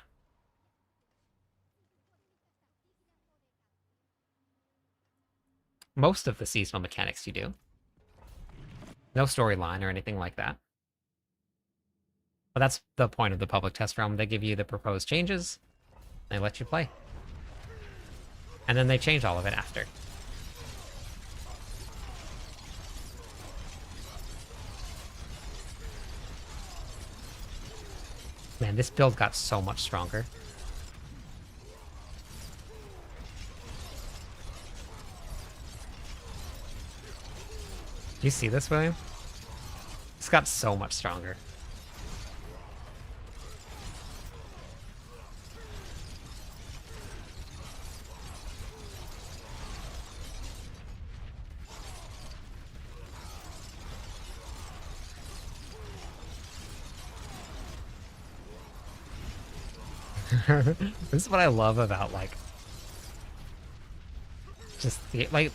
Most of the seasonal mechanics you do. No storyline or anything like that. But that's the point of the public test realm. They give you the proposed changes, they let you play. And then they change all of it after. Man, this build got so much stronger. Do you see this, William? It's got so much stronger. This is what I love about, like, just the, like,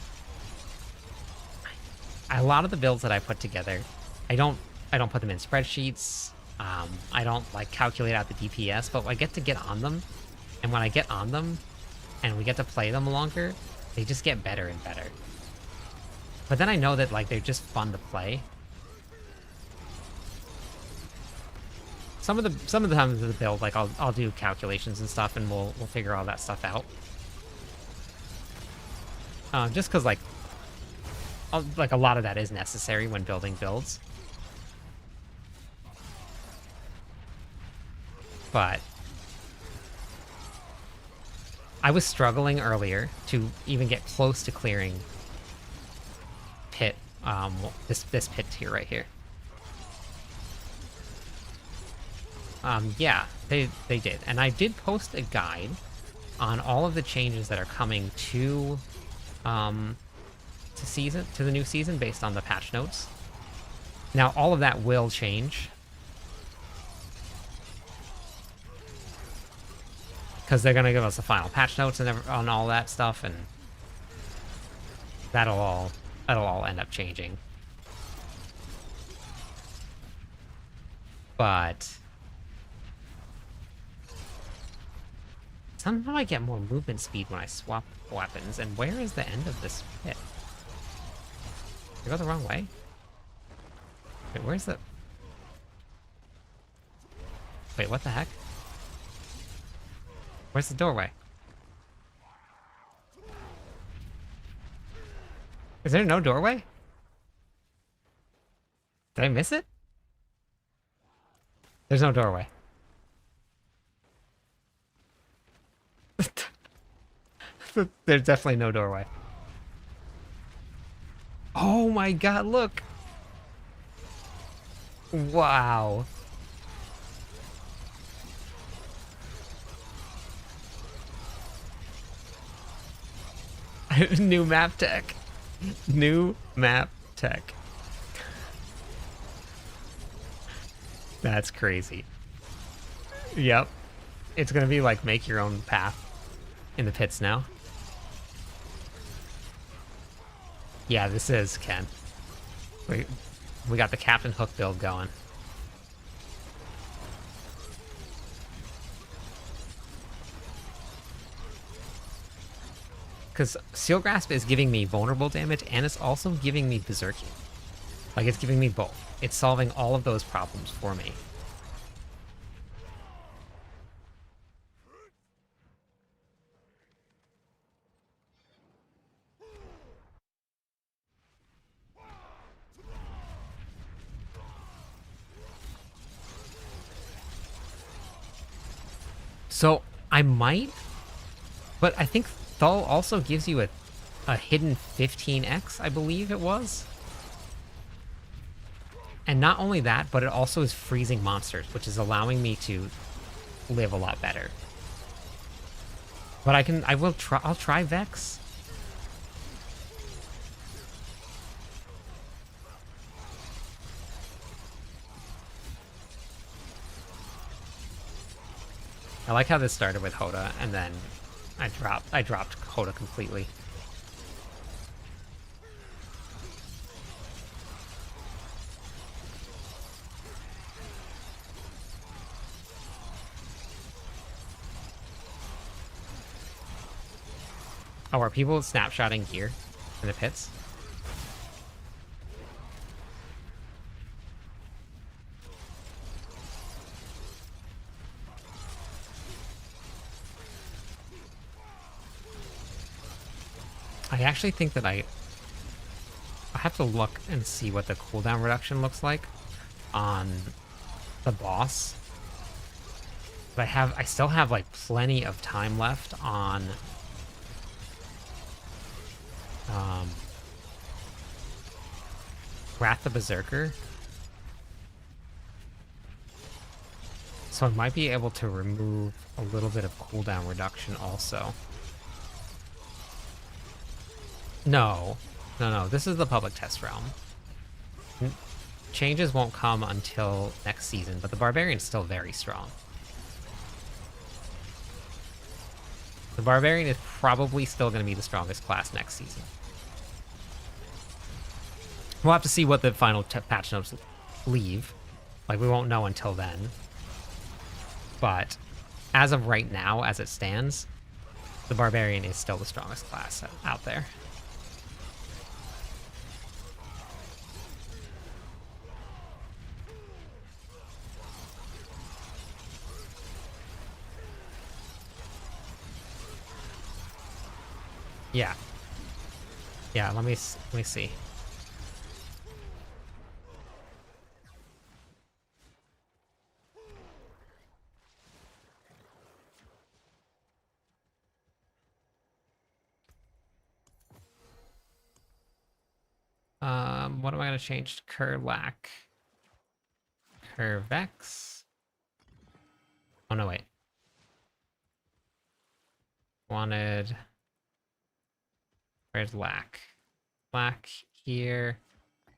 a lot of the builds that I put together, I don't put them in spreadsheets. I don't like calculate out the DPS, but I get to get on them, and when I get on them, and we get to play them longer, they just get better and better. But then I know that like they're just fun to play. Some of the times of the build, like I'll do calculations and stuff, and we'll figure all that stuff out. Just because like a lot of that is necessary when building builds. But I was struggling earlier to even get close to clearing pit, this pit tier right here. Yeah, they did. And I did post a guide on all of the changes that are coming to the new season based on the patch notes. Now, all of that will change, because they're gonna give us the final patch notes and on all that stuff, and that'll all end up changing. But somehow I get more movement speed when I swap weapons, and where is the end of this pit? Did I go the wrong way? Wait, where's the... Wait, what the heck? Where's the doorway? Is there no doorway? Did I miss it? There's no doorway. There's definitely no doorway. Oh my god, look! Wow. New map tech. New map tech. That's crazy. Yep. It's gonna be like make your own path in the pits now. Yeah, this is Ken. We got the Captain Hook build going. Because Seal Grasp is giving me vulnerable damage, and it's also giving me Berserking. Like, it's giving me both. It's solving all of those problems for me. So, I might, but I think Thull also gives you a hidden 15x, I believe it was. And not only that, but it also is freezing monsters, which is allowing me to live a lot better. But I'll try Vex. I like how this started with Hoda, and then I dropped Hoda completely. Oh, are people snapshotting here in the pits? I actually think that I have to look and see what the cooldown reduction looks like on the boss. But I still have like plenty of time left on Wrath the Berserker. So I might be able to remove a little bit of cooldown reduction also. No. No, this is the public test realm. Changes won't come until next season, but the Barbarian's still very strong. The Barbarian is probably still going to be the strongest class next season. We'll have to see what the final patch notes leave. Like, we won't know until then. But as of right now, as it stands, the Barbarian is still the strongest class out there. Yeah. Yeah, let me see. What am I gonna change? Curlac. Curvex. Oh no, wait. Wanted. Where's Lack? Lack here.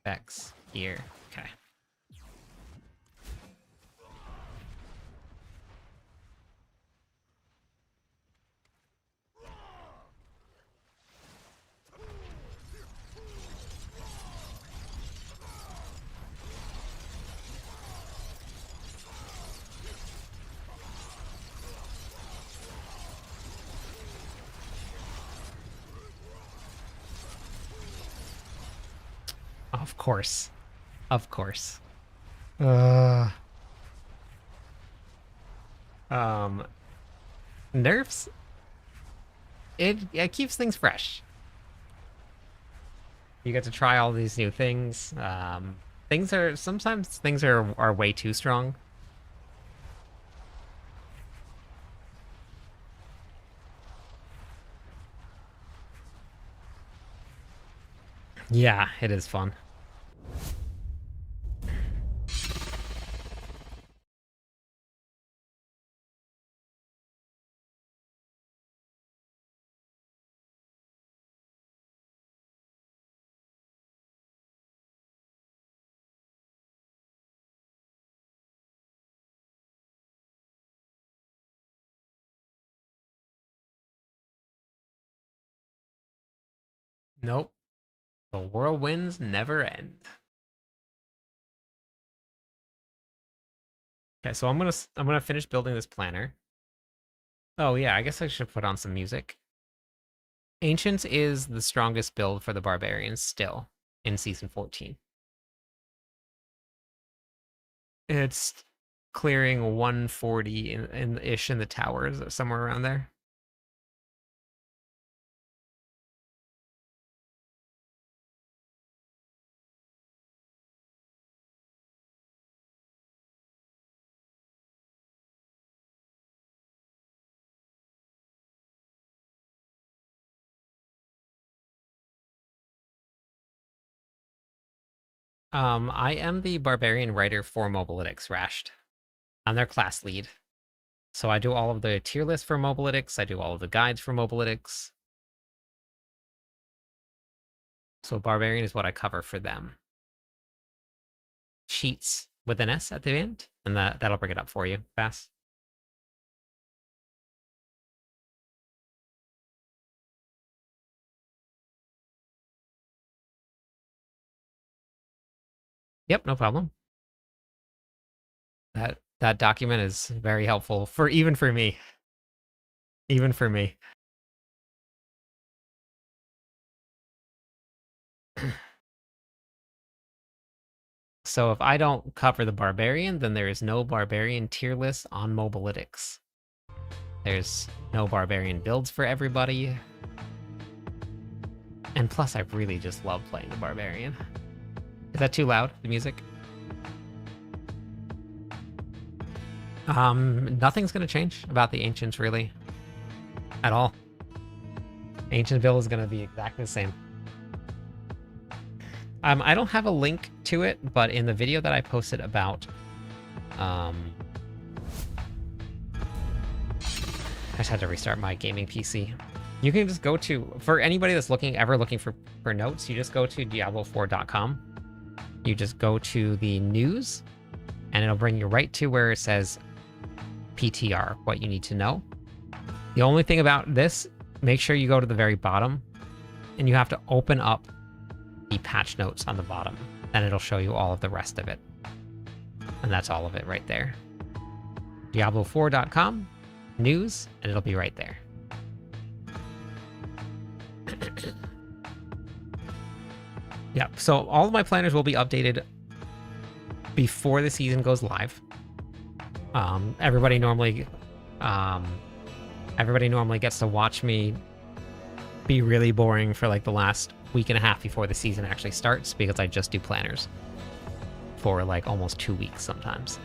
Vex here. Okay. Of course. Of course. Nerfs? It keeps things fresh. You get to try all these new things. Sometimes things are way too strong. Yeah, it is fun. Nope. The whirlwinds never end. Okay, so I'm gonna finish building this planner. Oh yeah, I guess I should put on some music. Ancients is the strongest build for the barbarians still in season 14. It's clearing 140 ish in the towers, somewhere around there. I am the barbarian writer for Mobalytics, Rashed. I'm their class lead. So I do all of the tier lists for Mobalytics, I do all of the guides for Mobalytics. So barbarian is what I cover for them. Cheats with an S at the end, and that'll bring it up for you fast. Yep, no problem. That document is very helpful for even for me. Even for me. So if I don't cover the barbarian, then there is no barbarian tier list on Mobalytics. There's no barbarian builds for everybody. And plus, I really just love playing the barbarian. Is that too loud, the music? Nothing's gonna change about the Ancients, really. At all. Ancient build is gonna be exactly the same. I don't have a link to it, but in the video that I posted about... I just had to restart my gaming PC. You can just go to... For anybody that's ever looking for notes, you just go to Diablo4.com. You just go to the news, and it'll bring you right to where it says PTR, what you need to know. The only thing about this, make sure you go to the very bottom, and you have to open up the patch notes on the bottom, and it'll show you all of the rest of it. And that's all of it right there. Diablo4.com, news, and it'll be right there. Yeah, so all of my planners will be updated before the season goes live. Everybody normally gets to watch me be really boring for like the last week and a half before the season actually starts, because I just do planners for like almost 2 weeks sometimes.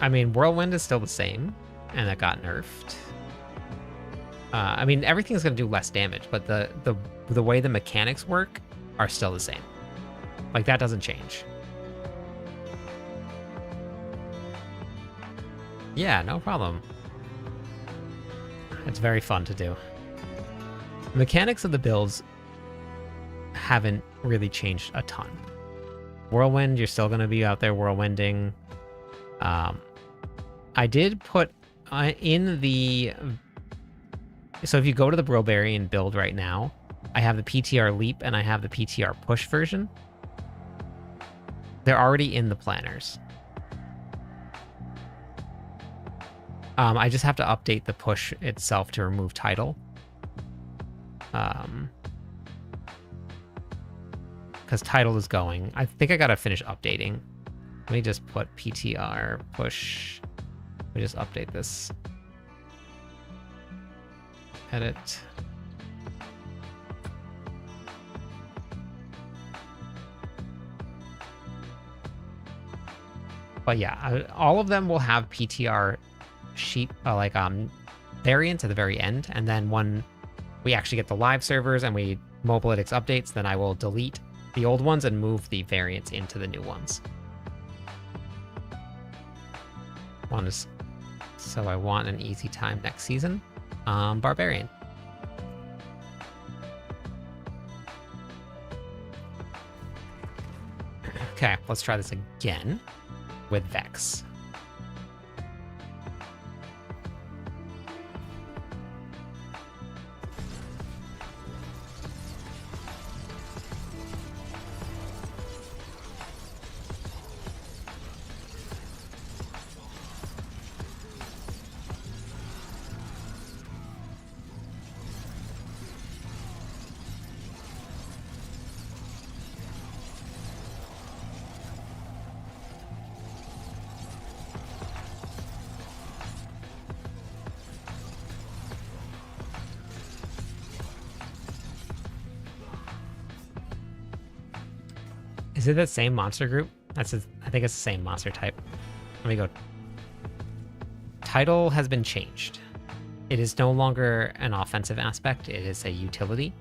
I mean, Whirlwind is still the same, and it got nerfed. I mean, everything's gonna do less damage, but the way the mechanics work are still the same. Like, that doesn't change. Yeah, no problem. It's very fun to do. The mechanics of the builds haven't really changed a ton. Whirlwind, you're still gonna be out there whirlwinding. I did put in the... So if you go to the Barbarian build right now, I have the PTR Leap and I have the PTR Push version. They're already in the planners. I just have to update the Push itself to remove title. Because title is going. I think I gotta finish updating. Let me just put PTR Push. Let me just update this. Edit. But yeah, all of them will have PTR sheet, variants at the very end. And then when we actually get the live servers and we Mobalytics updates, then I will delete the old ones and move the variants into the new ones. So I want an easy time next season. Barbarian. Okay, let's try this again. with Vex. Is it the same monster group? I think it's the same monster type. Let me go. Title has been changed. It is no longer an offensive aspect. It is a utility.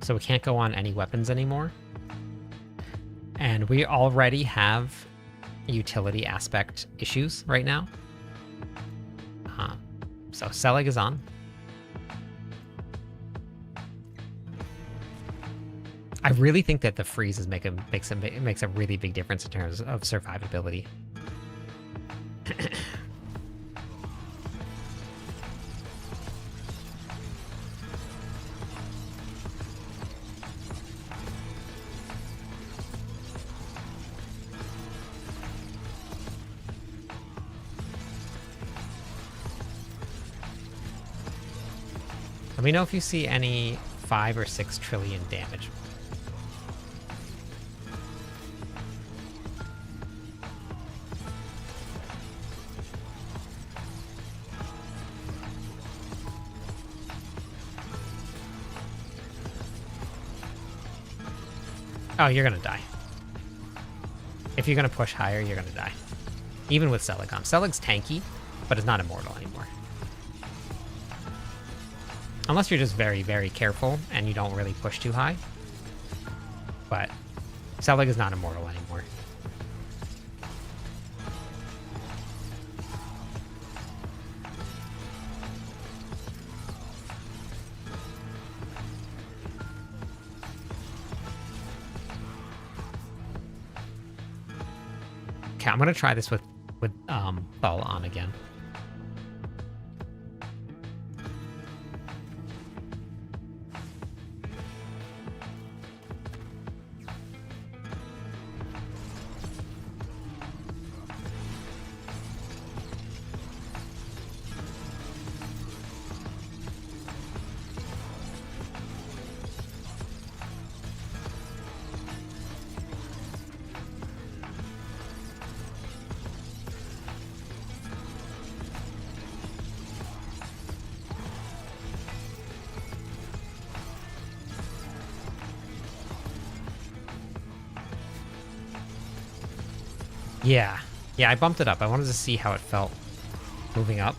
So we can't go on any weapons anymore. And we already have utility aspect issues right now. So Selig is on. I really think that the freezes makes a really big difference in terms of survivability. Let me know if you see any 5 or 6 trillion damage. Oh, you're gonna die. If you're gonna push higher, you're gonna die. Even with Selig on. Selig's tanky, but it's not immortal anymore. Unless you're just very, very careful and you don't really push too high. But Selig is not immortal anymore. Okay, I'm gonna try this with Thal on again. Yeah. Yeah, I bumped it up. I wanted to see how it felt moving up.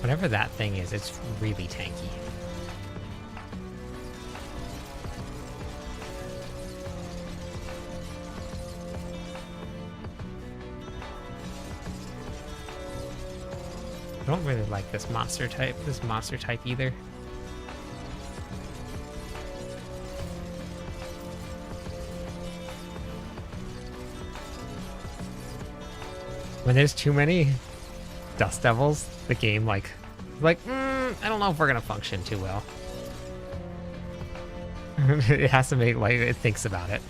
Whatever that thing is, it's really tanky. I don't really like this monster type either. When there's too many Dust Devils, the game I don't know if we're gonna function too well. It has to make it thinks about it.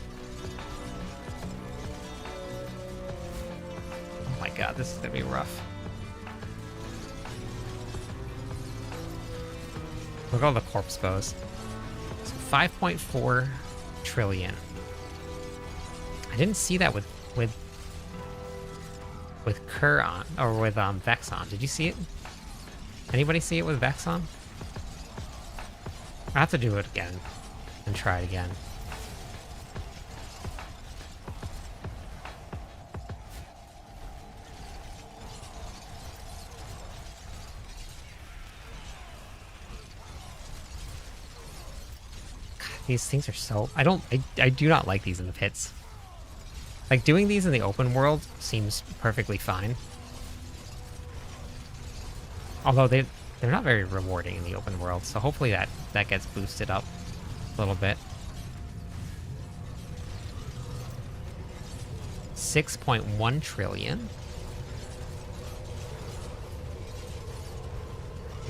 Oh my god, this is gonna be rough. Look at all the corpse bows. So 5.4 trillion. I didn't see that with with Kerr on, or with Vex on. Did you see it? Anybody see it with Vex on? I have to do it again and try it again. God, these things are so... I do not like these in the pits. Like, doing these in the open world seems perfectly fine. Although they're not very rewarding in the open world, so hopefully that gets boosted up a little bit. 6.1 trillion.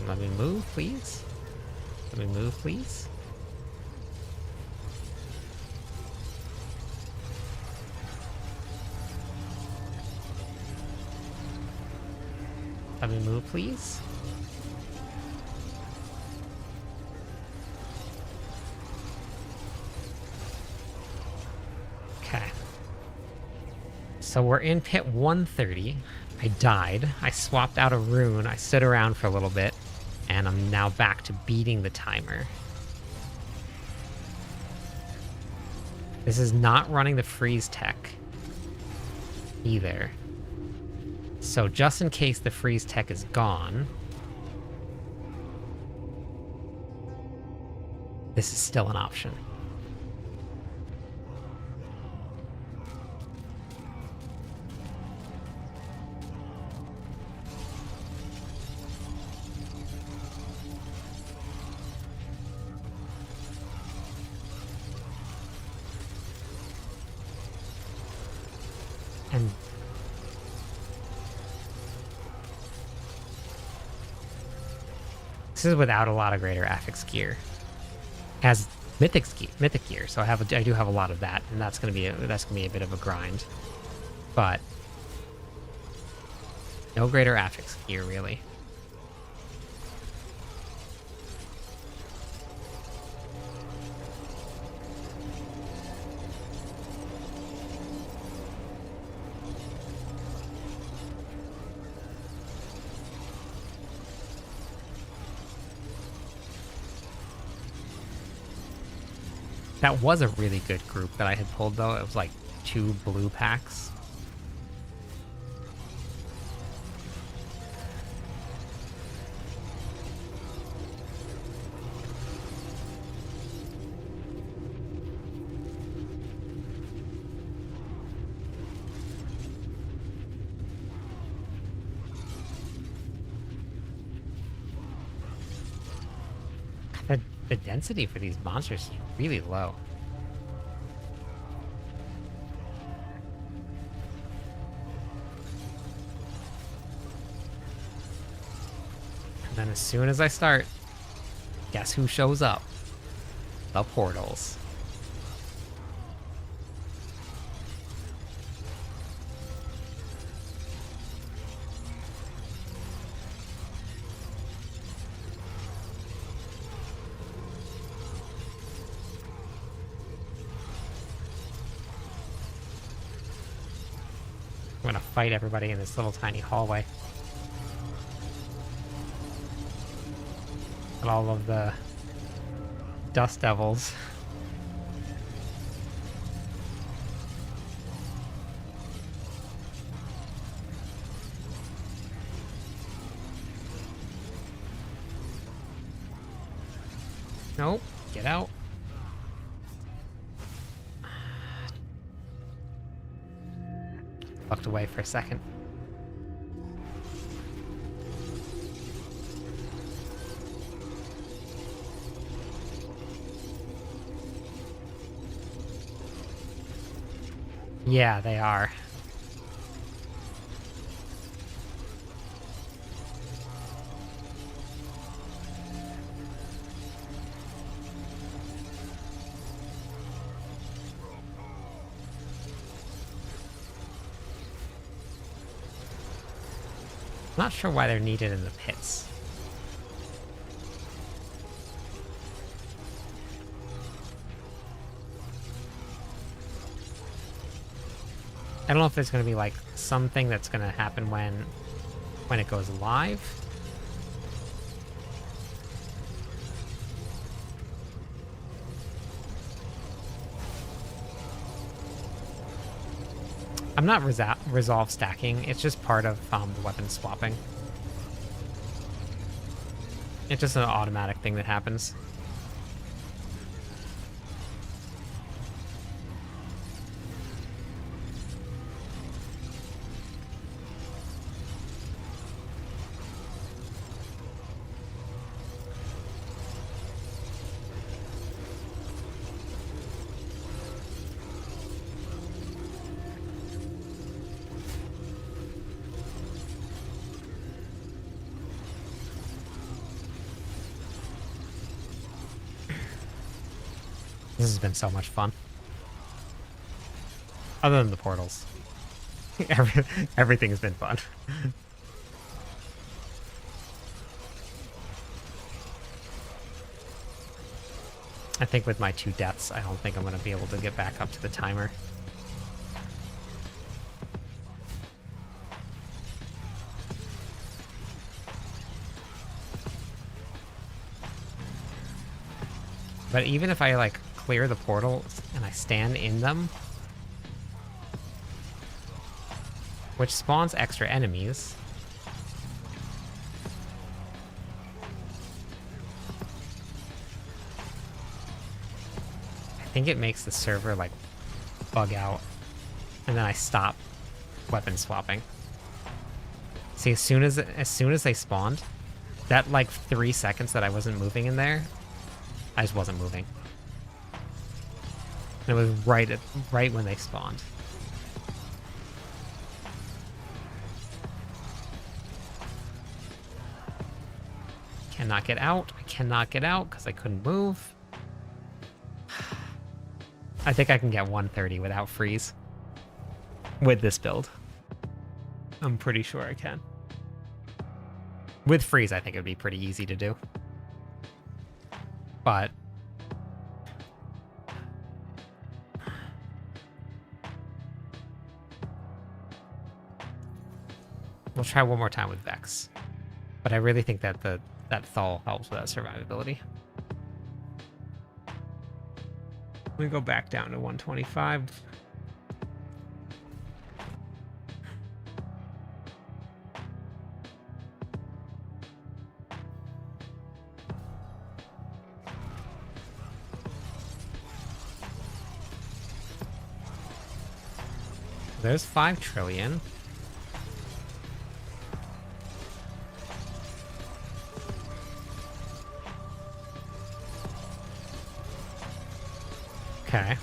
Let me move, please. Let me move, please. Let me move, please. Okay. So we're in pit 130. I died. I swapped out a rune. I stood around for a little bit. And I'm now back to beating the timer. This is not running the freeze tech either. So just in case the freeze tech is gone, this is still an option. And this is without a lot of greater affix gear. Has mythic gear, so I do have a lot of that, and that's gonna be a bit of a grind. But no greater affix gear really. That was a really good group that I had pulled, though. It was like 2 blue packs. The density for these monsters is really low. And then as soon as I start, guess who shows up? The portals. I'm gonna fight everybody in this little tiny hallway. And all of the dust devils. Nope, get out. Fucked away for a second. Yeah, they are. Not sure why they're needed in the pits. I don't know if there's going to be like something that's going to happen when it goes live. I'm not resolve stacking. It's just part of the weapon swapping. It's just an automatic thing that happens. This has been so much fun. Other than the portals. Everything has been fun. I think with my 2 deaths, I don't think I'm going to be able to get back up to the timer. But even if I, like, clear the portals and I stand in them, which spawns extra enemies, I think it makes the server, like, bug out, and then I stop weapon swapping. See, as soon as they spawned, that, like, 3 seconds that I wasn't moving in there, I just wasn't moving. And it was right when they spawned. Cannot get out. I cannot get out because I couldn't move. I think I can get 130 without freeze. With this build. I'm pretty sure I can. With freeze, I think it would be pretty easy to do. But we'll try one more time with Vex. But I really think that that Thal helps with that survivability. Let me go back down to 125. There's 5 trillion. Okay.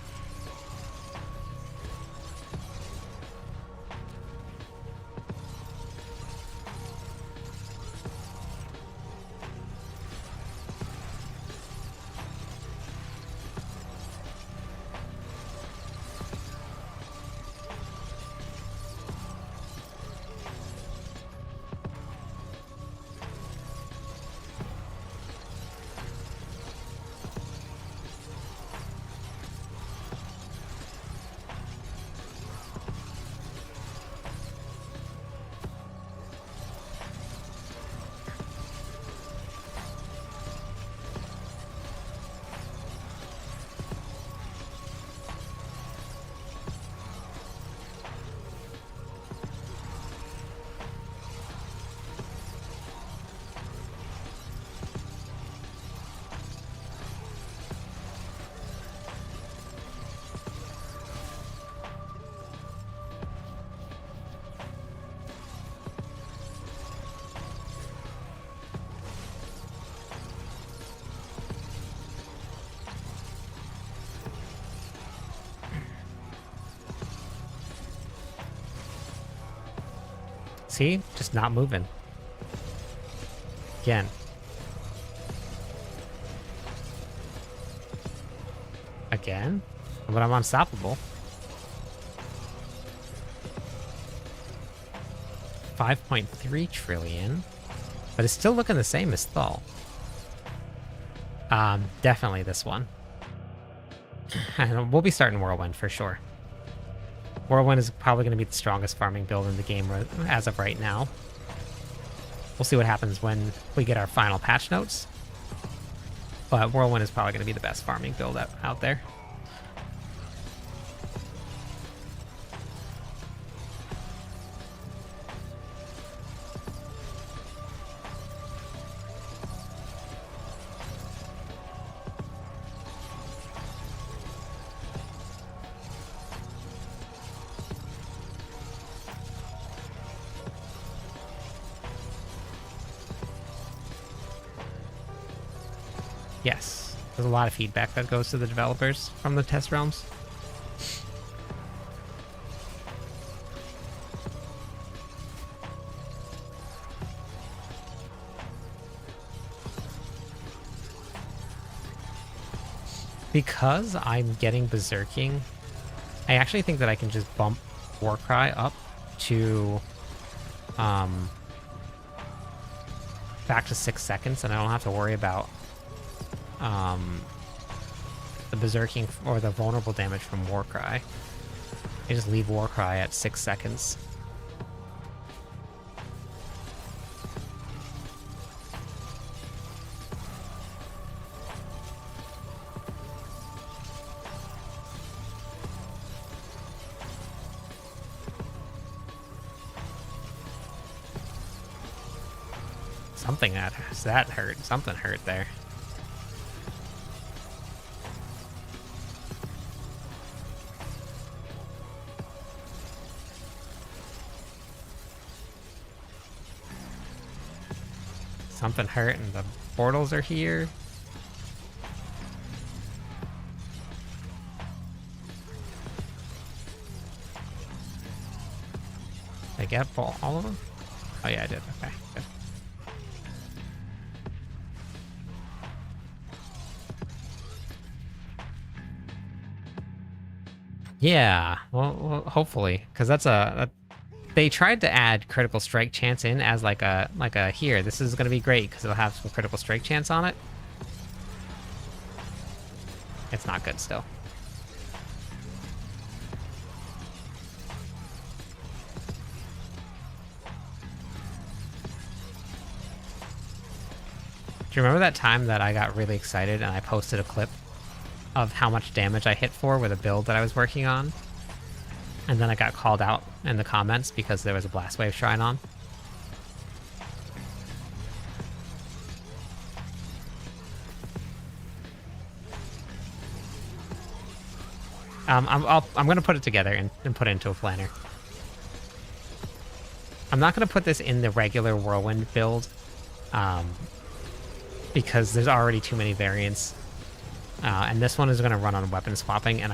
See? Just not moving. Again. Again? But I'm unstoppable. 5.3 trillion. But it's still looking the same as Thal. Definitely this one. And we'll be starting Whirlwind for sure. Whirlwind is probably going to be the strongest farming build in the game as of right now. We'll see what happens when we get our final patch notes. But Whirlwind is probably going to be the best farming build out there. Yes, there's a lot of feedback that goes to the developers from the test realms. Because I'm getting Berserking, I actually think that I can just bump Warcry up to back to 6 seconds, and I don't have to worry about the Berserking or the vulnerable damage from Warcry. I just leave Warcry at 6 seconds. Something that hurt. Something hurt there. Something hurt, and the portals are here. Did I get all of them? Oh yeah, I did. Okay, good. Yeah, well hopefully, because that's they tried to add critical strike chance in as like a here. This is gonna be great because it'll have some critical strike chance on it. It's not good still. Do you remember that time that I got really excited and I posted a clip of how much damage I hit for with a build that I was working on? And then I got called out in the comments because there was a Blast Wave Shrine on. I'm gonna put it together and put it into a planner. I'm not gonna put this in the regular Whirlwind build, because there's already too many variants, and this one is gonna run on weapon swapping, and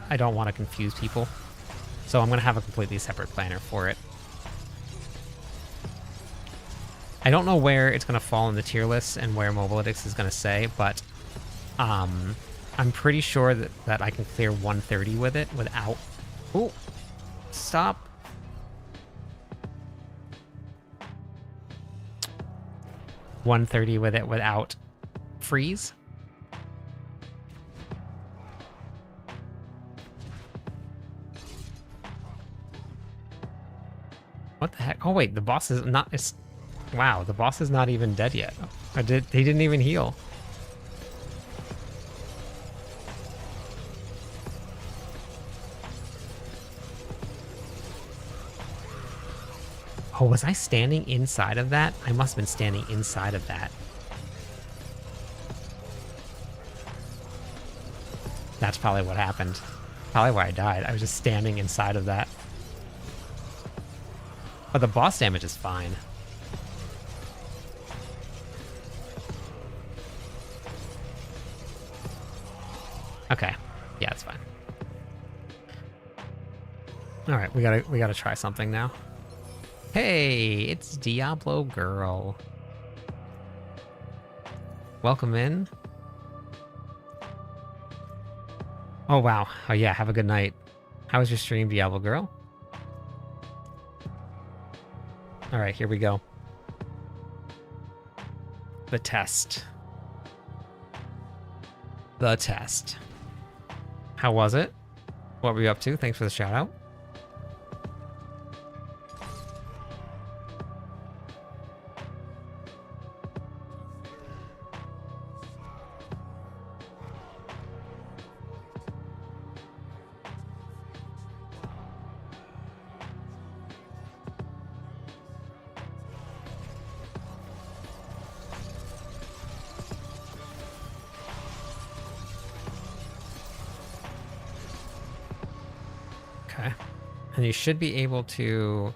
I don't want to confuse people. So I'm going to have a completely separate planner for it. I don't know where it's going to fall in the tier list and where Mobalytics is going to say, but I'm pretty sure that I can clear 130 with it without... Ooh, stop. $130 with it without freeze. What the heck? Oh wait, the boss is not... Wow, the boss is not even dead yet. He didn't even heal. Oh, was I standing inside of that? I must have been standing inside of that. That's probably what happened. Probably why I died. I was just standing inside of that. But the boss damage is fine. Okay. Yeah, it's fine. Alright, we gotta try something now. Hey, it's Diablo Girl. Welcome in. Oh wow. Oh yeah, have a good night. How was your stream, Diablo Girl? All right, here we go. The test. The test. How was it? What were you up to? Thanks for the shout out. Okay. And you should be able to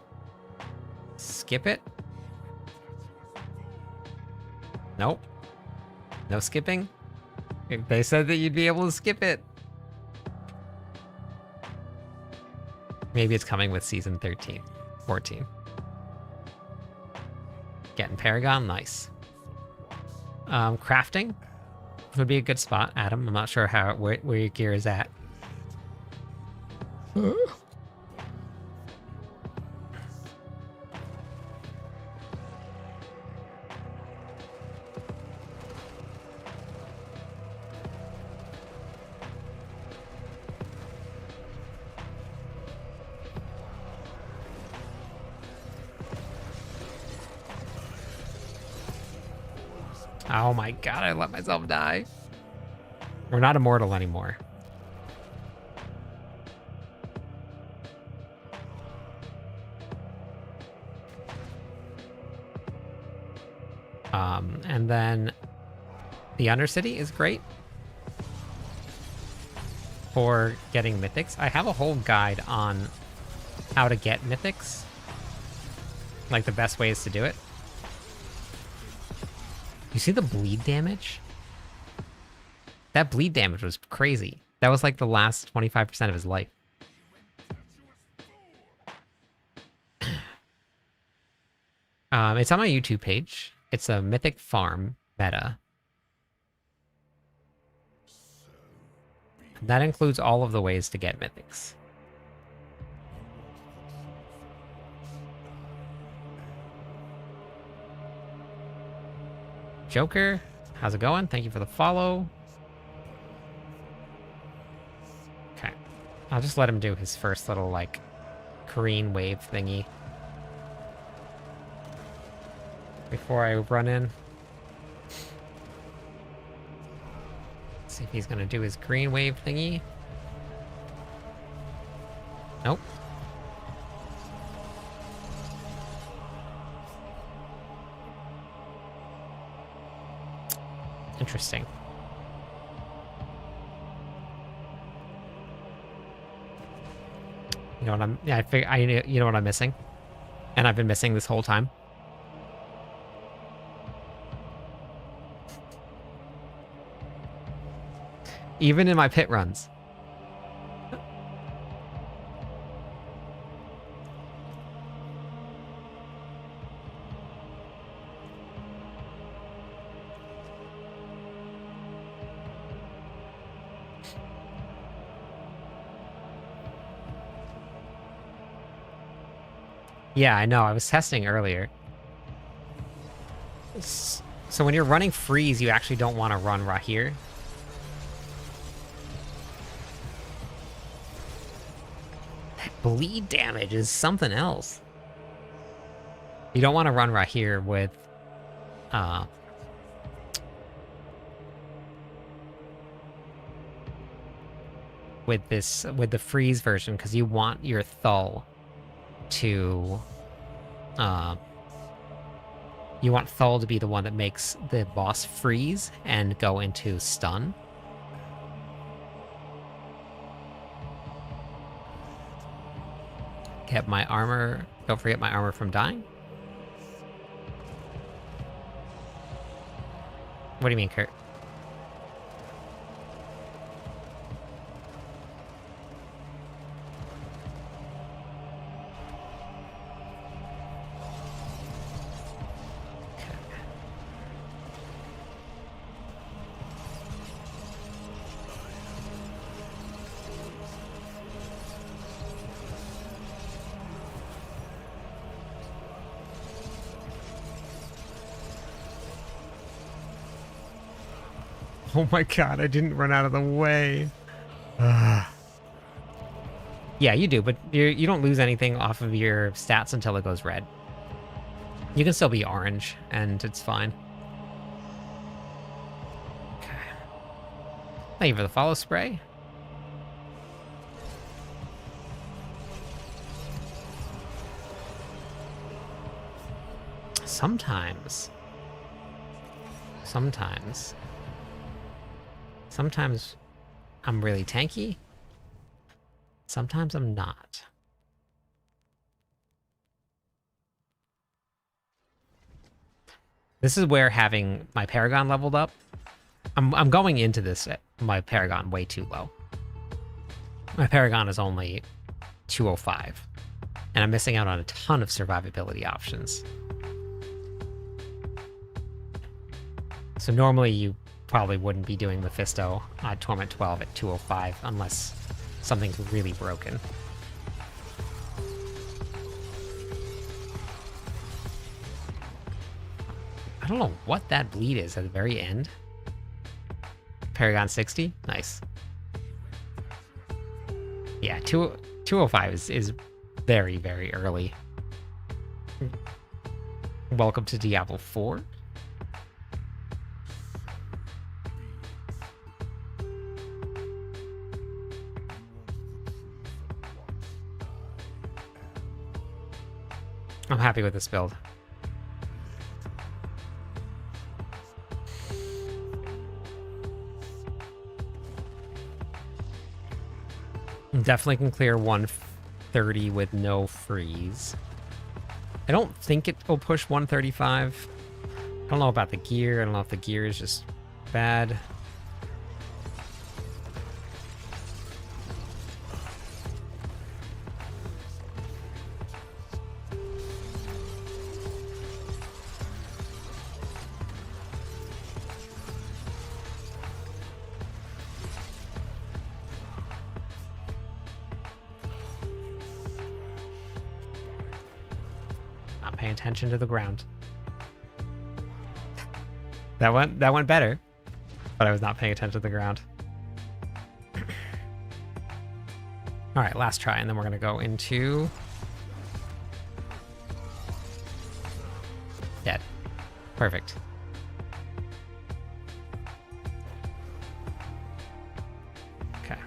skip it. Nope. No skipping. They said that you'd be able to skip it. Maybe it's coming with season 13, 14. Getting Paragon, nice. Crafting would be a good spot, Adam. I'm not sure where your gear is at. Oh my god, I let myself die. We're not immortal anymore. And then the Undercity is great for getting mythics. I have a whole guide on how to get mythics, like the best ways to do it. You see the bleed damage? That bleed damage was crazy. That was like the last 25% of his life. It's on my YouTube page. It's a mythic farm meta. That includes all of the ways to get mythics. Joker, how's it going? Thank you for the follow. Okay. I'll just let him do his first little, like, Korean wave thingy before I run in. See if he's gonna do his green wave thingy. Nope. Interesting. You know what I'm? Yeah, you know what I'm missing, and I've been missing this whole time. Even in my pit runs. Yeah, I know. I was testing earlier. So when you're running freeze, you actually don't want to run right here. Bleed damage is something else. You don't want to run right here with the freeze version, because you want your Thull to you want Thull to be the one that makes the boss freeze and go into stun. Get my armor. Don't forget my armor from dying. What do you mean, Kurt? Oh my god, I didn't run out of the way. Yeah, you do, but you don't lose anything off of your stats until it goes red. You can still be orange, and it's fine. Okay. Thank you for the follow spray. Sometimes I'm really tanky. Sometimes I'm not. This is where having my Paragon leveled up, I'm going into this my Paragon way too low. My Paragon is only 205, and I'm missing out on a ton of survivability options. So normally you probably wouldn't be doing Mephisto at Torment 12 at 205 unless something's really broken. I don't know what that bleed is at the very end. Paragon 60? Nice. Yeah, 205 is very, very early. Welcome to Diablo 4. I'm happy with this build. Definitely can clear 130 with no freeze. I don't think it will push 135. I don't know about the gear. I don't know if the gear is just bad. Paying attention to the ground. That went better, but I was not paying attention to the ground. All right, last try, and then we're gonna go into dead. Perfect. Okay.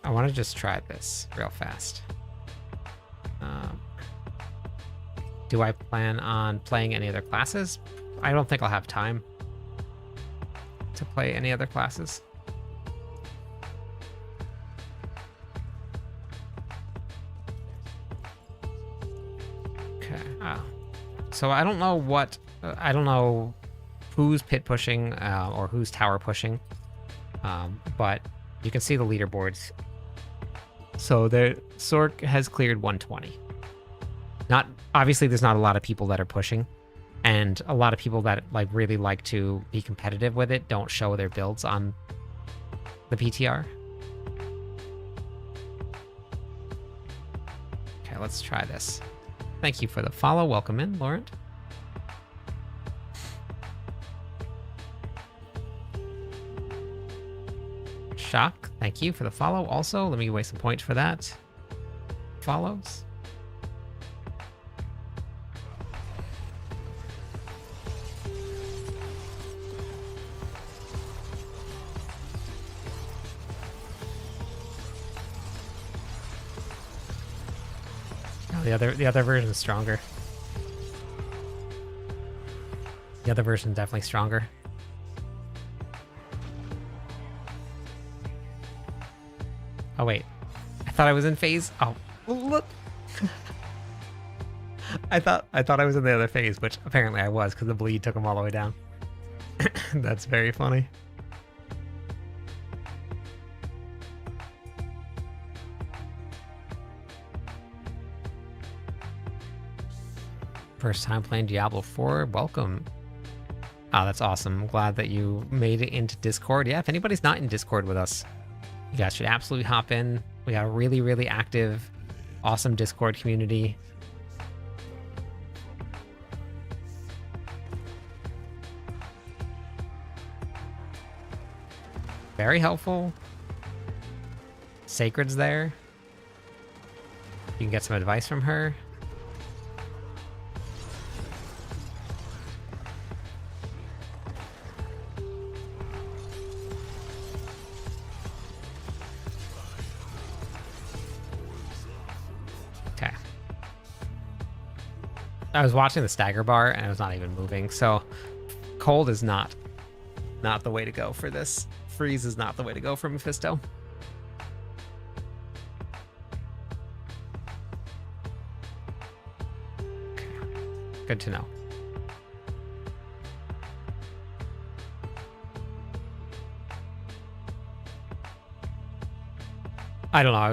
I want to just try this real fast. Do I plan on playing any other classes? I don't think I'll have time to play any other classes. Okay. So I don't know what... I don't know who's pit pushing or who's tower pushing. But you can see the leaderboards. So the Sork has cleared 120. Not obviously there's not a lot of people that are pushing, and a lot of people that really like to be competitive with it don't show their builds on the PTR. Okay, let's try this. Thank you for the follow. Welcome in, Laurent. Shock, thank you for the follow. Also, let me waste some points for that. Follows. Oh, the other version is stronger. The other version is definitely stronger. Oh wait, I thought I was in phase. Oh, look! I thought I was in the other phase, which apparently I was because the bleed took him all the way down. That's very funny. First time playing Diablo 4. Welcome. Oh, that's awesome. I'm glad that you made it into Discord. Yeah, if anybody's not in Discord with us, you guys should absolutely hop in. We got a really, really active, awesome Discord community. Very helpful. Sacred's there. You can get some advice from her. I was watching the stagger bar and it was not even moving. So cold is not the way to go for this. Freeze is not the way to go for Mephisto. Okay. Good to know. I don't know. I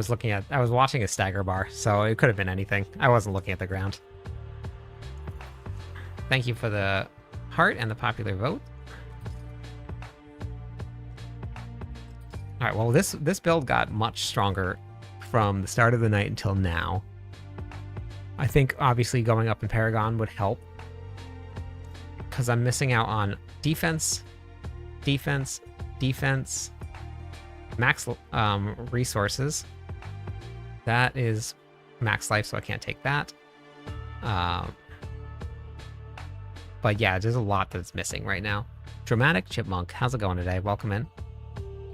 was watching a stagger bar, so it could have been anything. I wasn't looking at the ground. Thank you for the heart and the popular vote. All right, well, this build got much stronger from the start of the night until now. I think obviously going up in Paragon would help because I'm missing out on defense, defense, defense, max resources. That is max life, so I can't take that. But yeah, there's a lot that's missing right now. Dramatic Chipmunk, how's it going today? Welcome in.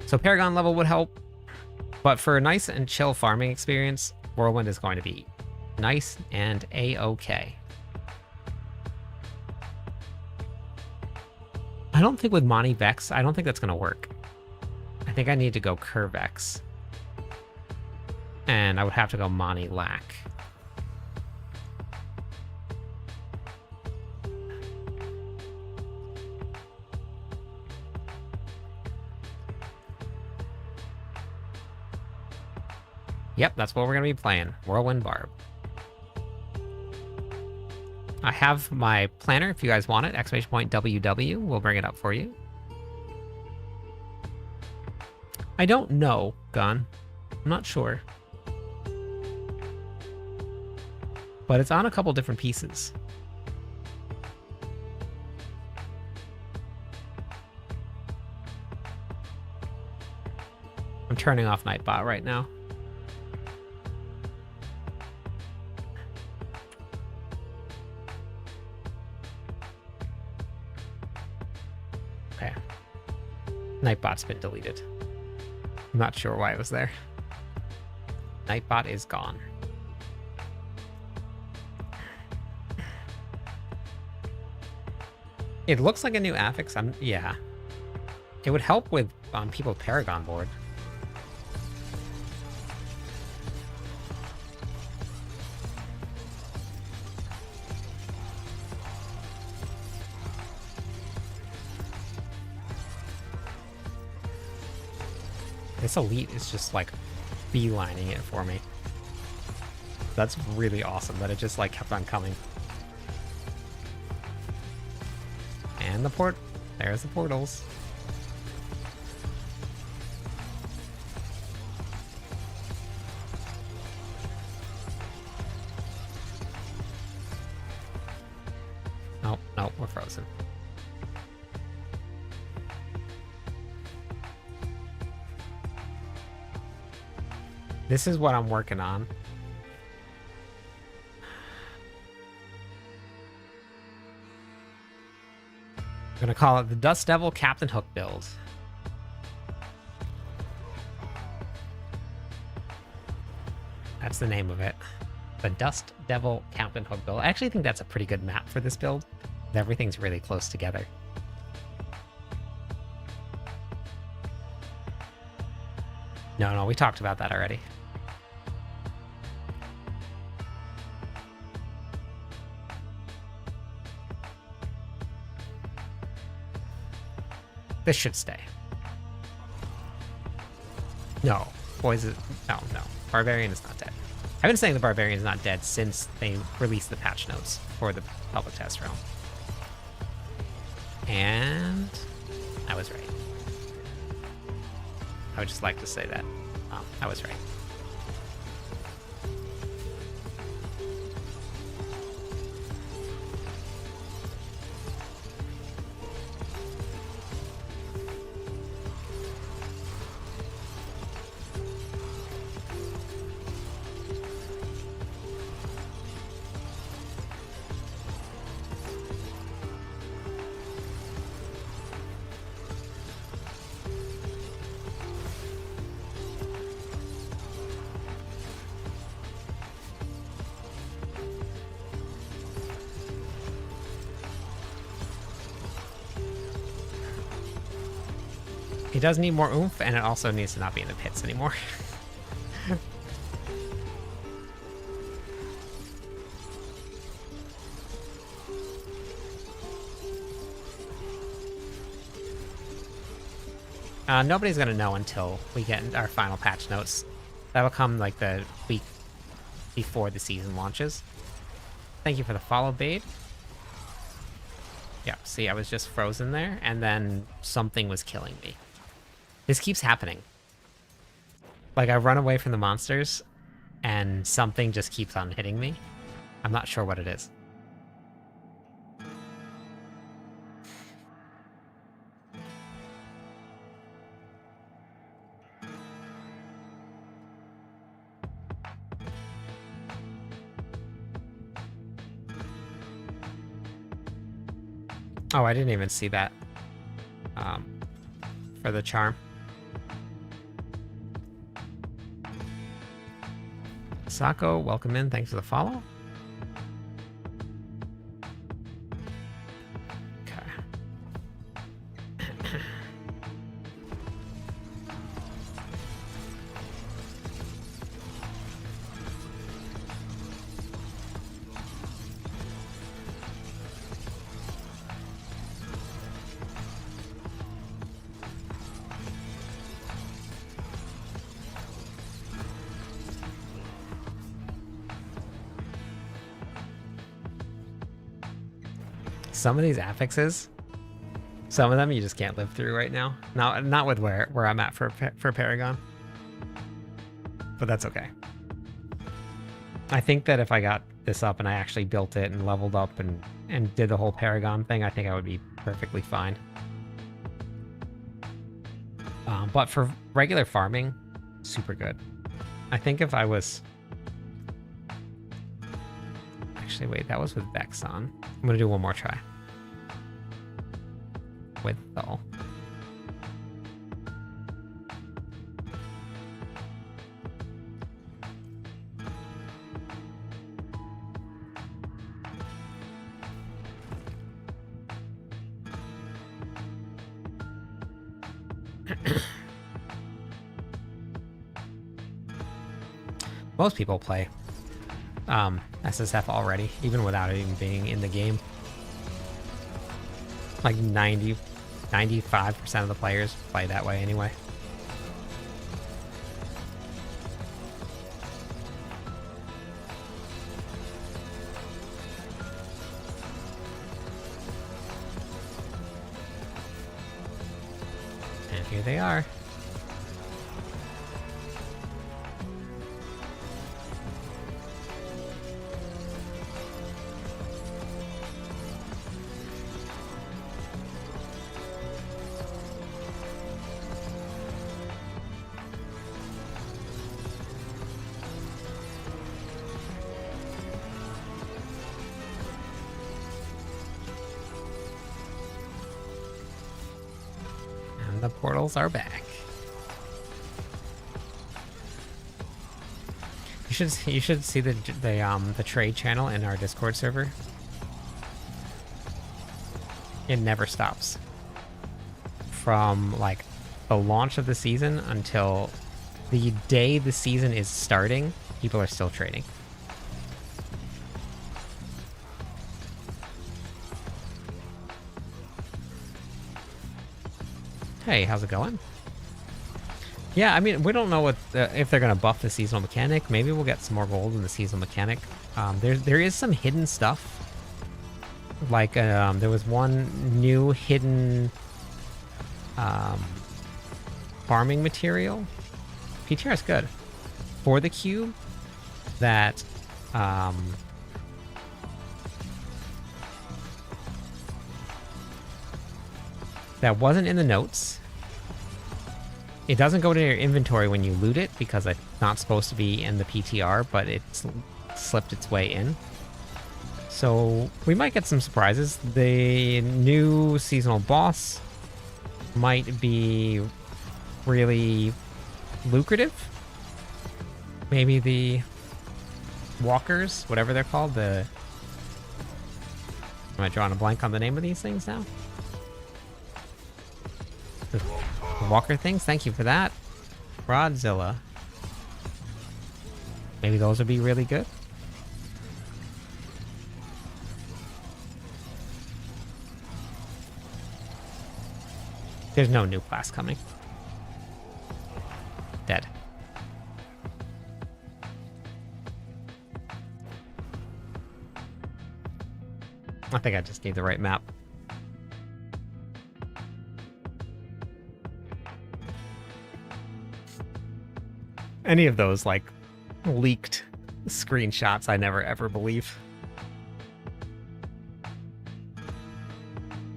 So Paragon level would help, but for a nice and chill farming experience, Whirlwind is going to be nice and a-okay. I don't think with Monty Vex, I don't think that's going to work. I think I need to go Curvex. And I would have to go Monty Lack. Yep, that's what we're going to be playing. Whirlwind Barb. I have my planner if you guys want it. Exclamation point WW. We'll bring it up for you. I don't know, Gun. I'm not sure. But it's on a couple different pieces. I'm turning off Nightbot right now. Okay. Nightbot's been deleted. I'm not sure why it was there. Nightbot is gone. It looks like a new affix. Yeah. It would help with people Paragon board. This elite is just like beelining it for me. That's really awesome that it just like kept on coming. And the there's the portals. Oh, no, we're frozen. This is what I'm working on. I'm gonna call it the Dust Devil Captain Hook build. That's the name of it. The Dust Devil Captain Hook build. I actually think that's a pretty good map for this build. Everything's really close together. No, we talked about that already. This should stay. No. No. Barbarian is not dead. I've been saying the Barbarian is not dead since they released the patch notes for the public test realm. And I was right. I would just like to say that. I was right. It does need more oomph, and it also needs to not be in the pits anymore. Nobody's gonna know until we get our final patch notes. That'll come like the week before the season launches. Thank you for the follow, Bade. Yeah, see, I was just frozen there, and then something was killing me. This keeps happening. Like, I run away from the monsters, and something just keeps on hitting me. I'm not sure what it is. Oh, I didn't even see that. For the charm. Sako, welcome in. Thanks for the follow. Okay. Some of these affixes, some of them you just can't live through right now. Not with where I'm at for Paragon. But that's okay. I think that if I got this up and I actually built it and leveled up and did the whole Paragon thing, I think I would be perfectly fine. But for regular farming, super good. I think if I was... Actually, wait, that was with Vex on. I'm gonna do one more try. With all. Most people play SSF already, even without it even being in the game. Like 95% of the players play that way anyway. And here they are. The portals are back. You should see the trade channel in our Discord server. It never stops. From like the launch of the season until the day the season is starting, people are still trading. Hey, how's it going? Yeah, I mean, we don't know what if they're gonna buff the seasonal mechanic. Maybe we'll get some more gold in the seasonal mechanic. There is some hidden stuff. Like there was one new hidden farming material. PTR is good for the cube. That that wasn't in the notes. It doesn't go to your inventory when you loot it because it's not supposed to be in the PTR, but it's slipped its way in. So we might get some surprises. The new seasonal boss might be really lucrative. Maybe the walkers, whatever they're called. Am I drawing a blank on the name of these things now? The Walker things. Thank you for that. Rodzilla. Maybe those would be really good. There's no new class coming. Dead. I think I just need the right map. Any of those, like, leaked screenshots, I never ever believe.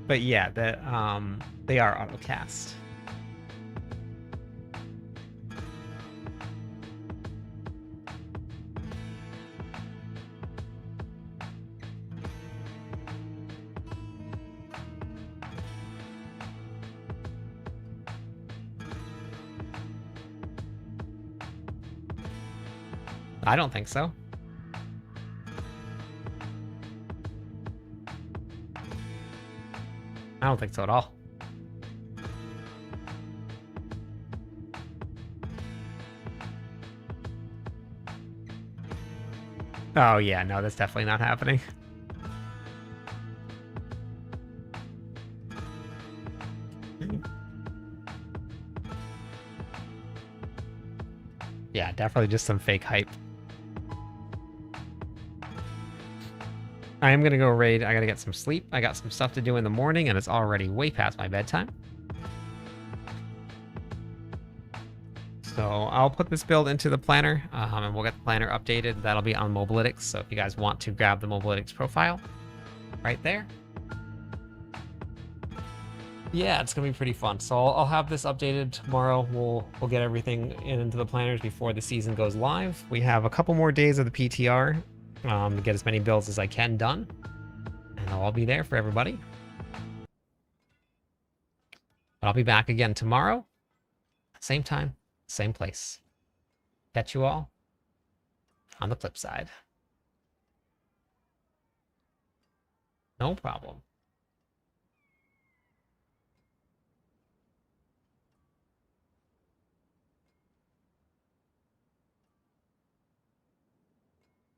But yeah, they are autocast. I don't think so. I don't think so at all. Oh yeah, no, that's definitely not happening. Yeah, definitely just some fake hype. I am gonna go raid. I gotta get some sleep. I got some stuff to do in the morning, and it's already way past my bedtime. So I'll put this build into the planner, and we'll get the planner updated. That'll be on Mobalytics, so if you guys want to grab the Mobalytics profile, right there. Yeah, it's gonna be pretty fun. So I'll have this updated tomorrow. We'll get everything into the planners before the season goes live. We have a couple more days of the PTR to get as many builds as I can done, and I'll all be there for everybody. But I'll be back again tomorrow, same time, same place. Catch you all on the flip side. No problem.